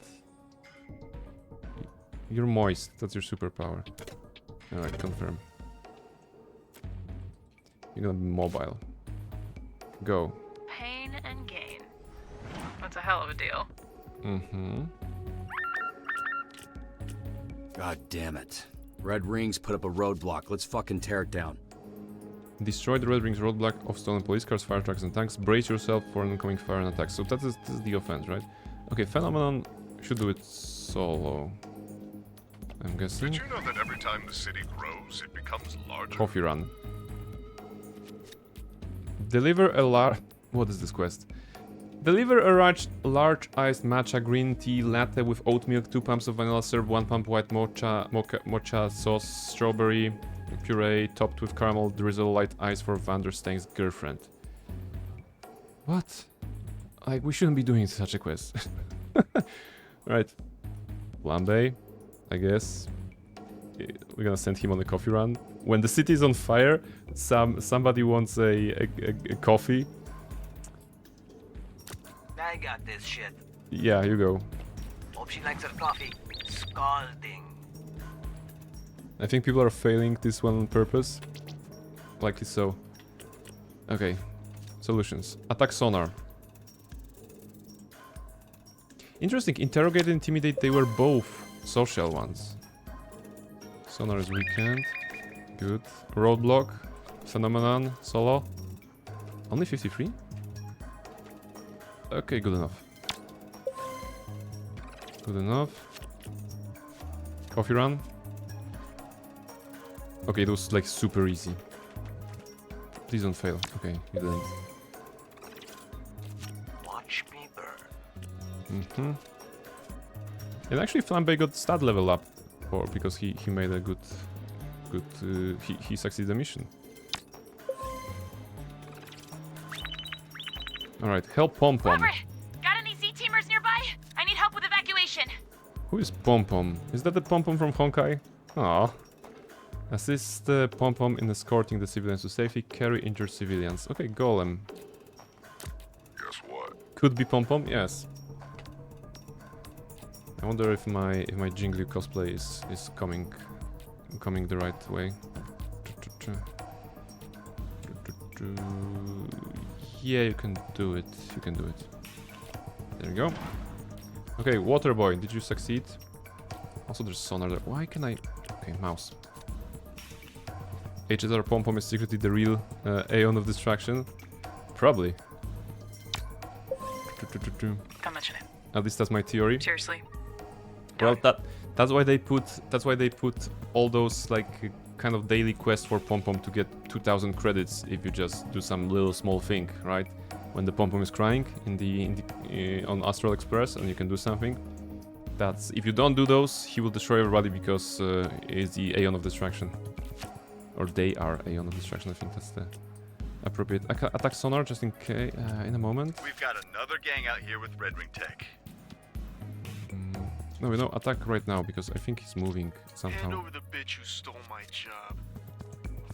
You're moist. That's your superpower. Alright, confirm. You're gonna be mobile. Go. Pain and gain. That's a hell of a deal. Mm-hmm. God damn it. Red Ring's put up a roadblock. Let's fucking tear it down. Destroy the Red Ring's roadblock of stolen police cars, fire trucks, and tanks. Brace yourself for an incoming fire and attacks. So this is the offense, right? Okay, Phenomenon should do it solo. I'm guessing. Did you know that every time the city grows, it becomes larger? Coffee run. Deliver a large... What is this quest? Deliver a large iced matcha green tea latte with oat milk, 2 pumps of vanilla syrup, 1 pump white mocha sauce, strawberry puree, topped with caramel drizzle, light ice for Vanderstang's girlfriend. What? Like, we shouldn't be doing such a quest. Right. Flambe, I guess. We're gonna send him on a coffee run. When the city is on fire, somebody wants a coffee. I got this shit. Yeah, you go. Hope she likes her coffee. Scalding. I think people are failing this one on purpose. Likely so. Okay. Solutions. Attack Sonar. Interesting. Interrogate and Intimidate, they were both social ones. Sonar is weakened. Good. Roadblock. Phenomenon. Solo. Only 53? Okay, good enough. Good enough. Coffee run. Okay, it was like super easy. Please don't fail. Okay, you didn't. Watch me burn. Mm-hmm. And actually Flambe got stat level up because he made a good he succeeded the mission. Alright, help Pom Pom. Robert, got any Z-teamers nearby? I need help with evacuation. Who is Pom Pom? Is that the Pom Pom from Honkai? Aww. Assist Pom Pom in escorting the civilians to safety, carry injured civilians. Okay, Golem. Guess what? Could be Pom Pom, yes. I wonder if my Jingliu cosplay is coming the right way. Yeah, you can do it. You can do it. There you go. Okay, Water Boy, did you succeed? Also, there's sonar there. Why can I... Okay, mouse. HSR Pom Pom is secretly the real Aeon of Distraction? Probably. Don't mention it. At least that's my theory. Seriously. Well, that's why they put all those like kind of daily quests for Pom Pom to get 2,000 credits if you just do some little small thing, right? When the Pom Pom is crying on Astral Express and you can do something. That's if you don't do those, he will destroy everybody because it's the Aeon of Distraction, or they are Aeon of Distraction. I think that's the appropriate attack sonar just in case. In a moment. We've got another gang out here with Red Ring Tech. No, we don't attack right now because I think he's moving somehow. Hand over the bitch who stole my job.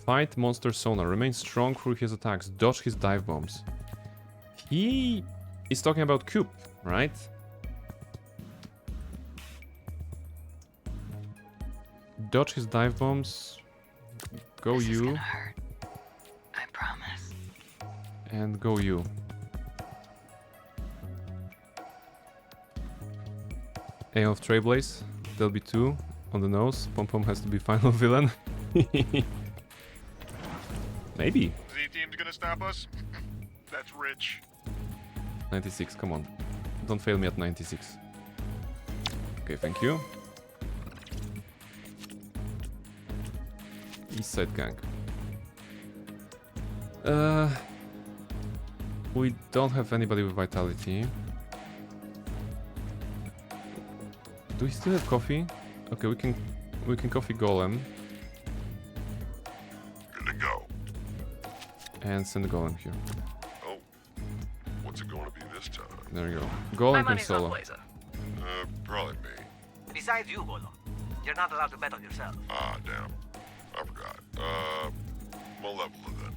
Fight monster sonar. Remain strong through his attacks. Dodge his dive bombs. He is talking about Cube, right? Dodge his dive bombs. Go This is you. gonna hurt. I promise. And go you. Aeon of Trailblaze. There'll be 2 on the nose. Pom Pom has to be final villain. Maybe. Z-team's gonna stop us? That's rich. 96, come on. Don't fail me at 96. Okay, thank you. East Side Gang. We don't have anybody with vitality. Do we still have coffee? Okay, we can coffee Golem. Good to go. And send the Golem here. Oh, what's it going to be this time? There you go. Golem My can money's on solo. Blazer. Probably me. Besides you, Golo. You're not allowed to bet on yourself. Ah, damn. I forgot. What level is it?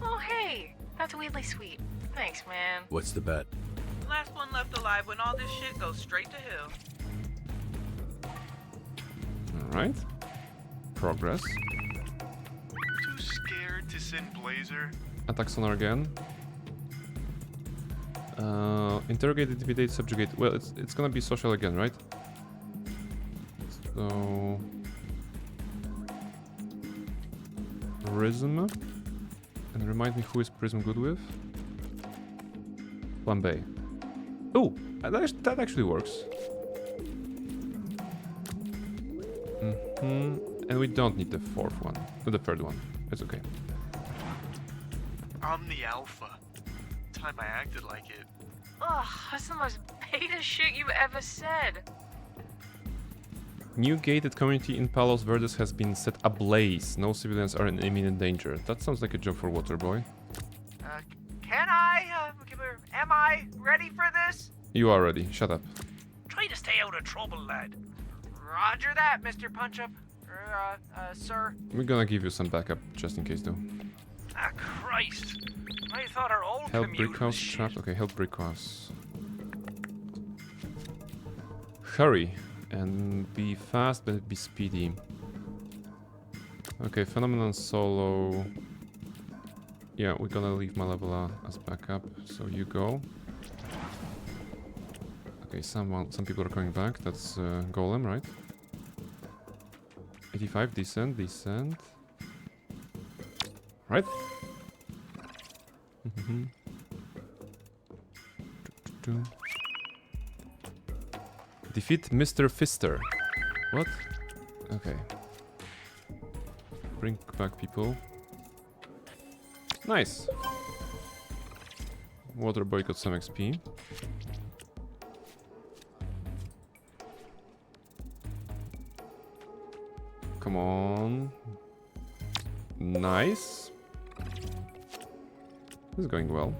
Oh, hey. That's weirdly sweet. Thanks, man. What's the bet? Last one left alive when all this shit goes straight to hell. Alright. Progress. Too scared to send Blazer? Attack sonar again. Interrogate, intimidate, subjugate. Well, it's gonna be social again, right? So... Prism. And remind me who is Prism good with? Flambe. Oh! That actually works. And we don't need the 4th one. The 3rd one. It's okay. I'm the alpha. Time I acted like it. Ugh, that's the most beta shit you've ever said. New gated community in Palos Verdes has been set ablaze. No civilians are in imminent danger. That sounds like a job for Waterboy. Can I? Am I ready for this? You are ready. Shut up. Try to stay out of trouble, lad. Roger that, Mr. Punch-Up. Sir. We're gonna give you some backup just in case though. Ah, Christ. I thought our old Help commute Brickhouse was shit. trapped. Okay, help Brickhouse. Hurry and be fast, but be speedy. Okay, Phenomenon solo. Yeah, we're gonna leave Malevola as backup. So you go. Okay, some people are coming back. That's Golem, right? 85, descend. Right? Defeat Mr. Fister. What? Okay. bring back people. Nice. Water boy got some XP. Come on. Nice. This is going well.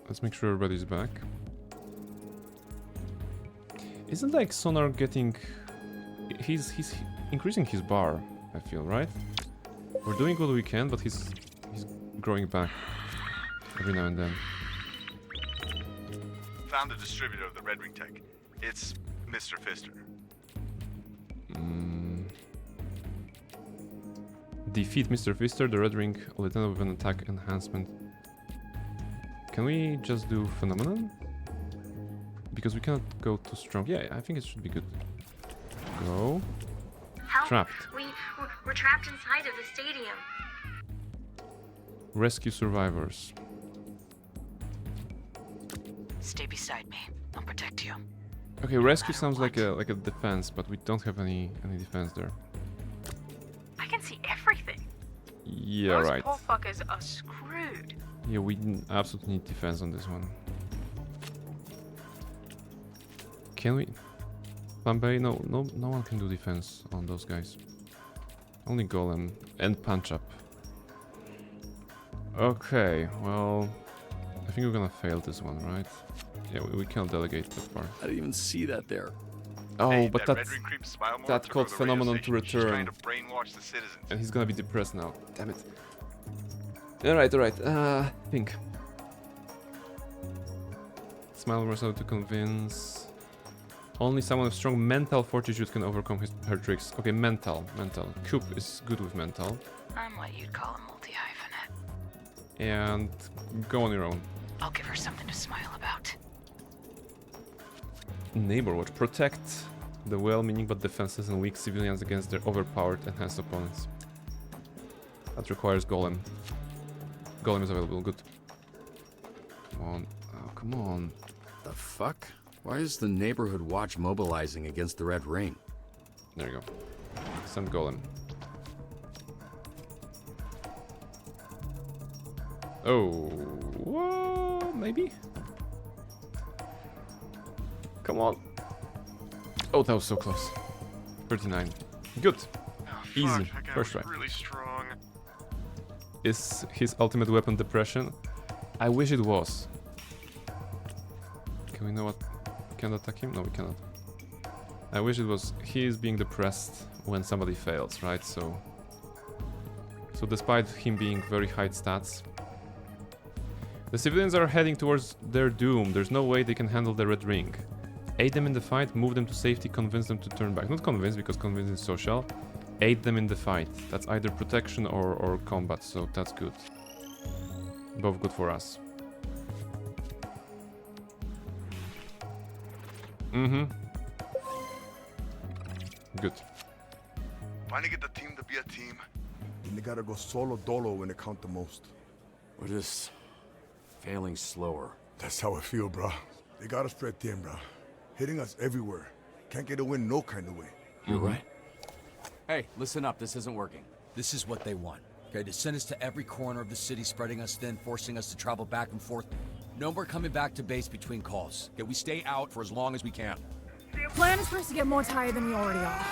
Let's make sure everybody's back. Isn't like Sonar getting... He's increasing his bar, I feel, right? We're doing what we can, but he's growing back every now and then. Found the distributor of the Red Ring tech. It's Mr. Fister. Defeat Mr. Fister, the Red Ring Lieutenant with an attack enhancement. Can we just do Phenomenon? Because we cannot go too strong. Yeah, I think it should be good. Go. Help! Trapped. We're trapped inside of the stadium. Rescue survivors. Stay beside me. I'll protect you. Okay, rescue sounds like a defense, but we don't have any defense there. I can see everything. Yeah, Those right. poor fuckers are screwed. Yeah, we absolutely need defense on this one. Can we? Bombay? No one can do defense on those guys. Only Golem and Punch Up. Okay, well, I think we're gonna fail this one, right? Yeah, we can't delegate that far. I didn't even see that there. Oh, Hey, but that that's Red Ring creep Smile that took called over the radio Phenomenon to station. She's trying return, to brainwash the citizens. and he's gonna be depressed now. Damn it. Alright. Think. Smile was able to convince. Only someone with strong mental fortitude can overcome her tricks. Okay, mental. Coop is good with mental. I'm what you'd call a multi-hyphenate. And go on your own. I'll give her something to smile about. Neighborhood. Protect the well-meaning but defenseless and weak civilians against their overpowered enhanced opponents. That requires Golem. Golem is available. Good. Come on. Oh, come on. The fuck? Why is the neighborhood watch mobilizing against the Red Ring? There you go. Send Golem. Oh, whoa, maybe? Come on. Oh, that was so close. 39. Good. Easy. First try. Really strong. Is his ultimate weapon depression? I wish it was. Can we know what? Can attack him? No, we cannot. I wish it was. He is being depressed when somebody fails, right? So despite him being very high stats, the civilians are heading towards their doom. There's no way they can handle the Red Ring. Aid them in the fight, move them to safety, convince them to turn back. Not convince, because convince is social. Aid them in the fight. That's either protection or combat, so that's good. Both good for us. Good. Finally get the team to be a team. And they gotta go solo dolo when it count the most. We're just failing slower. That's how I feel, bro. They got us spread thin, bro. Hitting us everywhere. Can't get a win no kind of way. You're right. Hey, listen up. This isn't working. This is what they want. Okay, to send us to every corner of the city, spreading us thin, forcing us to travel back and forth. No more coming back to base between calls. Okay, we stay out for as long as we can. Plan is for us to get more tired than we already are.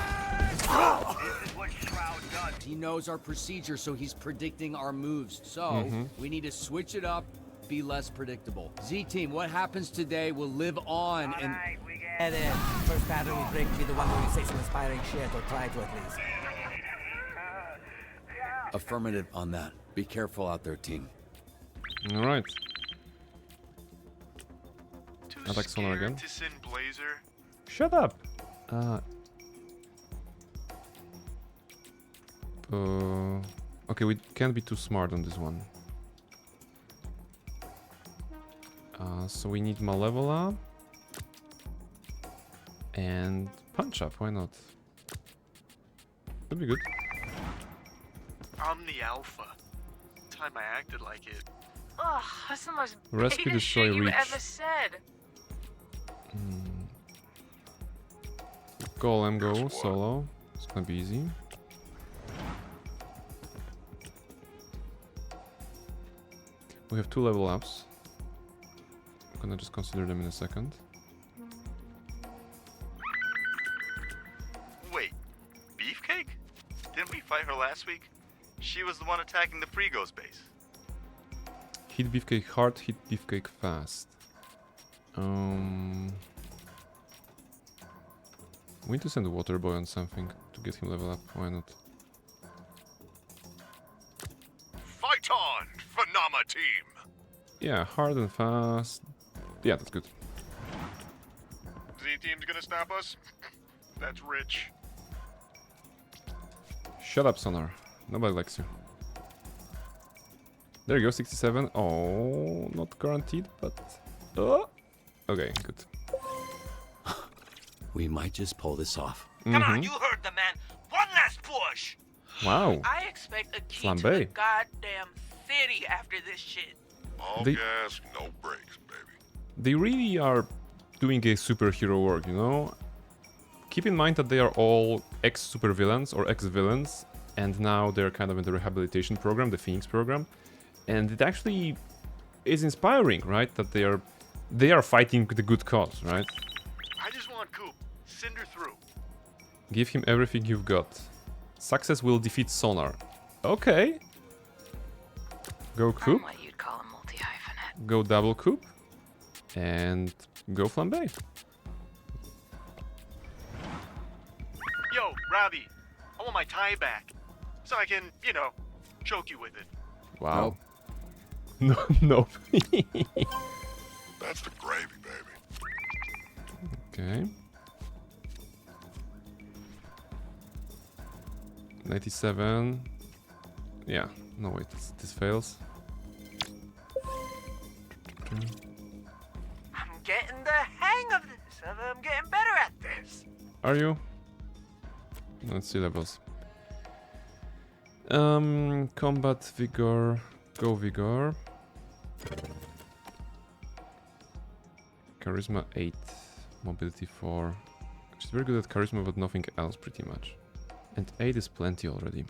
This is what Shroud does. He knows our procedure, so he's predicting our moves. So, we need to switch it up, be less predictable. Z-Team, what happens today will live on and... Alright, we get it. First pattern we break will be the one where we say some inspiring shit, or try to at least. Affirmative on that. Be careful out there, team. Alright. Attack Sonar again. To send Blazer. Shut up! Okay, we can't be too smart on this one. So we need Malevola. And Punch Up, why not? That'd be good. I'm the alpha. Time I acted like it. Ugh, that's the most Rescue, beta destroy, shit you reach. ever said. Golem go solo. It's gonna be easy. We have 2 level ups. I'm gonna just consider them in a second. Wait, Beefcake? Didn't we fight her last week? She was the one attacking the Frigos base. Hit Beefcake hard, hit Beefcake fast. We need to send a Water Boy on something to get him level up. Why not? Fight on, Phenomena team! Yeah, hard and fast. Yeah, that's good. Z-team's gonna stop us? That's rich. Shut up, Sonar. Nobody likes you. There you go, 67. Oh, not guaranteed, but... Oh! Okay, good. We might just pull this off. Come on, you heard the man. One last push. Wow. I expect a key Flambe. to the goddamn city after this shit. All They- gas, no brakes, baby. They really are doing a superhero work, you know? Keep in mind that they are all ex-supervillains or ex-villains, and now they're kind of in the rehabilitation program, the Phoenix program. And it actually is inspiring, right? That they are fighting the good cause, right? I just want Coop. Send her through. Give him everything you've got. Success will defeat Sonar. Okay. Go Coop. What you'd call a multi-hyphenate. Go double Coop. And go Flambe. Yo, Robbie. I want my tie back. So I can, you know, choke you with it. Wow. No, nope. That's the gravy, baby. Okay. 97. Yeah, no wait, this fails. Okay. I'm getting the hang of this. I'm getting better at this. Are you? Let's see levels. Combat vigor. Go vigor. Charisma 8. Mobility 4. She's very good at charisma, but nothing else pretty much. And 8 is plenty already.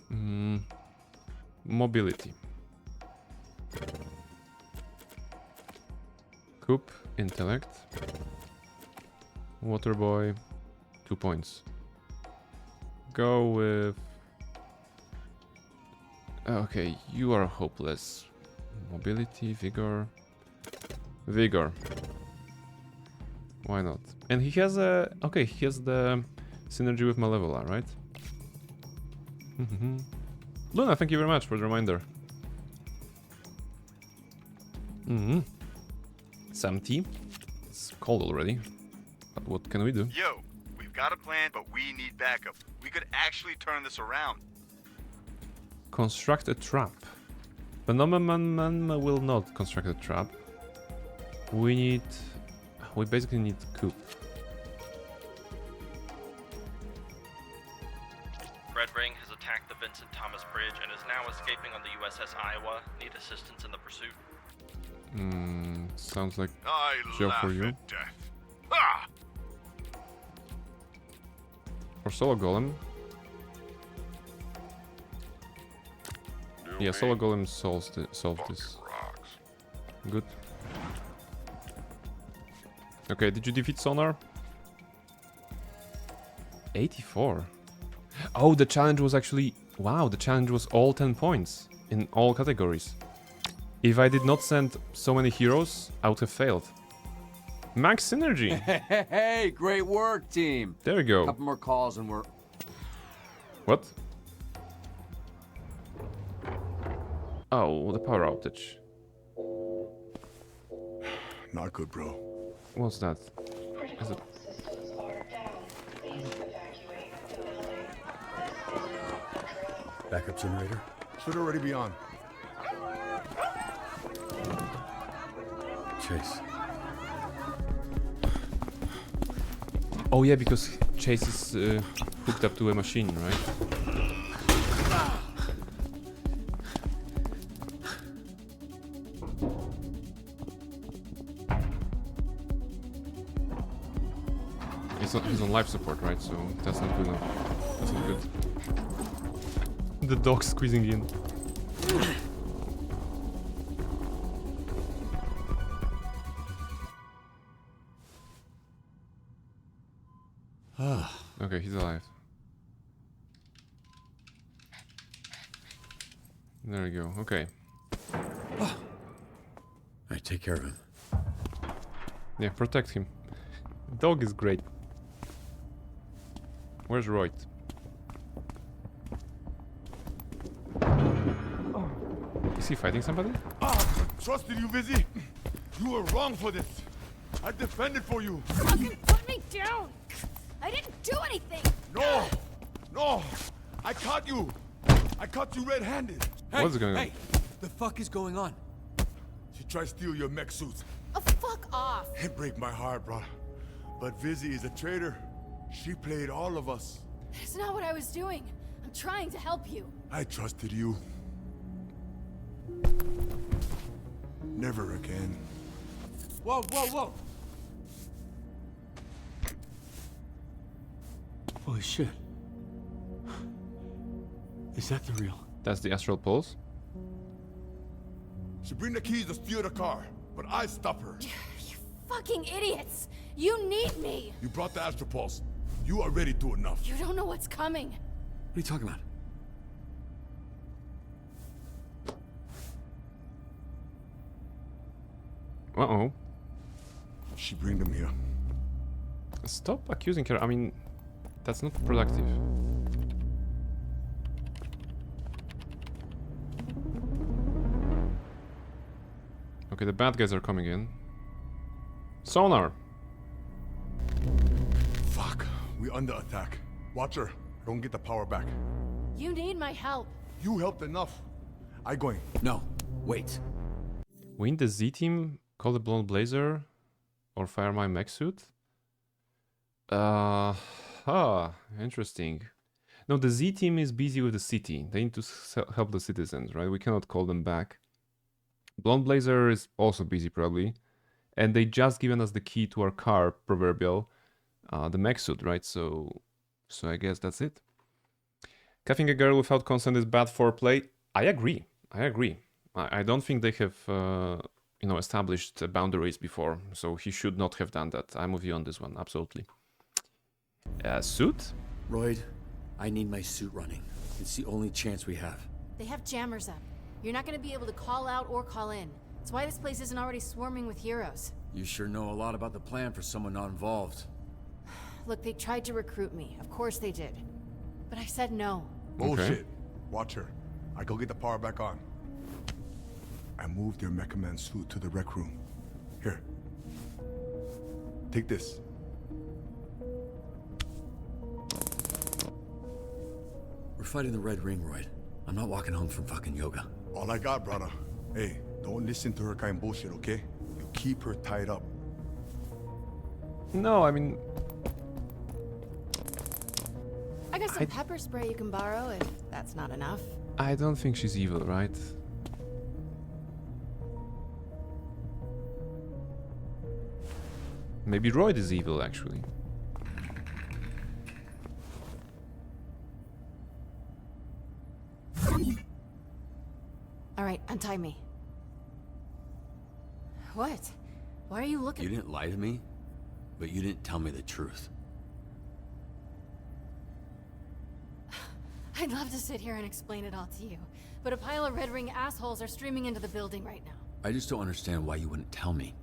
Mobility. Coop, intellect. Water boy, 2 points. Go with... Okay, you are hopeless. Mobility, vigor. Vigor. Why not? And he has a... Okay, he has the synergy with Malevola, right? Luna, thank you very much for the reminder. Some tea. It's cold already. But what can we do? Yo, we've got a plan, but we need backup. We could actually turn this around. Construct a trap. Phenomenon will not construct a trap. We basically need Coop. Red Ring has attacked the Vincent Thomas Bridge and is now escaping on the USS Iowa. Need assistance in the pursuit. Sounds like I job laugh for you. at death. Ah! For Solo Golem. Yeah, Solo Golem solved this. Good. Okay, did you defeat Sonar? 84. Oh, the challenge was actually... Wow, the challenge was all 10 points in all categories. If I did not send so many heroes, I would have failed. Max Synergy! Hey, great work, team! There we go. Couple more calls and we're... What? Oh, the power outage. Not good, bro. What's that? Is it... Backup generator? Should already be on. Chase. Oh yeah, because Chase is hooked up to a machine, right? He's on life support, right? So that's not good enough. That's not good. The dog's squeezing in. Okay, he's alive. There we go. Okay. Alright, take care of him. Yeah, protect him. Dog is great. Where's Royd? Is he fighting somebody? Trusted you, Vizzy. You were wrong for this. I defended for you. Fucking put me down! I didn't do anything! No! No! I caught you! I caught you red-handed! Hey, What's going on? Hey, the fuck is going on? She tried to steal your mech suits. Oh, fuck off! It break my heart, bro. But Vizzy is a traitor. She played all of us. That's not what I was doing. I'm trying to help you. I trusted you. Never again. Whoa, whoa, whoa! Holy shit. Is that the real? That's the astral pulse. She bring the keys to steal the car, but I stop her. You fucking idiots! You need me! You brought the astral pulse. You already do enough. You don't know what's coming. What are you talking about? Uh-oh. She bring them here. Stop accusing her. I mean, that's not productive. Okay, the bad guys are coming in. Sonar! Fuck. We under attack. Watch her. Don't get the power back. You need my help. You helped enough. I going. No. Wait. We need the Z team, call the Blonde Blazer, or fire my mech suit? Interesting. No, the Z team is busy with the city. They need to help the citizens, right? We cannot call them back. Blonde Blazer is also busy, probably. And they just given us the key to our car, proverbial, the mech suit, right? So I guess that's it. Cuffing a girl without consent is bad foreplay. I agree. I don't think they have, established boundaries before, so he should not have done that. I'm with you on this one, absolutely. Suit? Royd, I need my suit running. It's the only chance we have. They have jammers up. You're not gonna be able to call out or call in. That's why this place isn't already swarming with heroes. You sure know a lot about the plan for someone not involved. Look, they tried to recruit me. Of course they did. But I said no. Bullshit. Okay. Watch her. I go get the power back on. I moved their Mecha Man suit to the rec room. Here. Take this. We're fighting the Red Ring, Royd. I'm not walking home from fucking yoga. All I got, brother. Hey, don't listen to her kind of bullshit, okay? You keep her tied up. No, I mean... I got some pepper spray you can borrow if that's not enough. I don't think she's evil, right? Maybe Royd is evil, actually. All right, untie me. What? Why are you looking? You didn't lie to me, but you didn't tell me the truth. I'd love to sit here and explain it all to you, but a pile of Red Ring assholes are streaming into the building right now. I just don't understand why you wouldn't tell me.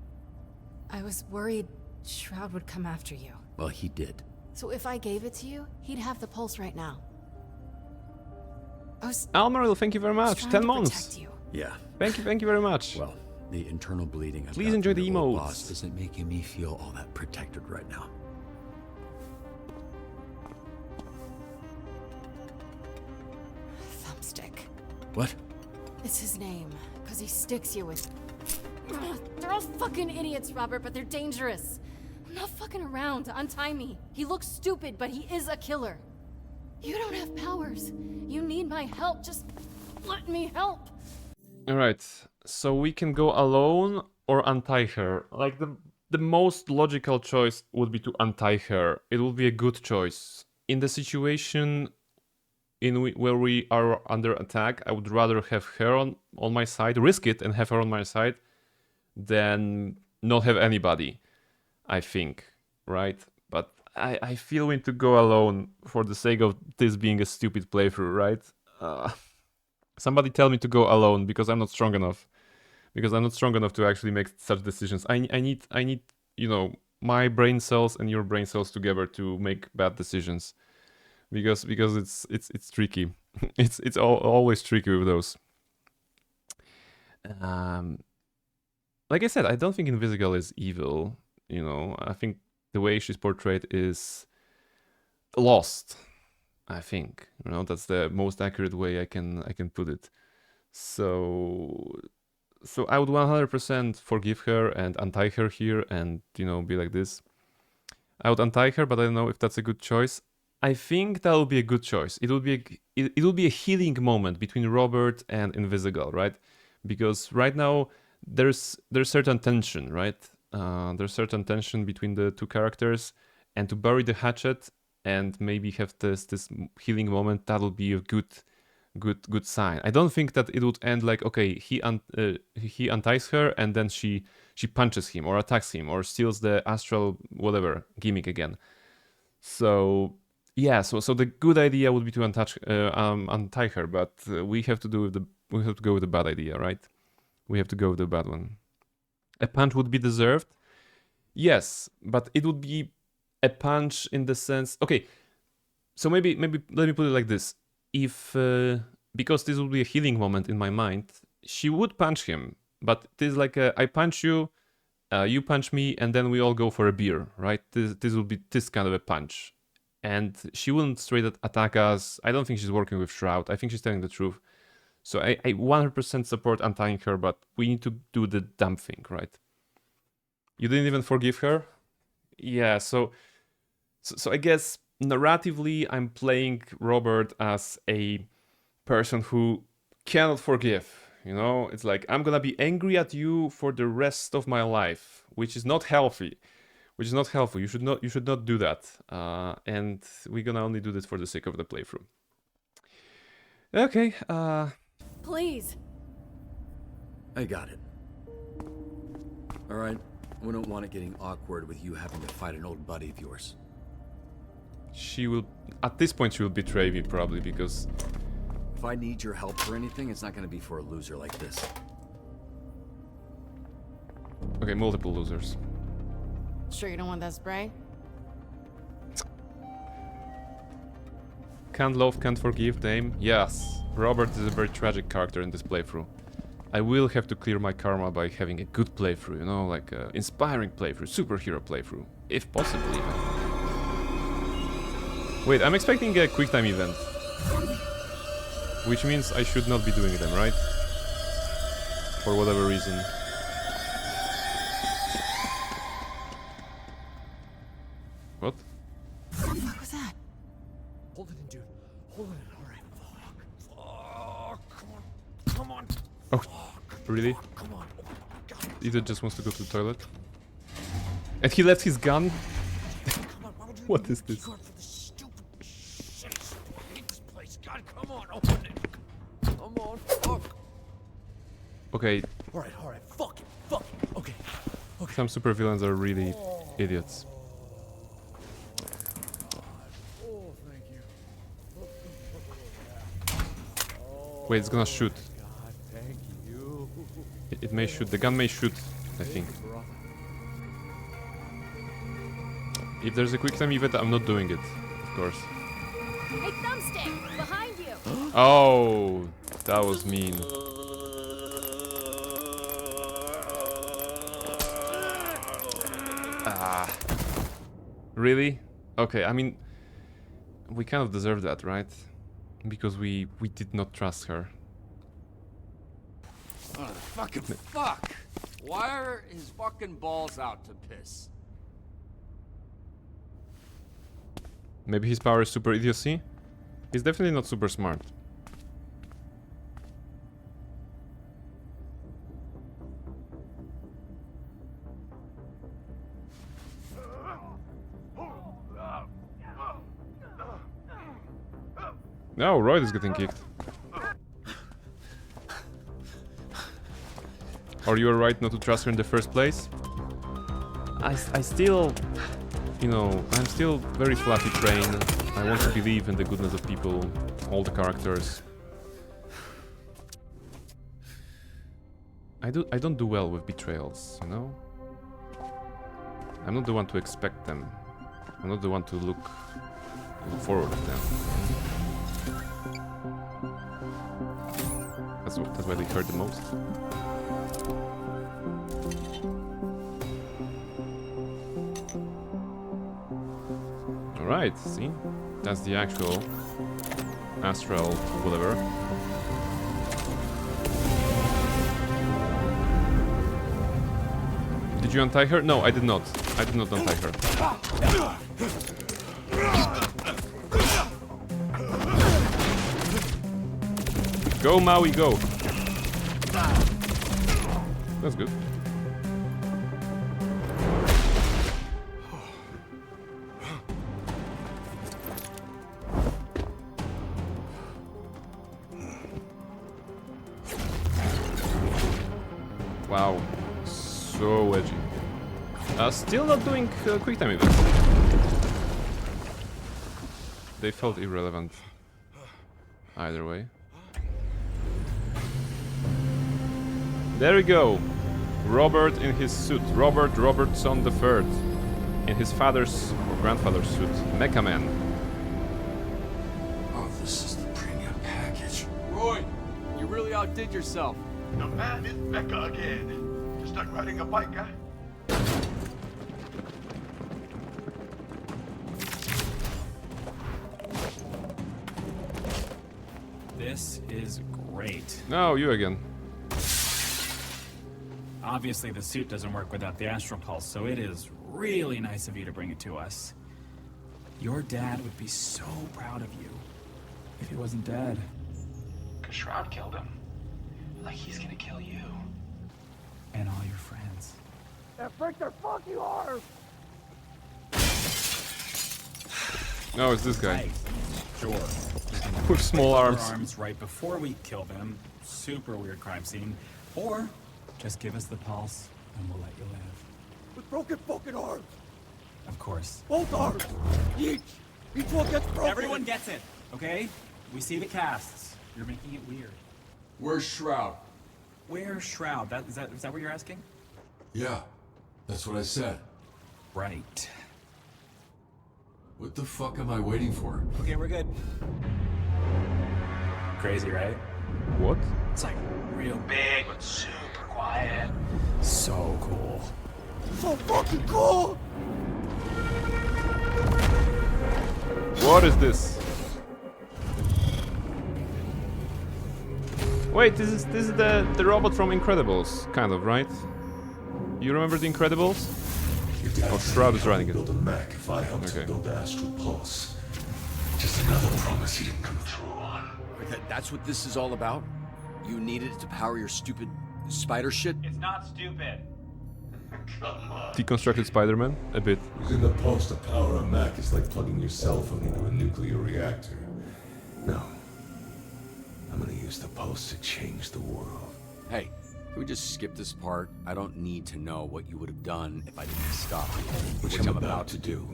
I was worried Shroud would come after you. Well, he did. So if I gave it to you, he'd have the pulse right now. Almaril, thank you very much. 10 months. Yeah. Thank you very much. Well, the internal bleeding I've Please got enjoy from the your old emotes. boss isn't making me feel all that protected right now. Thumbstick. What? It's his name, because he sticks you with... Ugh, they're all fucking idiots, Robert, but they're dangerous. I'm not fucking around. Untie me. He looks stupid, but he is a killer. You don't have powers. You need my help. Just let me help. Alright, so we can go alone or untie her. Like, the most logical choice would be to untie her. It would be a good choice. In the situation where we are under attack, I would rather have her on my side, risk it and have her on my side, than not have anybody, I think, right? But I feel we need to go alone for the sake of this being a stupid playthrough, right? Somebody tell me to go alone because I'm not strong enough. Because I'm not strong enough to actually make such decisions. I need, you know, my brain cells and your brain cells together to make bad decisions. Because it's tricky. it's always tricky with those. Like I said, I don't think Invisigal is evil. You know, I think the way she's portrayed is lost. I think, you know, that's the most accurate way I can put it. So I would 100% forgive her and untie her here, and you know, be like this. I would untie her, but I don't know if that's a good choice. I think that will be a good choice. It will be a healing moment between Robert and Invisigal, right? Because right now there's certain tension, right? There's certain tension between the two characters, and to bury the hatchet and maybe have this healing moment, that'll be a good sign. I don't think that it would end like, okay, he unties her and then she punches him or attacks him or steals the astral whatever gimmick again. So yeah, so the good idea would be to untie her, but we have to go with the bad idea, right? We have to go with the bad one. A punch would be deserved, yes, but it would be a punch in the sense. Okay, so maybe let me put it like this. If because this will be a healing moment in my mind, she would punch him, but it is like I punch you, you punch me, and then we all go for a beer, right? This will be this kind of a punch, and she wouldn't straight attack us. I don't think she's working with Shroud. I think she's telling the truth. So I 100% support untying her, but we need to do the dumb thing, right? You didn't even forgive her? Yeah, so I guess narratively I'm playing Robert as a person who cannot forgive, you know? It's like, I'm gonna be angry at you for the rest of my life, which is not healthy. You should not do that. And we're gonna only do this for the sake of the playthrough. Okay, Please. I got it. All right, we don't want it getting awkward with you having to fight an old buddy of yours. She will, at this point, she will betray me probably because... If I need your help for anything, it's not gonna be for a loser like this. Okay, multiple losers. Sure you don't want that spray? Can't love, can't forgive, Dame. Yes, Robert is a very tragic character in this playthrough. I will have to clear my karma by having a good playthrough, you know, like an inspiring playthrough, superhero playthrough, if possible even. Wait, I'm expecting a QuickTime event. Which means I should not be doing them, right? For whatever reason. What? What the fuck was that? Hold it in, dude. Hold it in. Alright. Fuck. Come on. Come on. Oh, really? Fuck. Come on. Oh my God. Either just wants to go to the toilet. And he left his gun? What is this? God, come on, open it. Come on, fuck. Okay. Alright, fuck it. Okay. Some supervillains are really idiots. Oh, thank you. Wait, it's gonna shoot. God, thank you. It may shoot. The gun may shoot, I think. If there's a QuickTime event, I'm not doing it, of course. Hey, Thumbstick! Behind you! Oh, that was mean. Really? Okay, I mean, we kind of deserve that, right? Because we did not trust her. Oh, fucking fuck! Why are his fucking balls out to piss? Maybe his power is super idiocy? He's definitely not super smart. No, Royd is getting kicked. Are you right not to trust her in the first place? I still... you know, I'm still very fluffy train. I want to believe in the goodness of people, all the characters. I don't do well with betrayals, you know? I'm not the one to expect them. I'm not the one to look forward to them. That's why they hurt the most. Alright, see? That's the actual astral whatever. Did you untie her? No, I did not. I did not untie her. Go, Maui, go! That's good. Wow. So edgy. Still not doing quick time events. They felt irrelevant. Either way. There we go. Robert in his suit. Robert Robertson III. In his father's or grandfather's suit. Mecha Man. Oh, this is the premium package. Roy, you really outdid yourself. The man is Mecha again. Just like riding a bike, guy. This is great. No, you again. Obviously, the suit doesn't work without the astral pulse, so it is really nice of you to bring it to us. Your dad would be so proud of you if he wasn't dead. 'Cause Shroud killed him. Like he's gonna kill you. And all your friends. That break their fucking arms! No, it's this guy. Right. Sure. With small arms. Arms right before we kill them. Super weird crime scene. Or just give us the pulse and we'll let you live. With broken fucking arms! Of course. Both arms! Each one gets broken! Everyone gets it, okay? We see the casts. You're making it weird. Where's Shroud? Where's Shroud? Is that what you're asking? Yeah, that's what I said. Right. What the fuck am I waiting for? Okay, we're good. Crazy, right? What? It's like real big, but super quiet. So cool. So fucking cool! What is this? Wait, this is the robot from Incredibles, kind of, right? You remember the Incredibles? Oh, Shroud is running it. Build a mech if I helped to build the Astral Pulse. Just another promise he didn't come through on. That's what this is all about? You needed it to power your stupid spider shit? It's not stupid. Come on. Deconstructed Spider-Man? A bit. Using the pulse to power a mech is like plugging your cell phone into a nuclear reactor. No. I'm gonna use the pulse to change the world. Hey, can we just skip this part? I don't need to know what you would have done if I didn't stop you. Which I'm about to do.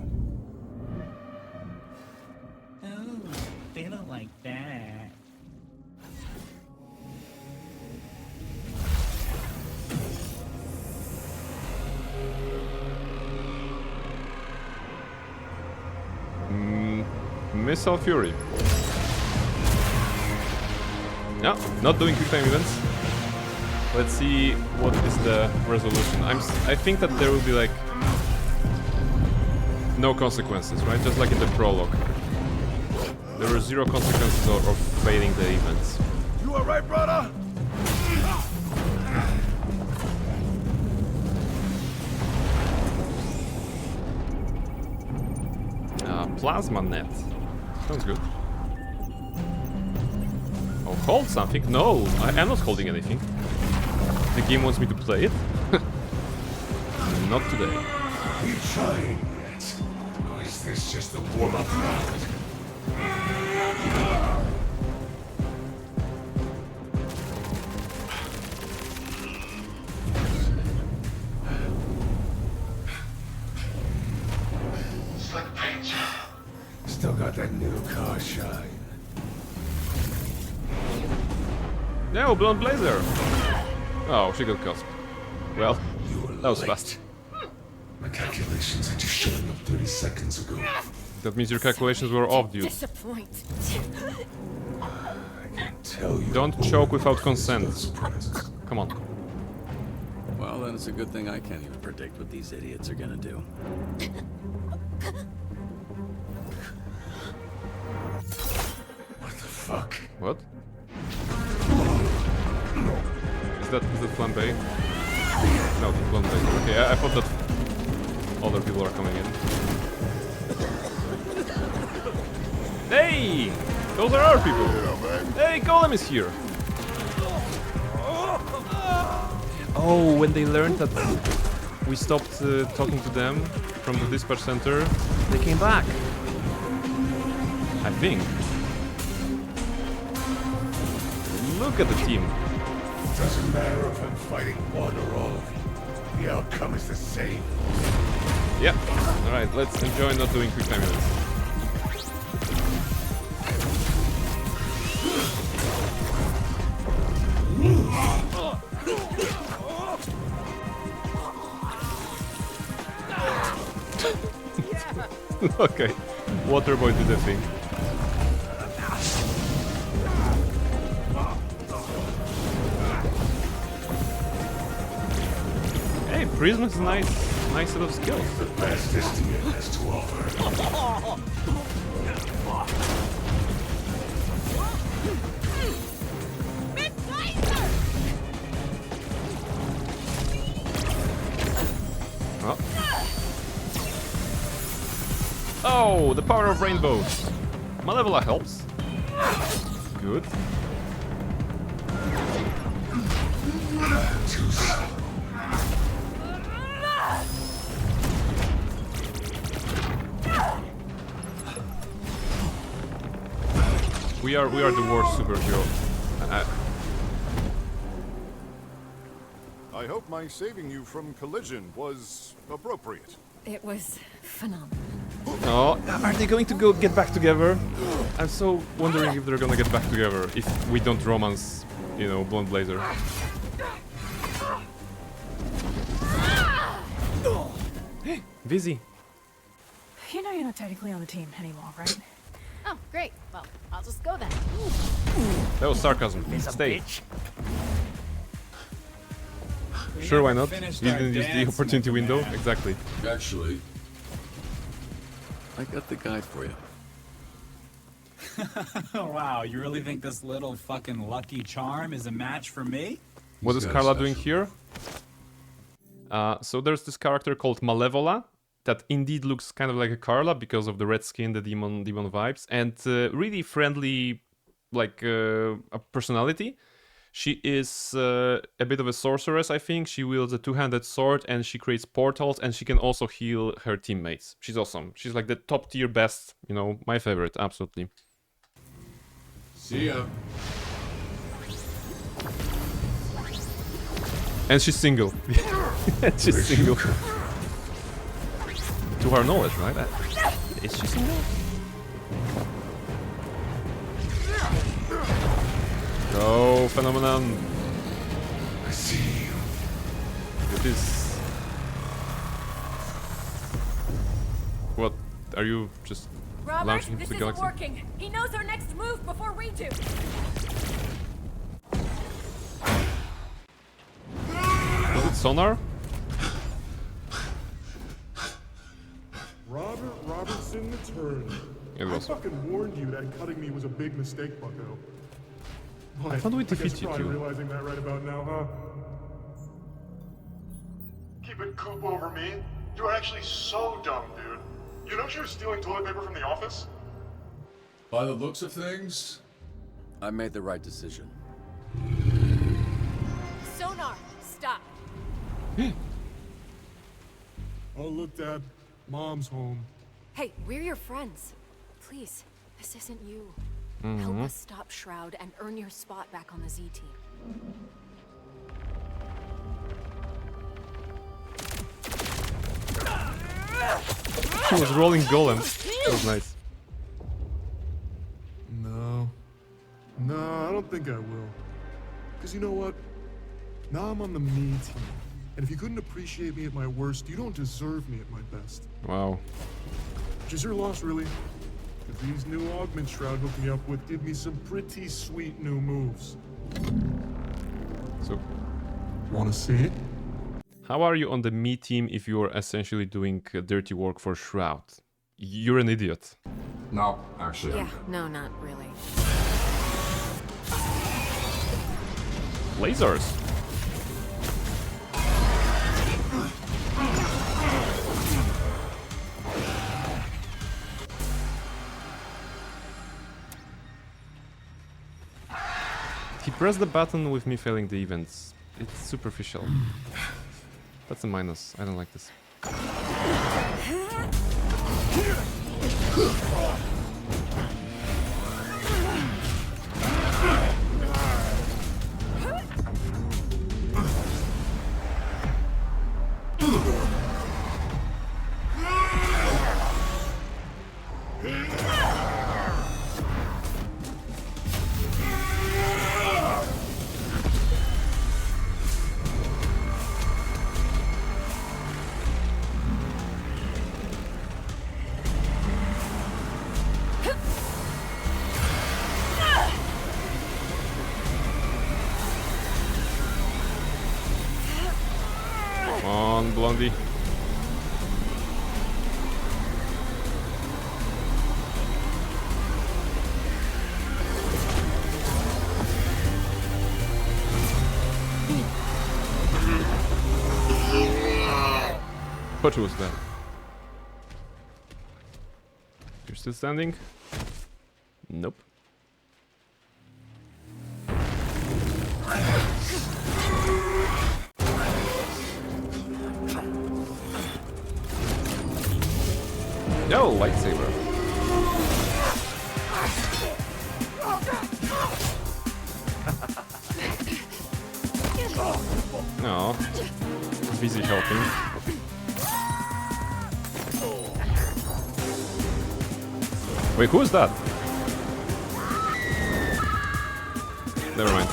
Oh, they don't like that. Missile Fury. No, not doing quick time events. Let's see what is the resolution. I think that there will be like no consequences, right? Just like in the prologue. There were 0 consequences of failing the events. You alright, brother? Plasma net. Sounds good. Oh, hold something? No, I'm not holding anything. The game wants me to play it? Not today. Are you trying yet? Or is this just a warm-up round? Let that new car shine. No, Blonde Blazer! Oh, she got caught. Well, that was fast. My calculations had you showing up 30 seconds ago. That means your calculations were off, dude. Disappoint. Tell you. Don't choke without consent. Come on. Well, then it's a good thing I can't even predict what these idiots are gonna do. What the fuck? What? Is that flambe? No, it's flambe. Okay, I thought that other people are coming in. Hey! Those are our people! Hey, Golem is here! Oh, when they learned that we stopped talking to them from the dispatch center, they came back. I think. Look at the team. Doesn't matter if I'm fighting one or all of you. The outcome is the same. Yeah. Alright, let's enjoy not doing quick time events. Okay, Waterboy did the thing. Hey, Prism is nice set of skills. The best Estimate has to offer. Oh, the power of rainbows. Malevola helps. Good. We are the worst superhero. I hope my saving you from collision was appropriate. It was phenomenal. Oh, are they going to get back together? I'm so wondering if they're gonna get back together if we don't romance, you know, Blonde Blazer. Hey, Vizzy. You know you're not technically on the team anymore, right? Oh, great. Well, I'll just go then. That was sarcasm. Stay. Sure, why not? You didn't use the opportunity window? Exactly. Actually, I got the guide for you. Wow, you really think this little fucking Lucky Charm is a match for me? What is Carla doing here? So there's this character called Malevola that indeed looks kind of like a Carla because of the red skin, the demon vibes, and really friendly, like a personality. She is a bit of a sorceress, I think. She wields a two-handed sword and she creates portals and she can also heal her teammates. She's awesome. She's like the top tier best, you know, my favorite, absolutely. See ya. And she's single. And she's single. To her knowledge, right? Is she single? Oh, phenomenon! I see you. It is. What? Are you just Robert, launching into this the isn't galaxy? working. He knows our next move before we do. Was it sonar? Robert Robertson returned. It was. I fucking warned you that cutting me was a big mistake, bucko. I thought we guess defeated you're probably you. realizing that right about now, huh? Keeping Coop over me? You are actually so dumb, dude. You know she was stealing toilet paper from the office? By the looks of things, I made the right decision. Sonar, stop. Oh, look, Dad. Mom's home. Hey, we're your friends. Please, this isn't you. Help us stop Shroud and earn your spot back on the Z team. She was rolling golem. That was nice. think I will. Because you know what? Now I'm on the me team. And if you couldn't appreciate me at my worst, you don't deserve me at my best. Wow. Which is your loss, really. Because these new augment Shroud hooked me up with give me some pretty sweet new moves. So, wanna see it? How are you on the me team if you're essentially doing dirty work for Shroud? You're an idiot. No, actually. Yeah, no, not really. Lasers. He pressed the button with me failing the events. It's superficial. That's a minus. I don't like this. Come on, Blondie. What was that? You're still standing? Nope. No, lightsaber. No. Busy helping. Wait, who is that? Never mind.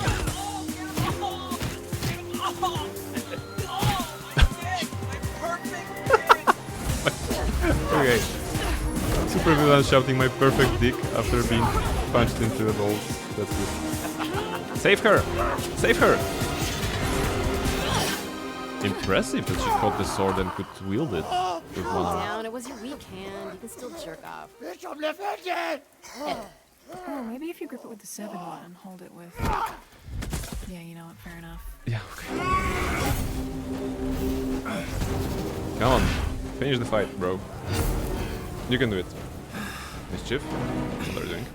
Okay. Super villain shouting my perfect dick after being punched into the balls. That's it. Save her! Save her! Impressive that she caught the sword and could wield it with one Calm hand. down, it was your weak hand. You can still jerk off. Oh, maybe if you grip it with the 7-1 and hold it with... Yeah, you know what, fair enough. Yeah, okay. Come on. Finish the fight, bro. You can do it. Mischief. What are you doing?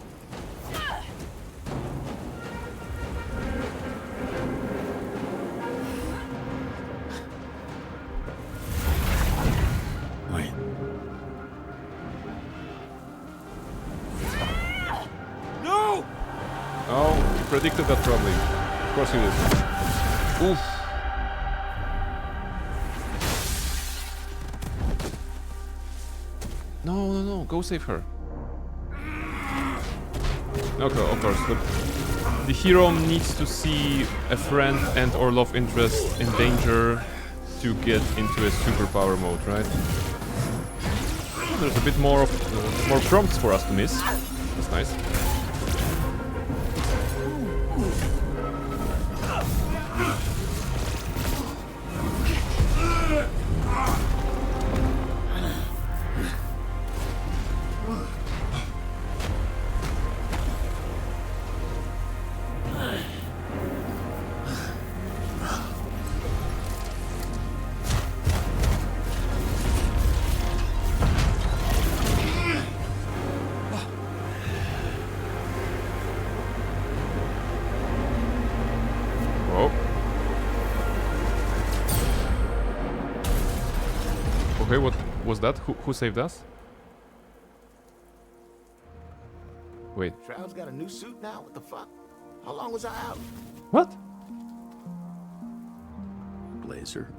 Wait. No! Oh, you predicted that probably. Of course you did. Oof. No, no, no, go save her. Okay, of course. The hero needs to see a friend and or love interest in danger to get into a superpower mode, right? There's a bit more of more prompts for us to miss. That's nice. Okay, what was that? Who saved us? Wait. Shroud's got a new suit now? What the fuck? How long was I out? What? Blazer.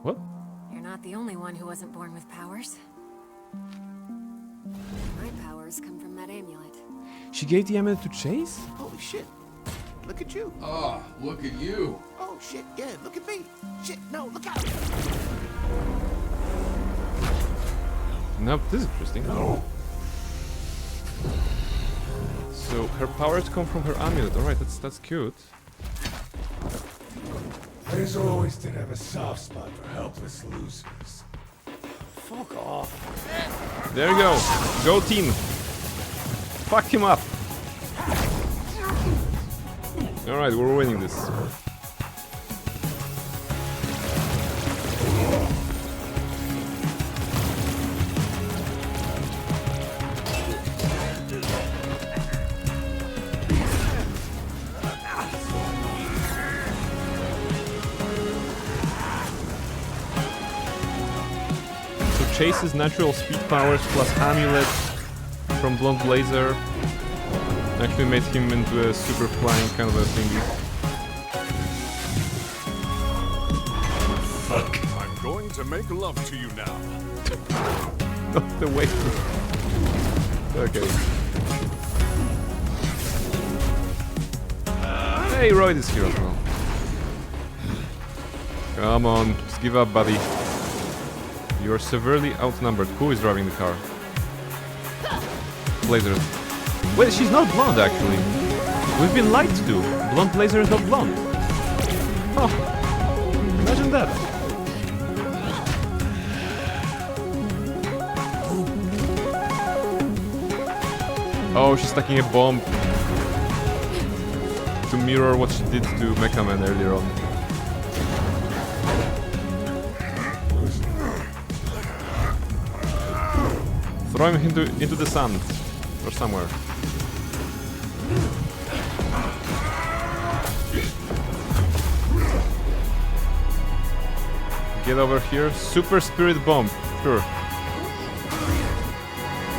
What? You're not the only one who wasn't born with powers. My powers come from that amulet. She gave the amulet to Chase? Holy shit. Look at you. Oh, look at you. Oh shit, yeah, look at me. Shit, no, look out. Nope, this is interesting. No. So her powers come from her amulet. Alright, that's cute. Razor always did have a soft spot for helpless losers. Fuck off. There you go. Go team. Fuck him up. Alright, we're winning this. Chase's natural speed powers plus amulet from Blonde Blazer actually made him into a super flying kind of a thingy. Fuck. I'm going to make love to you now. Not the way. Okay. Hey, Royd is here as well. Come on, just give up, buddy. You are severely outnumbered. Who is driving the car? Blazer. Wait, she's not blonde, actually. We've been lied to. Blonde Blazer is not blonde. Oh, imagine that. Oh, she's stacking a bomb to mirror what she did to Mecha Man earlier on. Throw him into the sand or somewhere. Get over here. Super Spirit Bomb. Sure.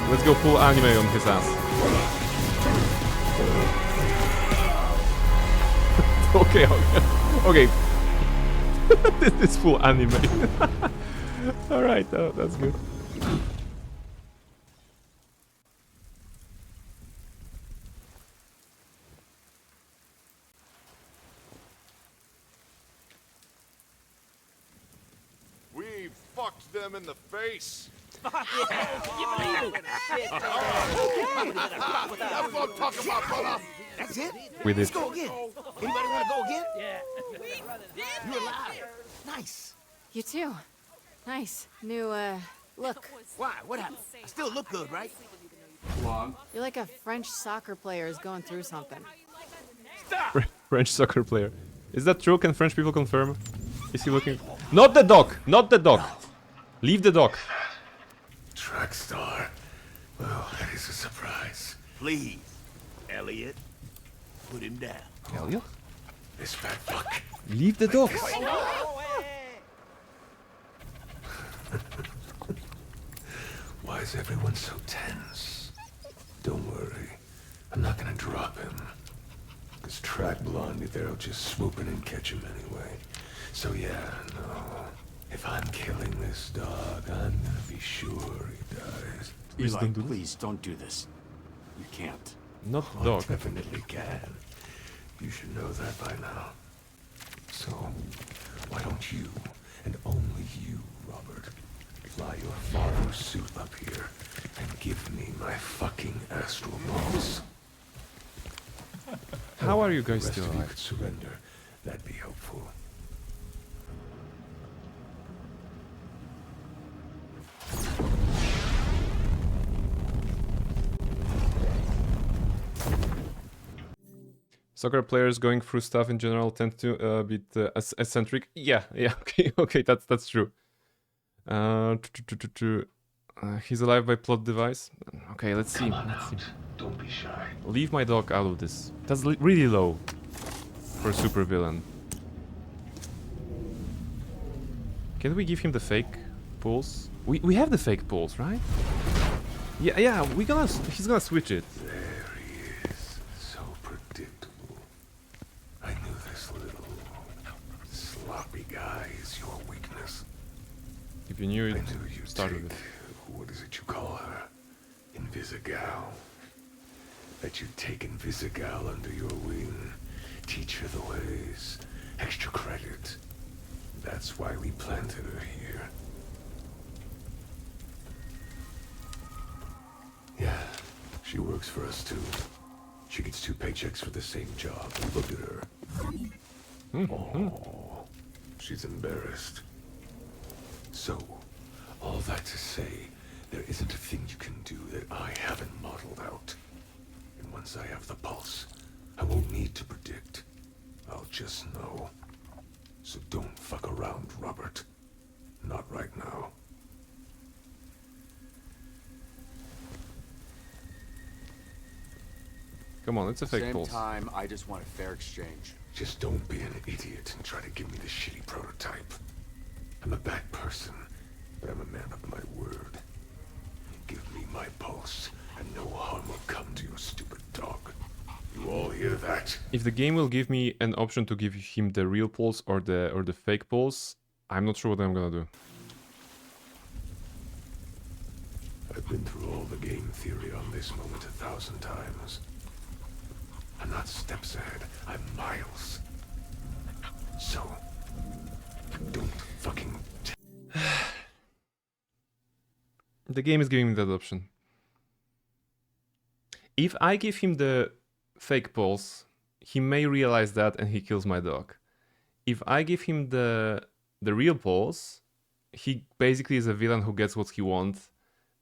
Let's go full anime on his ass. Okay. This is full anime. Alright, that's good. We fucked them in the face. Fuck yeah. You believe it? Shit. That's what I'm talking about, brother. That's it? We did. Let's go again. Anybody want to go again? Yeah. You're alive. Nice. You too. Nice. New, look. Why? What happened? I still look good, right? You're like a French soccer player who's going through something. French soccer player. Is that true? Can French people confirm? Is he looking? Not the dog! Not the dog! Leave the dog. Trackstar. Well, that is a surprise. Please, Elliot, put him down. Elliot? This fat fuck. Leave the dog. Why is everyone so tense? Don't worry. I'm not gonna drop him. Because Track Blondie there'll just swoop in and catch him anyway. So yeah, no. If I'm killing this dog, I'm gonna be sure he dies. Eli, please don't do this. You can't. Not Oh, dog. I definitely can. You should know that by now. So, why don't you, and only you, Robert, fly your father's suit up here and give me my fucking astral pulse. How are you guys The rest still of you alive? could surrender. That'd be helpful. Soccer players going through stuff in general tend to be eccentric. Yeah, okay, that's true. He's alive by plot device. Okay, let's see. Don't be shy. Leave my dog out of this. That's really low for a super villain. Can we give him the fake pulse? We have the fake pulse, right? Yeah, he's gonna switch it. There he is. So predictable. I knew this little sloppy guy is your weakness. If you knew it, I knew you'd start with take, it. what is it you call her? Invisigal. that you'd taken Visigal under your wing. Teach her the ways. Extra credit. That's why we planted her here. Yeah, she works for us too. She gets 2 paychecks for the same job. Look at her. Oh, she's embarrassed. So, all that to say, there isn't a thing you can do that I haven't modeled out. And once I have the pulse, I won't need to predict. I'll just know. So don't fuck around, Robert. Not right now. Come on, it's a fake Same pulse. time, I just want a fair exchange. Just don't be an idiot and try to give me the shitty prototype. I'm a bad person, but I'm a man of my word. Give me my pulse, and no harm will come to your stupid dog. You all hear that? If the game will give me an option to give him the real pulse or the fake pulse, I'm not sure what I'm gonna do. I've been through all the game theory on this moment 1,000 times. I'm not steps ahead, I'm miles. So, don't fucking... The game is giving me that option. If I give him the fake pulse, he may realize that and he kills my dog. If I give him the real pulse, he basically is a villain who gets what he wants.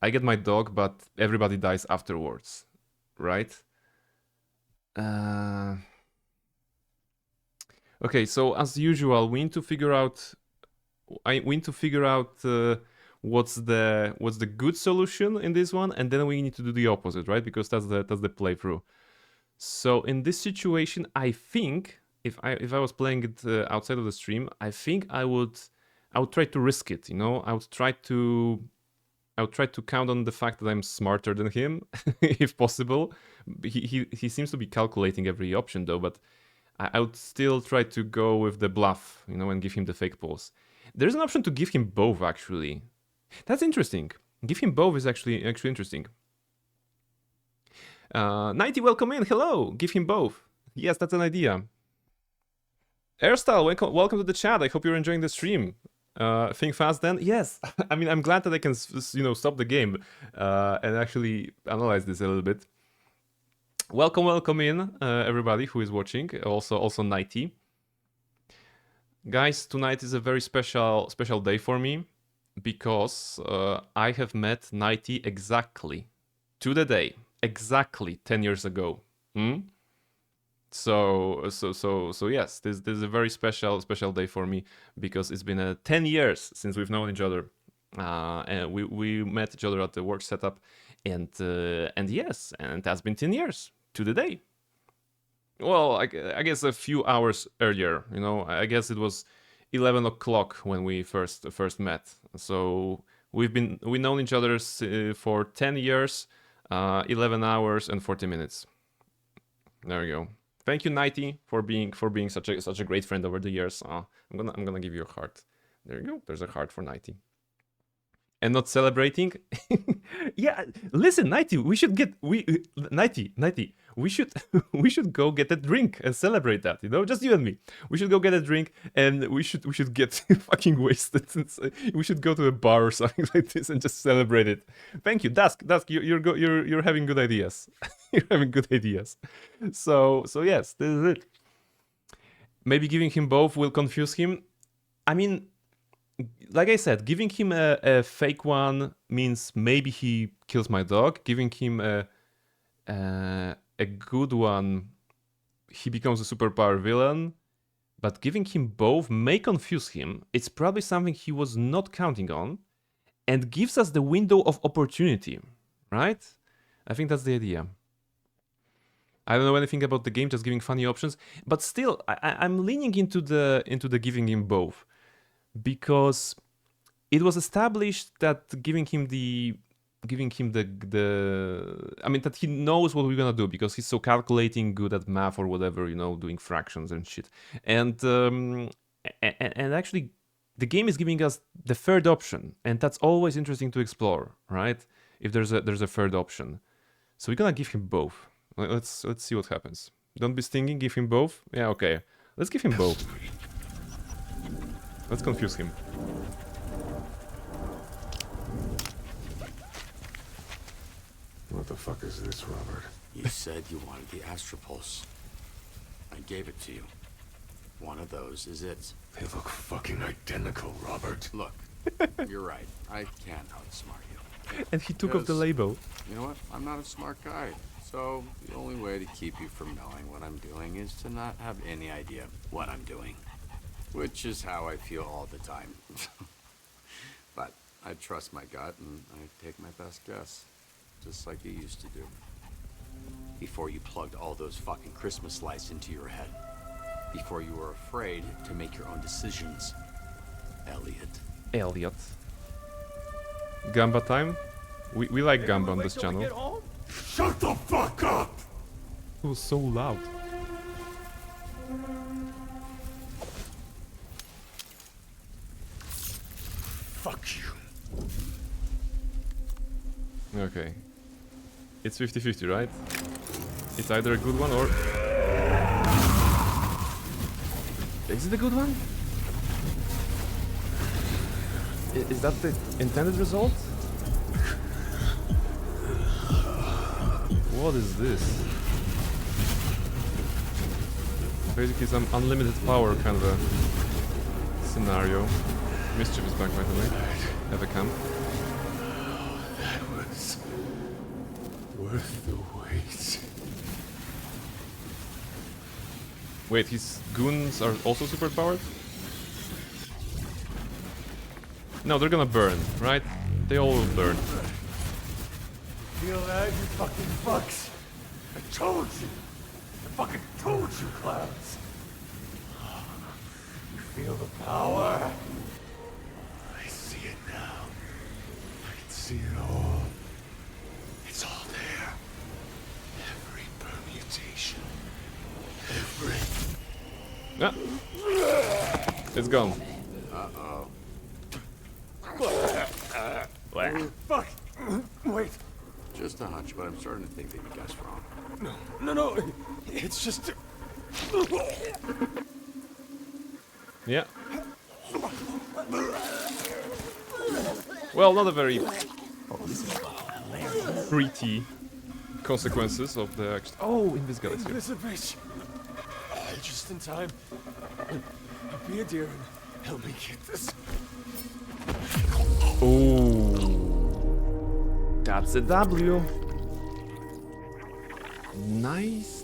I get my dog, but everybody dies afterwards, right? Okay, so as usual, we need to figure out. What's the good solution in this one, and then we need to do the opposite, right? Because that's the playthrough. So in this situation, I think if I was playing it outside of the stream, I think I would try to risk it. You know, I would try to count on the fact that I'm smarter than him, if possible. He seems to be calculating every option though, but I would still try to go with the bluff, you know, and give him the fake pulse. There's an option to give him both, actually. That's interesting. Give him both is actually interesting. 90, welcome in. Hello. Give him both. Yes, that's an idea. Airstyle, welcome to the chat. I hope you're enjoying the stream. Think fast then? Yes. I mean, I'm glad that I can, you know, stop the game and actually analyze this a little bit. Welcome in, everybody who is watching. Also 90. Guys, tonight is a very special day for me because I have met 90 exactly to the day, exactly 10 years ago. So yes, this is a very special day for me because it's been 10 years since we've known each other, and we met each other at the work setup, and yes, and it has been 10 years to the day. Well, I guess a few hours earlier, you know. I guess it was 11 o'clock when we first met. So we've known each other for 10 years, 11 hours and 40 minutes. There we go. Thank you, 90, for being such a great friend over the years. I'm gonna give you a heart. There you go. There's a heart for 90. And not celebrating? Yeah, listen, 90, we should go get a drink and celebrate that, you know, just you and me. We should go get a drink and we should get fucking wasted. We should go to a bar or something like this and just celebrate it. Thank you, Dusk, you're having good ideas. You're having good ideas. So yes, this is it. Maybe giving him both will confuse him. I mean, like I said, giving him a fake one means maybe he kills my dog. Giving him a good one, he becomes a superpower villain. But giving him both may confuse him. It's probably something he was not counting on, and gives us the window of opportunity, right? I think that's the idea. I don't know anything about the game, just giving funny options. But still, I'm leaning into the giving him both. Because it was established that giving him the I mean, that he knows what we're gonna do because he's so calculating, good at math or whatever, you know, doing fractions and shit. And actually, the game is giving us the third option, and that's always interesting to explore, right? If there's a third option, so we're gonna give him both. Let's see what happens. Don't be stinging, give him both. Yeah, okay. Let's give him both. Let's confuse him. What the fuck is this, Robert? You said you wanted the Astropulse. I gave it to you. One of those is it. They look fucking identical, Robert. Look, you're right. I can't outsmart you. And he took off the Because, label. You know what? I'm not a smart guy. So the only way to keep you from knowing what I'm doing is to not have any idea what I'm doing. Which is how I feel all the time. But I trust my gut and I take my best guess. Just like you used to do. Before you plugged all those fucking Christmas lights into your head. Before you were afraid to make your own decisions. Elliot. Gamba time? We like Gamba on this channel. Shut the fuck up! It was so loud. Fuck you. Okay. It's 50-50, right? It's either a good one or... Is it a good one? Is that the intended result? What is this? Basically some unlimited power kind of a scenario. Mischief is back, by the way. Have a cam. That was worth the wait. Wait, his goons are also super powered? No, they're gonna burn, right? They all will burn. Feel that, you fucking fucks? I told you! I fucking told you, Clouds! You feel the power? I see it now. I can see it all. It's all there. Every permutation. Every... Ah. It's gone. Uh-oh. Fuck! Wait. Just a hunch, but I'm starting to think that you guessed wrong. No. It's just... Yeah. Well, not a very pretty consequences of the action. Oh, Invisibility. Invisibility. Just in time. Be a dear and help me get this. Oh, that's a W. Nice.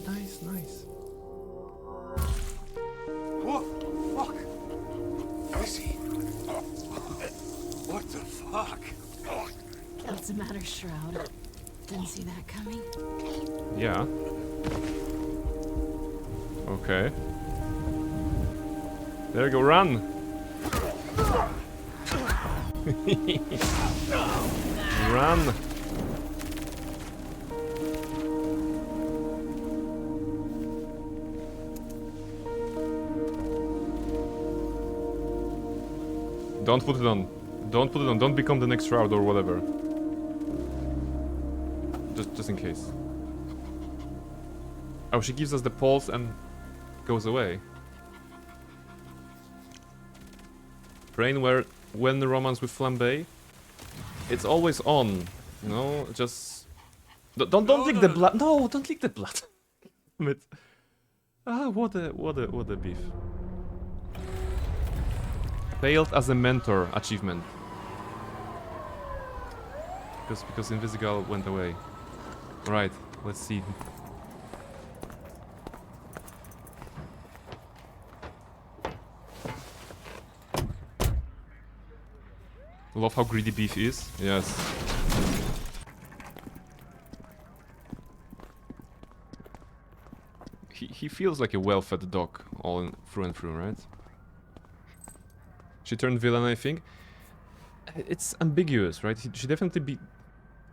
What? Fuck. I see. What the fuck? What's the matter, Shroud? Didn't see that coming? Yeah. Okay. There you go, run! Run! Don't put it on. Don't put it on. Don't become the next Shroud or whatever. Just in case. Oh, she gives us the pulse and goes away. Brain, when the romance with Flambe, it's always on. You know, just don't lick the blood. No, don't lick the blood. But what a beef. Failed as a mentor achievement. Because Invisigal went away. Right, let's see. Love how greedy Beef is. Yes. He feels like a well-fed dog, all through and through, right? She turned villain, I think. It's ambiguous, right? She definitely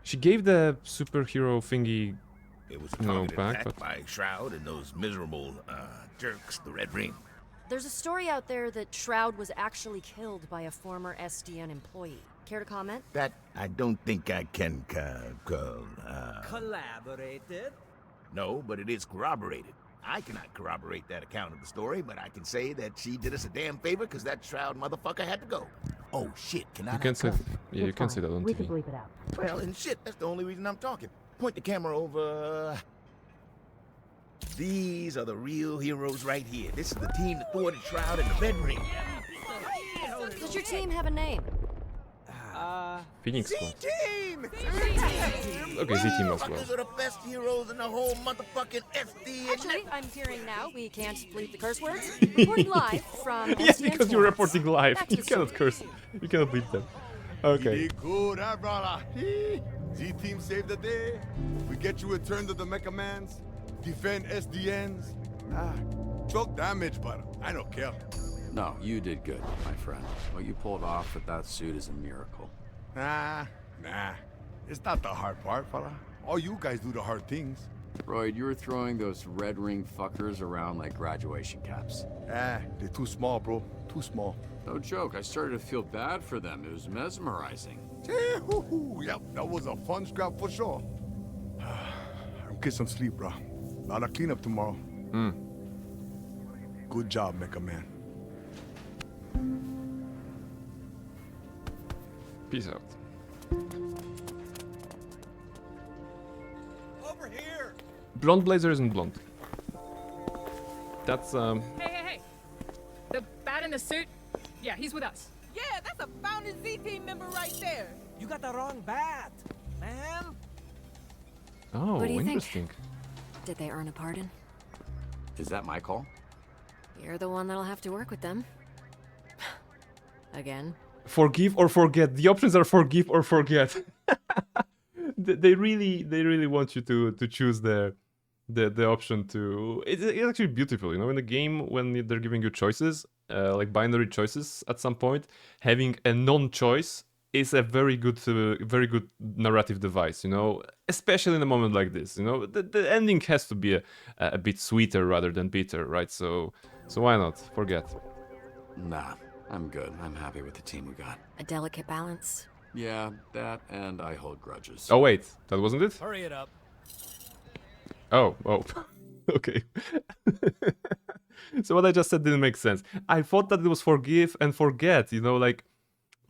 she gave the superhero thingy, It was you know, targeted back, attack but by Shroud and those miserable jerks, the Red Ring. There's a story out there that Shroud was actually killed by a former SDN employee. Care to comment? That I don't think I can Collaborated? No, but it is corroborated. I cannot corroborate that account of the story, but I can say that she did us a damn favor because that shroud motherfucker had to go. Oh shit, can I You not can say, cuss? yeah, you can say that on TV. bleep it out. Well, and shit, that's the only reason I'm talking. Point the camera over. These are the real heroes right here. This is the team that thwarted Shroud in the Red Ring. Does your team have a name? Phoenix Squad. Z-Team! Okay, Z-Team as well. These are the best heroes in the whole motherfucking SD. Actually, I'm hearing now we can't bleep the curse words. Reporting live from Yes, SDN because you're Florence. reporting live. Back to You the cannot story. curse. You cannot beat them. You Okay. did good, huh, brother? Z-Team saved the day. We get you returned to the Mecha Mans. Defend SDNs. Choke damage, but I don't care. No, you did good, my friend. What you pulled off with that suit is a miracle. Nah. It's not the hard part, fella. All you guys do the hard things. Royd, you were throwing those red ring fuckers around like graduation caps. They're too small, bro. Too small. No joke, I started to feel bad for them. It was mesmerizing. Yep, that was a fun scrap for sure. I'm get some sleep, bro. Lot of cleanup tomorrow. Good job, Mecha Man. Peace out. Over here. Blonde Blazer isn't blonde. That's Hey. The bat in the suit? Yeah, he's with us. Yeah, that's a founding Z-Team member right there. You got the wrong bat, man. Oh, What do you think? interesting. Did they earn a pardon? Is that my call? You're the one that'll have to work with them. Again. Forgive or forget. The options are forgive or forget. they really want you to choose the option to. It's actually beautiful, you know, in the game when they're giving you choices, like binary choices at some point, having a non-choice is a very good narrative device, you know, especially in a moment like this. You know, the ending has to be a bit sweeter rather than bitter, right? So why not forget? Nah, I'm good. I'm happy with the team we got. A delicate balance. Yeah, that and I hold grudges. Oh wait, that wasn't it? Hurry it up. Oh, okay. So what I just said didn't make sense. I thought that it was forgive and forget, you know, like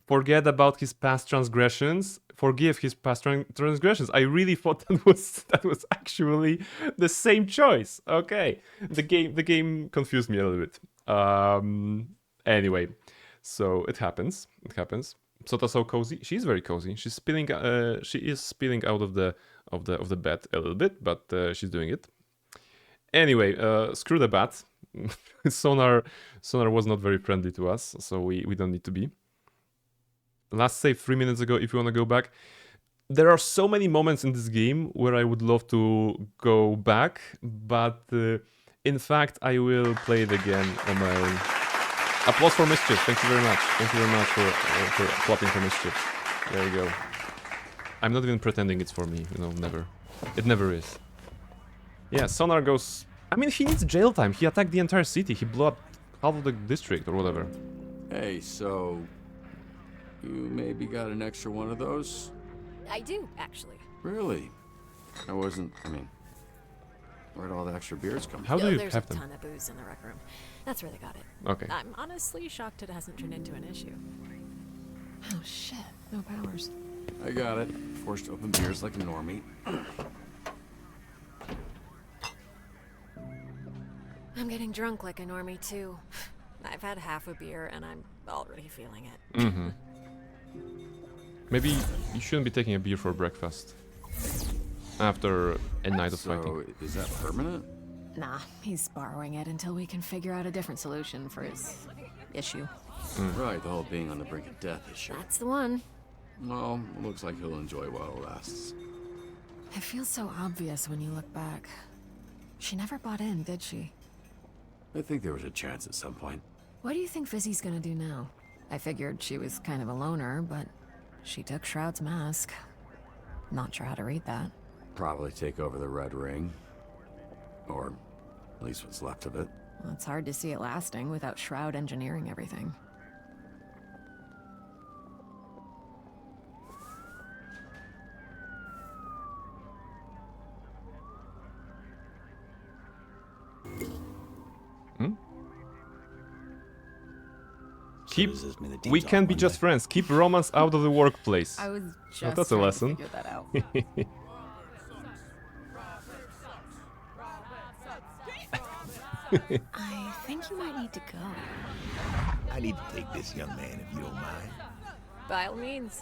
forget about his past transgressions, forgive his past transgressions. I really thought that was actually the same choice. Okay, the game confused me a little bit. Anyway, so it happens. Sota's so cozy. She's very cozy. She is spilling out of the bed a little bit, but she's doing it. Anyway, screw the bat. Sonar was not very friendly to us, so we don't need to be. Last save 3 minutes ago, if you want to go back. There are so many moments in this game where I would love to go back, but in fact, I will play it again on my own. Applause for Mischief. Thank you very much. Thank you very much for clapping for Mischief. There you go. I'm not even pretending it's for me, you know, never. It never is. Yeah, Sonar goes... I mean, he needs jail time. He attacked the entire city. He blew up half of the district or whatever. Hey, so... you maybe got an extra one of those? I do, actually. Really? I mean... where'd all the extra beers come from? How do you There's have a them? ton of booze in the rec room. That's where they got it. Okay. I'm honestly shocked it hasn't turned into an issue. Oh shit, no powers. I got it. Forced to open beers like a normie. I'm getting drunk like a normie too. I've had half a beer and I'm already feeling it. Mm-hmm. Maybe you shouldn't be taking a beer for breakfast after a night of fighting. Is that permanent? Nah, he's borrowing it until we can figure out a different solution for his issue. Right, the whole being on the brink of death issue. That's the one. Well, looks like he'll enjoy while it lasts. It feels so obvious when you look back. She never bought in, did she? I think there was a chance at some point. What do you think Fizzy's gonna do now? I figured she was kind of a loner, but she took Shroud's mask. Not sure how to read that. Probably take over the Red Ring. Or at least what's left of it. Well, it's hard to see it lasting without Shroud engineering everything. Keep. criticism in the We team's can't on be Monday. just friends. Keep romance out of the workplace. I was Oh, just that's a trying to lesson. figure that out. I think you might need to go. I need to take this young man if you don't mind. By all means.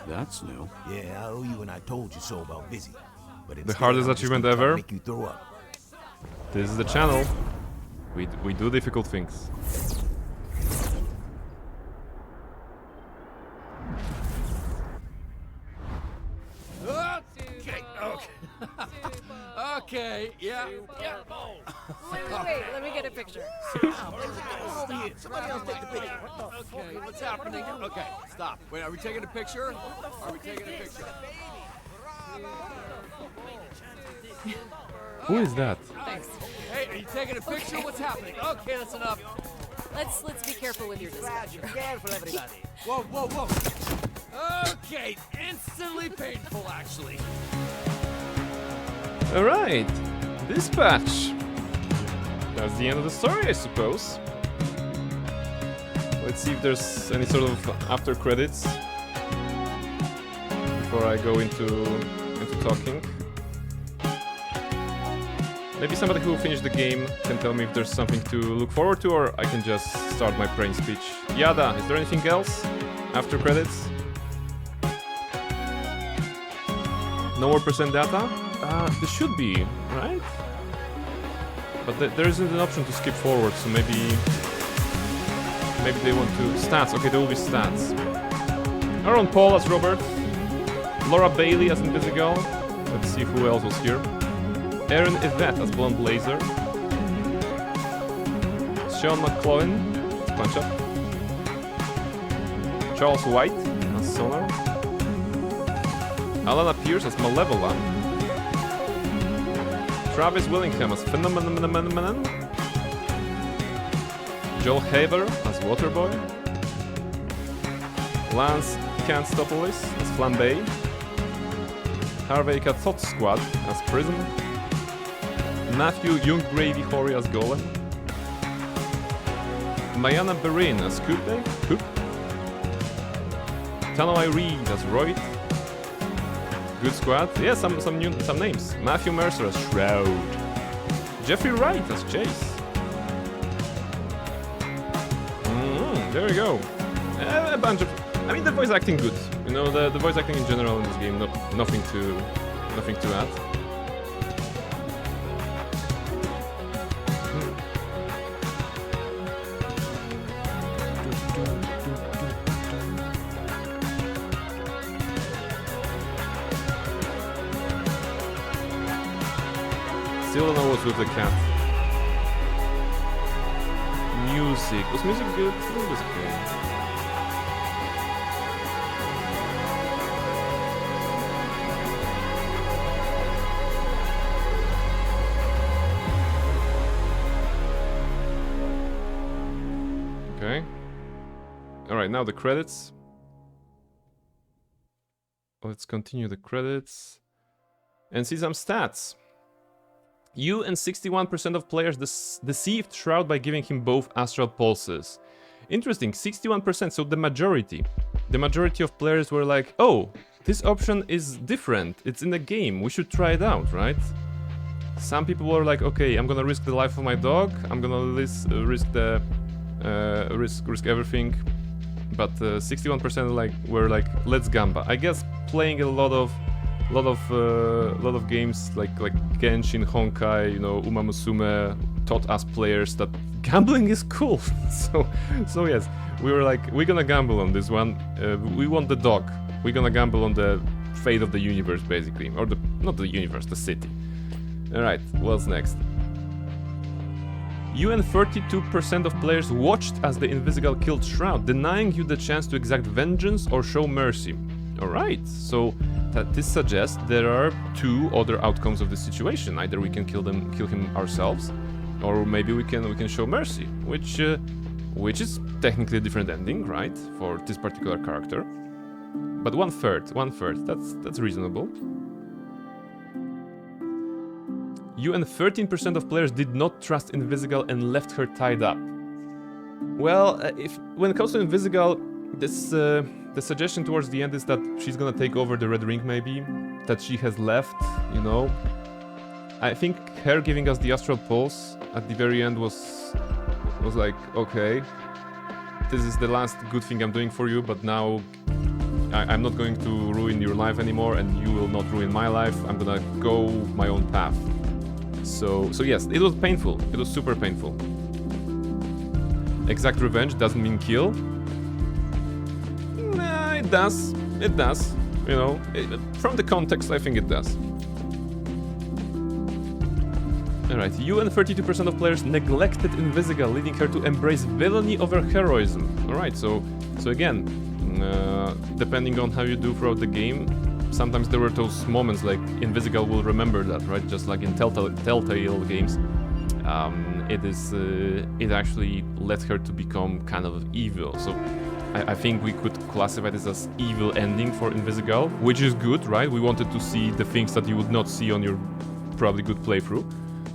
That's new. Yeah, I owe you and I told you so about Busy. But The instead, hardest I'm just achievement gonna try to ever. Make you throw up. This is the channel. We do difficult things. Okay, okay. Okay, yeah. Wait, let me get a picture. Somebody else take the picture. Okay, what's happening? Okay, stop. Wait, are we taking a picture? Are we taking a picture? Who is that? Thanks. Hey, are you taking a picture? What's happening? Okay, that's enough. Let's be careful with your dispatcher. Careful, everybody. Whoa, whoa, whoa. Okay, instantly painful, actually. Alright. Dispatch. That's the end of the story, I suppose. Let's see if there's any sort of after credits before I go into talking. Maybe somebody who finished the game can tell me if there's something to look forward to, or I can just start my praying speech. Yada, is there anything else after credits? No more percent data? There should be, right? But there isn't an option to skip forward, so maybe they want to... Stats, okay, there will be stats. Aaron Paul as Robert. Laura Bailey as Invisigal. Let's see who else was here. Aaron Yvette as Blonde Blazer. Sean McCloughan as Punch Up. Charles White as Sonar. Alana Pierce as Malevola. Travis Willingham as Phenomenon. Joel Haver as Waterboy. Lance Canstopoulos as Flambe. Harvey Thought Squad as Prism. Matthew Young-Gravy Hori as Golem. Mayana Berin as Coop. Tanoi Reed as Royd. Good squad. Yeah, some names. Matthew Mercer as Shroud. Jeffrey Wright as Chase. There we go. A bunch of... I mean, the voice acting good. You know, the voice acting in general in this game, nothing to add. Still don't know what's with the cat. Music. Was music good? It was good. Okay. Alright, now the credits. Let's continue the credits. And see some stats. You and 61% of players deceived Shroud by giving him both astral pulses. Interesting, 61%, so the majority. The majority of players were like, oh, this option is different, it's in the game, we should try it out, right? Some people were like, okay, I'm gonna risk the life of my dog, I'm gonna risk everything. But 61% were like, let's gamba. I guess playing a lot of games like Genshin, Honkai, you know, Uma Musume taught us players that gambling is cool. so yes, we were like, we're gonna gamble on this one. We want the dog. We're gonna gamble on the fate of the universe, basically, or not the universe, the city. All right, what's next? You and 32% of players watched as the Invisigal killed Shroud, denying you the chance to exact vengeance or show mercy. Alright, so this suggests there are two other outcomes of the situation. Either we can kill him ourselves, or maybe we can show mercy, which is technically a different ending, right, for this particular character. But one third, that's reasonable. You and 13% of players did not trust Invisigal and left her tied up. Well, when it comes to Invisigal, the suggestion towards the end is that she's gonna take over the Red Ring, maybe. That she has left, you know. I think her giving us the Astral Pulse at the very end was like, okay, this is the last good thing I'm doing for you, but now I'm not going to ruin your life anymore, and you will not ruin my life. I'm gonna go my own path. So yes, it was painful. It was super painful. Exact revenge doesn't mean kill. Nah, it does. It does. You know, from the context, I think it does. Alright, you and 32% of players neglected Invisigal, leading her to embrace villainy over heroism. Alright, so again, depending on how you do throughout the game, sometimes there were those moments like Invisigal will remember that, right? Just like in Telltale games, it actually led her to become kind of evil. So I think we could classify this as evil ending for Invisigal, which is good, right? We wanted to see the things that you would not see on your probably good playthrough.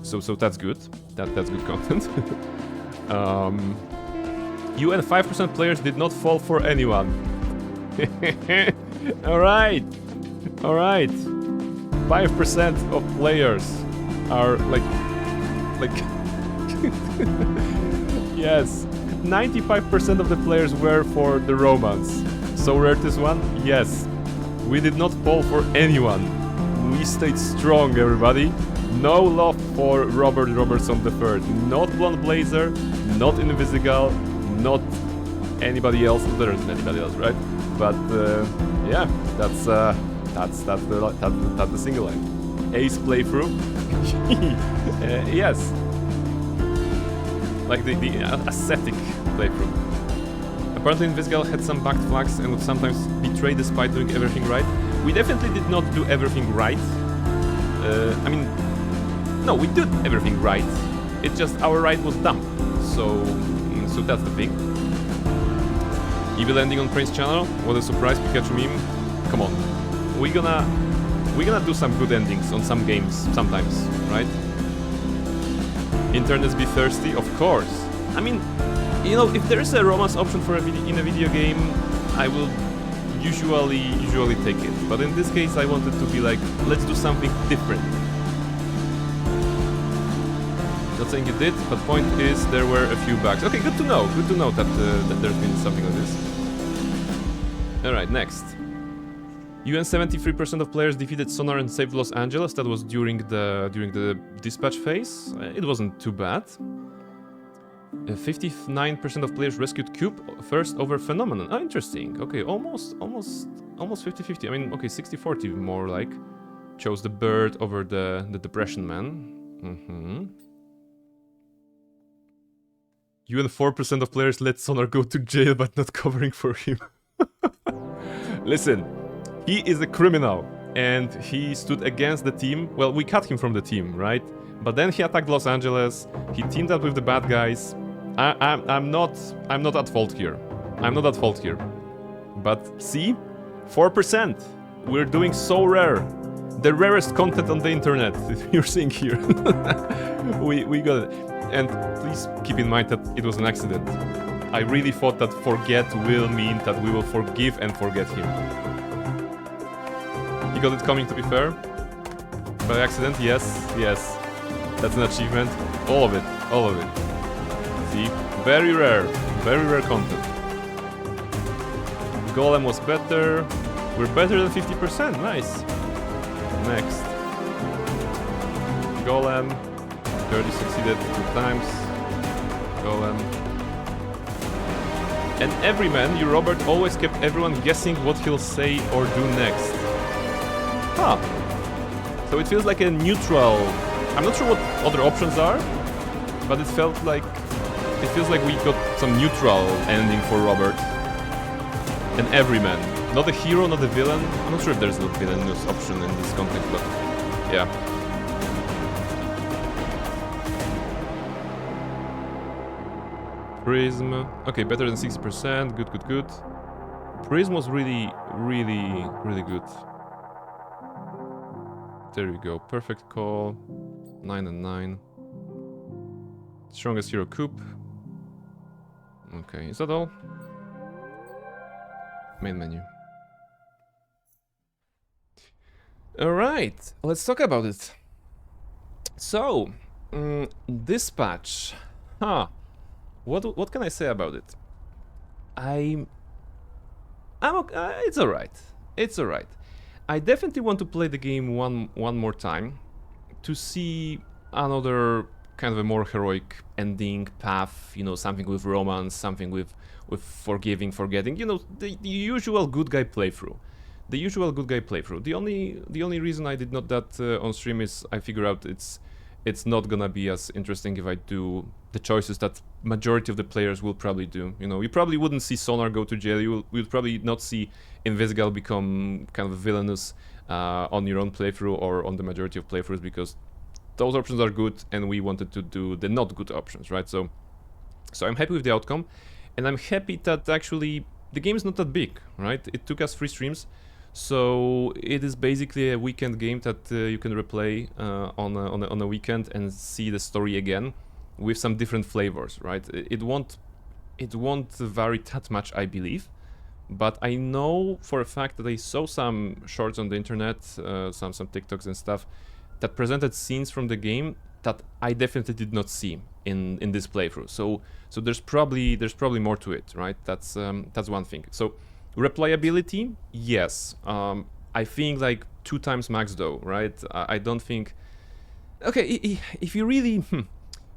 So that's good. That's good content. You and 5% players did not fall for anyone. Alright. 5% of players are like yes. 95% of the players were for the romance. So rare this one? Yes. We did not fall for anyone. We stayed strong, everybody. No love for Robert Robertson III. Not Blonde Blazer, not Invisigal, not anybody else. There isn't anybody else, right? But yeah, that's the single line. Ace playthrough. Yes. Like the ascetic playthrough. Apparently Invisigal had some backed flags and would sometimes betray despite doing everything right. We definitely did not do everything right. I mean, no, we did everything right. It's just our right was dumb. So that's the thing. Evil ending on Prince channel. What a surprise, Pikachu meme. Come on, we're gonna do some good endings on some games sometimes, right? Internets be thirsty, of course. I mean, you know, if there is a romance option for in a video game, I will usually take it. But in this case, I wanted to be like, let's do something different. Not saying you did, but point is there were a few bugs. Okay, good to know. Good to know that there's been something like this. All right, next. You and 73% of players defeated Sonar and saved Los Angeles. That was during the dispatch phase. It wasn't too bad. 59% of players rescued Cube first over Phenomenon. Oh, interesting. Okay, almost 50-50. I mean, okay, 60-40 more like. Chose the bird over the Depression Man. Mm-hmm. You and 4% of players let Sonar go to jail but not covering for him. Listen, he is a criminal and he stood against the team. Well, we cut him from the team, right? But then he attacked Los Angeles. He teamed up with the bad guys. I'm not at fault here. I'm not at fault here. But see, 4%. We're doing so rare. The rarest content on the internet. You're seeing here. we got it. And please keep in mind that it was an accident. I really thought that forget will mean that we will forgive and forget him. He got it coming, to be fair. By accident, yes. That's an achievement. All of it. See? Very rare content. Golem was better. We're better than 50%, nice. Next. Golem. 30 succeeded 2 times. Golem. And Everyman, you Robert, always kept everyone guessing what he'll say or do next. Huh. So it feels like a neutral... I'm not sure what other options are, but it feels like we got some neutral ending for Robert. And Everyman. Not a hero, not a villain. I'm not sure if there's a villainous option in this context, but yeah. Prism. Okay, better than 60%. Good. Prism was really good. There we go. Perfect call. 9 and 9. Strongest hero coup. Okay, is that all? Main menu. Alright, let's talk about it. So, this patch. What can I say about it? I'm okay. It's alright. It's alright. I definitely want to play the game one more time to see another kind of a more heroic ending path, you know, something with romance, something with forgiving, forgetting, you know, the usual good guy playthrough. The usual good guy playthrough. The only reason I did not that on stream is I figure out it's not gonna be as interesting if I do the choices that majority of the players will probably do. You know, you probably wouldn't see Sonar go to jail. You'll probably not see Invisigal become kind of villainous on your own playthrough or on the majority of playthroughs, because those options are good and we wanted to do the not good options, right? So I'm happy with the outcome, and I'm happy that actually the game is not that big, right? It took us 3 streams. So it is basically a weekend game that you can replay on a weekend and see the story again with some different flavors, right? It won't vary that much, I believe, but I know for a fact that I saw some shorts on the internet, some TikToks and stuff that presented scenes from the game that I definitely did not see in this playthrough. So there's probably more to it, right? That's one thing. So replayability, yes. I think like 2 times max though, right? I don't think. Okay, if you really,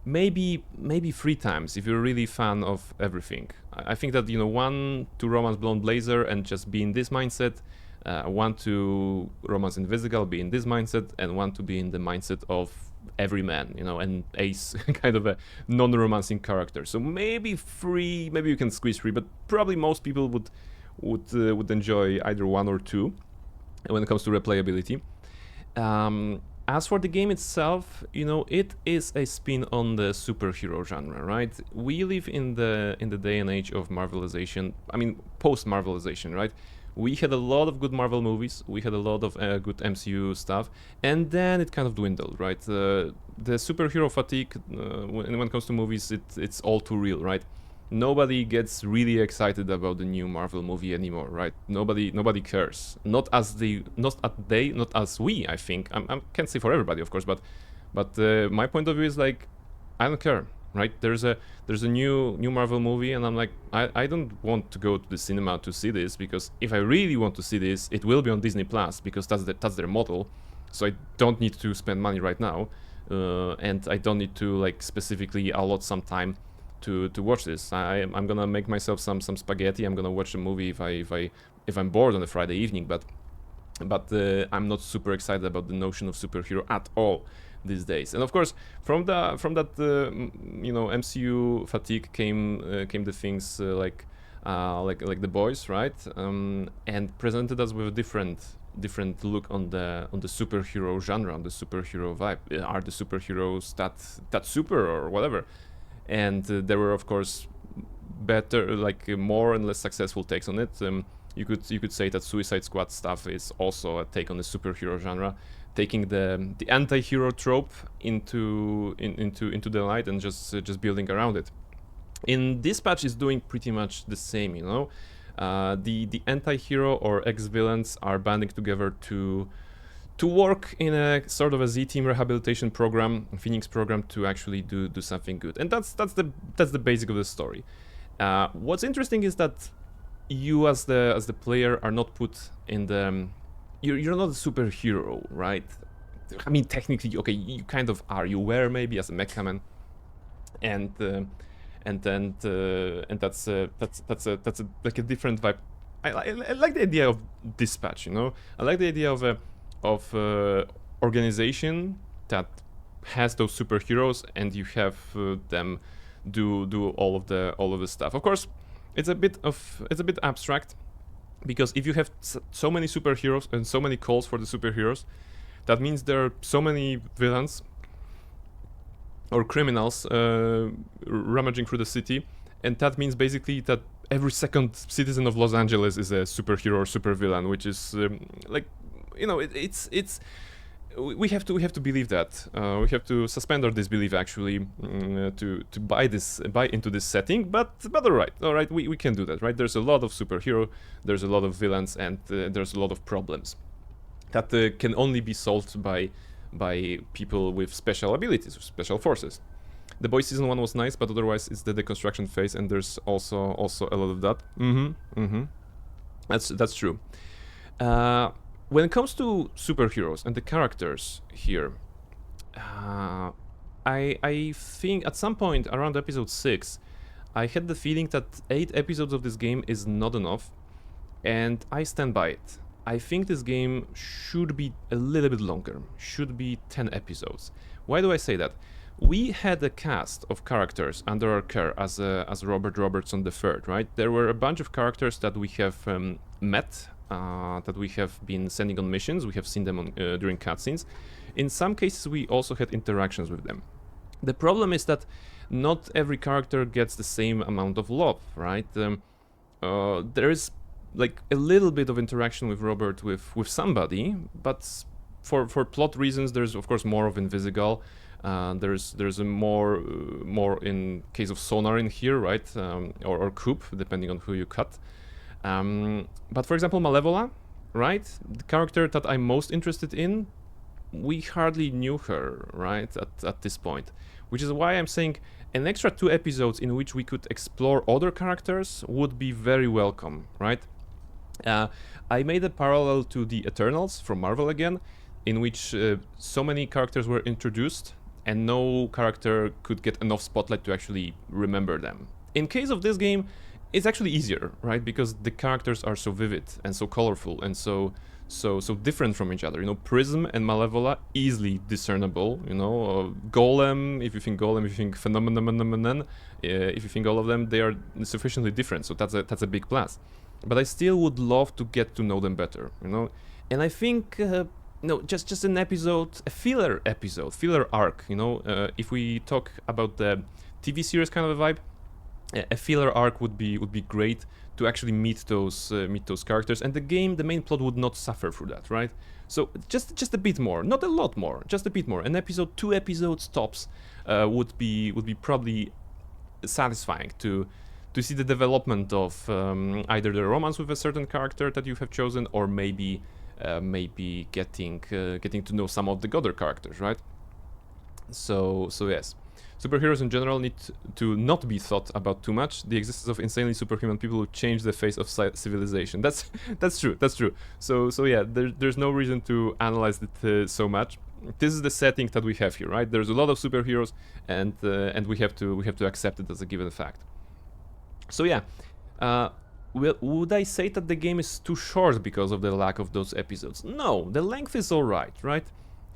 maybe 3 times if you're really fan of everything. I think that, you know, 1 to Romance Blonde Blazer and just be in this mindset, 1 to Romance Invisigal, be in this mindset, and 1 to be in the mindset of Everyman, you know, and Ace, kind of a non-romancing character. So maybe 3, maybe you can squeeze 3, but probably most people would enjoy either 1 or 2 when it comes to replayability. As for the game itself, you know, it is a spin on the superhero genre, right? We live in the day and age of Marvelization. I mean, post-Marvelization, right? We had a lot of good Marvel movies, we had a lot of good MCU stuff, and then it kind of dwindled, right? The superhero fatigue when it comes to movies, it's all too real, right? Nobody gets really excited about the new Marvel movie anymore, right? Nobody cares. Not as we, I think. I can't say for everybody, of course, but my point of view is like, I don't care, right? There's a new Marvel movie, and I'm like, I don't want to go to the cinema to see this, because if I really want to see this, it will be on Disney Plus, because that's their model. So I don't need to spend money right now, and I don't need to like specifically allot some time to watch this. I'm gonna make myself some spaghetti. I'm gonna watch a movie if I'm bored on a Friday evening, but I'm not super excited about the notion of superhero at all these days. And of course, from that you know, MCU fatigue came the things like The Boys, right? And presented us with a different look on the superhero genre, on the superhero vibe. Are the superheroes that super or whatever? And there were, of course, better, like more and less successful takes on it. You could say that Suicide Squad stuff is also a take on the superhero genre, taking the anti-hero trope into the light and just building around it. In this patch is doing pretty much the same, you know. The anti-hero or ex-villains are banding together to work in a sort of a Z-Team rehabilitation program, Phoenix program, to actually do something good. And that's the basic of the story. What's interesting is that you as the player are not put in the you're not a superhero, right? I mean, technically, okay, you kind of are. You were maybe as a Mecha Man, and that's like a different vibe. I like the idea of Dispatch, you know. I like the idea of organization that has those superheroes, and you have them do all of the stuff. Of course, it's a bit abstract, because if you have so many superheroes and so many calls for the superheroes, that means there are so many villains or criminals rummaging through the city, and that means basically that every second citizen of Los Angeles is a superhero or supervillain, which is like, you know, it's we have to believe that. We have to suspend our disbelief actually to buy into this setting. But all right, we can do that, right? There's a lot of superhero, there's a lot of villains, and there's a lot of problems that can only be solved by people with special abilities, with special forces. The Boys season 1 was nice, but otherwise it's the deconstruction phase, and there's also a lot of that. That's true. When it comes to superheroes and the characters here, I think at some point around episode 6, I had the feeling that 8 episodes of this game is not enough, and I stand by it. I think this game should be a little bit longer, should be 10 episodes. Why do I say that? We had a cast of characters under our care as Robert Robertson III, right? There were a bunch of characters that we have met, that we have been sending on missions, we have seen them during cutscenes. In some cases we also had interactions with them. The problem is that not every character gets the same amount of love, right? There is like a little bit of interaction with Robert with somebody, but for plot reasons there's of course more of Invisigal. There's a more in case of Sonar in here, right? Or Coop, depending on who you cut. But for example, Malevola, right? The character that I'm most interested in, we hardly knew her, right? At this point, which is why I'm saying an extra 2 episodes in which we could explore other characters would be very welcome, right? I made a parallel to the Eternals from Marvel again, in which so many characters were introduced and no character could get enough spotlight to actually remember them. In case of this game, it's actually easier, right? Because the characters are so vivid and so colorful and so different from each other. You know, Prism and Malevola, easily discernible. You know, Golem, if you think Golem, if you think Phenomenon, if you think all of them, they are sufficiently different. So that's a big plus. But I still would love to get to know them better. You know, and I think. No, just an episode, a filler arc, you know, if we talk about the TV series kind of a vibe, a filler arc would be great to actually meet those characters, and the main plot would not suffer through that, right? So just a bit more, not a lot more, just a bit more. An episode, 2 episodes tops would be probably satisfying to see the development of either the romance with a certain character that you have chosen, or maybe getting to know some of the other characters, right? So yes, superheroes in general need to not be thought about too much. The existence of insanely superhuman people will change the face of civilization. That's true. So yeah, there's no reason to analyze it so much. This is the setting that we have here, right? There's a lot of superheroes, and we have to accept it as a given fact. So yeah. Would I say that the game is too short because of the lack of those episodes? No, the length is alright, right?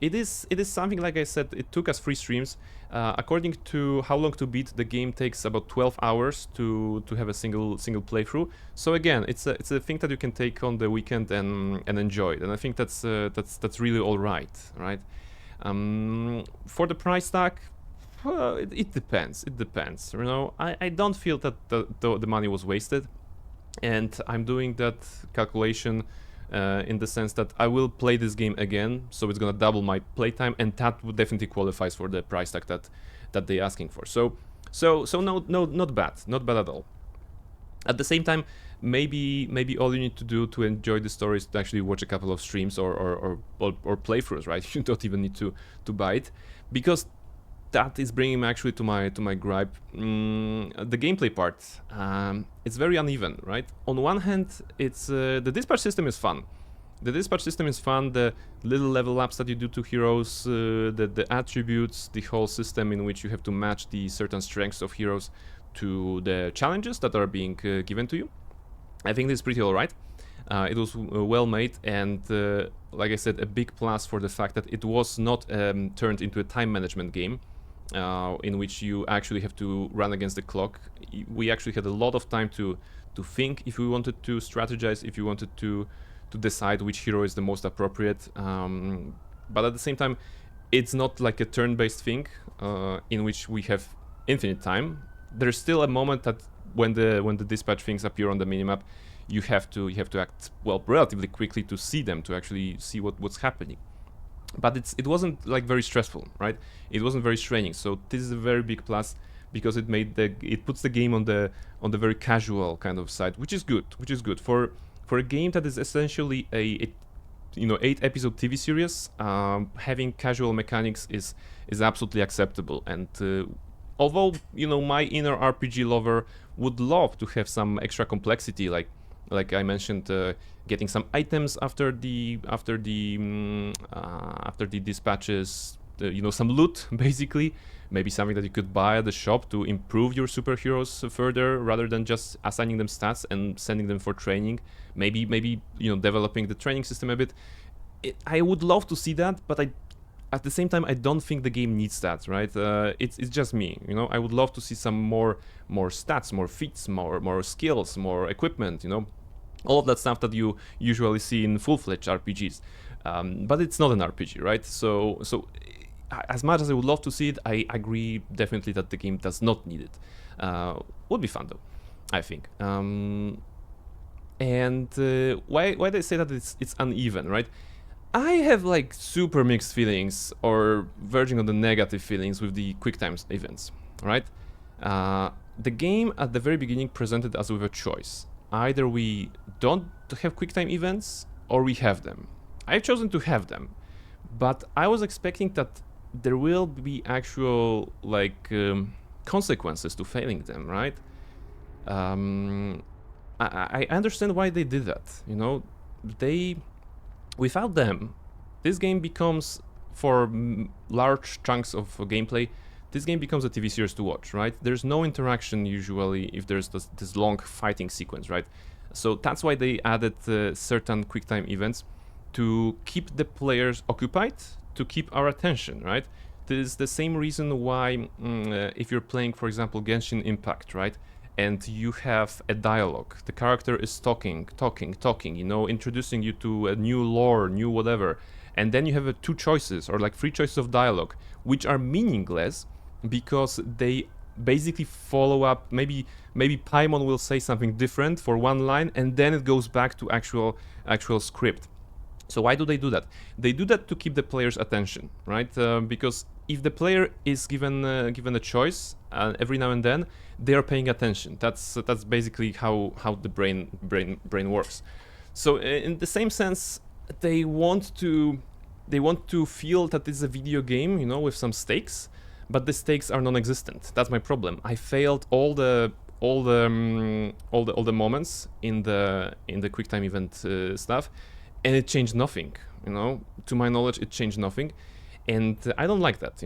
It is something, like I said, it took us 3 streams. According to How Long to Beat, the game takes about 12 hours to have a single playthrough. So again, it's a thing that you can take on the weekend and enjoy it. And I think that's really alright, right? For the price tag, well, it depends. It depends. You know, I don't feel that the money was wasted. And I'm doing that calculation in the sense that I will play this game again, so it's gonna double my playtime, and that would definitely qualifies for the price tag that they're asking for. So no, not bad at all. At the same time, maybe all you need to do to enjoy the story is to actually watch a couple of streams or playthroughs, right? You don't even need to buy it, because that is bringing me actually to my gripe. The gameplay part, it's very uneven, right? On one hand, it's the dispatch system is fun. The little level ups that you do to heroes, the attributes, the whole system in which you have to match the certain strengths of heroes to the challenges that are being given to you. I think this is pretty alright. It was well made, and like I said, a big plus for the fact that it was not turned into a time management game. In which you actually have to run against the clock. We actually had a lot of time to think if we wanted to strategize, if you wanted to decide which hero is the most appropriate. But at the same time, it's not like a turn-based thing in which we have infinite time. There's still a moment that when the dispatch things appear on the minimap, you have to act well relatively quickly to see them, to actually see what's happening. but it wasn't like very stressful, right? It wasn't very straining. So this is a very big plus because it puts the game on the very casual kind of side, which is good for a game that is essentially a 8-episode TV series. Having casual mechanics is absolutely acceptable, and although my inner RPG lover would love to have some extra complexity, like I mentioned, getting some items after the dispatches, some loot basically, maybe something that you could buy at the shop to improve your superheroes further, rather than just assigning them stats and sending them for training. Maybe developing the training system a bit. I would love to see that, but at the same time, I don't think the game needs that, right? It's just me, I would love to see some more stats, more feats, more skills, more equipment, all of that stuff that you usually see in full-fledged RPGs. But it's not an RPG, right? So as much as I would love to see it, I agree definitely that the game does not need it. Would be fun though, I think. And why they say that it's uneven, right? I have like super mixed feelings, or verging on the negative feelings, with the QuickTime events, right? The game at the very beginning presented us with a choice. Either we don't have QuickTime events, or we have them. I've chosen to have them, but I was expecting that there will be actual consequences to failing them, right? I understand why they did that. Without them, this game becomes, for large chunks of gameplay, this game becomes a TV series to watch, right? There's no interaction usually if there's this long fighting sequence, right? So that's why they added certain QuickTime events to keep the players occupied, to keep our attention, right? This is the same reason why if you're playing, for example, Genshin Impact, right? And you have a dialogue. The character is talking, introducing you to a new lore, new whatever. And then you have 2 choices, or like 3 choices of dialogue, which are meaningless because they basically follow up. Maybe Paimon will say something different for one line, and then it goes back to actual script. So why do they do that? They do that to keep the player's attention, right? Because if the player is given a choice every now and then, they are paying attention. That's basically how the brain works. So in the same sense, they want to feel that it's a video game, with some stakes, but the stakes are non-existent. That's my problem. I failed all the moments in the QuickTime event stuff, and it changed nothing. To my knowledge, it changed nothing, and I don't like that.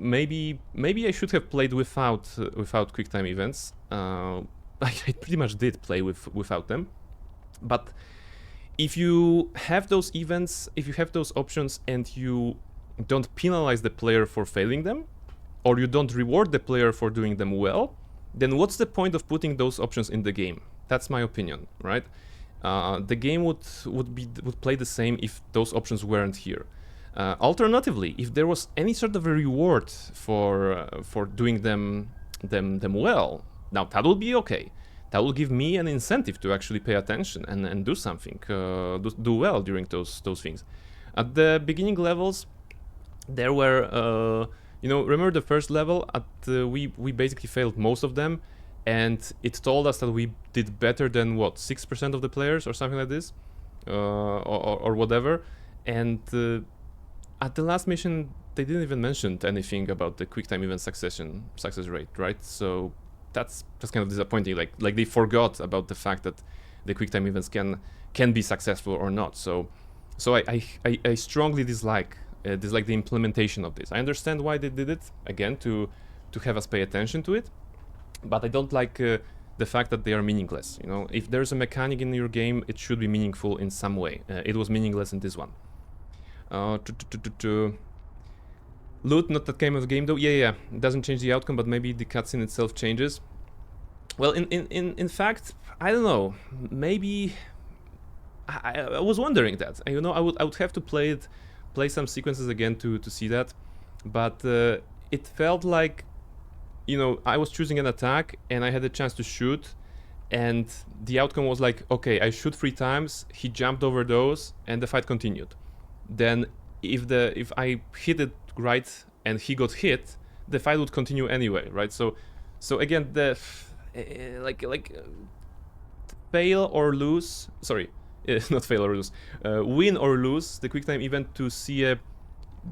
Maybe I should have played without QuickTime events. I pretty much did play without them, but if you have those events, if you have those options, and you don't penalize the player for failing them, or you don't reward the player for doing them well, then what's the point of putting those options in the game? That's my opinion, right? The game would play the same if those options weren't here. Alternatively, if there was any sort of a reward for doing them well, now that would be okay. That will give me an incentive to actually pay attention and do something, do well during those things. At the beginning levels, there were, remember the first level? We basically failed most of them, and it told us that we did better than 6% of the players or something like this, or whatever. And at the last mission, they didn't even mention anything about the QuickTime event success rate, right? So that's kind of disappointing. Like they forgot about the fact that the QuickTime events can be successful or not. So I strongly dislike the implementation of this. I understand why they did it, again, to have us pay attention to it, but I don't like the fact that they are meaningless. If there's a mechanic in your game, it should be meaningful in some way. It was meaningless in this one. Loot, not that kind of game though. Yeah, it doesn't change the outcome, but maybe the cutscene itself changes. Well, in fact, I don't know. Maybe I was wondering that. I would have to play some sequences again to see that, but it felt like, I was choosing an attack and I had a chance to shoot, and the outcome was like, okay, I shoot 3 times, he jumped over those, and the fight continued. Then if I hit it right and he got hit, the fight would continue anyway, right? So again, the fail or lose, sorry, not fail or lose, win or lose the QuickTime event to see a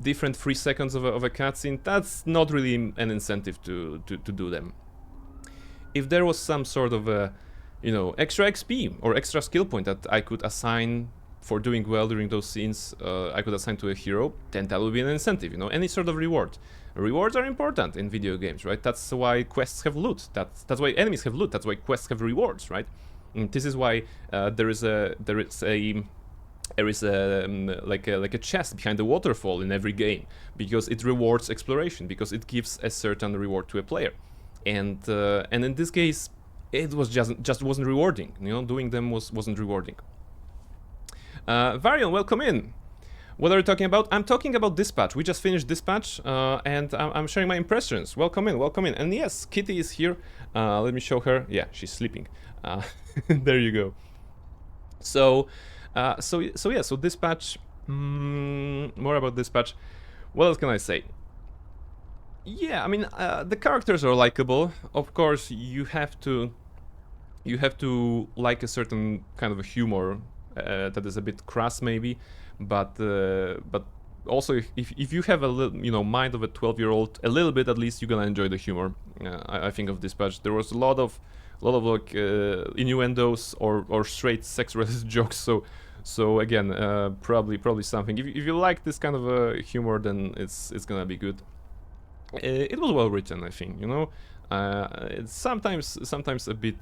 different 3 seconds of a cutscene, that's not really an incentive to do them. If there was some sort of a, you know, extra XP or extra skill point that I could assign for doing well during those scenes, I could assign to a hero, then that would be an incentive, you know, any sort of reward. Rewards are important in video games, right? That's why quests have loot. That's why enemies have loot. That's why quests have rewards, right? And this is why there is a like a chest behind the waterfall in every game, because it rewards exploration, because it gives a certain reward to a player, and in this case, it was just wasn't rewarding. You know, doing them wasn't rewarding. Varion, welcome in. What are you talking about? I'm talking about Dispatch. We just finished Dispatch, and I'm sharing my impressions. Welcome in, welcome in. And yes, Kitty is here. Let me show her. Yeah, she's sleeping. There you go. So Dispatch. More about Dispatch. What else can I say? Yeah, I mean, the characters are likable. Of course, you have to like a certain kind of a humor that is a bit crass, maybe. But also if you have a little, you know, mind of a 12-year-old, a little bit at least, you're gonna enjoy the humor. I think of Dispatch. There was a lot of like innuendos or straight sex-related jokes. So again, probably something. If you like this kind of humor, then it's gonna be good. It was well written, I think. You know, it's sometimes a bit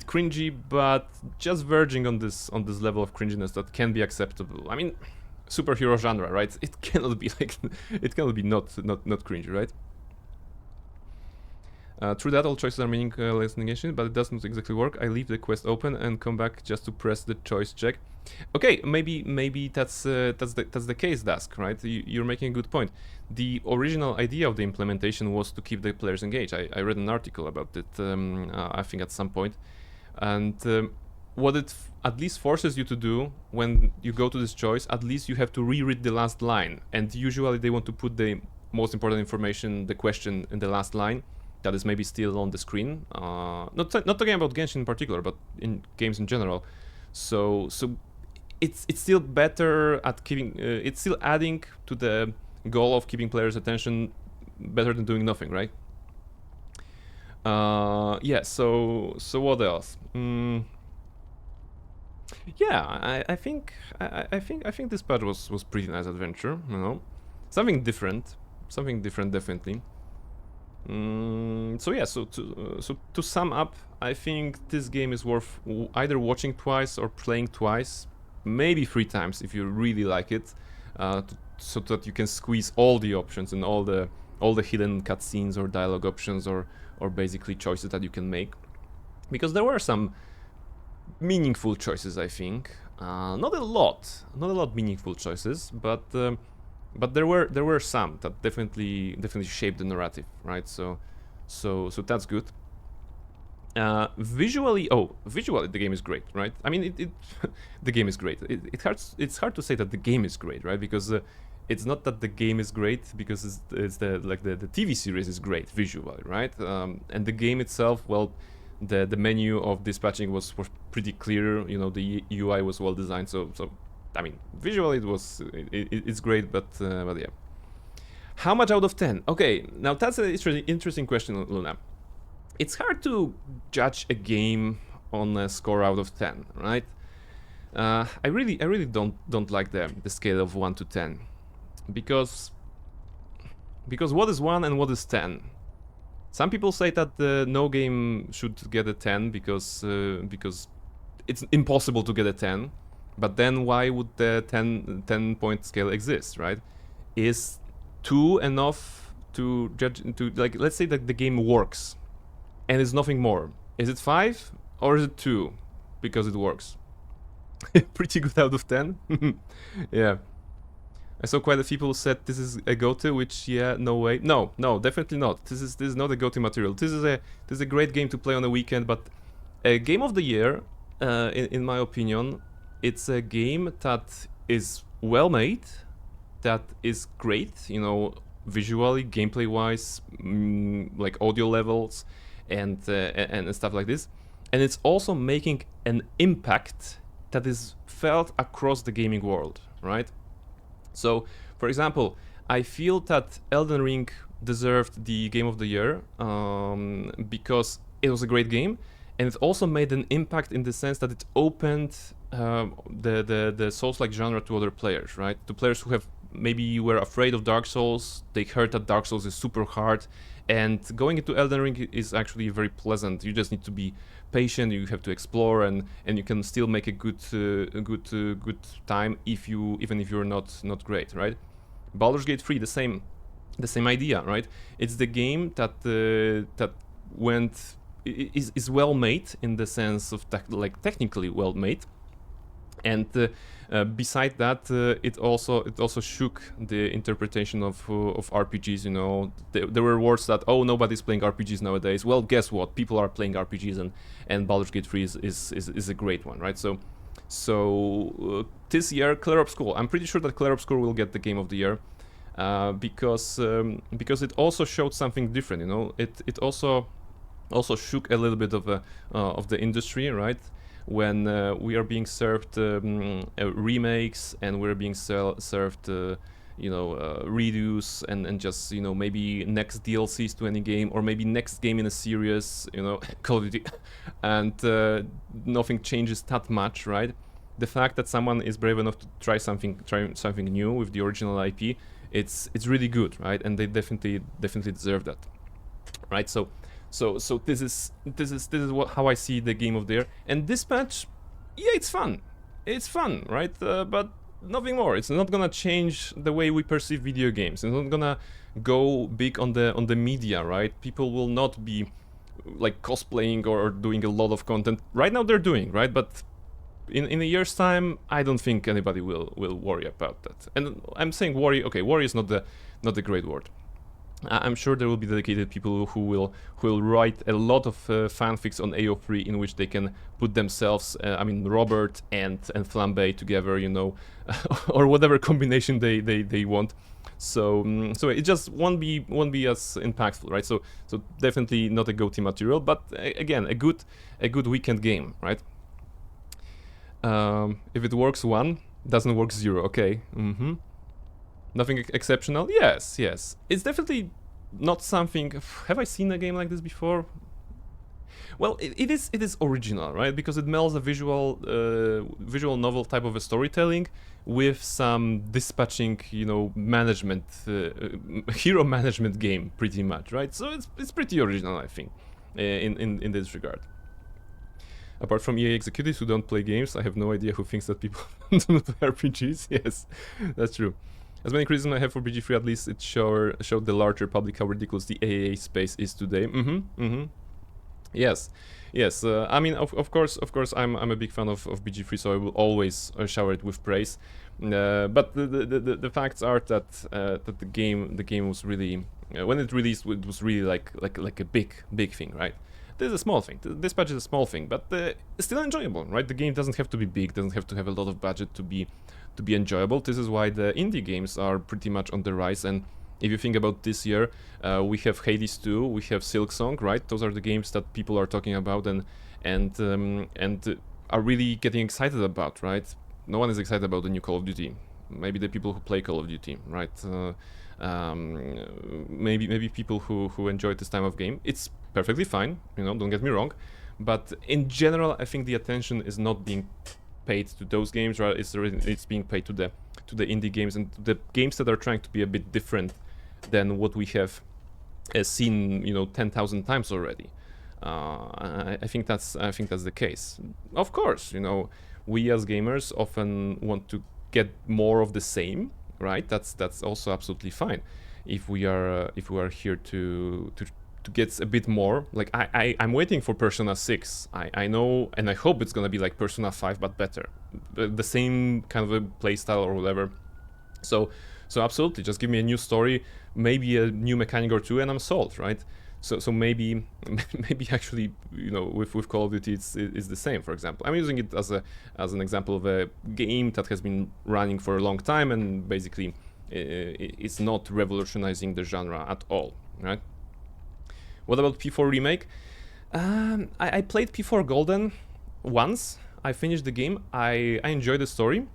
cringy, but just verging on this level of cringiness that can be acceptable. I mean, superhero genre, right? It cannot be like it cannot be not cringy, right? True that all choices are meaningless negation, but it doesn't exactly work. I leave the quest open and come back just to press the choice check. Okay, maybe that's the case, Dusk, right? You're making a good point. The original idea of the implementation was to keep the players engaged. I read an article about it, I think at some point, and what it at least forces you to do when you go to this choice, at least you have to reread the last line, and usually they want to put the most important information, the question, in the last line. That is maybe still on the screen. Not talking about Genshin in particular, but in games in general. So it's still better at keeping. It's still adding to the goal of keeping players' attention, better than doing nothing, right? Yeah. So what else? Yeah, I think this part was pretty nice adventure. You know, something different, definitely. So yeah, so to sum up, I think this game is worth either watching twice or playing twice, maybe 3 times if you really like it, so that you can squeeze all the options and all the hidden cutscenes or dialogue options or basically choices that you can make, because there were some meaningful choices, I think. Not a lot meaningful choices, but there were some that definitely shaped the narrative, right? So that's good. Visually the game is great, right? I mean, the game is great. It's hard to say that the game is great, right? Because it's not that the game is great, because it's the TV series is great visually, right? And the game itself, well, the menu of dispatching was pretty clear. You know, the UI was well designed, so I mean, visually it's great, but yeah. How much out of 10? Okay, now that's an interesting question, Luna. It's hard to judge a game on a score out of 10, right? I really don't like the scale of 1 to 10, because what is 1 and what is 10? Some people say that no game should get a 10 because it's impossible to get a 10. But then why would the 10-point scale exist, right? Is 2 enough to judge, to, like, let's say that the game works and it's nothing more. Is it 5 or is it 2 because it works? Pretty good out of 10. Yeah. I saw quite a few people said this is a GOTY, which, yeah, no way. No, definitely not. This is not a GOTY material. This is a great game to play on a weekend, but a game of the year, in my opinion, it's a game that is well made, that is great, you know, visually, gameplay-wise, like audio levels, and stuff like this. And it's also making an impact that is felt across the gaming world, right? So, for example, I feel that Elden Ring deserved the Game of the Year because it was a great game, and it also made an impact in the sense that it opened the Souls-like genre to other players, right? To players who have maybe were afraid of Dark Souls, they heard that Dark Souls is super hard, and going into Elden Ring is actually very pleasant. You just need to be patient, you have to explore, and you can still make a good time even if you're not great, right? Baldur's Gate 3, the same idea, right? It's the game that is well made in the sense of technically well made, and beside that, it also shook the interpretation of RPGs. You know, there were words that, oh, nobody's playing RPGs nowadays. Well, guess what? People are playing RPGs, and Baldur's Gate 3 is a great one, right? So this year, Clair Obscur. I'm pretty sure that Clair Obscur will get the Game of the Year because it also showed something different. You know, it also shook a little bit of the industry, right? When we are being served remakes, and we're being served redos, and just, you know, maybe next DLCs to any game, or maybe next game in a series, you know, Call of Duty, and nothing changes that much, right? The fact that someone is brave enough to try something new with the original IP, it's really good, right? And they definitely deserve that, right? So this is how I see the Game of the Year. And this patch, yeah, it's fun, right? But nothing more. It's not gonna change the way we perceive video games. It's not gonna go big on the media, right? People will not be like cosplaying or doing a lot of content. Right now they're doing, right? But in a year's time, I don't think anybody will worry about that. And I'm saying worry. Okay, worry is not the great word. I'm sure there will be dedicated people who will write a lot of fanfics on AO3 in which they can put themselves, Robert and Flambe together, you know, or whatever combination they want. So it just won't be as impactful, right? So definitely not a GOTY material, but again, a good weekend game, right? If it works 1, doesn't work 0. Okay. Nothing exceptional? Yes. It's definitely not something... Have I seen a game like this before? Well, it is original, right? Because it melds a visual novel type of a storytelling with some dispatching, you know, management, hero management game, pretty much, right? So it's pretty original, I think, in this regard. Apart from EA executives who don't play games, I have no idea who thinks that people don't play RPGs. Yes, that's true. As many criticism I have for BG3, at least it showed the larger public how ridiculous the AAA space is today. Yes. Of course, I'm a big fan of BG3, so I will always shower it with praise. But the facts are that the game was really when it released, it was really like a big thing, right? This is a small thing. This patch is a small thing, but it's still enjoyable, right? The game doesn't have to be big, doesn't have to have a lot of budget to be enjoyable. This is why the indie games are pretty much on the rise. And if you think about this year, we have Hades 2, we have Silksong, right? Those are the games that people are talking about and are really getting excited about, right? No one is excited about the new Call of Duty. Maybe the people who play Call of Duty, right? Maybe people who enjoy this time of game. It's perfectly fine, you know, don't get me wrong. But in general, I think the attention is not being paid to those games, right? It's being paid to the indie games and the games that are trying to be a bit different than what we have seen, you know, 10,000 times already. I think that's the case. Of course, you know, we as gamers often want to get more of the same, right? That's also absolutely fine. If we are here to get a bit more, like I'm waiting for Persona 6. I know and I hope it's gonna be like Persona 5 but better, the same kind of a playstyle or whatever. So absolutely, just give me a new story, maybe a new mechanic or two, and I'm sold, right? So maybe actually, you know, with Call of Duty it's the same. For example, I'm using it as an example of a game that has been running for a long time, and basically is not revolutionizing the genre at all, right? What about P4 Remake? I played P4 Golden once. I finished the game. I enjoyed the story.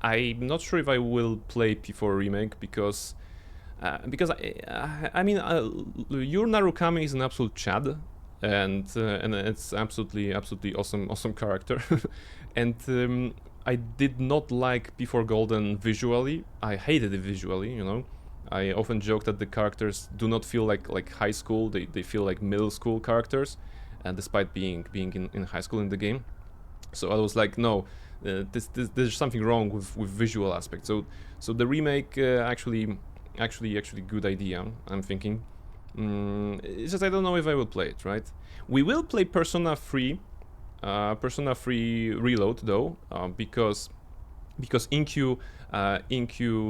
I'm not sure if I will play P4 Remake because I mean, Yor Narukami is an absolute chad, and it's absolutely awesome character, and I did not like P4 Golden visually. I hated it visually, you know. I often joke that the characters do not feel like high school. They feel like middle school characters, and despite being in high school in the game. So I was like, no, there's something wrong with visual aspects. So the remake actually good idea, I'm thinking. It's just I don't know if I will play it, right? We will play Persona 3 Reload though, because Inkyu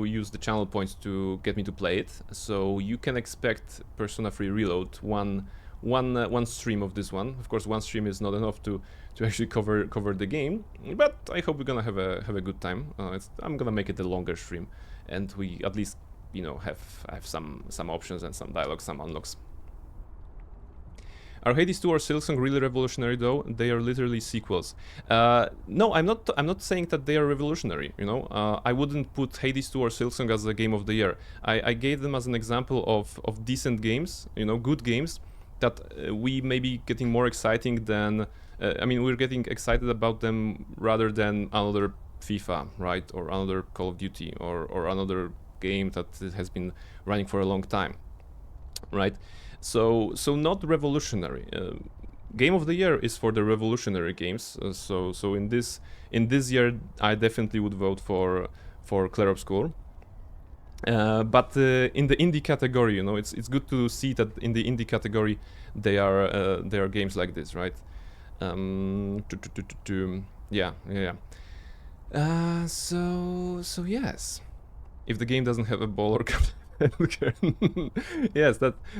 used the channel points to get me to play it. So you can expect Persona 3 Reload one stream of this one. Of course, one stream is not enough to actually cover the game, but I hope we're gonna have a good time. I'm gonna make it a longer stream, and we at least, you know, have some options and some dialogue, some unlocks. Are Hades 2 or Silksong really revolutionary though? They are literally sequels. No, I'm not saying that they are revolutionary, you know. I wouldn't put Hades 2 or Silksong as a game of the year. I gave them as an example of decent games, you know, good games that we may be getting more exciting than I mean, we're getting excited about them rather than another FIFA, right, or another Call of Duty, or another game that has been running for a long time, right? So not revolutionary. Game of the year is for the revolutionary games. So in this year, I definitely would vote for Clair Obscur. But in the indie category, you know, it's good to see that in the indie category there are games like this, right? Yeah. So yes, if the game doesn't have a ball or yes,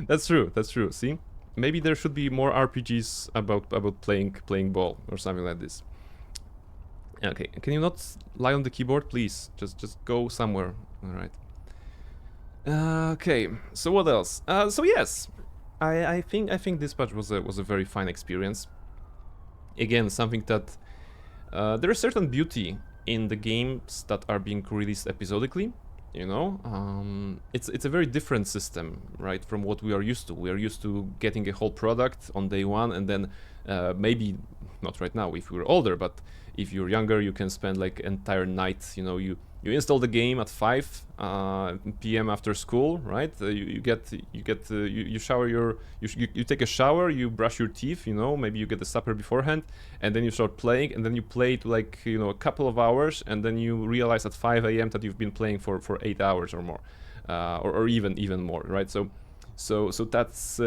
that's true. See, maybe there should be more RPGs about playing ball or something like this. Okay, can you not lie on the keyboard, please? Just go somewhere. All right. Okay, so what else? So yes, I think Dispatch was a very fine experience. Again, something that there is certain beauty in the games that are being released episodically. You know, it's a very different system, right, from what we are used to. We are used to getting a whole product on day one, and then maybe not right now if we're older, but if you're younger, you can spend like entire night. You know, you install the game at 5 p.m. after school, right? You shower you take a shower, you brush your teeth, you know, maybe you get a supper beforehand, and then you start playing, and then you play it like, you know, a couple of hours, and then you realize at 5 a.m. that you've been playing for 8 hours or more, or even more, right? So that's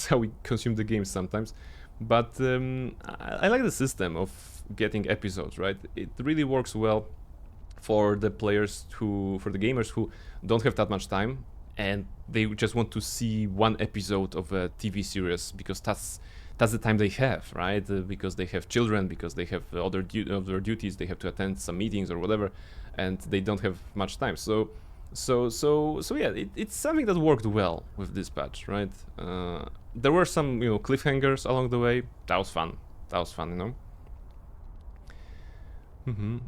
how we consume the games sometimes. But I like the system of getting episodes, right? It really works well for the gamers who don't have that much time, and they just want to see one episode of a TV series because that's the time they have, right? Because they have children, because they have other duties, they have to attend some meetings or whatever, and they don't have much time. So yeah, it's something that worked well with Dispatch, right? There were some, you know, cliffhangers along the way. That was fun, you know.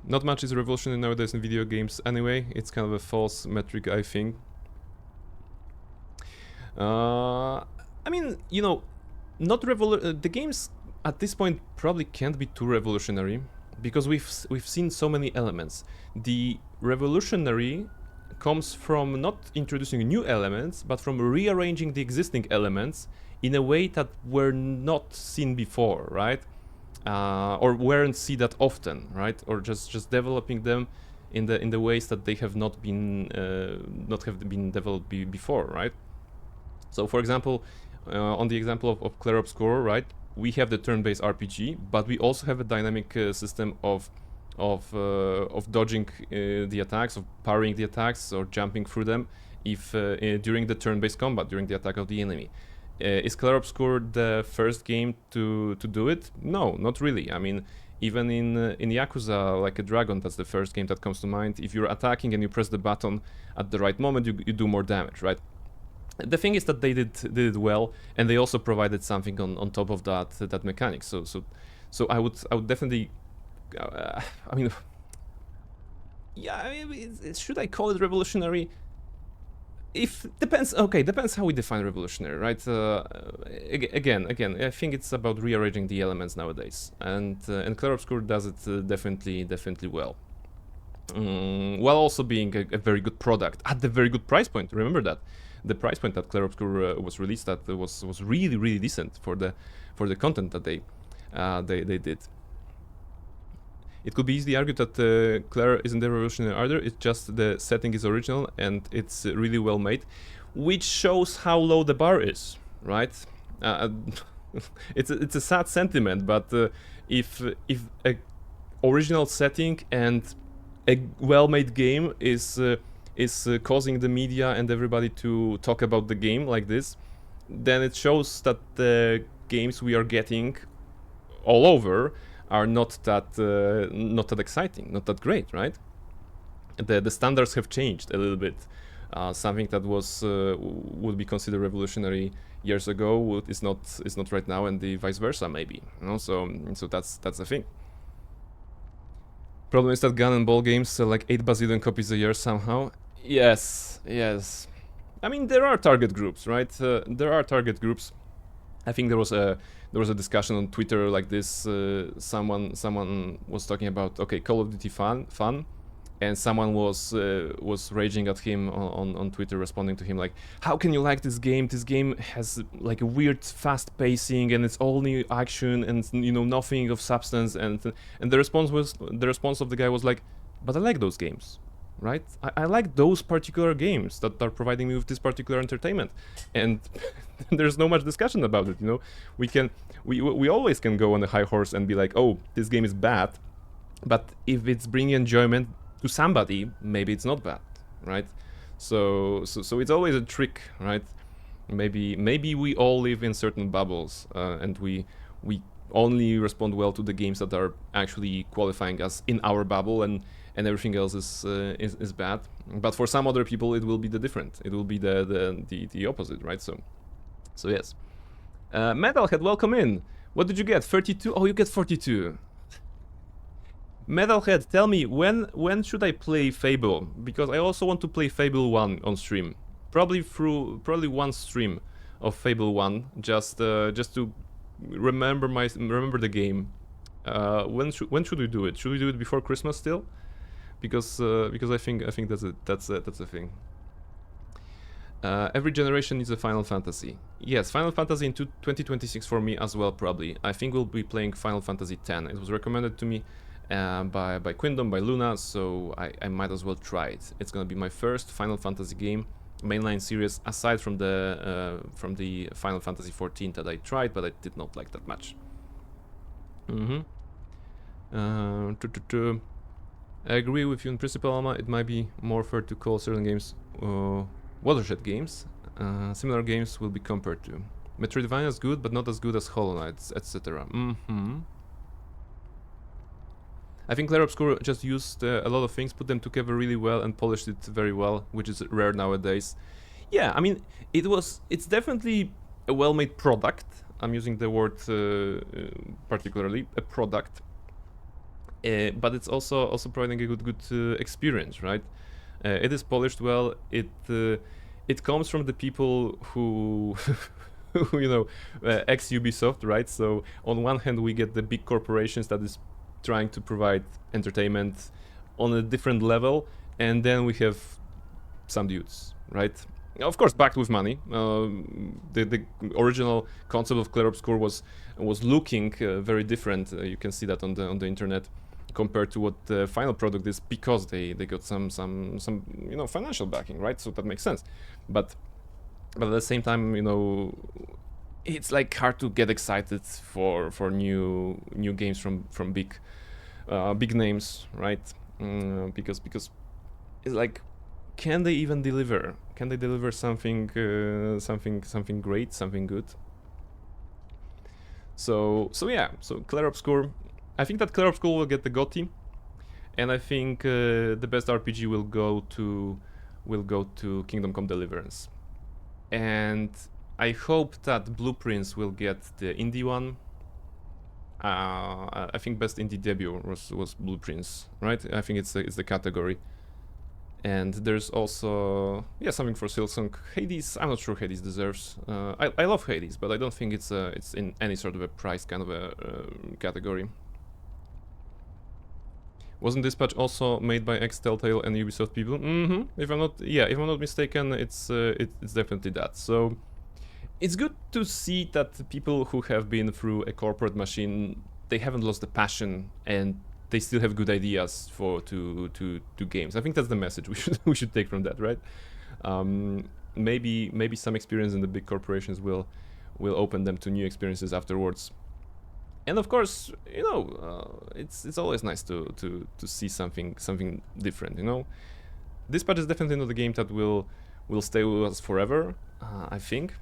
Not much is revolutionary nowadays in video games anyway. It's kind of a false metric, I think. I mean, you know, the games at this point probably can't be too revolutionary because we've seen so many elements. The revolutionary comes from not introducing new elements, but from rearranging the existing elements in a way that were not seen before, right? Or weren't seen that often, right? Or just developing them in the ways that they have not been developed before, right? So, for example, on the example of Clair Obscur, right? We have the turn-based RPG, but we also have a dynamic system of dodging the attacks, of parrying the attacks, or jumping through them if during the turn-based combat, during the attack of the enemy. Is Clair Obscur the first game to do it? No, not really. I mean, even in Yakuza, like a Dragon, that's the first game that comes to mind. If you're attacking and you press the button at the right moment, you do more damage, right? The thing is that they did it well, and they also provided something on top of that mechanic. So I would definitely, I mean, yeah. I mean, should I call it revolutionary? If depends. Okay, depends how we define revolutionary, right? Again, I think it's about rearranging the elements nowadays, and Clair Obscur does it definitely well. While also being a very good product at the very good price point. Remember that. The price point that Clair Obscur was released at was really decent for the content that they did. It could be easily argued that Clair isn't revolutionary either. It's just the setting is original and it's really well made, which shows how low the bar is, right? It's a sad sentiment, but if a original setting and a well-made game is causing the media and everybody to talk about the game like this, then it shows that the games we are getting all over are not that exciting, not that great, right? The standards have changed a little bit. Something that would be considered revolutionary years ago is not right now, and the vice versa maybe. You know, so that's the thing. Problem is that gun and ball games sell like 8 bazillion copies a year somehow. Yes. I mean, there are target groups, right? There are target groups. I think there was a discussion on Twitter like this. Someone was talking about, okay, Call of Duty fun, and someone was raging at him on Twitter, responding to him like, how can you like this game? This game has like a weird fast pacing and it's only action and, you know, nothing of substance. And the response of the guy was like, but I like those games. Right? I like those particular games that are providing me with this particular entertainment, and there's no much discussion about it. You know, we always can go on a high horse and be like, oh, this game is bad, but if it's bringing enjoyment to somebody, maybe it's not bad, right? So it's always a trick, right? Maybe we all live in certain bubbles, and we only respond well to the games that are actually qualifying us in our bubble, and everything else is bad. But for some other people, it will be the different. It will be the opposite, right? So yes. Metalhead, welcome in. What did you get? 32? Oh, you get 42. Metalhead, tell me when should I play Fable? Because I also want to play Fable 1 on stream. Probably one stream of Fable 1, just to remember the game. When should we do it? Should we do it before Christmas still? Because I think that's a thing. Every generation needs a Final Fantasy. Yes, Final Fantasy in 2026 for me as well, probably. I think we'll be playing Final Fantasy X. It was recommended to me by Quindom, by Luna, so I might as well try it. It's gonna be my first Final Fantasy game, mainline series, aside from the Final Fantasy XIV that I tried, but I did not like that much. I agree with you in principle, Alma. It might be more fair to call certain games watershed games. Similar games will be compared to. Metroidvania is good, but not as good as Hollow Knight, etc. I think Clair Obscur just used a lot of things, put them together really well, and polished it very well, which is rare nowadays. Yeah, I mean, it's definitely a well-made product. I'm using the word particularly, a product. But it's also providing a good experience, right? It is polished well. It comes from the people who you know, ex Ubisoft, right? So on one hand we get the big corporations that is trying to provide entertainment on a different level, and then we have some dudes, right? Of course, backed with money. The original concept of Clair Obscur was looking very different. You can see that on the internet, compared to what the final product is, because they got some you know, financial backing, right? So that makes sense. But at the same time, you know, it's like hard to get excited for new games from big names, right? Because it's like can they even deliver? Can they deliver something something great, something good? So yeah, so Clair Obscur, I think that Clair Obscur will get the GOTY, and I think the best RPG will go to Kingdom Come Deliverance. And I hope that Blueprints will get the indie one. I think best indie debut was Blueprints, right? I think it's the category. And there's also something for Silksong. Hades, I'm not sure Hades deserves. I love Hades, but I don't think it's in any sort of a prize kind of a category. Wasn't Dispatch also made by ex-Telltale and Ubisoft people? If I'm not mistaken, it's definitely that. So it's good to see that people who have been through a corporate machine, they haven't lost the passion and they still have good ideas to games. I think that's the message we should take from that, right? Maybe some experience in the big corporations will open them to new experiences afterwards. And of course, you know, it's always nice to see something different, you know. Dispatch is definitely not a game that will stay with us forever, I think,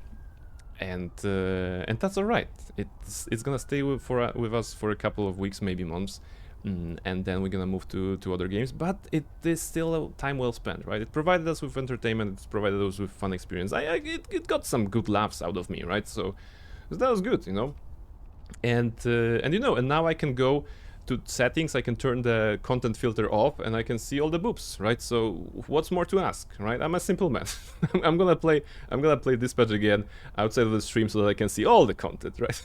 and that's all right. It's gonna stay with us for a couple of weeks, maybe months, and then we're gonna move to other games. But it is still a time well spent, right? It provided us with entertainment. It's provided us with fun experience. It got some good laughs out of me, right? So that was good, you know. And now I can go to settings, I can turn the content filter off, and I can see all the boobs, right? So what's more to ask, right? I'm a simple man. I'm gonna play Dispatch again outside of the stream so that I can see all the content, right?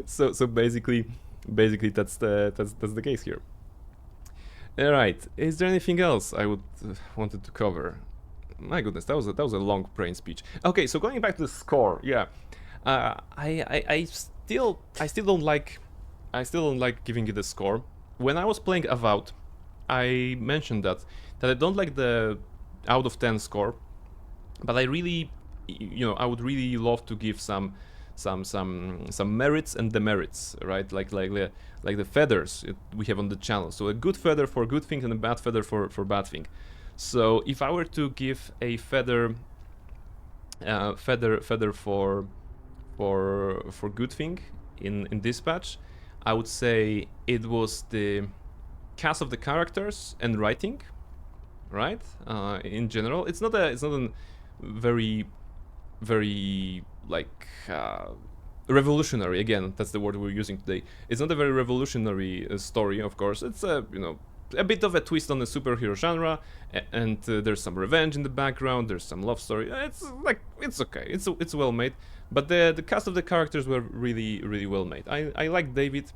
so basically that's the case here. All right, is there anything else I would wanted to cover? My goodness, that was a long brain speech. Okay, so going back to the score, yeah, I still don't like giving it a score. When I was playing Avowed, I mentioned that I don't like the out of 10 score, but I really, you know, I would really love to give some merits and demerits, right? Like the feathers we have on the channel. So a good feather for good thing and a bad feather for bad thing. So if I were to give a feather for good thing in Dispatch, I would say it was the cast of the characters and writing, right? In general, it's not a very like revolutionary. Again, that's the word we're using today. It's not a very revolutionary story, of course. It's a bit of a twist on the superhero genre, and there's some revenge in the background. There's some love story. It's okay. It's well made. But the cast of the characters were really well made. I like David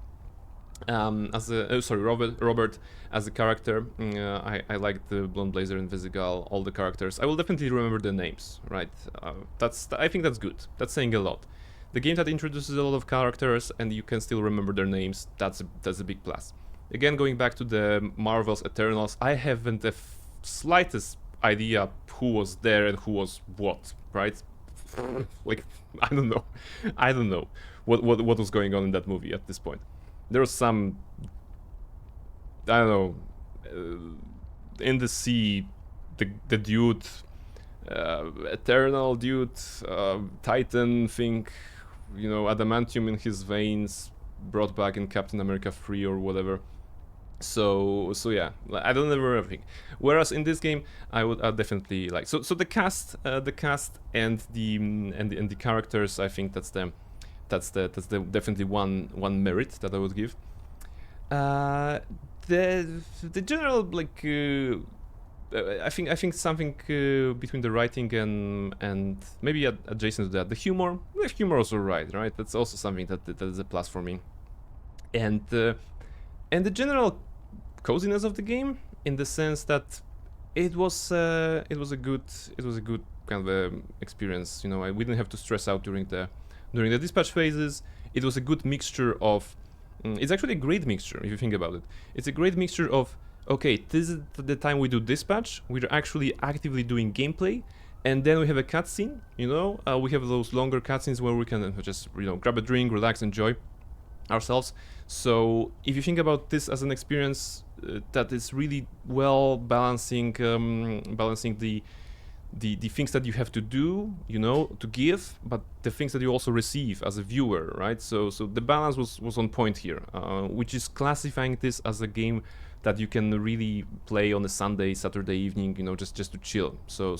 Robert as a character. I liked the Blonde Blazer and Visigal, all the characters. I will definitely remember the names, right? I think that's good. That's saying a lot. The game that introduces a lot of characters and you can still remember their names, that's a big plus. Again, going back to the Marvel's Eternals, I haven't the slightest idea who was there and who was what, right? Like, I don't know what was going on in that movie at this point. There was some, I don't know, in the sea, the dude, Eternal dude, Titan thing, you know, adamantium in his veins, brought back in Captain America 3 or whatever. So yeah, I don't remember everything. Whereas in this game, I would definitely like. So the cast and the characters. I think that's the definitely one merit that I would give. The general like. I think something between the writing and maybe adjacent to that, the humor was alright, right? That's also something that is a plus for me. And the general coziness of the game, in the sense that it was a good kind of experience. You know, we didn't have to stress out during the dispatch phases. It was a good mixture of. It's actually a great mixture if you think about it. It's a great mixture of. Okay, this is the time we do dispatch. We're actually actively doing gameplay, and then we have a cutscene. You know, we have those longer cutscenes where we can just grab a drink, relax, enjoy. ourselves. So if you think about this as an experience that is really well balancing the things that you have to do, you know, to give, but the things that you also receive as a viewer, right? So the balance was on point here, which is classifying this as a game that you can really play on a Sunday, Saturday evening, you know, just to chill. So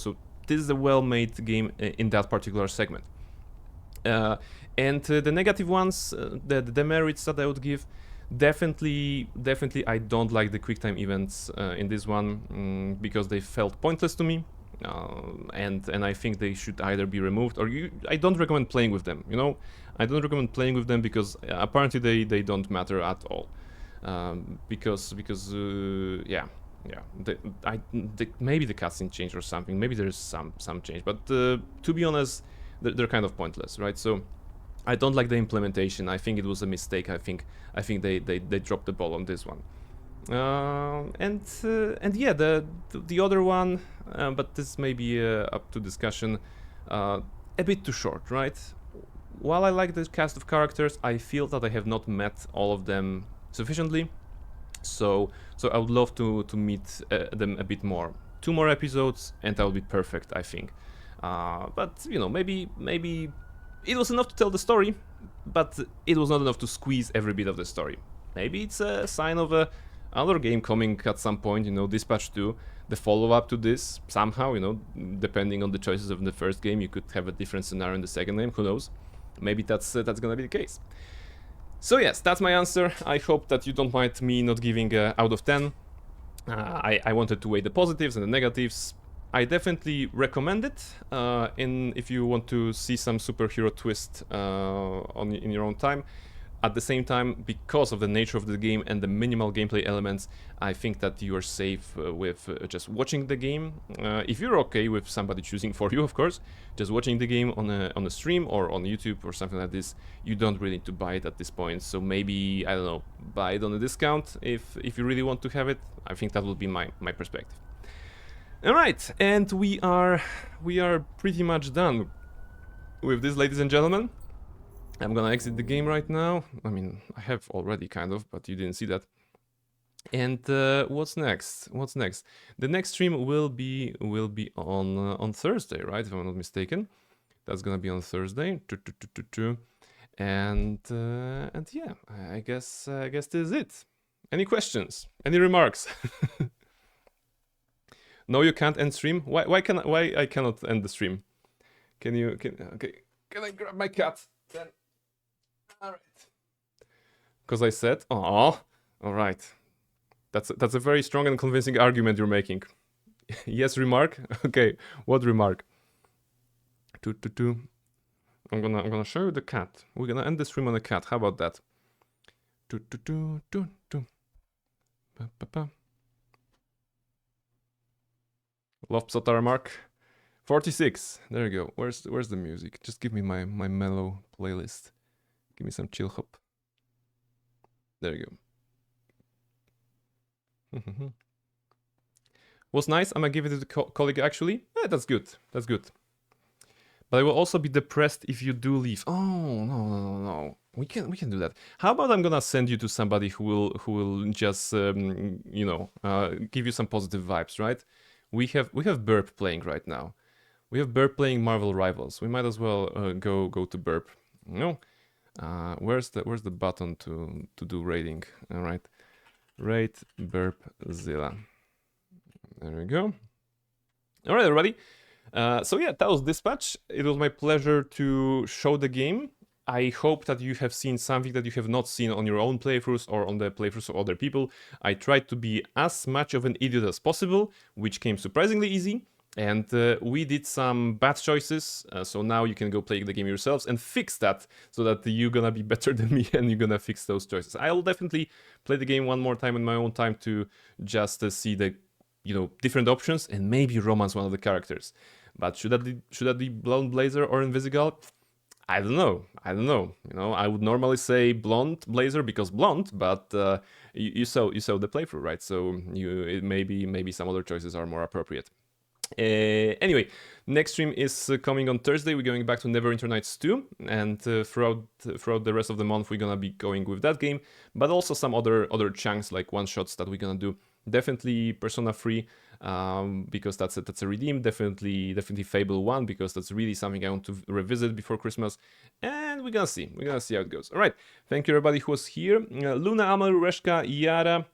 this is a well-made game in that particular segment. And the negative ones, the demerits that I would give, definitely I don't like the QuickTime events in this one because they felt pointless to me. And I think they should either be removed or I don't recommend playing with them, you know? I don't recommend playing with them because apparently they don't matter at all. Because maybe the cutscene changed or something, maybe there's some change, but to be honest, they're kind of pointless, right? So I don't like the implementation. I think it was a mistake. I think they dropped the ball on this one. And yeah, the other one, but this may be up to discussion, a bit too short, right? While I like the cast of characters, I feel that I have not met all of them sufficiently, so I would love to meet them a bit more. 2 more episodes and that would be perfect, I think. But you know, maybe it was enough to tell the story, but it was not enough to squeeze every bit of the story. Maybe it's a sign of another game coming at some point, you know, Dispatch 2, the follow-up to this, somehow, you know, depending on the choices of the first game, you could have a different scenario in the second game, who knows? Maybe that's gonna be the case. So yes, that's my answer. I hope that you don't mind me not giving out of 10. I wanted to weigh the positives and the negatives. I definitely recommend it if you want to see some superhero twist in your own time. At the same time, because of the nature of the game and the minimal gameplay elements, I think that you are safe with just watching the game. If you're okay with somebody choosing for you, of course, just watching the game on a stream or on YouTube or something like this, you don't really need to buy it at this point. So maybe, I don't know, buy it on a discount if you really want to have it. I think that will be my perspective. All right, and we are pretty much done with this, ladies and gentlemen. I'm gonna exit the game right now. I mean, I have already kind of, but you didn't see that. And what's next? What's next? The next stream will be on Thursday, right? If I'm not mistaken, that's gonna be on Thursday. And yeah, I guess this is it. Any questions? Any remarks? No, you can't end stream. Why I cannot end the stream? Can I grab my cat then? All right. Because I said, oh, all right. That's a very strong and convincing argument you're making. Yes, remark. Okay, what remark? I'm gonna show you the cat. We're gonna end the stream on a cat. How about that? Love Psota remark. 46. There you go. Where's the music? Just give me my mellow playlist. Give me some chill hop. There you go. Was nice. I'm gonna give it to the colleague actually. Yeah, that's good. That's good. But I will also be depressed if you do leave. Oh no. We can do that. How about I'm gonna send you to somebody who will just you know, give you some positive vibes, right? We have Burp playing right now. We have Burp playing Marvel Rivals. We might as well go to Burp. No, where's the button to do rating? All right, rate Burpzilla. There we go. All right, everybody. So yeah, that was Dispatch. It was my pleasure to show the game. I hope that you have seen something that you have not seen on your own playthroughs or on the playthroughs of other people. I tried to be as much of an idiot as possible, which came surprisingly easy. And we did some bad choices, so now you can go play the game yourselves and fix that, so that you're gonna be better than me and you're gonna fix those choices. I'll definitely play the game one more time in my own time to just see the, you know, different options and maybe romance one of the characters. But should that be Blonde Blazer or Invisigal? I don't know. You know, I would normally say Blonde Blazer because blonde, but you saw the playthrough, right? So maybe some other choices are more appropriate. Anyway, next stream is coming on Thursday. We're going back to Neverwinter Nights 2, and throughout the rest of the month we're gonna be going with that game, but also some other chunks like one-shots that we're gonna do. Definitely Persona 3, because that's a redeem. Definitely Fable 1, because that's really something I want to revisit before Christmas. And we're gonna see how it goes. All right, thank you everybody who was here. Luna, Amaru, Reshka, Yara,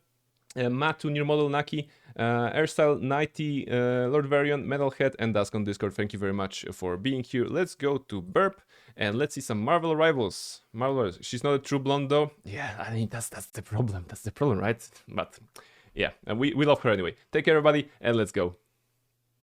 Matu, Near Model, Naki, Airstyle, Nighty, Lord Varian, Metalhead, and Dusk on Discord. Thank you very much for being here. Let's go to Burp and let's see some Marvel Rivals. Marvel, she's not a true blonde though. Yeah, I mean that's the problem. That's the problem, right? But yeah, and we love her anyway. Take care, everybody, and let's go.